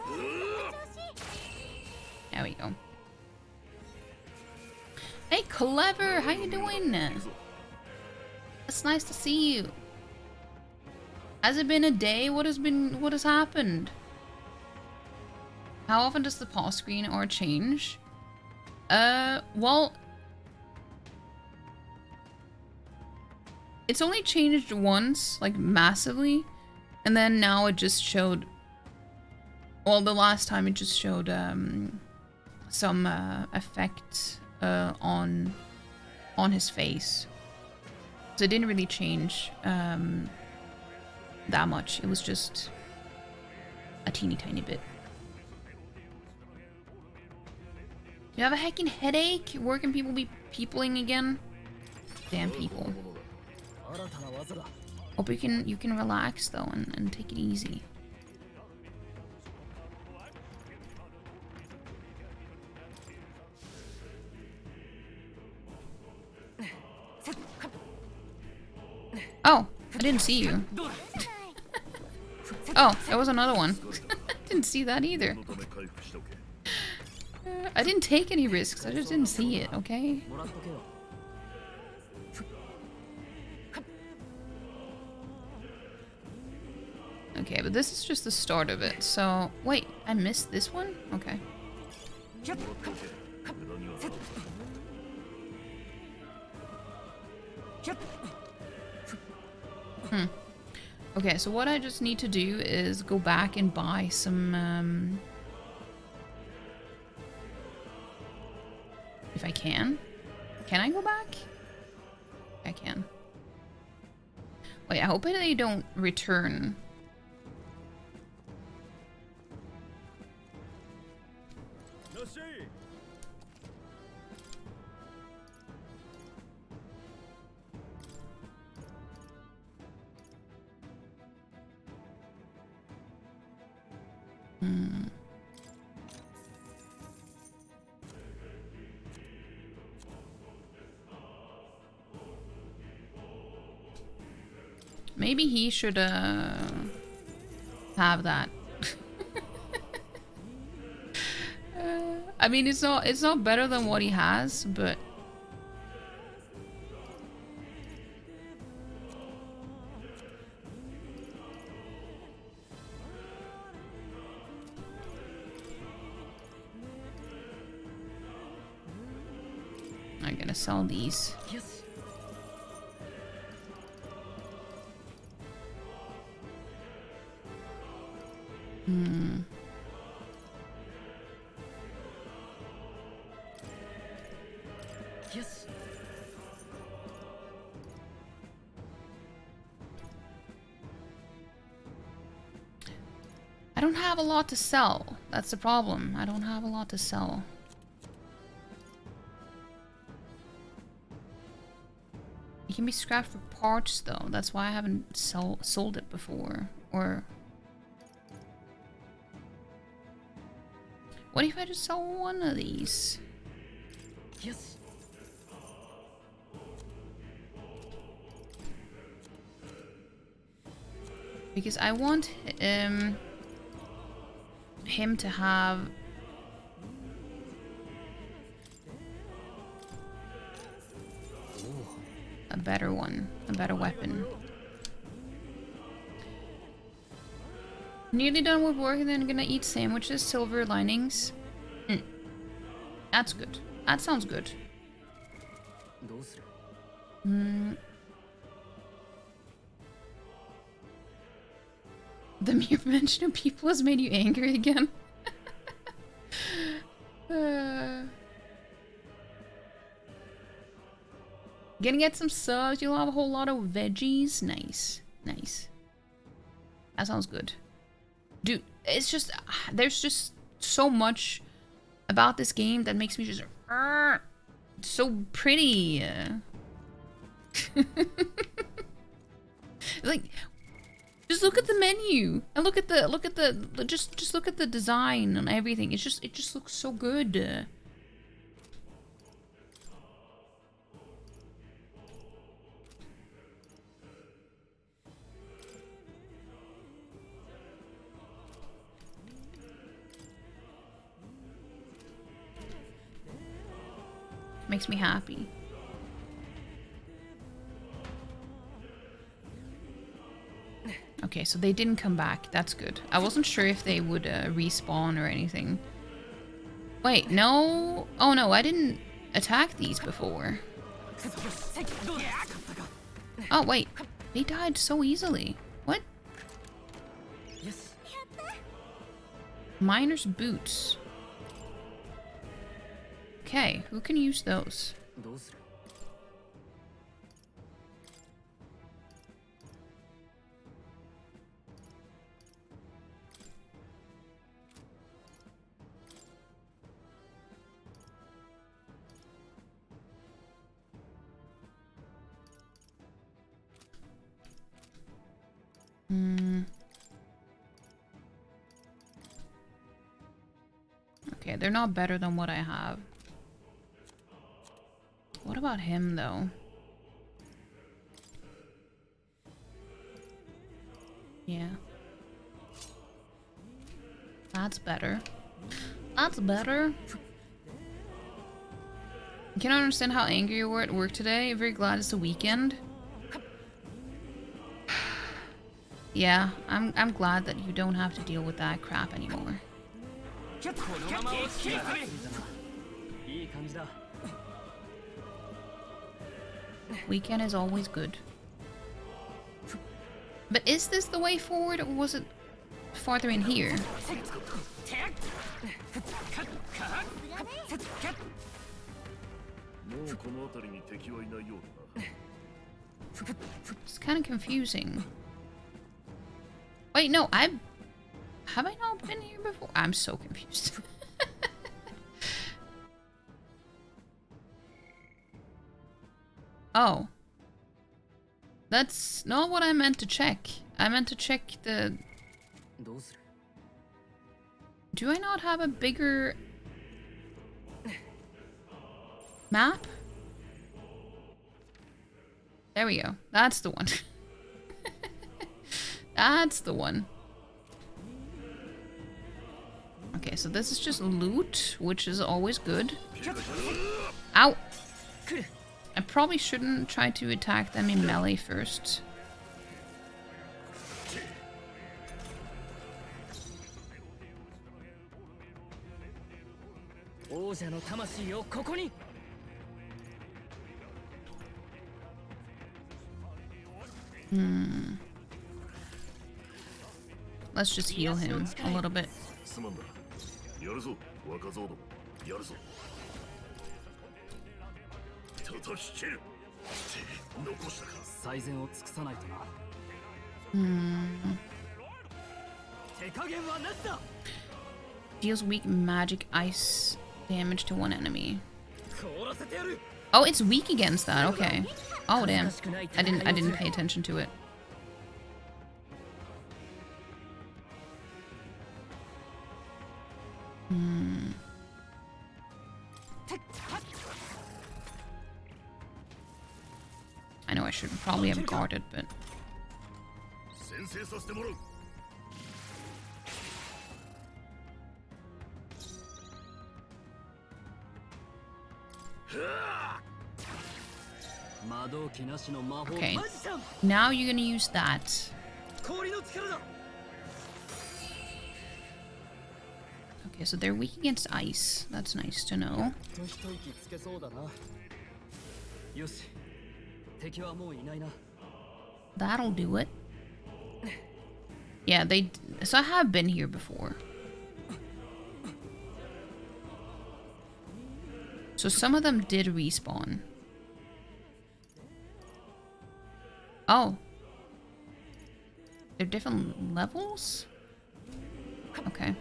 There we go. Hey, Clever, how you doing? It's nice to see you. Has it been a day? What has happened? How often does the pause screen or change? Well, it's only changed once, like massively, and then now it just showed. Well, the last time it just showed some effect on his face, so it didn't really change that much. It was just a teeny tiny bit. You have a heckin' headache? Where can people be peopling again? Damn people. Hope you can relax though and take it easy. Oh, I didn't see you. Oh, there was another one. Didn't see that either. I didn't take any risks, I just didn't see it, okay? Okay, but this is just the start of it, so... Wait, I missed this one? Okay. Okay, so what I just need to do is go back and buy some, if I can. Can I go back? I can. Wait, I hope they don't return. Maybe he should have that. I mean, it's not better than what he has, but I'm gonna sell these. I don't have a lot to sell. That's the problem. I don't have a lot to sell. It can be scrapped for parts though. That's why I haven't sold it before. Or what if I just sell one of these? Yes. Because I want him to have a better one, a better weapon. Nearly done with work and then gonna eat sandwiches, silver linings. That's good. That sounds good. The mere mention of people has made you angry again. Gonna get some subs. You'll have a whole lot of veggies. Nice. Nice. That sounds good. Dude, it's just... there's just so much about this game that makes me just... so pretty. Like... just look at the menu and look at the just look at the design and everything. It just looks so good. Makes me happy. Okay, so they didn't come back. That's good. I wasn't sure if they would respawn or anything. Wait, no. Oh no, I didn't attack these before. Oh wait, they died so easily. What? Miner's boots. Okay, who can use those? Okay, they're not better than what I have. What about him, though? Yeah. That's better. That's better. I cannot understand how angry you were at work today. Very glad it's the weekend. Yeah, I'm glad that you don't have to deal with that crap anymore. Weekend is always good. But is this the way forward, or was it farther in here? It's kind of confusing. Wait, no, have I not been here before? I'm so confused. Oh. That's not what I meant to check. I meant to check the... Do I not have a bigger... map? There we go. That's the one. That's the one. Okay, so this is just loot, which is always good. Ow! I probably shouldn't try to attack them in melee first. Let's just heal him a little bit. Deals weak magic ice damage to one enemy. Oh, it's weak against that. Okay. Oh damn. I didn't pay attention to it. I know I should probably have guarded, but... Okay, now you're gonna use that. Okay, so they're weak against ice. That's nice to know. That'll do it. Yeah, so I have been here before. So some of them did respawn. Oh. They're different levels? Okay.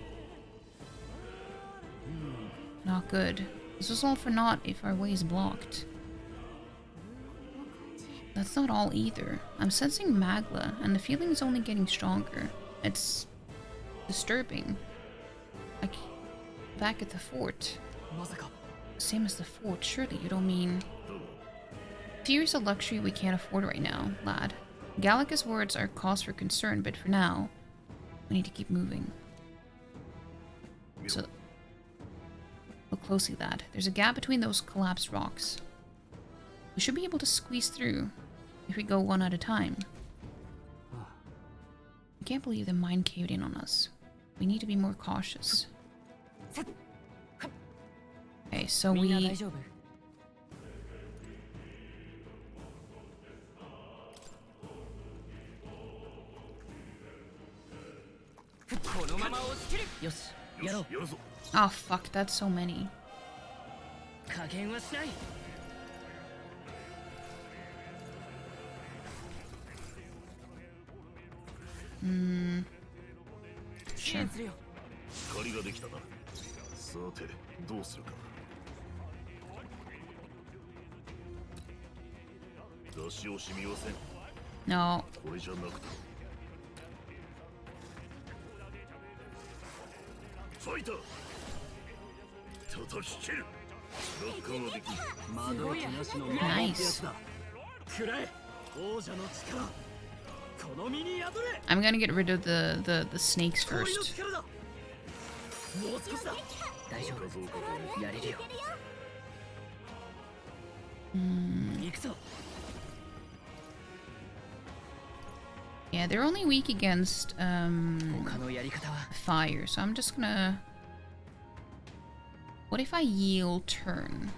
Not good. This was all for naught if our way is blocked. That's not all either. I'm sensing Magla, and the feeling is only getting stronger. It's disturbing. Like, back at the fort. Same as the fort, surely you don't mean... Fear is a luxury we can't afford right now, lad. Gallica's words are cause for concern, but for now, we need to keep moving. So, look closely, lad. There's a gap between those collapsed rocks. We should be able to squeeze through if we go one at a time. I can't believe the mine caved in on us. We need to be more cautious. Okay, so we... Oh fuck, that's so many. Sure. No. Nice. I'm gonna get rid of the snakes first. Yeah, they're only weak against fire, so I'm just gonna... What if I yield turn?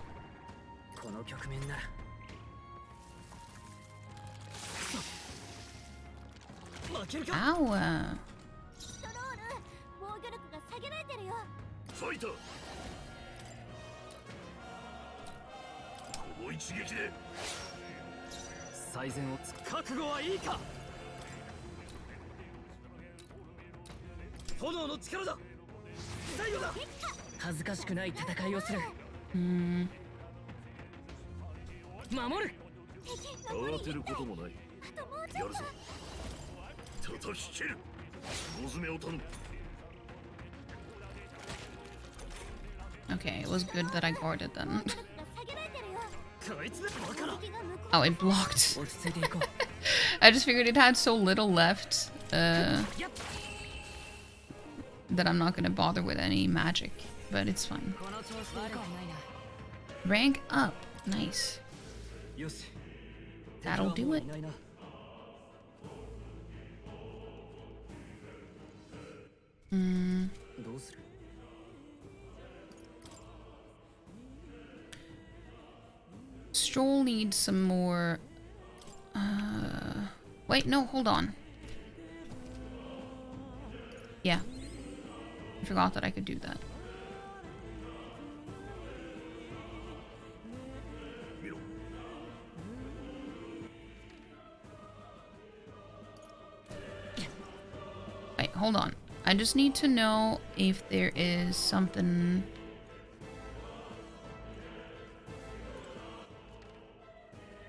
Ow! 慌てることもない。やるぞ。叩き切る。大詰めを頼む。 Okay, it was good that I guarded then. Oh, it blocked. I just figured it had so little left that I'm not gonna bother with any magic, but it's fine. Rank up. Nice. That'll do it. Stroll needs some more... Wait, no, hold on. Yeah. I forgot that I could do that. Wait, hold on. I just need to know if there is something...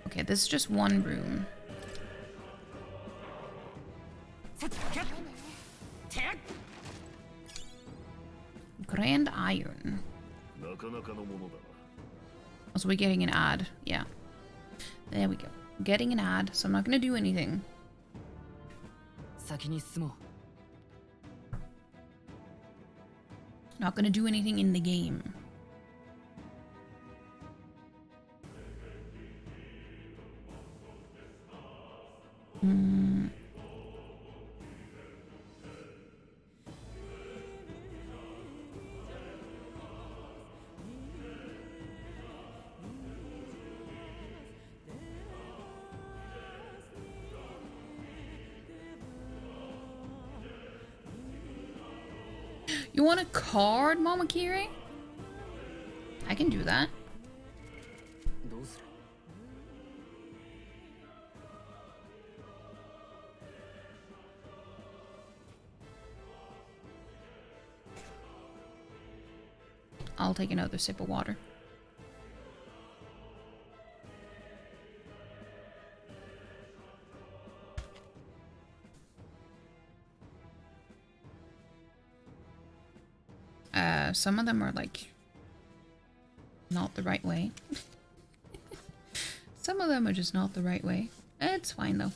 Okay, this is just one room. Grand Iron. So we're getting an ad. Yeah. There we go. Getting an ad, so I'm not going to do anything. Not going to do anything in the game. You want a card, Mama Kiri? I can do that. I'll take another sip of water. Some of them are like not the right way. Some of them are just not the right way. It's fine though.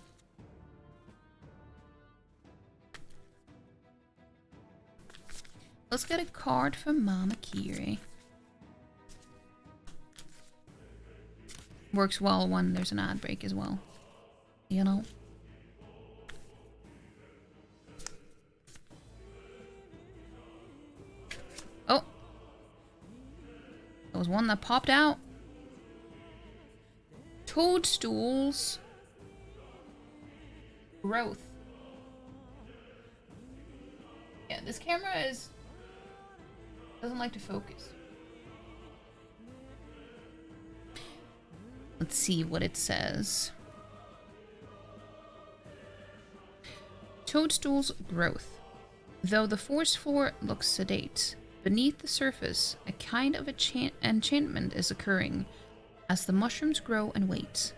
Let's get a card for Mama Kiri. Works well when there's an ad break as well. You know? Oh! There was one that popped out. Toadstools. Growth. Yeah, this camera doesn't like to focus. Let's see what it says. Toadstool's growth. Though the forest floor looks sedate, beneath the surface, a kind of enchantment is occurring as the mushrooms grow and wait.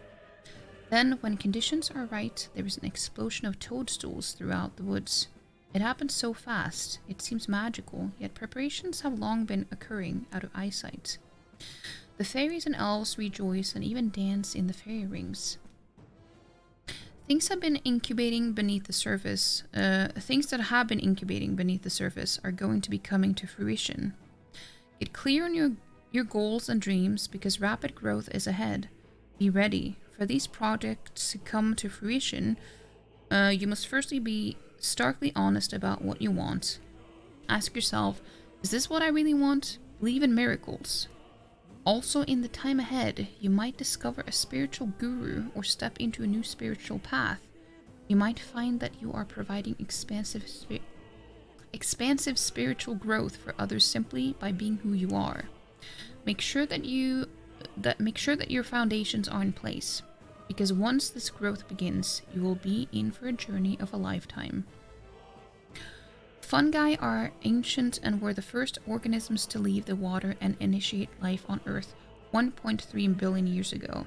Then, when conditions are right, there is an explosion of toadstools throughout the woods. It happens so fast, it seems magical, yet preparations have long been occurring out of eyesight. The fairies and elves rejoice and even dance in the fairy rings. Things that have been incubating beneath the surface are going to be coming to fruition. Get clear on your goals and dreams because rapid growth is ahead. Be ready. For these projects to come to fruition, you must firstly be starkly honest about what you want. Ask yourself, is this what I really want? Believe in miracles. Also, in the time ahead, you might discover a spiritual guru or step into a new spiritual path. You might find that you are providing expansive spiritual growth for others simply by being who you are. Make sure that your foundations are in place, because once this growth begins, you will be in for a journey of a lifetime. Fungi are ancient and were the first organisms to leave the water and initiate life on Earth 1.3 billion years ago.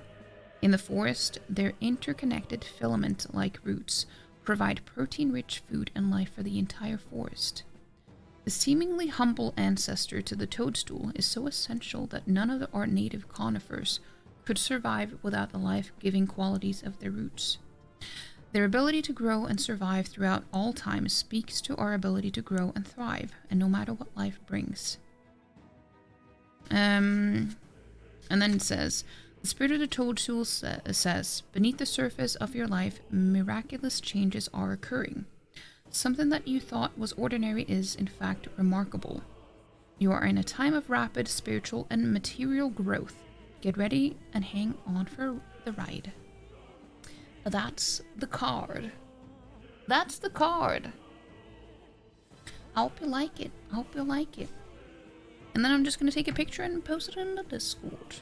In the forest, their interconnected filament-like roots provide protein-rich food and life for the entire forest. The seemingly humble ancestor to the toadstool is so essential that none of our native conifers could survive without the life-giving qualities of their roots. Their ability to grow and survive throughout all time speaks to our ability to grow and thrive, and no matter what life brings. And then it says, the spirit of the toadstool says, beneath the surface of your life, miraculous changes are occurring. Something that you thought was ordinary is, in fact, remarkable. You are in a time of rapid spiritual and material growth. Get ready and hang on for the ride. That's the card. That's the card. I hope you like it. I hope you like it. And then I'm just going to take a picture and post it in the Discord.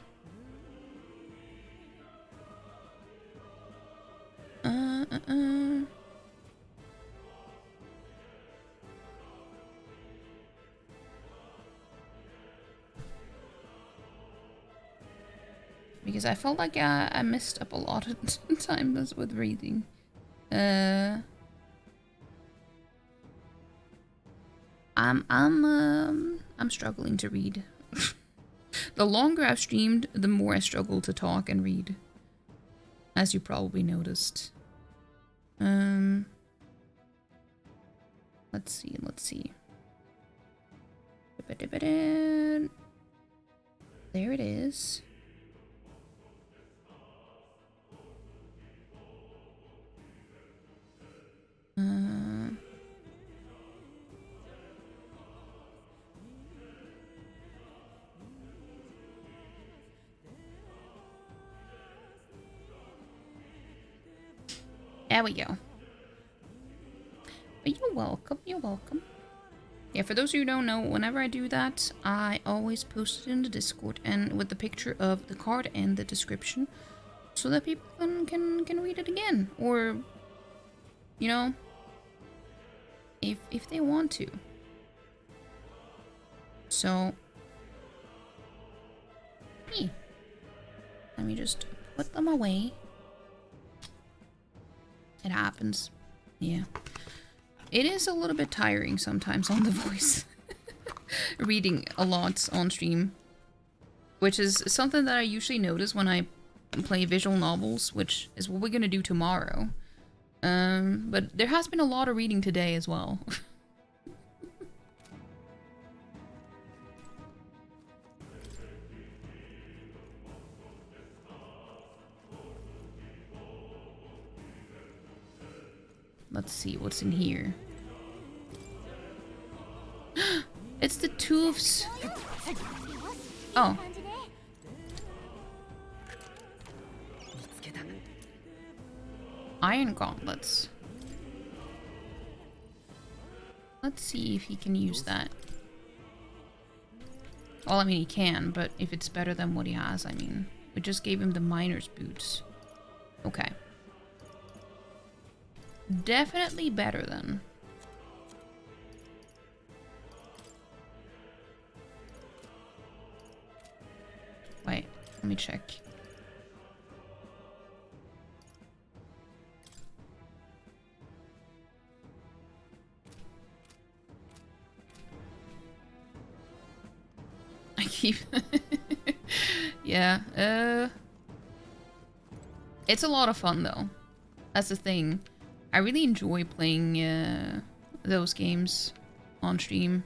Because I felt like I messed up a lot of times with reading. I'm struggling to read. The longer I've streamed, the more I struggle to talk and read. As you probably noticed. Let's see. There it is. There we go. But you're welcome, you're welcome. Yeah, for those of you who don't know, whenever I do that, I always post it in the Discord and with the picture of the card and the description so that people can read it again. Or, you know, if they want to. So, yeah. Let me just put them away. It happens. Yeah. It is a little bit tiring sometimes on the voice. Reading a lot on stream. Which is something that I usually notice when I play visual novels, which is what we're gonna do tomorrow. But there has been a lot of reading today as well. Let's see what's in here. It's the tubes. Oh. Iron gauntlets. Let's see if he can use that. Well, I mean, he can, but if it's better than what he has, I mean. We just gave him the miner's boots. Okay. Definitely better then. Wait, let me check. I keep... yeah, it's a lot of fun though. That's the thing. I really enjoy playing those games on stream.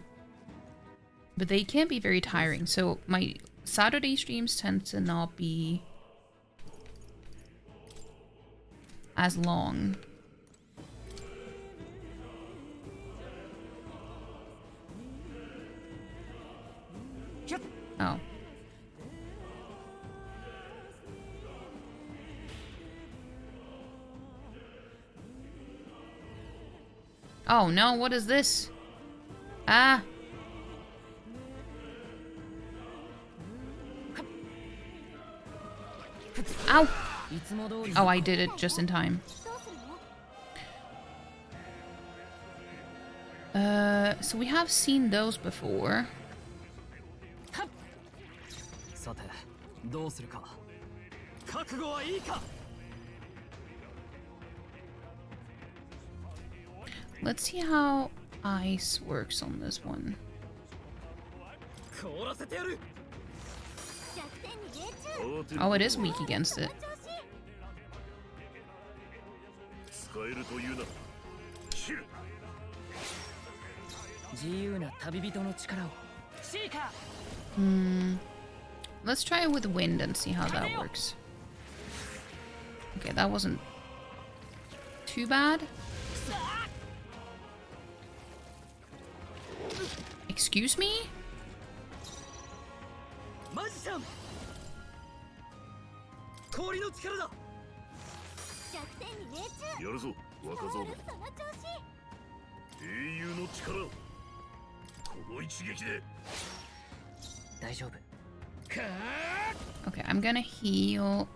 But they can be very tiring. So my Saturday streams tend to not be as long. Oh. Oh no, what is this? Ah. Ow! Oh, I did it just in time. So we have seen those before. 覚悟はいいか。 Let's see how ice works on this one. 凍らせてやる。 弱点に命中。 Oh, it is weak against it. 使えるというなら切る。自由な旅人の力を。シーカー。 Let's try it with wind and see how that works. Okay, that wasn't too bad. Excuse me? マジシャン。氷の力だ。 弱点に命中。 やるぞ若造ども。 その調子。 英雄の力をこの一撃で。 大丈夫。 Okay, I'm gonna heal.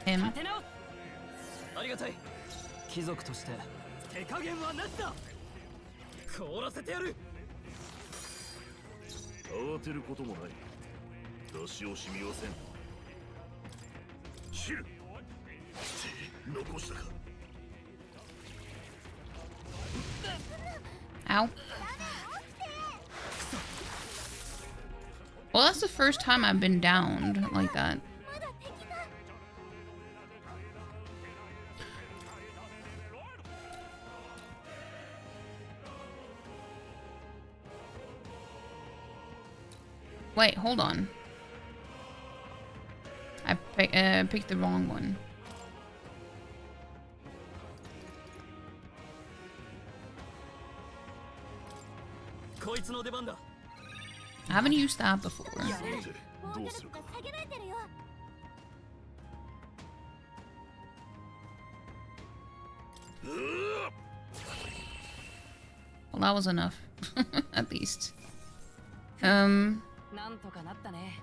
Him. 立て直す。ありがたい。貴族として手加減はなしだ。凍らせてやる。 慌てることもない。出し惜しみはせん。切る。残したか。 Ow. Well, that's the first time I've been downed like that. まだ敵が。 Wait, hold on. I picked the wrong one. こいつの出番だ。 I haven't used that before. さて防御どうするか。力が下げられてるよ。 Well, that was enough. At least. なんとかなったね。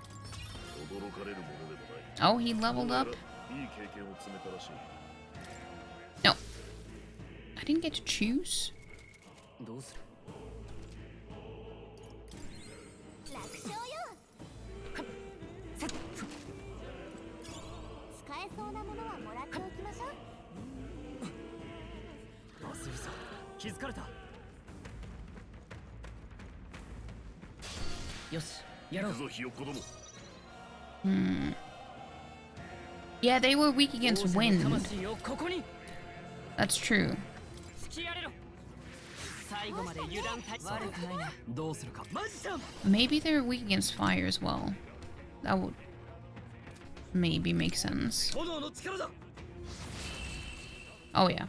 驚かれるものでもない。 Oh, he leveled up? いい経験を積めたらしい。 No. I didn't get to choose? どうする。 楽勝よ。使えそうなものはもらっておきましょう。 忘れさ。気づかれた。よし、やろう。行くぞひよっこども。 Yeah, they were weak against 王者の wind. 魂をここに。 That's true. 突きやれろ。最後まで油断大悪くないな。どうするか。マジシャン。 Maybe they're weak against fire as well. That would maybe make sense. 炎の力だ。 Oh, yeah.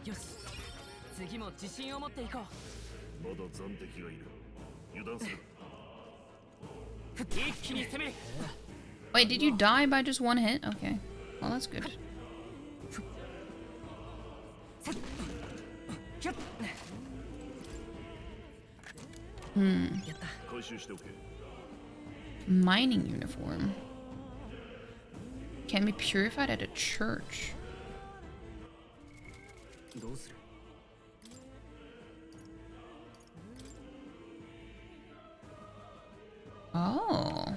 よし。次も自信を持っていこう。まだ残敵がいる。油断する。 一気に攻める。 Wait, did you die by just one hit? Okay. Well, that's good. やった。 回収しておけ。 Mining uniform. Can be purified at a church. どうする。 Oh.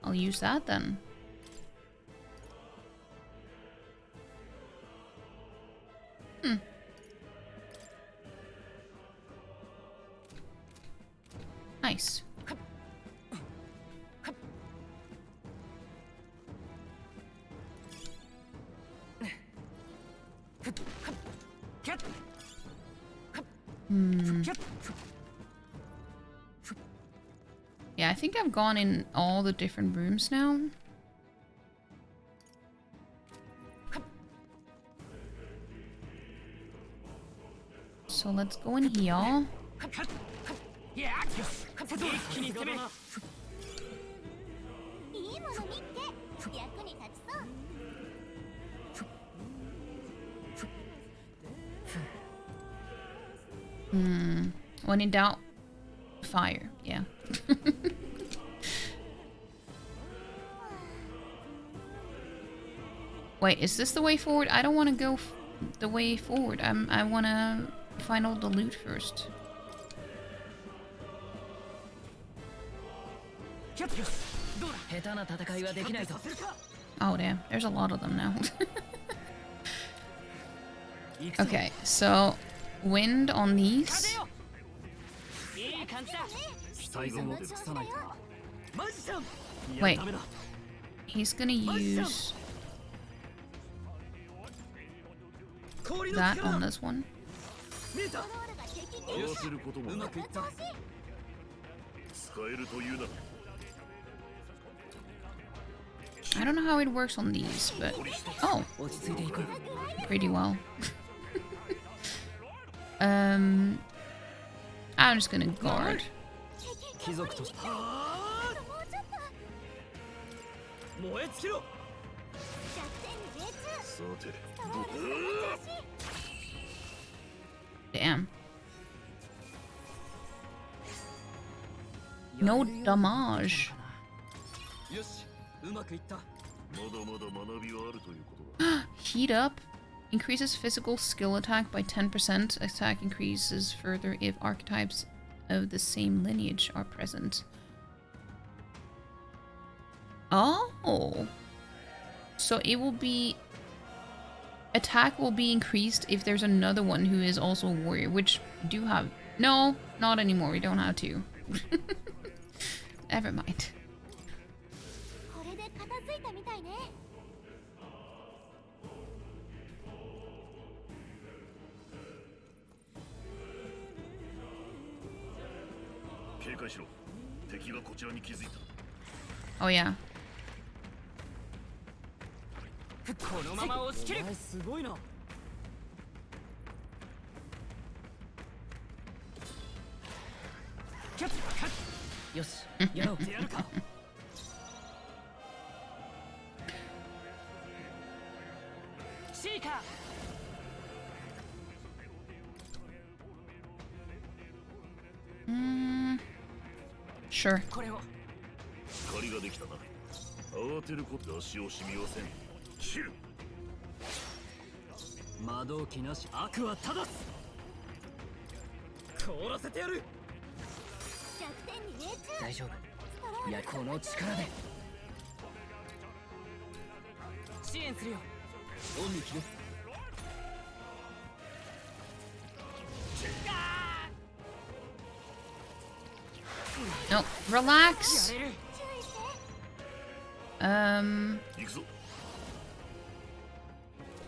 I'll use that then. Nice. Yeah, I think I've gone in all the different rooms now. So let's go in here. 一気に攻める。いいもの見っけ。役に立ちそう。 When in doubt, fire. Yeah. Wait, is this the way forward? I don't want to go the way forward. I want to find all the loot first. Oh damn, there's a lot of them now. Okay, so wind on these. Wait, he's gonna use that on this one. I don't know how it works on these, but oh, pretty well. I'm just gonna guard. Damn. No damage. Heat up. Increases physical skill attack by 10%. Attack increases further if archetypes of the same lineage are present. Oh. So it will be... Attack will be increased if there's another one who is also a warrior, which do have... No, not anymore. We don't have to. Never mind. Oh yeah. Sure. No, relax.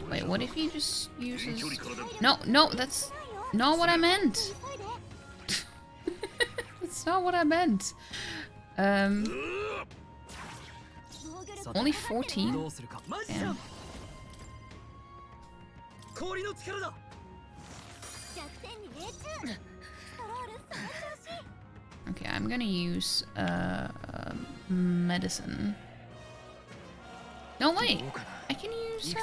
Wait, what if he just uses... No, no, that's not what I meant. That's not what I meant. Only 14? Damn. Okay, I'm gonna use medicine. No, wait. I can use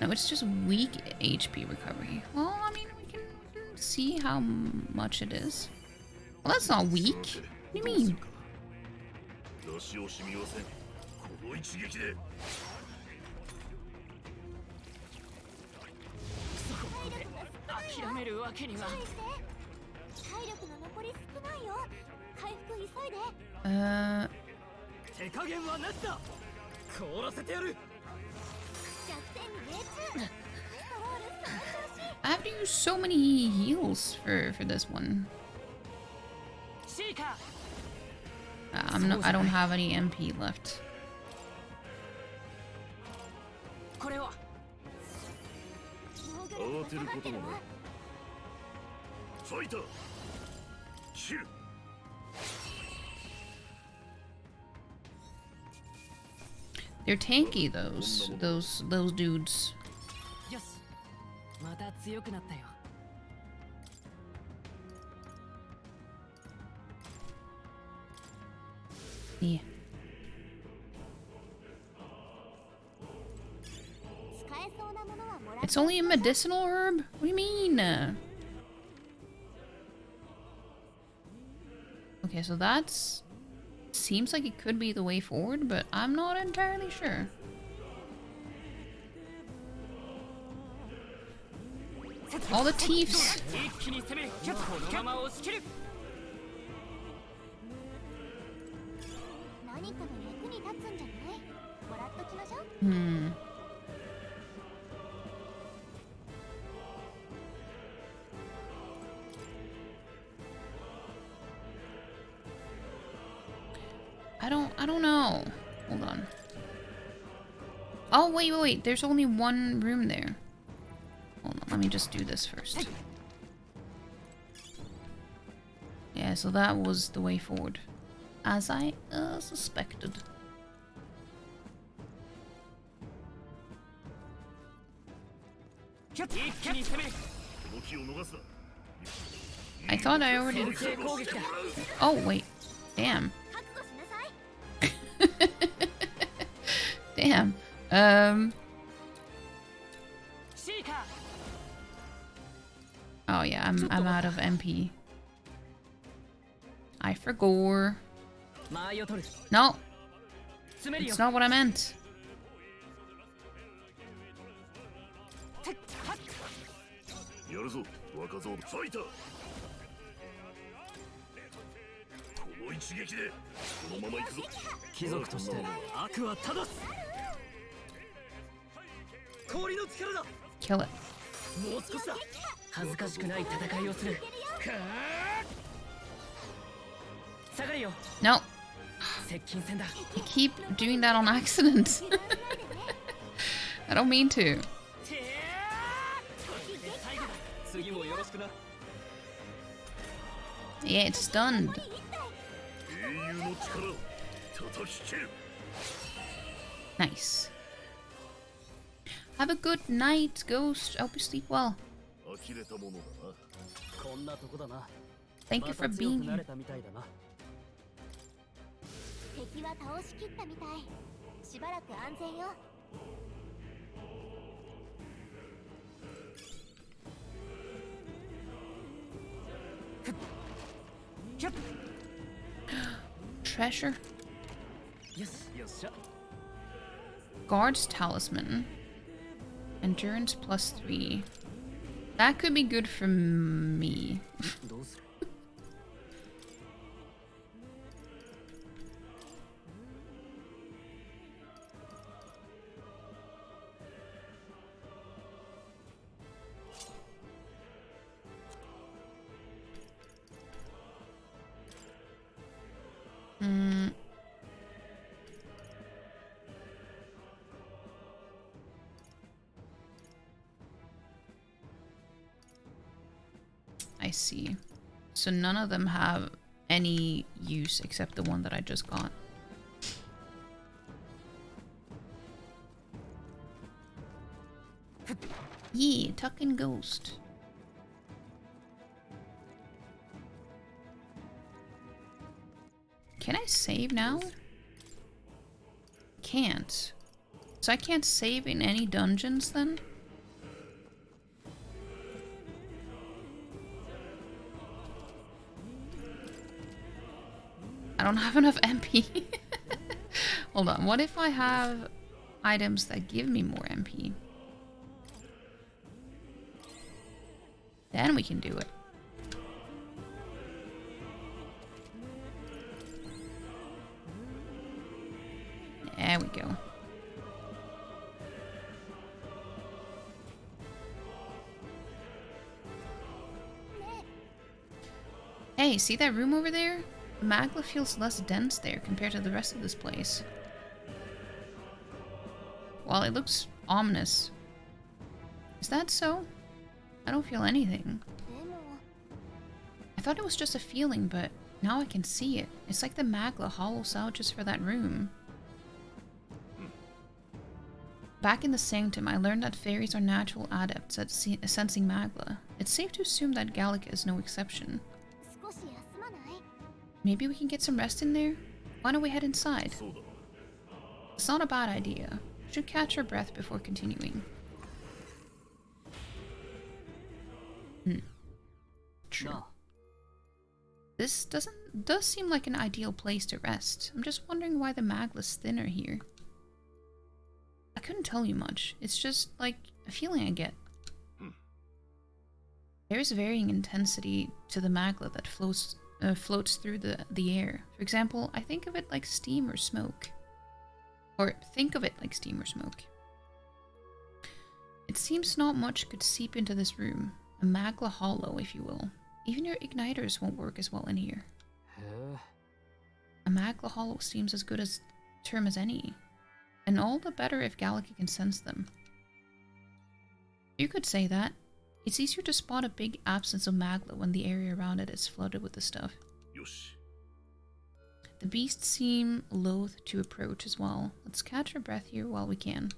no, it's just weak HP recovery. Well, I mean, we can see how much it is. Well, that's not weak. What do you mean? I have to use so many heals for this one. I don't have any MP left. They're tanky, those dudes. Yeah. It's only a medicinal herb? What do you mean? Okay, so that's... Seems like it could be the way forward, but I'm not entirely sure. All the thieves. 一気に攻めこのまま押し切る。何かの役に立つんじゃない？もらっときましょう。Hmm. I don't know. Hold on. Oh, wait. There's only one room there. Hold on, let me just do this first. Yeah, so that was the way forward. As I suspected. I thought I already... Oh, wait. Damn. Damn. Oh yeah, I'm out of MP. I forgot. No. It's not what I meant. Kill it. No. You keep doing that on accident. I don't mean to. Yeah, it's stunned. Nice. Have a good night, Ghost. I hope you sleep well. Thank you for being here. 敵は倒しきったみたい。しばらく安全よ。Treasure. Guard's Talisman. Endurance +3. That could be good for me. I see. So none of them have any use except the one that I just got. Yeah, Tuckin' Ghost. Can I save now? Can't. So I can't save in any dungeons then? I don't have enough MP. Hold on, what if I have items that give me more MP? Then we can do it. There we go. Hey, see that room over there? The magma feels less dense there compared to the rest of this place. Well, it looks ominous. Is that so? I don't feel anything. I thought it was just a feeling, but now I can see it. It's like the magma hollows out just for that room. Back in the Sanctum, I learned that fairies are natural adepts at sensing magma. It's safe to assume that Gallica is no exception. Maybe we can get some rest in there? Why don't we head inside? It's not a bad idea. We should catch our breath before continuing. True. This does seem like an ideal place to rest. I'm just wondering why the magma's thinner here. I couldn't tell you much. It's just like a feeling I get. There is varying intensity to the magma that floats through the air. For example, I think of it like steam or smoke. Or think of it like steam or smoke. It seems not much could seep into this room. A magma hollow, if you will. Even your igniters won't work as well in here. A magma hollow seems as good a term as any. And all the better if Gallica can sense them. You could say that. It's easier to spot a big absence of magma when the area around it is flooded with the stuff. Yoshi. The beasts seem loath to approach as well. Let's catch our breath here while we can.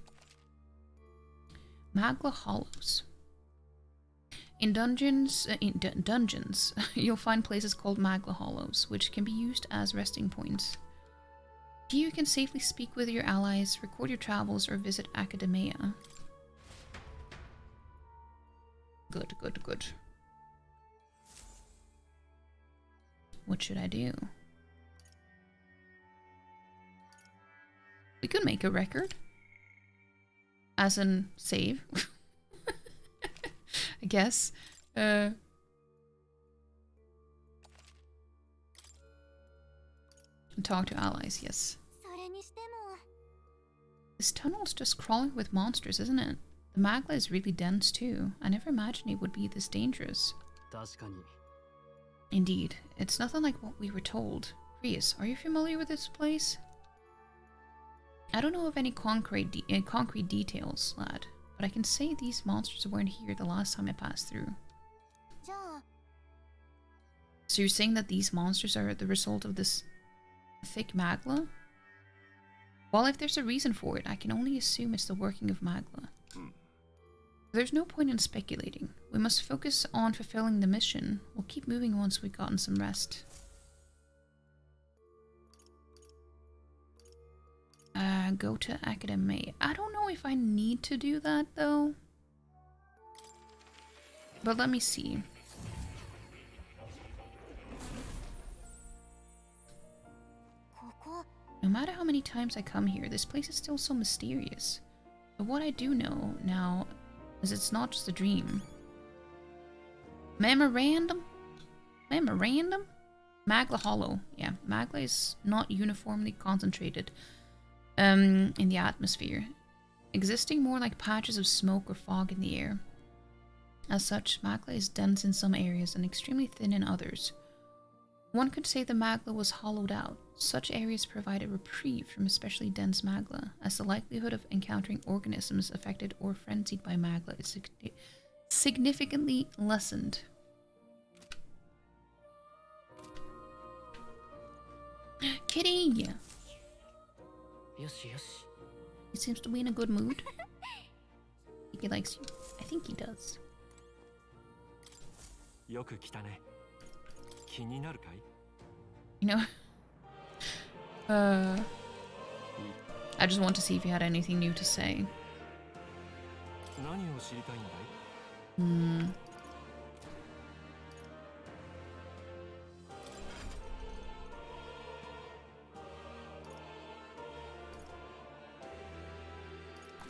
Magma hollows. In dungeons, you'll find places called magma hollows, which can be used as resting points. Here you can safely speak with your allies, record your travels, or visit Academia. Good, good, good. What should I do? We could make a record. As in, save. I guess. And talk to allies, yes. This tunnel's just crawling with monsters, isn't it? The magma is really dense too. I never imagined it would be this dangerous. Indeed, it's nothing like what we were told. Rias, are you familiar with this place? I don't know of any concrete details, lad, but I can say these monsters weren't here the last time I passed through. So you're saying that these monsters are the result of this thick magma? Well, if there's a reason for it, I can only assume it's the working of magma. There's no point in speculating. We must focus on fulfilling the mission. We'll keep moving once we've gotten some rest. Go to Academy. I don't know if I need to do that though. But let me see. No matter how many times I come here, this place is still so mysterious. But what I do know now is it's not just a dream. Memorandum? Memorandum? Magma Hollow. Yeah, magma is not uniformly concentrated in the atmosphere, existing more like patches of smoke or fog in the air. As such, magma is dense in some areas and extremely thin in others. One could say the magma was hollowed out. Such areas provide a reprieve from especially dense magma, as the likelihood of encountering organisms affected or frenzied by magma is significantly lessened. Kitty! He seems to be in a good mood. He likes you. I think he does. You know, I just want to see if you had anything new to say.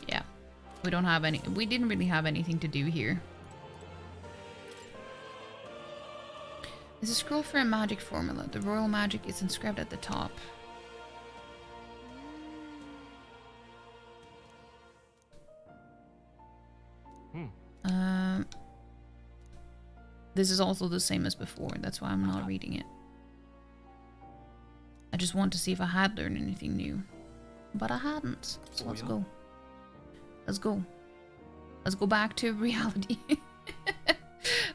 Yeah, we don't have any. We didn't really have anything to do here. There's a scroll for a magic formula. The royal magic is inscribed at the top. This is also the same as before. That's why I'm not reading it. I just want to see if I had learned anything new. But I hadn't. So let's go. Let's go. Let's go back to reality.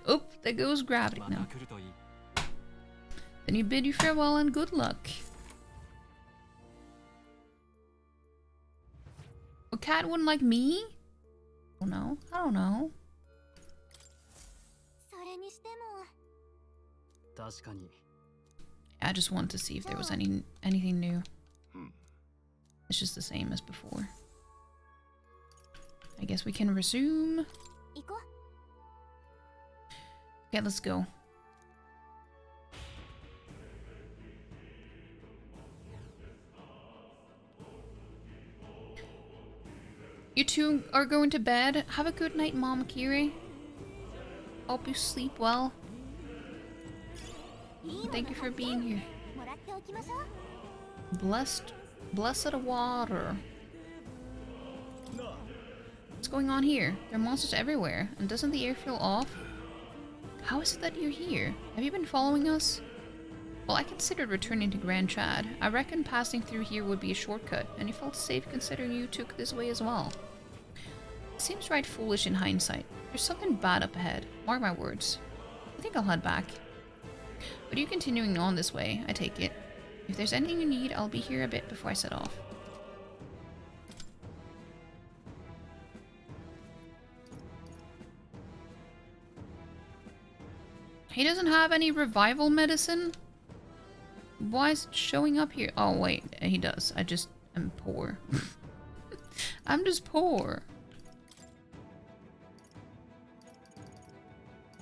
Oop, there goes gravity now. Then you bid you farewell and good luck. A cat wouldn't like me? I don't know. I don't know. I just wanted to see if there was anything new. It's just the same as before. I guess we can resume. Okay, let's go. You two are going to bed. Have a good night, Mom Kiri. Hope you sleep well. Thank you for being here. Blessed water. What's going on here? There are monsters everywhere, and doesn't the air feel off? How is it that you're here? Have you been following us? Well, I considered returning to Grand Chad. I reckon passing through here would be a shortcut, and it felt safe considering you took this way as well. It seems right foolish in hindsight. There's something bad up ahead. Mark my words. I think I'll head back. But you continuing on this way, I take it. If there's anything you need, I'll be here a bit before I set off. He doesn't have any revival medicine? Why is it showing up here? Oh wait, he does. I just am poor. I'm just poor.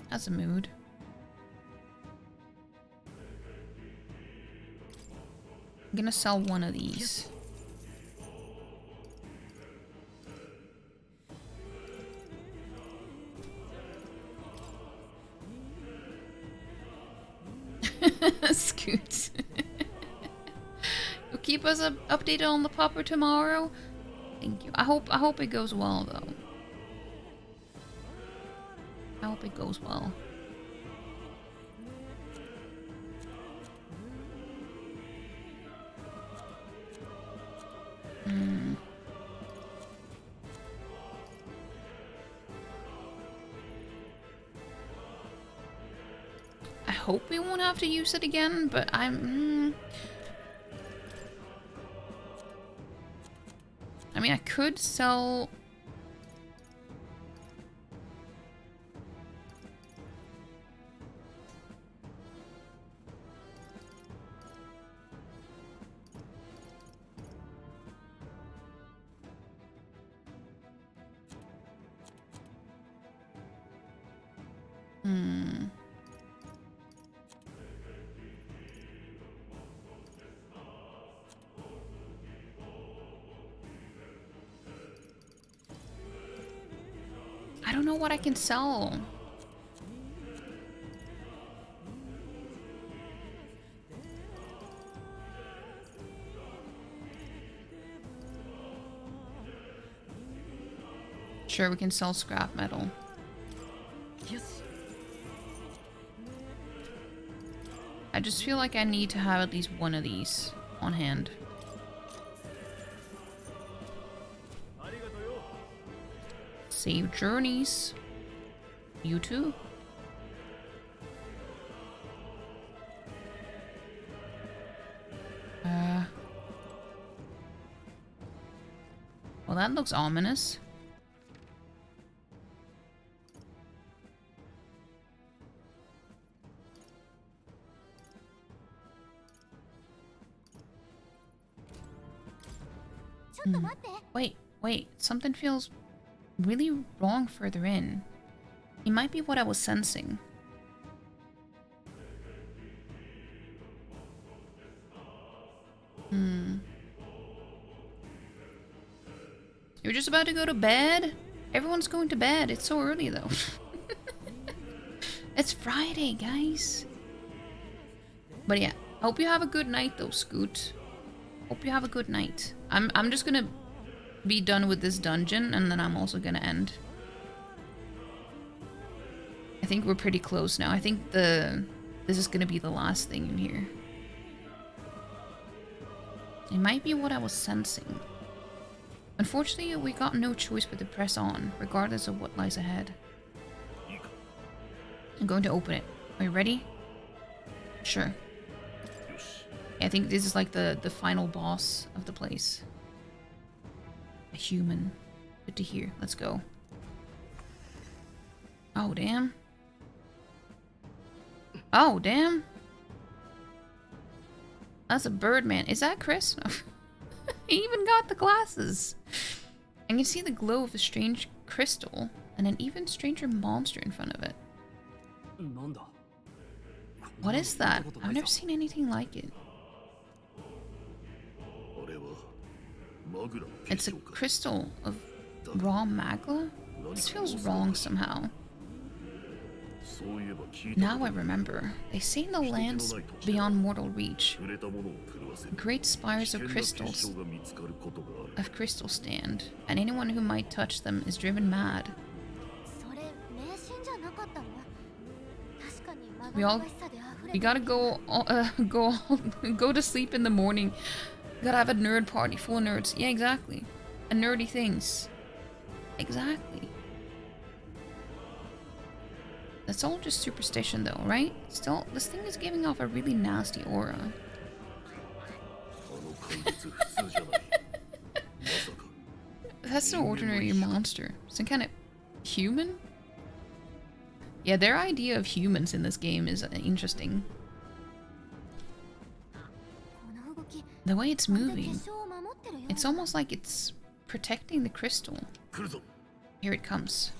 That's a mood. I'm gonna sell one of these. Scoot. You'll keep us updated on the popper tomorrow. Thank you. I hope it goes well though. I hope it goes well. I hope we won't have to use it again, but I mean, I could sell... I don't know what I can sell. Sure, we can sell scrap metal. Yes. I just feel like I need to have at least one of these on hand. Save journeys. You too. Well, that looks ominous. Wait, something feels really wrong further in. It might be what I was sensing. You're just about to go to bed? Everyone's going to bed. It's so early though. It's Friday, guys. But yeah, hope you have a good night though, Scoot. Hope you have a good night. I'm just gonna be done with this dungeon and then I'm also gonna end. I think we're pretty close now. I think this is gonna be the last thing in here. It might be what I was sensing. Unfortunately, we got no choice but to press on, regardless of what lies ahead. I'm going to open it. Are you ready? Sure. I think this is like the final boss of the place. A human. Good to hear. Let's go. Oh, damn. Oh, damn. That's a bird man. Is that Chris? He even got the glasses. I can see the glow of a strange crystal and an even stranger monster in front of it. What is that? I've never seen anything like it. It's a crystal of raw magma? This feels wrong somehow. Now I remember. They say in the lands beyond mortal reach, great spires of crystals stand, and anyone who might touch them is driven mad. We gotta go to sleep in the morning. Gotta have a nerd party full of nerds. Yeah, exactly. And nerdy things. Exactly. That's all just superstition though, right? Still, this thing is giving off a really nasty aura. That's no ordinary monster. Some kind of human? Yeah, their idea of humans in this game is interesting. The way it's moving, it's almost like it's protecting the crystal. Here it comes.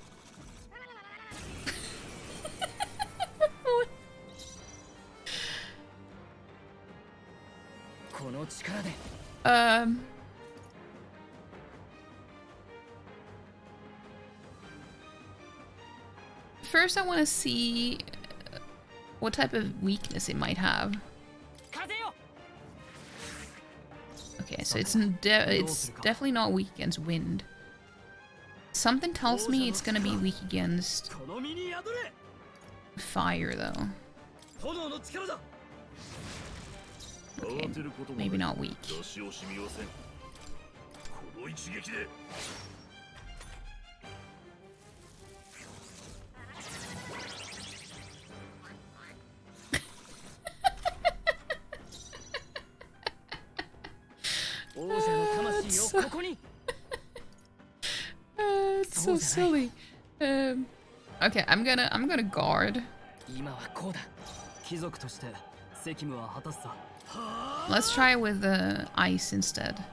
First I want to see what type of weakness it might have. Okay, so it's definitely not weak against wind. Something tells me it's gonna be weak against fire though. Okay, maybe not weak. It's so silly. Okay, I'm gonna guard. Let's try with the ice instead.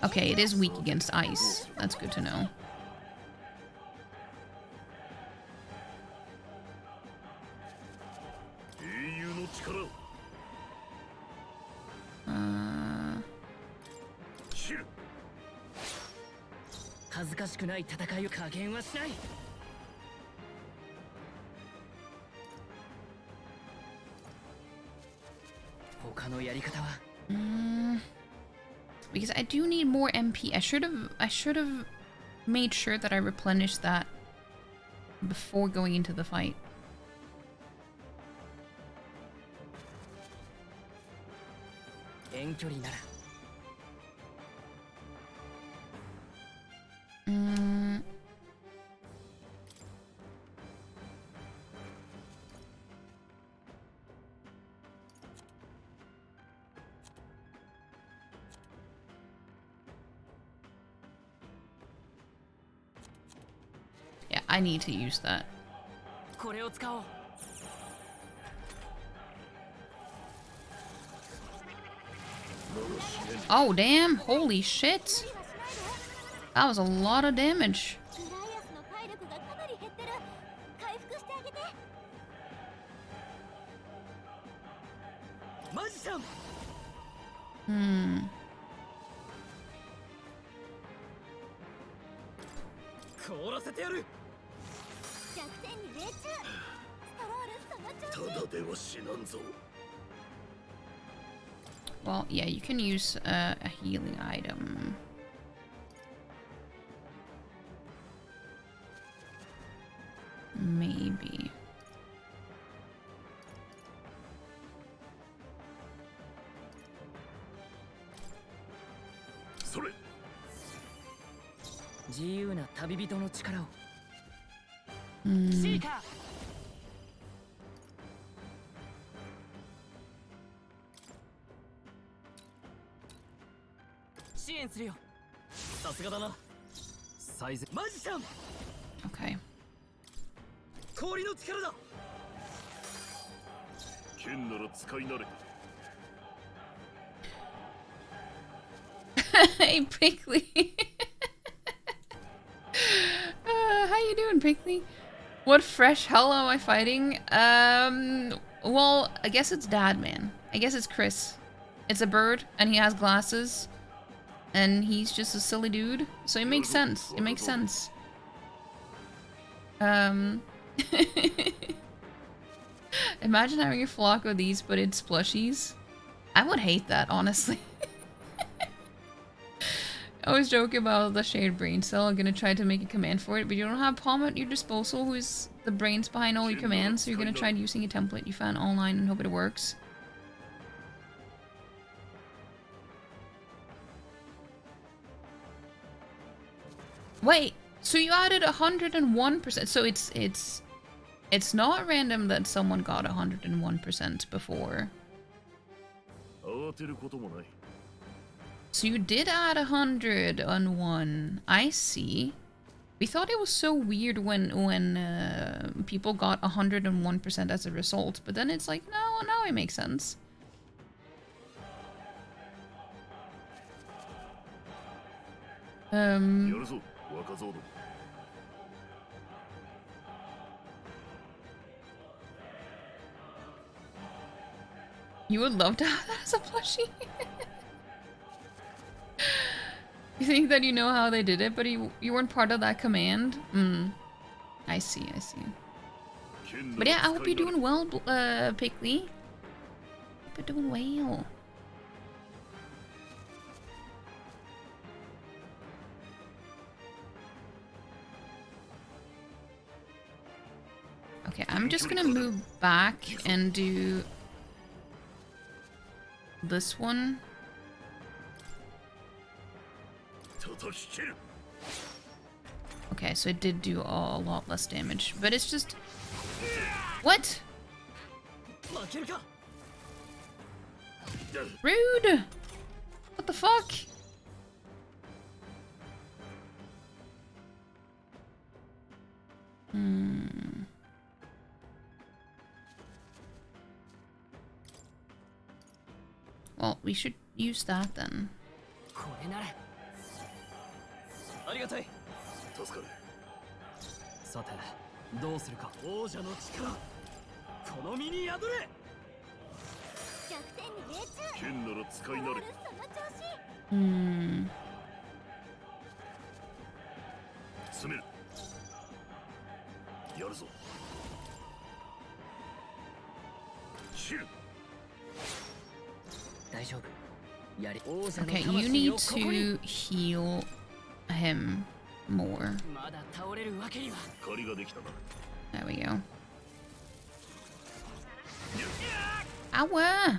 Okay, it is weak against ice. That's good to know. Because I do need more MP. I should have made sure that I replenished that before going into the fight. Yeah, I need to use that. Oh, damn. Holy shit. That was a lot of damage. Well, yeah, you can use a healing item. Maybe. Okay. Hey, Prickly. How you doing, Prickly? What fresh hell am I fighting? Well, I guess it's Dad, man. I guess it's Chris. It's a bird, and he has glasses. And he's just a silly dude. So it makes sense. It makes sense. Imagine having a flock of these, but it's plushies. I would hate that, honestly. I always joke about the shared brain cell. I'm gonna try to make a command for it, but you don't have Palm at your disposal, who is the brains behind all your commands, so you're gonna try using a template you found online and hope it works. Wait, so you added 101%, so it's not random that someone got 101% before. So you did add 101. I see. We thought it was so weird when people got 101% as a result, but then it's like, no, now it makes sense. You would love to have that as a plushie. You think that you know how they did it, but you weren't part of that command? I see, I see. But yeah, I hope you're doing well, Pickley. Hope you're doing well. Okay, I'm just gonna move back and do this one. Okay, so it did do a lot less damage, but it's just... What? Rude! What the fuck? Well, we should use that then. Okay, you need to heal him more. There we go. Ow!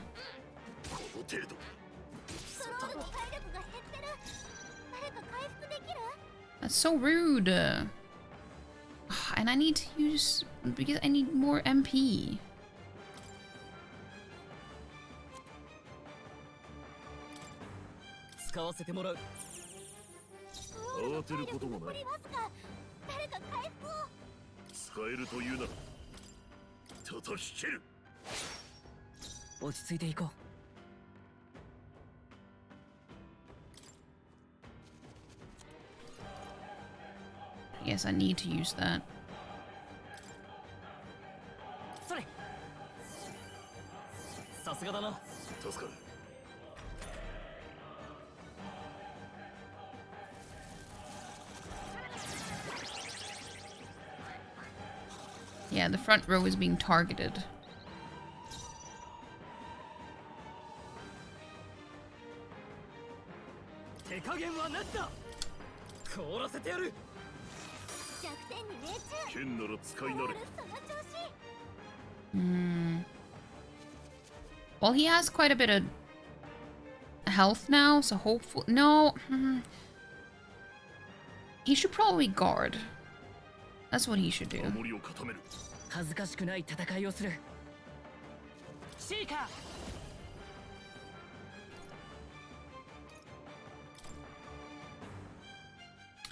That's so rude. And I need to use... because I need more MP. Yes, I need to use that. Yeah, the front row is being targeted. Well, he has quite a bit of health now, so hopefully... No. He should probably guard. That's what he should do.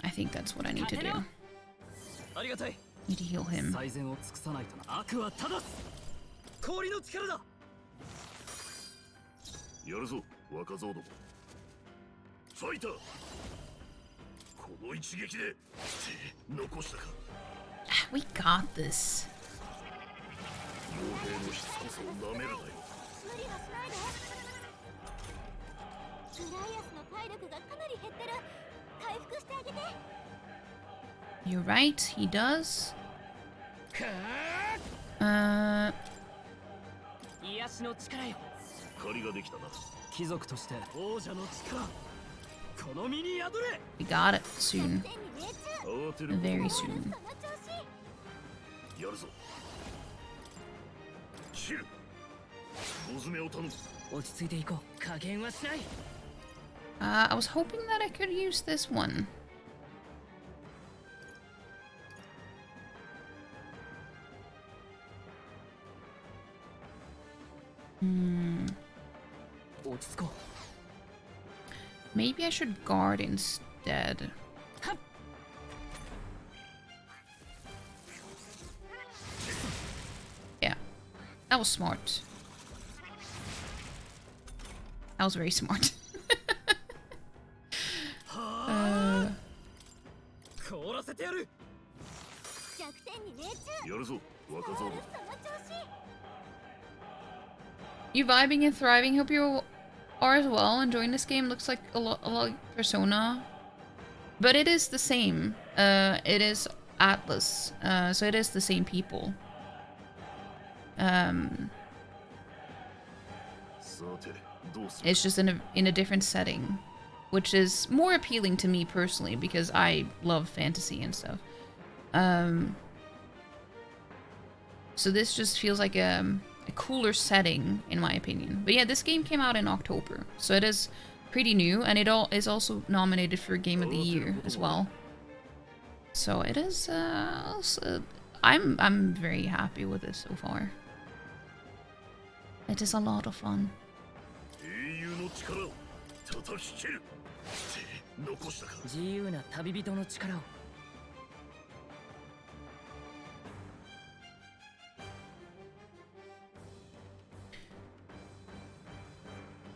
I think that's what I need to do. Need to heal him. We got this. You're right, he does. 癒しの力よ。借りができたな。貴族として王者の力、この身に宿れ。 We got it soon. 慌てること Very な soon. やるぞ。切る。小詰めを頼む。落ち着いていこう。加減はしない。I was hoping that I could use this one. Maybe I should guard instead. Yeah, that was smart. That was very smart. You vibing and thriving? Hope you are as well. Enjoying this game. Looks like a lot like Persona, but it is the same. It is Atlas, so it is the same people. It's just in a different setting, which is more appealing to me personally because I love fantasy and stuff. So this just feels like a cooler setting in my opinion. But yeah, this game came out in October, so it is pretty new, and it is also nominated for Game of the Year as well. So it is. I'm very happy with this so far. It is a lot of fun.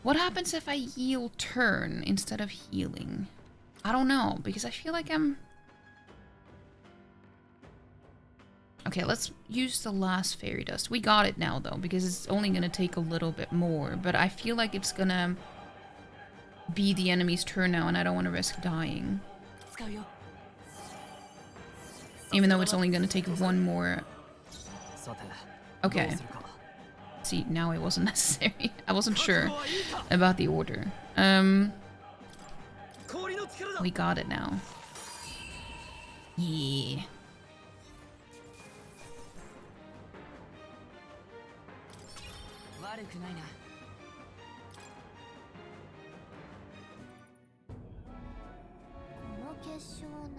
What happens if I yield turn instead of healing? I don't know, because I feel like I'm... Okay, let's use the last fairy dust. We got it now, though, because it's only going to take a little bit more. But I feel like it's going to be the enemy's turn now, and I don't want to risk dying. Even though it's only going to take one more... Okay. See, now it wasn't necessary. I wasn't sure about the order. We got it now. Yeah.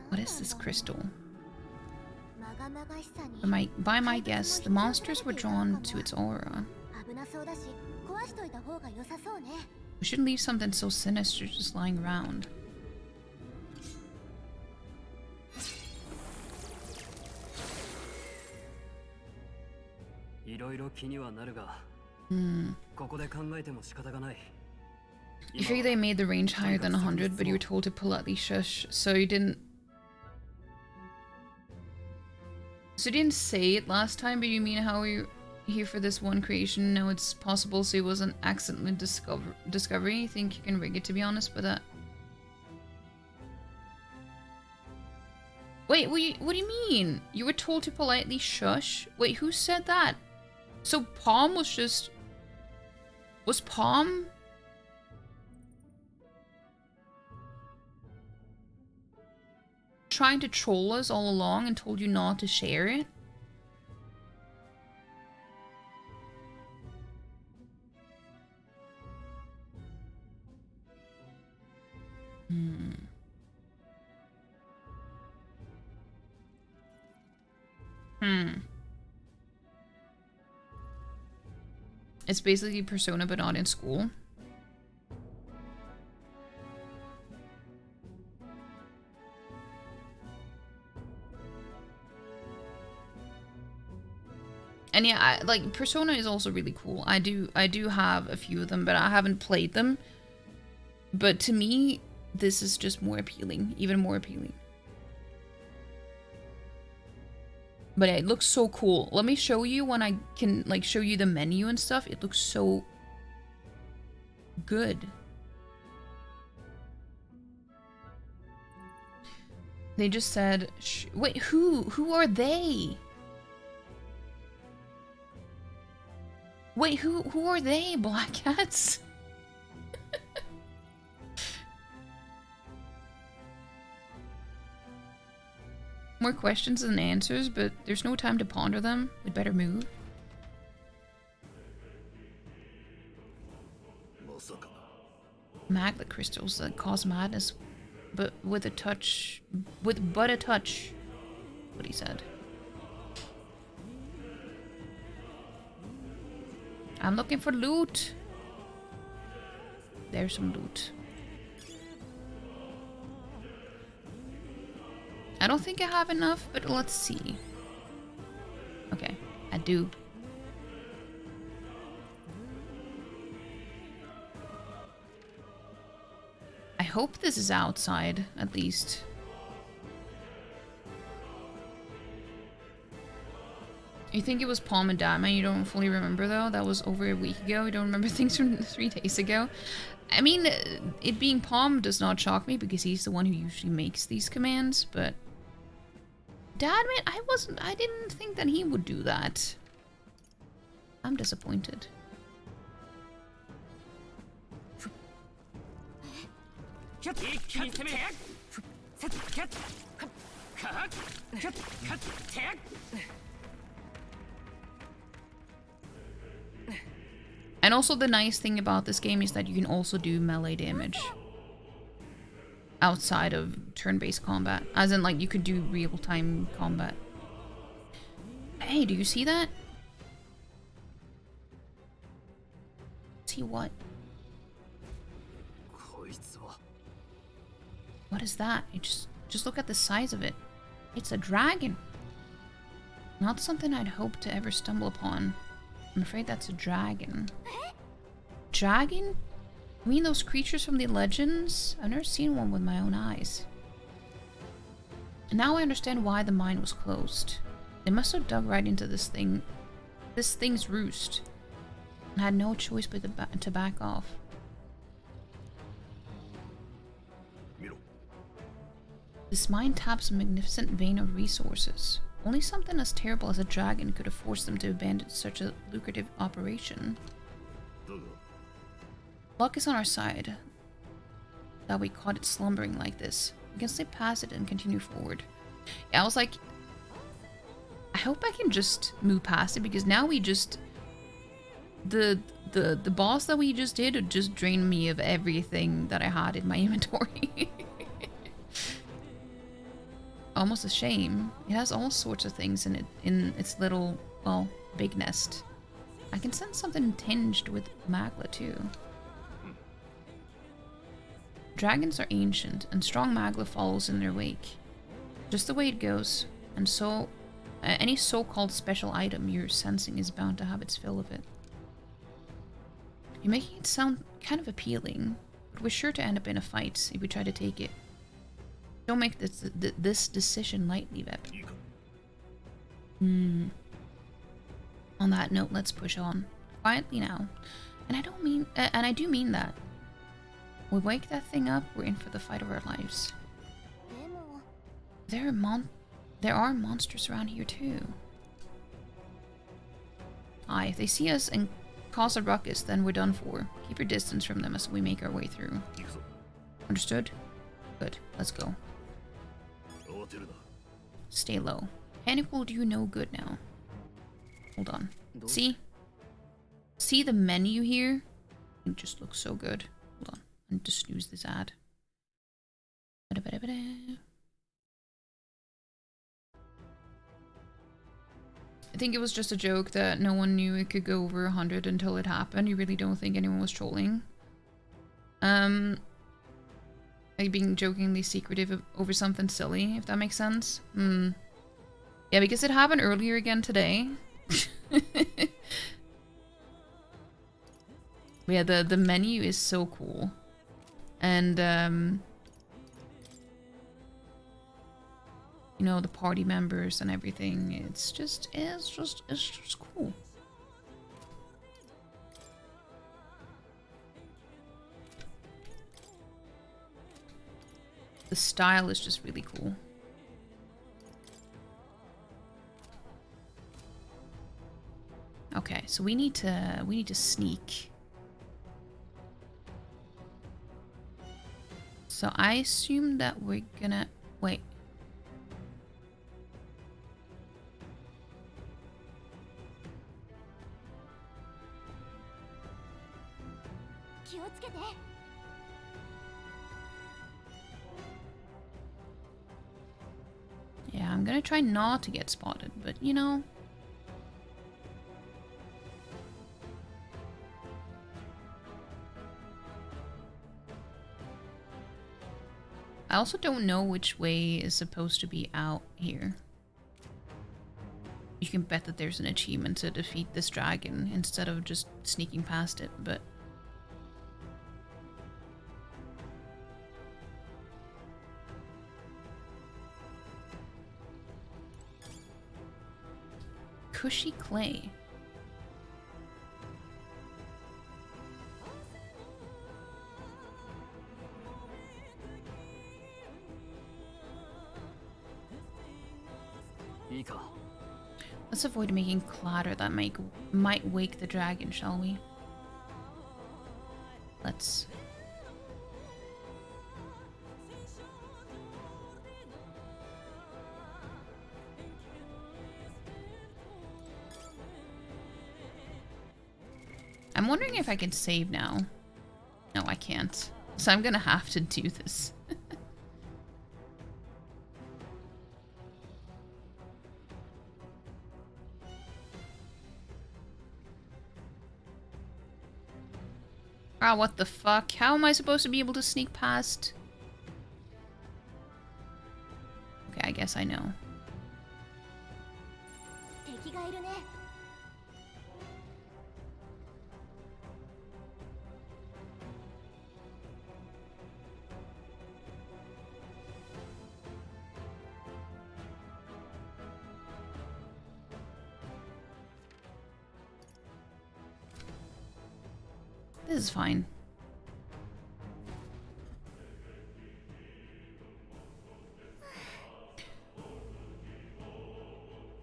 What is this crystal? By my guess, the monsters were drawn to its aura. We shouldn't leave something so sinister just lying around. You figure they made the range higher than 100, but you were told to politely shush, so you didn't... So you didn't say it last time, but you mean how you're here for this one creation? No, it's possible, so it wasn't accidentally discovery. I think you can rig it, to be honest, but that... Wait, what do you mean? You were told to politely shush? Wait, who said that? So Palm was just... Was Palm... trying to troll us all along and told you not to share it? It's basically Persona but not in school. And yeah, like Persona is also really cool. I do have a few of them, but I haven't played them. But to me, this is just more appealing, even more appealing. But yeah, it looks so cool. Let me show you when I can like show you the menu and stuff. It looks so good. They just said, wait, who are they? Wait, who are they? Black cats? More questions than answers, but there's no time to ponder them. We'd better move. Maglet crystals that cause madness, but with a touch, but a touch. What he said. I'm looking for loot. There's some loot. I don't think I have enough, but let's see. Okay, I do. I hope this is outside, at least. You think it was Palm and Diamond? You don't fully remember, though? That was over a week ago. You don't remember things from 3 days ago? I mean, it being Palm does not shock me, because he's the one who usually makes these commands, but... Diamond, I didn't think that he would do that. I'm disappointed. And also the nice thing about this game is that you can also do melee damage outside of turn-based combat. As in, like, you could do real-time combat. Hey, do you see that? See what? What is that? You just look at the size of it. It's a dragon. Not something I'd hope to ever stumble upon. I'm afraid that's a dragon. Dragon? You mean those creatures from the legends? I've never seen one with my own eyes. And now I understand why the mine was closed. They must have dug right into this thing's roost, and had no choice but to back off. This mine taps a magnificent vein of resources. Only something as terrible as a dragon could have forced them to abandon such a lucrative operation. Luck is on our side that we caught it slumbering like this. We can slip past it and continue forward. Yeah, I was like, I hope I can just move past it, because now we just... The boss that we just did just drained me of everything that I had in my inventory. Almost a shame. It has all sorts of things in it, in its little, well, big nest. I can sense something tinged with magla too. Dragons are ancient, and strong magla follows in their wake. Just the way it goes, and so any so-called special item you're sensing is bound to have its fill of it. You're making it sound kind of appealing, but we're sure to end up in a fight if we try to take it. Don't make this decision lightly, Vep. On that note, let's push on quietly now. And I do mean that. We wake that thing up, we're in for the fight of our lives. There are monsters around here too. Aye, if they see us and cause a ruckus, then we're done for. Keep your distance from them as we make our way through. Understood? Good, let's go. Stay low. Panic will do you no good now. Hold on. See? See the menu here? It just looks so good. Hold on. I need to snooze this ad. I think it was just a joke that no one knew it could go over 100 until it happened. You really don't think anyone was trolling? Like being jokingly secretive over something silly, if that makes sense. Yeah, because it happened earlier again today. Yeah, the menu is so cool. And you know, the party members and everything. It's just cool. The style is just really cool. Okay, so we need to sneak. So I assume that we're gonna wait. Yeah, I'm gonna try not to get spotted, but you know. I also don't know which way is supposed to be out here. You can bet that there's an achievement to defeat this dragon instead of just sneaking past it, but... Cushy clay. Let's avoid making clatter that might wake the dragon, shall we? Let's. I'm wondering if I can save now. No, I can't. So I'm gonna have to do this. Ah, what the fuck? How am I supposed to be able to sneak past? Okay, I guess I know. This is fine.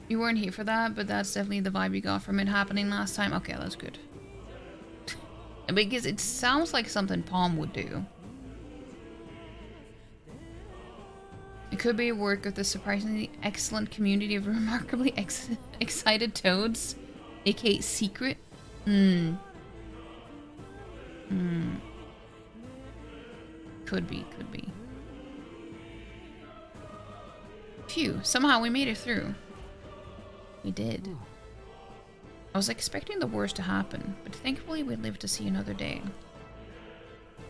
You weren't here for that, but that's definitely the vibe you got from it happening last time. Okay, that's good. Because it sounds like something Palm would do. It could be a work of the surprisingly excellent community of remarkably excited toads, aka Secret. Could be. Phew, somehow we made it through. We did. I was expecting the worst to happen, but thankfully we lived to see another day.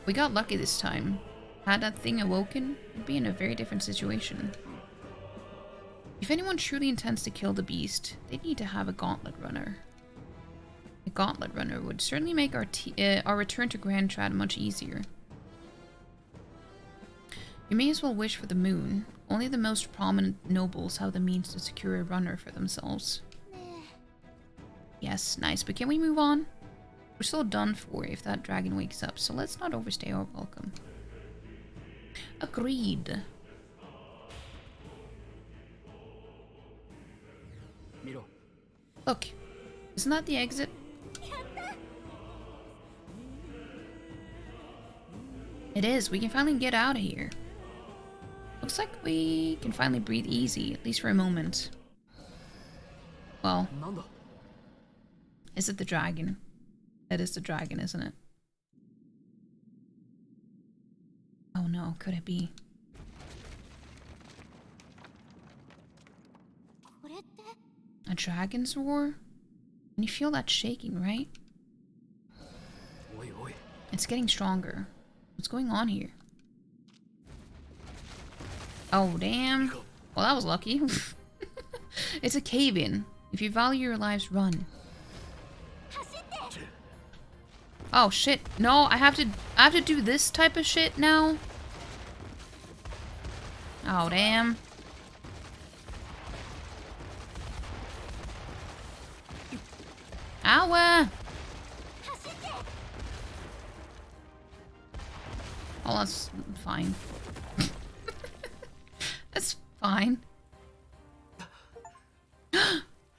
We got lucky this time. Had that thing awoken, we'd be in a very different situation. If anyone truly intends to kill the beast, they'd need to have a gauntlet runner. A gauntlet runner would certainly make our return to Grand Trad much easier. You may as well wish for the moon. Only the most prominent nobles have the means to secure a runner for themselves. Yes, nice, but can we move on? We're still done for if that dragon wakes up, so let's not overstay our welcome. Agreed. Look, isn't that the exit? It is. We can finally get out of here. Looks like we can finally breathe easy, at least for a moment. Well, is it the dragon? That is the dragon, isn't it? Oh no, could it be? A dragon's roar? And you feel that shaking, right? It's getting stronger. What's going on here? Oh, damn. Well, that was lucky. It's a cave-in. If you value your lives, run. Oh, shit. No, I have to do this type of shit now? Oh, damn. Ow! Oh, that's fine. That's fine.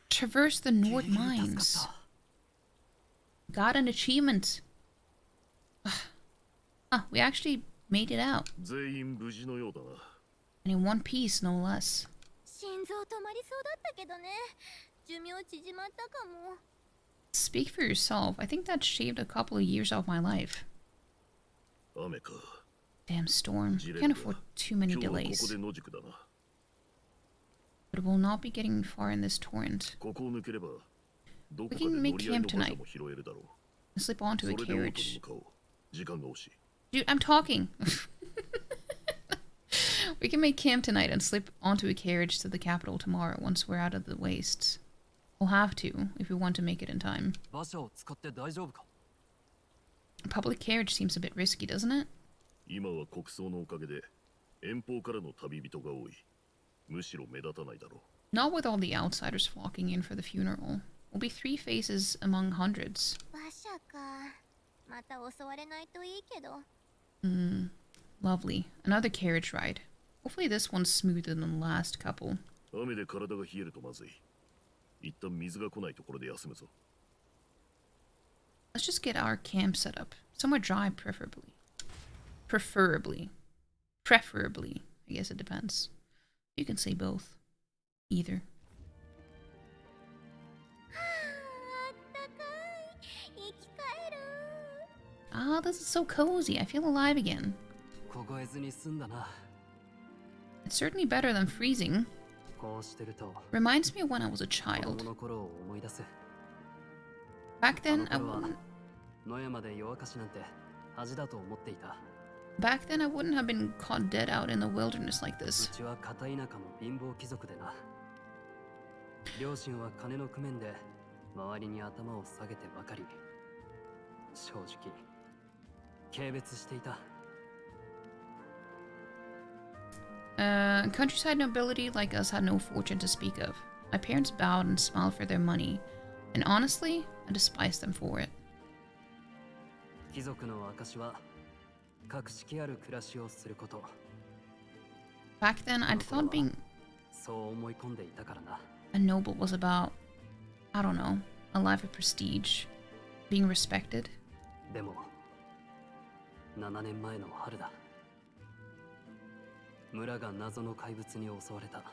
Traverse the Nord Mines. Got an achievement. We actually made it out. 全員無事のようだな。 And in one piece, no less. 心臓止まりそうだったけどね。寿命縮まったかも。 Speak for yourself. I think that shaved a couple of years off my life. 雨か。 Damn storm. Can't afford too many 今日はここ delays. で野宿だな。 But we'll not be getting far in this torrent. ここを抜ければ、どこか We で can 乗 make り合い camp の馬車 tonight. も拾えるだろう。 Slip onto そ a れでオートに carriage. 向かおう。時間が惜しい。 Dude, I'm talking. We can make camp tonight and slip onto a carriage to the capital tomorrow once we're out of the wastes. We'll have to if we want to make it in time. 馬車を使って大丈夫か？ A public carriage seems a bit risky, doesn't it? 今は国葬のおかげで遠方からの旅人が多い。むしろ目立たないだろう。 Not with all the outsiders flocking in for the funeral. We'll be 3 faces among hundreds. 馬車か。また襲われないといいけど。Lovely. Another carriage ride. Hopefully this one's smoother than the last couple. 雨で体が冷えるとまずい。一旦水が来ないところで休むぞ。 Let's just get our camp set up. Somewhere dry, preferably. Preferably. I guess it depends. You can say both. Either. あったかい。生き返る。 Ah, this is so cozy. I feel alive again. 凍えずに済んだな。 It's certainly better than freezing. こうしてると Reminds me of when I was a 子 child. 供の頃を思い出す。 Back then, I あの頃は wouldn't. 野山で夜明かしなんて恥だと思っていた。 Back then, I wouldn't have been caught dead out in the wilderness like う this. ちは片田舎の貧乏貴族でな。両親は金の工面で周りに頭を下げてばかり。正直、軽蔑していた。 Countryside nobility like us had no fortune to speak of. My parents bowed and smiled for their money, and honestly, I despised them for it. 貴族の証は格式ある暮らしをすること。 Back then, I'd thought being そう思い込んでいたからな。 a noble was about, I don't know, a life of prestige, being respected. でも7年前の春だ。村が謎の怪物に襲われた。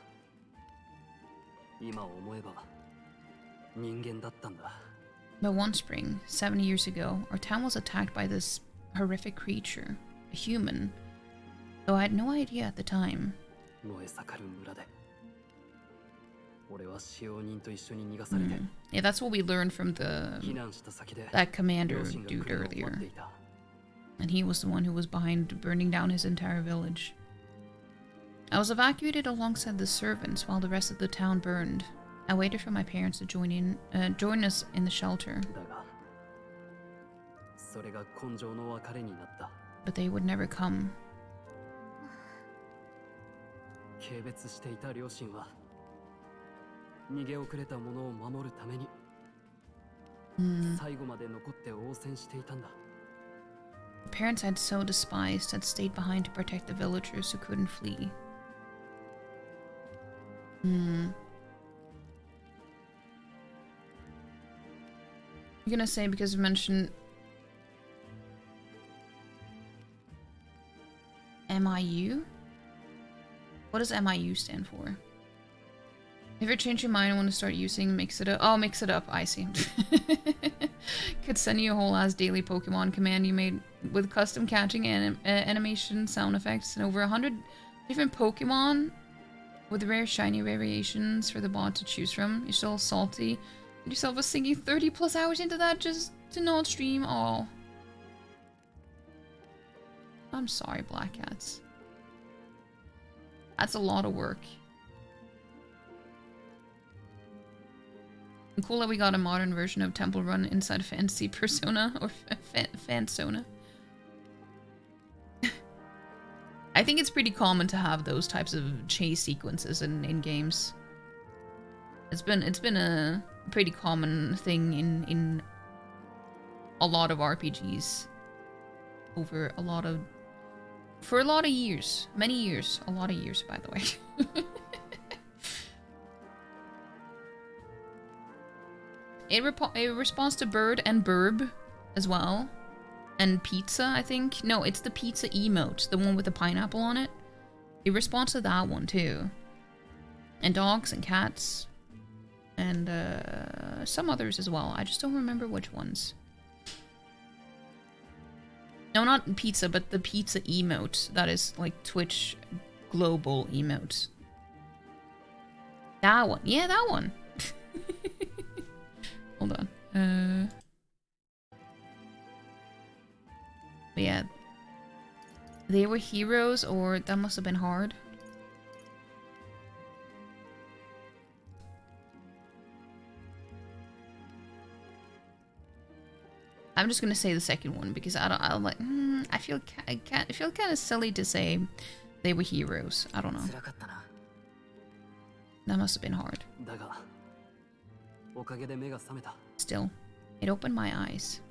今思えば人間だったんだ。 But one spring, 7 years ago, our town was attacked by this horrific creature, a human, though I had no idea at the time. 燃え盛る村で俺は使用人と一緒に逃がされて、 Yeah, that's what we learned from 避難した先で that commander 両親が dude 来るのを待 earlier. っていた。 And he was the one who was behind burning down his entire village. I was evacuated alongside the servants while the rest of the town burned. I waited for my parents to join us in the shelter, だがそれが根性の別れになった。 but they would never come. 軽蔑していた両親は逃げ遅れた者を守るために最後まで残って応戦していたんだ。 The parents I'd so despised had stayed behind to protect the villagers who couldn't flee. I'm gonna say because you mentioned MIU? What does MIU stand for? If you change your mind and want to start using Mix It Up. Oh, Mix It Up. I see. Could send you a whole ass daily Pokemon command you made with custom catching animation, sound effects, and over 100 different Pokemon with rare shiny variations for the bot to choose from. You're still salty. Get yourself a sinking 30 plus hours into that just to not stream. Oh. I'm sorry, Black Cats. That's a lot of work. And cool that we got a modern version of Temple Run inside Fantasy Persona or Fansona. I think it's pretty common to have those types of chase sequences in games. It's been a pretty common thing in a lot of RPGs over for a lot of years. Many years. A lot of years, by the way. It responds to bird and burb as well. And pizza, I think. No, it's the pizza emote, the one with the pineapple on it. It responds to that one too. And dogs and cats. And some others as well. I just don't remember which ones. No, not pizza, but the pizza emote. That is like Twitch global emote. That one. Yeah, that one. Hold on. But yeah. They were heroes, or that must have been hard. I'm just gonna say the second one because I'm like, I feel kind of silly to say they were heroes. I don't know. That must have been hard. Still, it opened my eyes.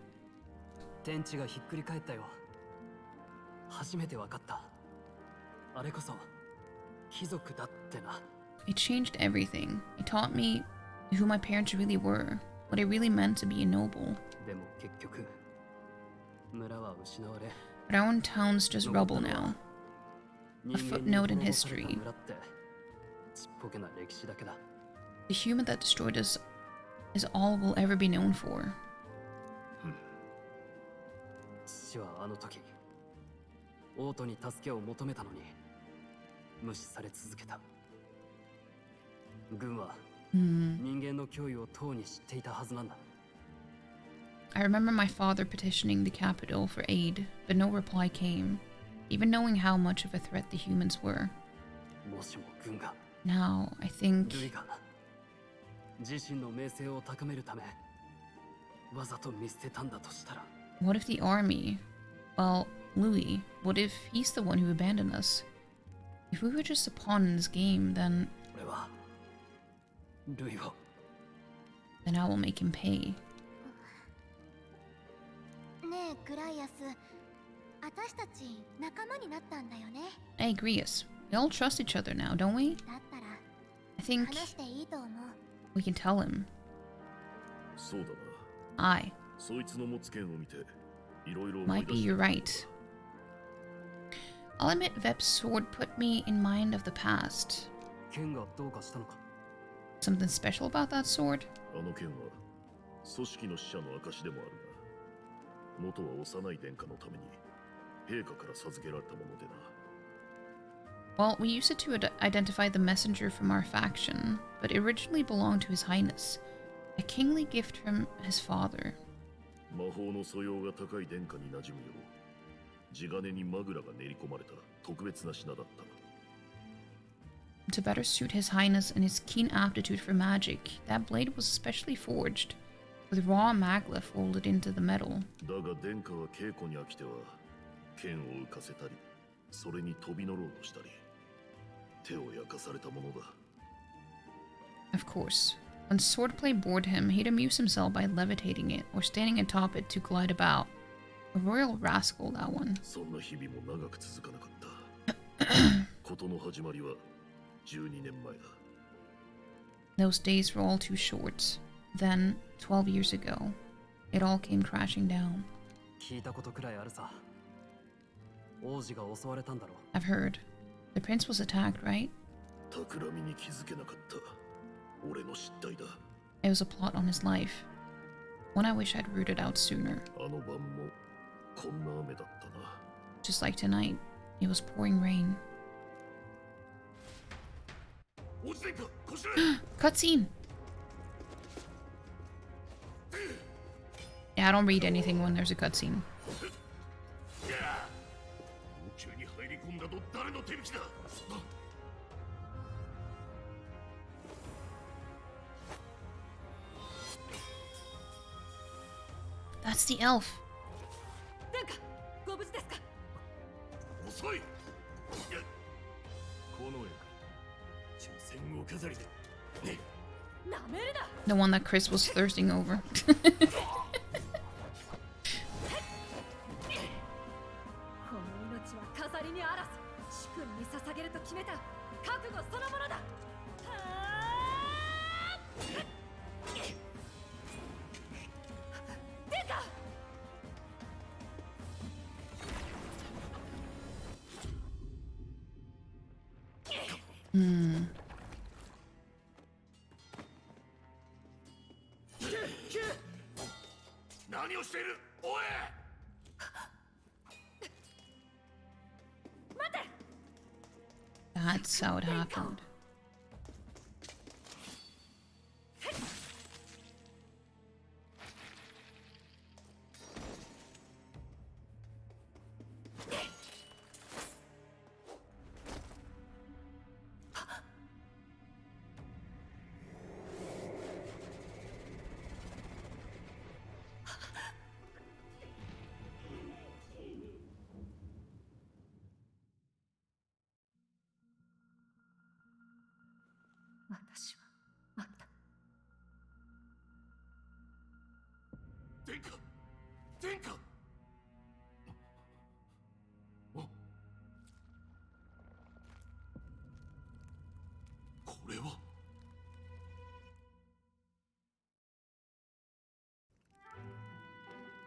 It changed everything. It taught me who my parents really were, what it really meant to be a noble. But our own town's just rubble now. A footnote in history. The human that destroyed us is all we'll ever be known for. I remember my father petitioning the capital for aid, but no reply came, even knowing how much of a threat the humans were. Now, I think... What if the army... Well, Louis, what if he's the one who abandoned us? If we were just a pawn in this game, then I will make him pay. Hey, Grius, we all trust each other now, don't we? I think we can tell him. Aye. Might be you're right. I'll admit Vep's sword put me in mind of the past. Something special about that sword? Well, we used it to identify the messenger from our faction, but it originally belonged to His Highness. A kingly gift from his father. To better suit His Highness and his keen aptitude for magic, that blade was specially forged, with raw magla folded into the metal. Of course. When swordplay bored him, he'd amuse himself by levitating it or standing atop it to glide about. A royal rascal, that one. Those days were all too short. Then, 12 years ago, it all came crashing down. I've heard. The prince was attacked, right? It was a plot on his life. One I wish I'd rooted out sooner. Just like tonight, it was pouring rain. Cutscene! Yeah, I don't read anything when there's a cutscene. That's the elf. The one that Chris was thirsting over. 何をしている？おい！ That's how it happened.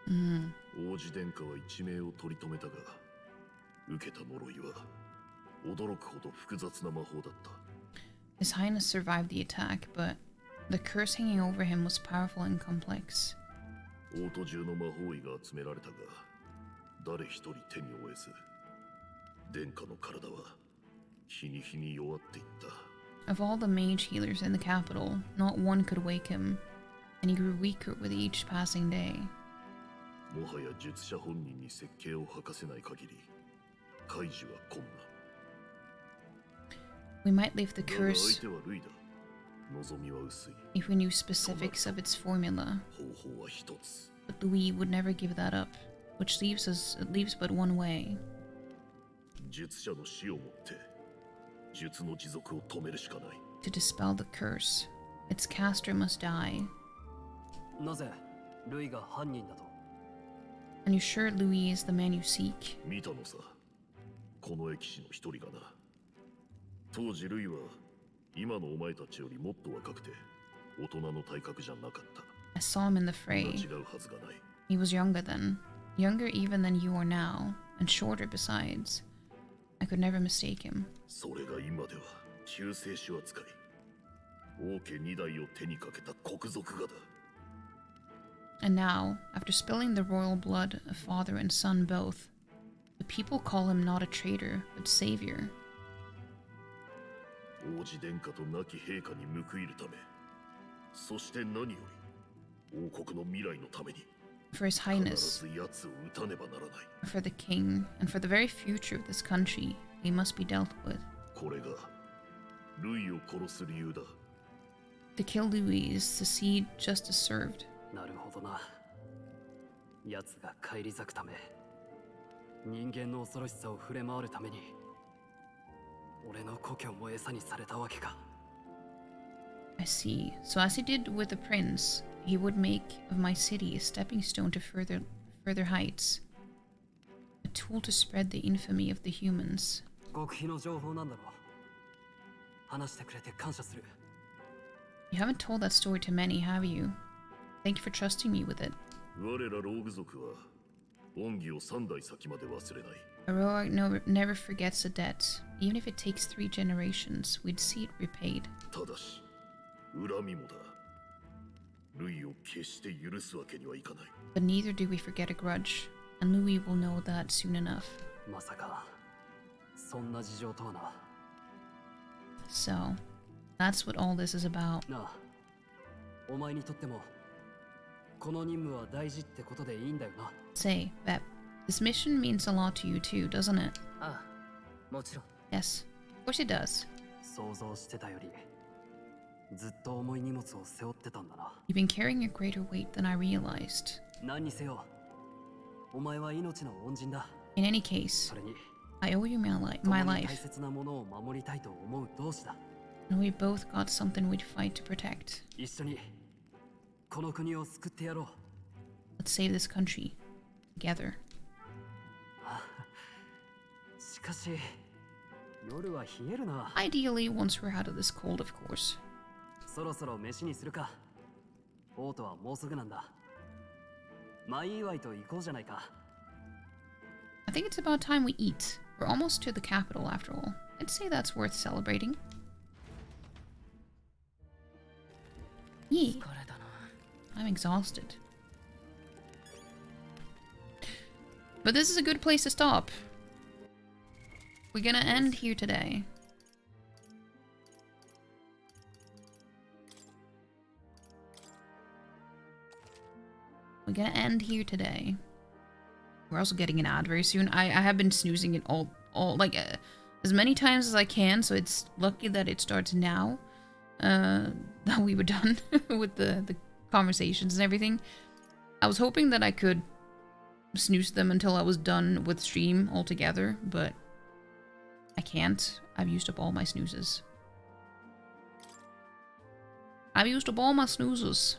Mm. 王子殿下は一命を取り留めたが、受けた呪いは驚くほど複雑な魔法だった。 His Highness survived the attack, but the curse hanging over him was powerful and complex. 王都中の魔法医が集められたが、誰一人手に負えず、殿下の体は日に日に弱っていった。 Of all the mage healers in the capital, not one could wake him, and he grew weaker with each passing day. もはや術者本人に設計を吐かせない限り、解除は困難。 We might leave the だが curse 相手はルイだ。望みは薄い。 if we knew specifics of its formula, 方法は一つ。 but Louis would never give that up, which leaves but one way. 術者の死をもって術の持続を止めるしかない。 To dispel the curse, its caster must die. なぜルイが犯人だと？ And you're sure Louis is the man you seek? 見たのさ。この駅士の一人がな。当時ルイは今のお前たちよりもっと若くて大人の体格じゃなかった。 I saw him in the 間 fray. 違うはずがない。 He was younger then, younger even than you are now, and shorter besides. I could never mistake him. それが今では救世主扱い。王家二代を手にかけた国賊がだ。 And now, after spilling the royal blood of father and son both, the people call him not a traitor, but savior. 王子殿下と亡き陛下に報いるため、そして何より王国の未来のために For his 必 highness, ず奴を討たねばならない。 for the king, and for the very future of this country, he must be dealt with. これがルイを殺す理由だ。 To kill Louis is to see justice served. なるほどな。奴が返り咲くため、人間の恐ろしさを触れ回るために、俺の故郷も餌にされたわけか。 I see. So as he did with the prince, he would make of my city a stepping stone to further heights. A tool to spread the infamy of the humans. 極秘の情報なんだろう。話してくれて感謝する。 You haven't told that story to many, have you? Thank you for trusting me with it. 我らローグ族は恩義を三代先まで忘れない。 A rogue never forgets a debt. Even if it takes 3 generations, we'd see it repaid. ただし恨みもだ。ルイを決して許すわけにはいかない。 But neither do we forget a grudge, and Louis will know that soon enough. まさかそんな事情とはな。 So, that's what all this is about. なあ、お前にとってもこの任務は大事ってことでいいんだよな。 Say, Bep, this mission means a lot to you too, doesn't it? ああ、もちろん。 Yes, of course it does. 想像してたよりずっと重い荷物を背負ってたんだな。 You've been carrying a greater weight than I realized. 何にせよ、お前は命の恩人だ。 In any case, それに I owe you my 共 my に大 life, 切なものを守りたいと思う同志だ。 and we both got something we'd fight to protect. 一緒にこの国を救ってやろう。 Let's save this country together. しかし夜は冷えるな。 Ideally, once we're out of this cold, of course. そろそろ飯にするか。王都はもうすぐなんだ。舞祝いと行こうじゃないか。 I think it's about time we eat. We're almost to the capital after all. I'd say that's worth celebrating. Yeah. I'm exhausted. But this is a good place to stop. We're gonna end here today. We're gonna end here today. We're also getting an ad very soon. I have been snoozing it all like as many times as I can, so it's lucky that it starts now. That we were done with the conversations and everything. I was hoping that I could snooze them until I was done with stream altogether, but I can't. I've used up all my snoozes. I've used up all my snoozes.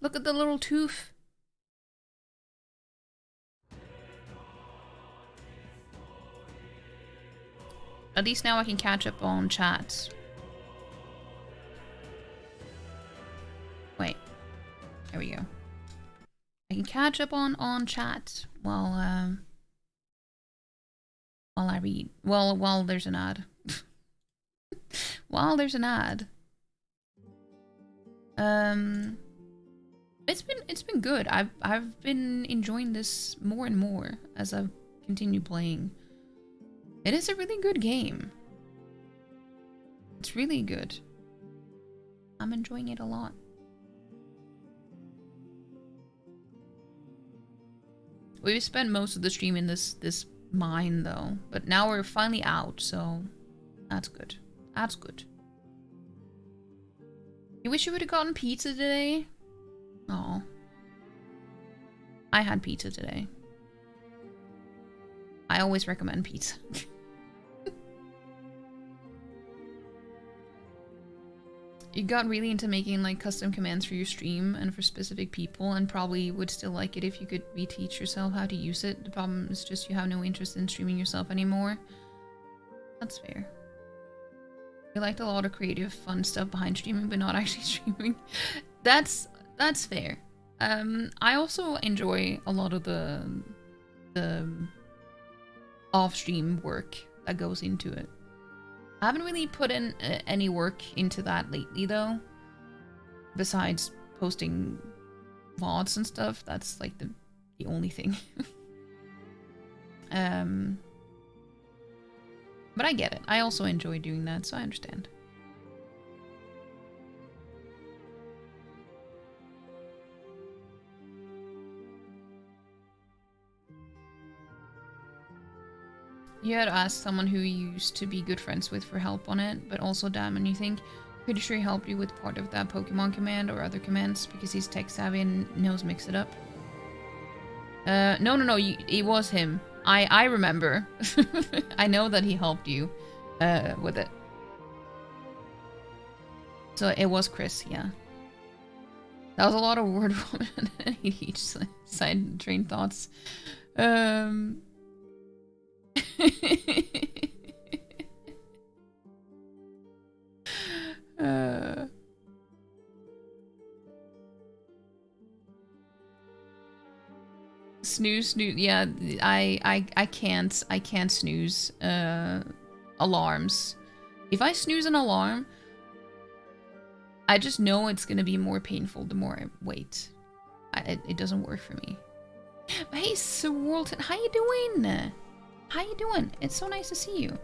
Look at the little tooth. At least now I can catch up on chat. Wait. There we go. I can catch up on chat while I read. While there's an ad. While there's an ad. It's been good. I've been enjoying this more and more as I've continued playing. It is a really good game. It's really good. I'm enjoying it a lot. We've spent most of the stream in this mine though, but now we're finally out, so that's good. That's good. You wish you would have gotten pizza today? Oh. I had pizza today. I always recommend pizza. You got really into making like custom commands for your stream and for specific people, and probably would still like it if you could reteach yourself how to use it. The problem is just you have no interest in streaming yourself anymore. That's fair. You liked a lot of creative, fun stuff behind streaming, but not actually streaming. That's fair. I also enjoy a lot of the off-stream work that goes into it. I haven't really put in any work into that lately, though. Besides posting VODs and stuff, that's like the only thing. But I get it. I also enjoy doing that, so I understand. You had asked someone who you used to be good friends with for help on it, but also damn, and you think, pretty sure he helped you with part of that Pokemon command or other commands because he's tech savvy and knows mix it up. No, it was him. I remember. I know that he helped you with it. So it was Chris, yeah. That was a lot of word vomit and each side train thoughts. Snooze, yeah, I can't snooze alarms. If I snooze an alarm, I just know it's gonna be more painful the more I wait. It doesn't work for me. But hey, Sir Walton, how you doing? How you doing? It's so nice to see you.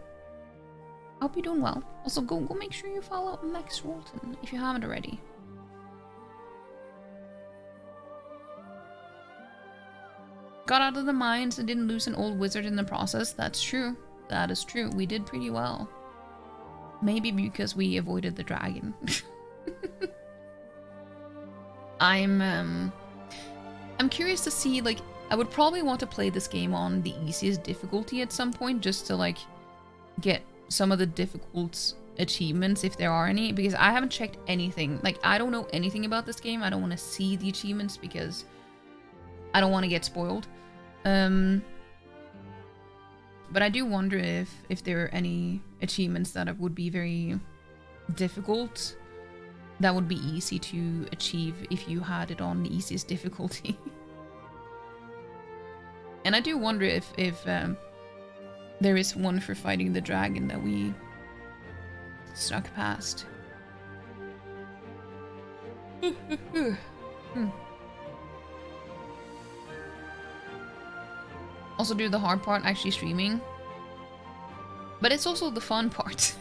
I hope you're doing well. Also, go make sure you follow Max Walton if you haven't already. Got out of the mines and didn't lose an old wizard in the process. That's true. That is true. We did pretty well. Maybe because we avoided the dragon. I'm curious to see, like, I would probably want to play this game on the easiest difficulty at some point, just to, like, get some of the difficult achievements, if there are any, because I haven't checked anything. Like, I don't know anything about this game. I don't want to see the achievements because I don't want to get spoiled. But I do wonder if there are any achievements that would be very difficult that would be easy to achieve if you had it on the easiest difficulty. And I do wonder if there is one for fighting the dragon that we snuck past. Also do the hard part, actually streaming. But it's also the fun part.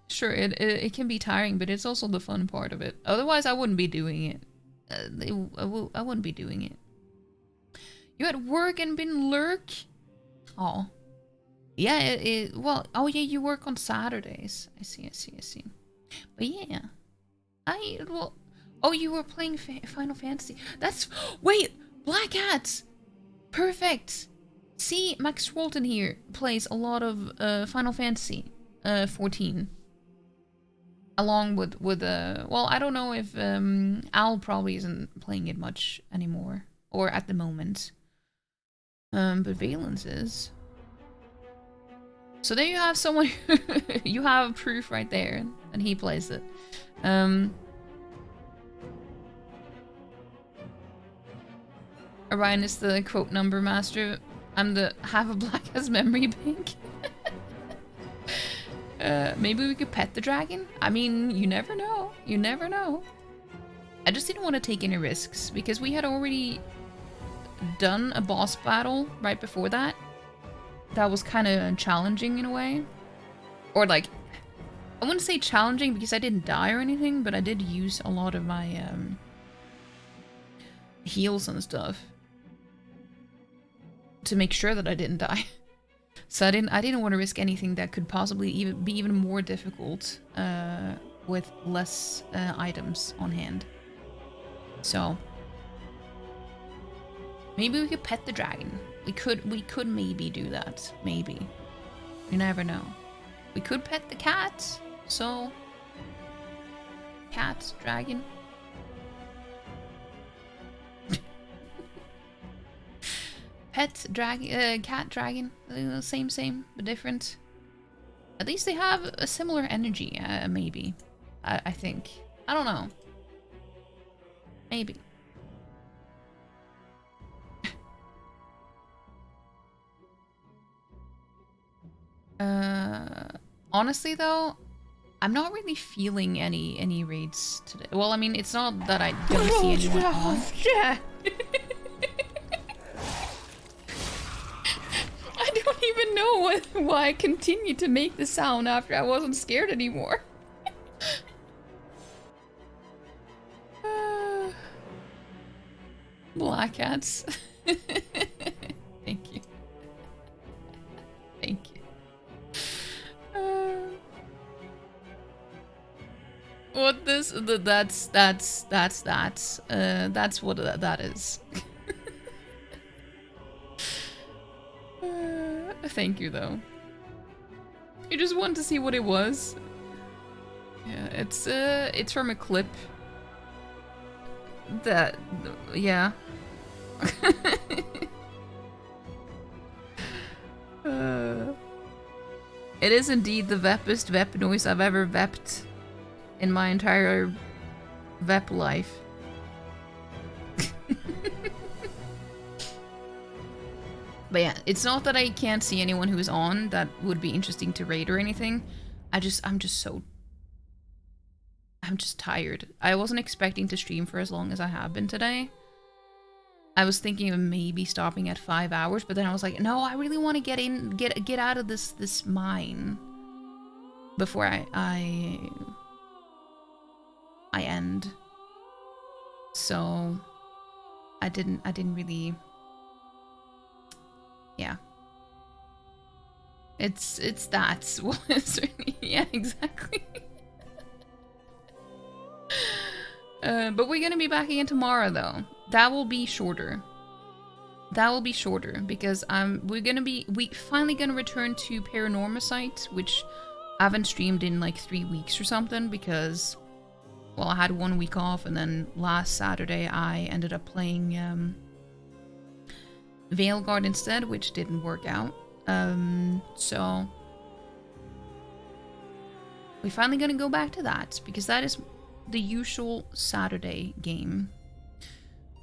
Sure, it can be tiring, but it's also the fun part of it. Otherwise, I wouldn't be doing it. I wouldn't be doing it. You at work and been lurk? Oh. Yeah, well, oh yeah, you work on Saturdays. I see. But yeah. Oh, you were playing Final Fantasy. Wait, Black Hats! Perfect! See, Max Walton here plays a lot of Final Fantasy 14. Along with well, I don't know if Al probably isn't playing it much anymore. Or at the moment. But Valence is. So there you have someone, you have proof right there, and he plays it. Orion is the quote number master. I'm the have a black as memory bank. Maybe we could pet the dragon? I mean, you never know. You never know. I just didn't want to take any risks, because we had already done a boss battle right before that. That was kind of challenging in a way. Or like, I wouldn't say challenging because I didn't die or anything, but I did use a lot of my heals and stuff to make sure that I didn't die. So I didn't want to risk anything that could possibly be even more difficult with less items on hand. So maybe we could pet the dragon. We could maybe do that. Maybe. You never know. We could pet the cat. So cat, dragon. Pet, dragon, cat, dragon. Same, but different. At least they have a similar energy, maybe. I think. I don't know. Maybe. Honestly though, I'm not really feeling any raids today. Well, I mean, it's not that I don't see anyone on. I don't even know why I continued to make the sound after I wasn't scared anymore. Black Hats. Thank you. Thank you. What this? That's what that is. Thank you though. You just wanted to see what it was. Yeah, it's from a clip. That, yeah. It is indeed the vepest vep noise I've ever vepped in my entire vep life. But yeah, it's not that I can't see anyone who's on that would be interesting to raid or anything. I'm just tired. I wasn't expecting to stream for as long as I have been today. I was thinking of maybe stopping at 5 hours, but then I was like, no, I really want to get out of this mine before I end. So I didn't really. Yeah. It's that. Well, yeah, exactly. But we're gonna be back again tomorrow, though. That will be shorter. That will be shorter because we finally gonna return to Paranormasight, which I haven't streamed in like 3 weeks or something because, well, I had 1 week off, and then last Saturday I ended up playing Veilguard instead, which didn't work out. So we're finally gonna go back to that because that is the usual Saturday game.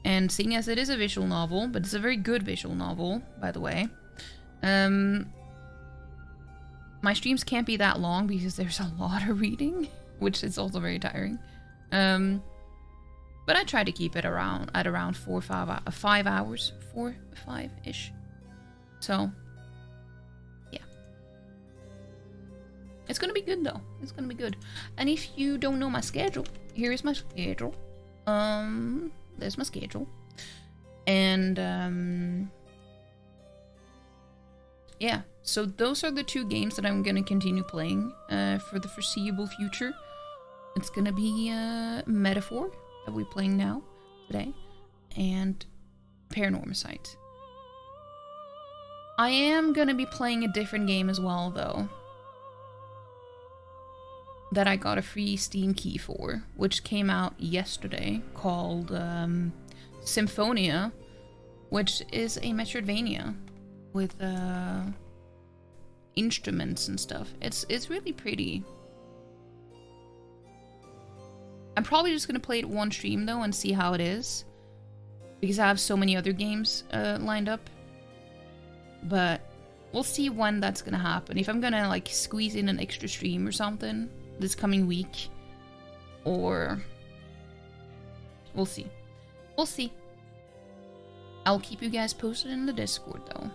And seeing as it is a visual novel, but it's a very good visual novel, by the way, my streams can't be that long because there's a lot of reading, which is also very tiring. But I try to keep it around 4 or 5 hours, 4, 5-ish. So, yeah. It's gonna be good though. It's gonna be good. And if you don't know my schedule, here is my schedule. There's my schedule. And yeah, so those are the 2 games that I'm gonna continue playing for the foreseeable future. It's gonna be Metaphor that we're playing now today, and Paranormicide. I am gonna be playing a different game as well, though, that I got a free Steam key for, which came out yesterday, called Symphonia, which is a Metroidvania with instruments and stuff. It's really pretty. I'm probably just gonna play it one stream though and see how it is, because I have so many other games lined up. But we'll see when that's gonna happen. If I'm gonna like squeeze in an extra stream or something this coming week, or we'll see. We'll see. I'll keep you guys posted in the Discord though.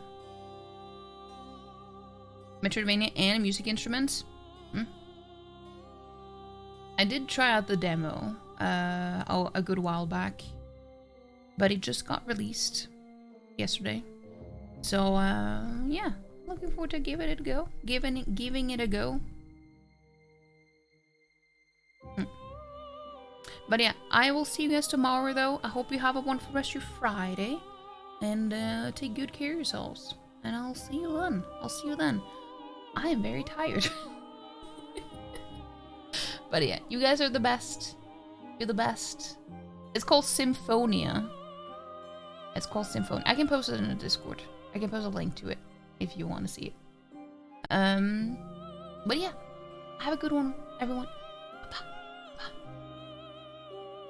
Metroidvania and music instruments. I did try out the demo a good while back, but it just got released yesterday. So yeah, looking forward to giving it a go. Giving it a go. But yeah, I will see you guys tomorrow though. I hope you have a wonderful rest of your Friday, and take good care of yourselves. And I'll see you then. I am very tired. But yeah, you guys are the best. You're the best. It's called Symphonia. It's called Symphonia. I can post it in the Discord. I can post a link to it if you want to see it. But yeah, have a good one, everyone.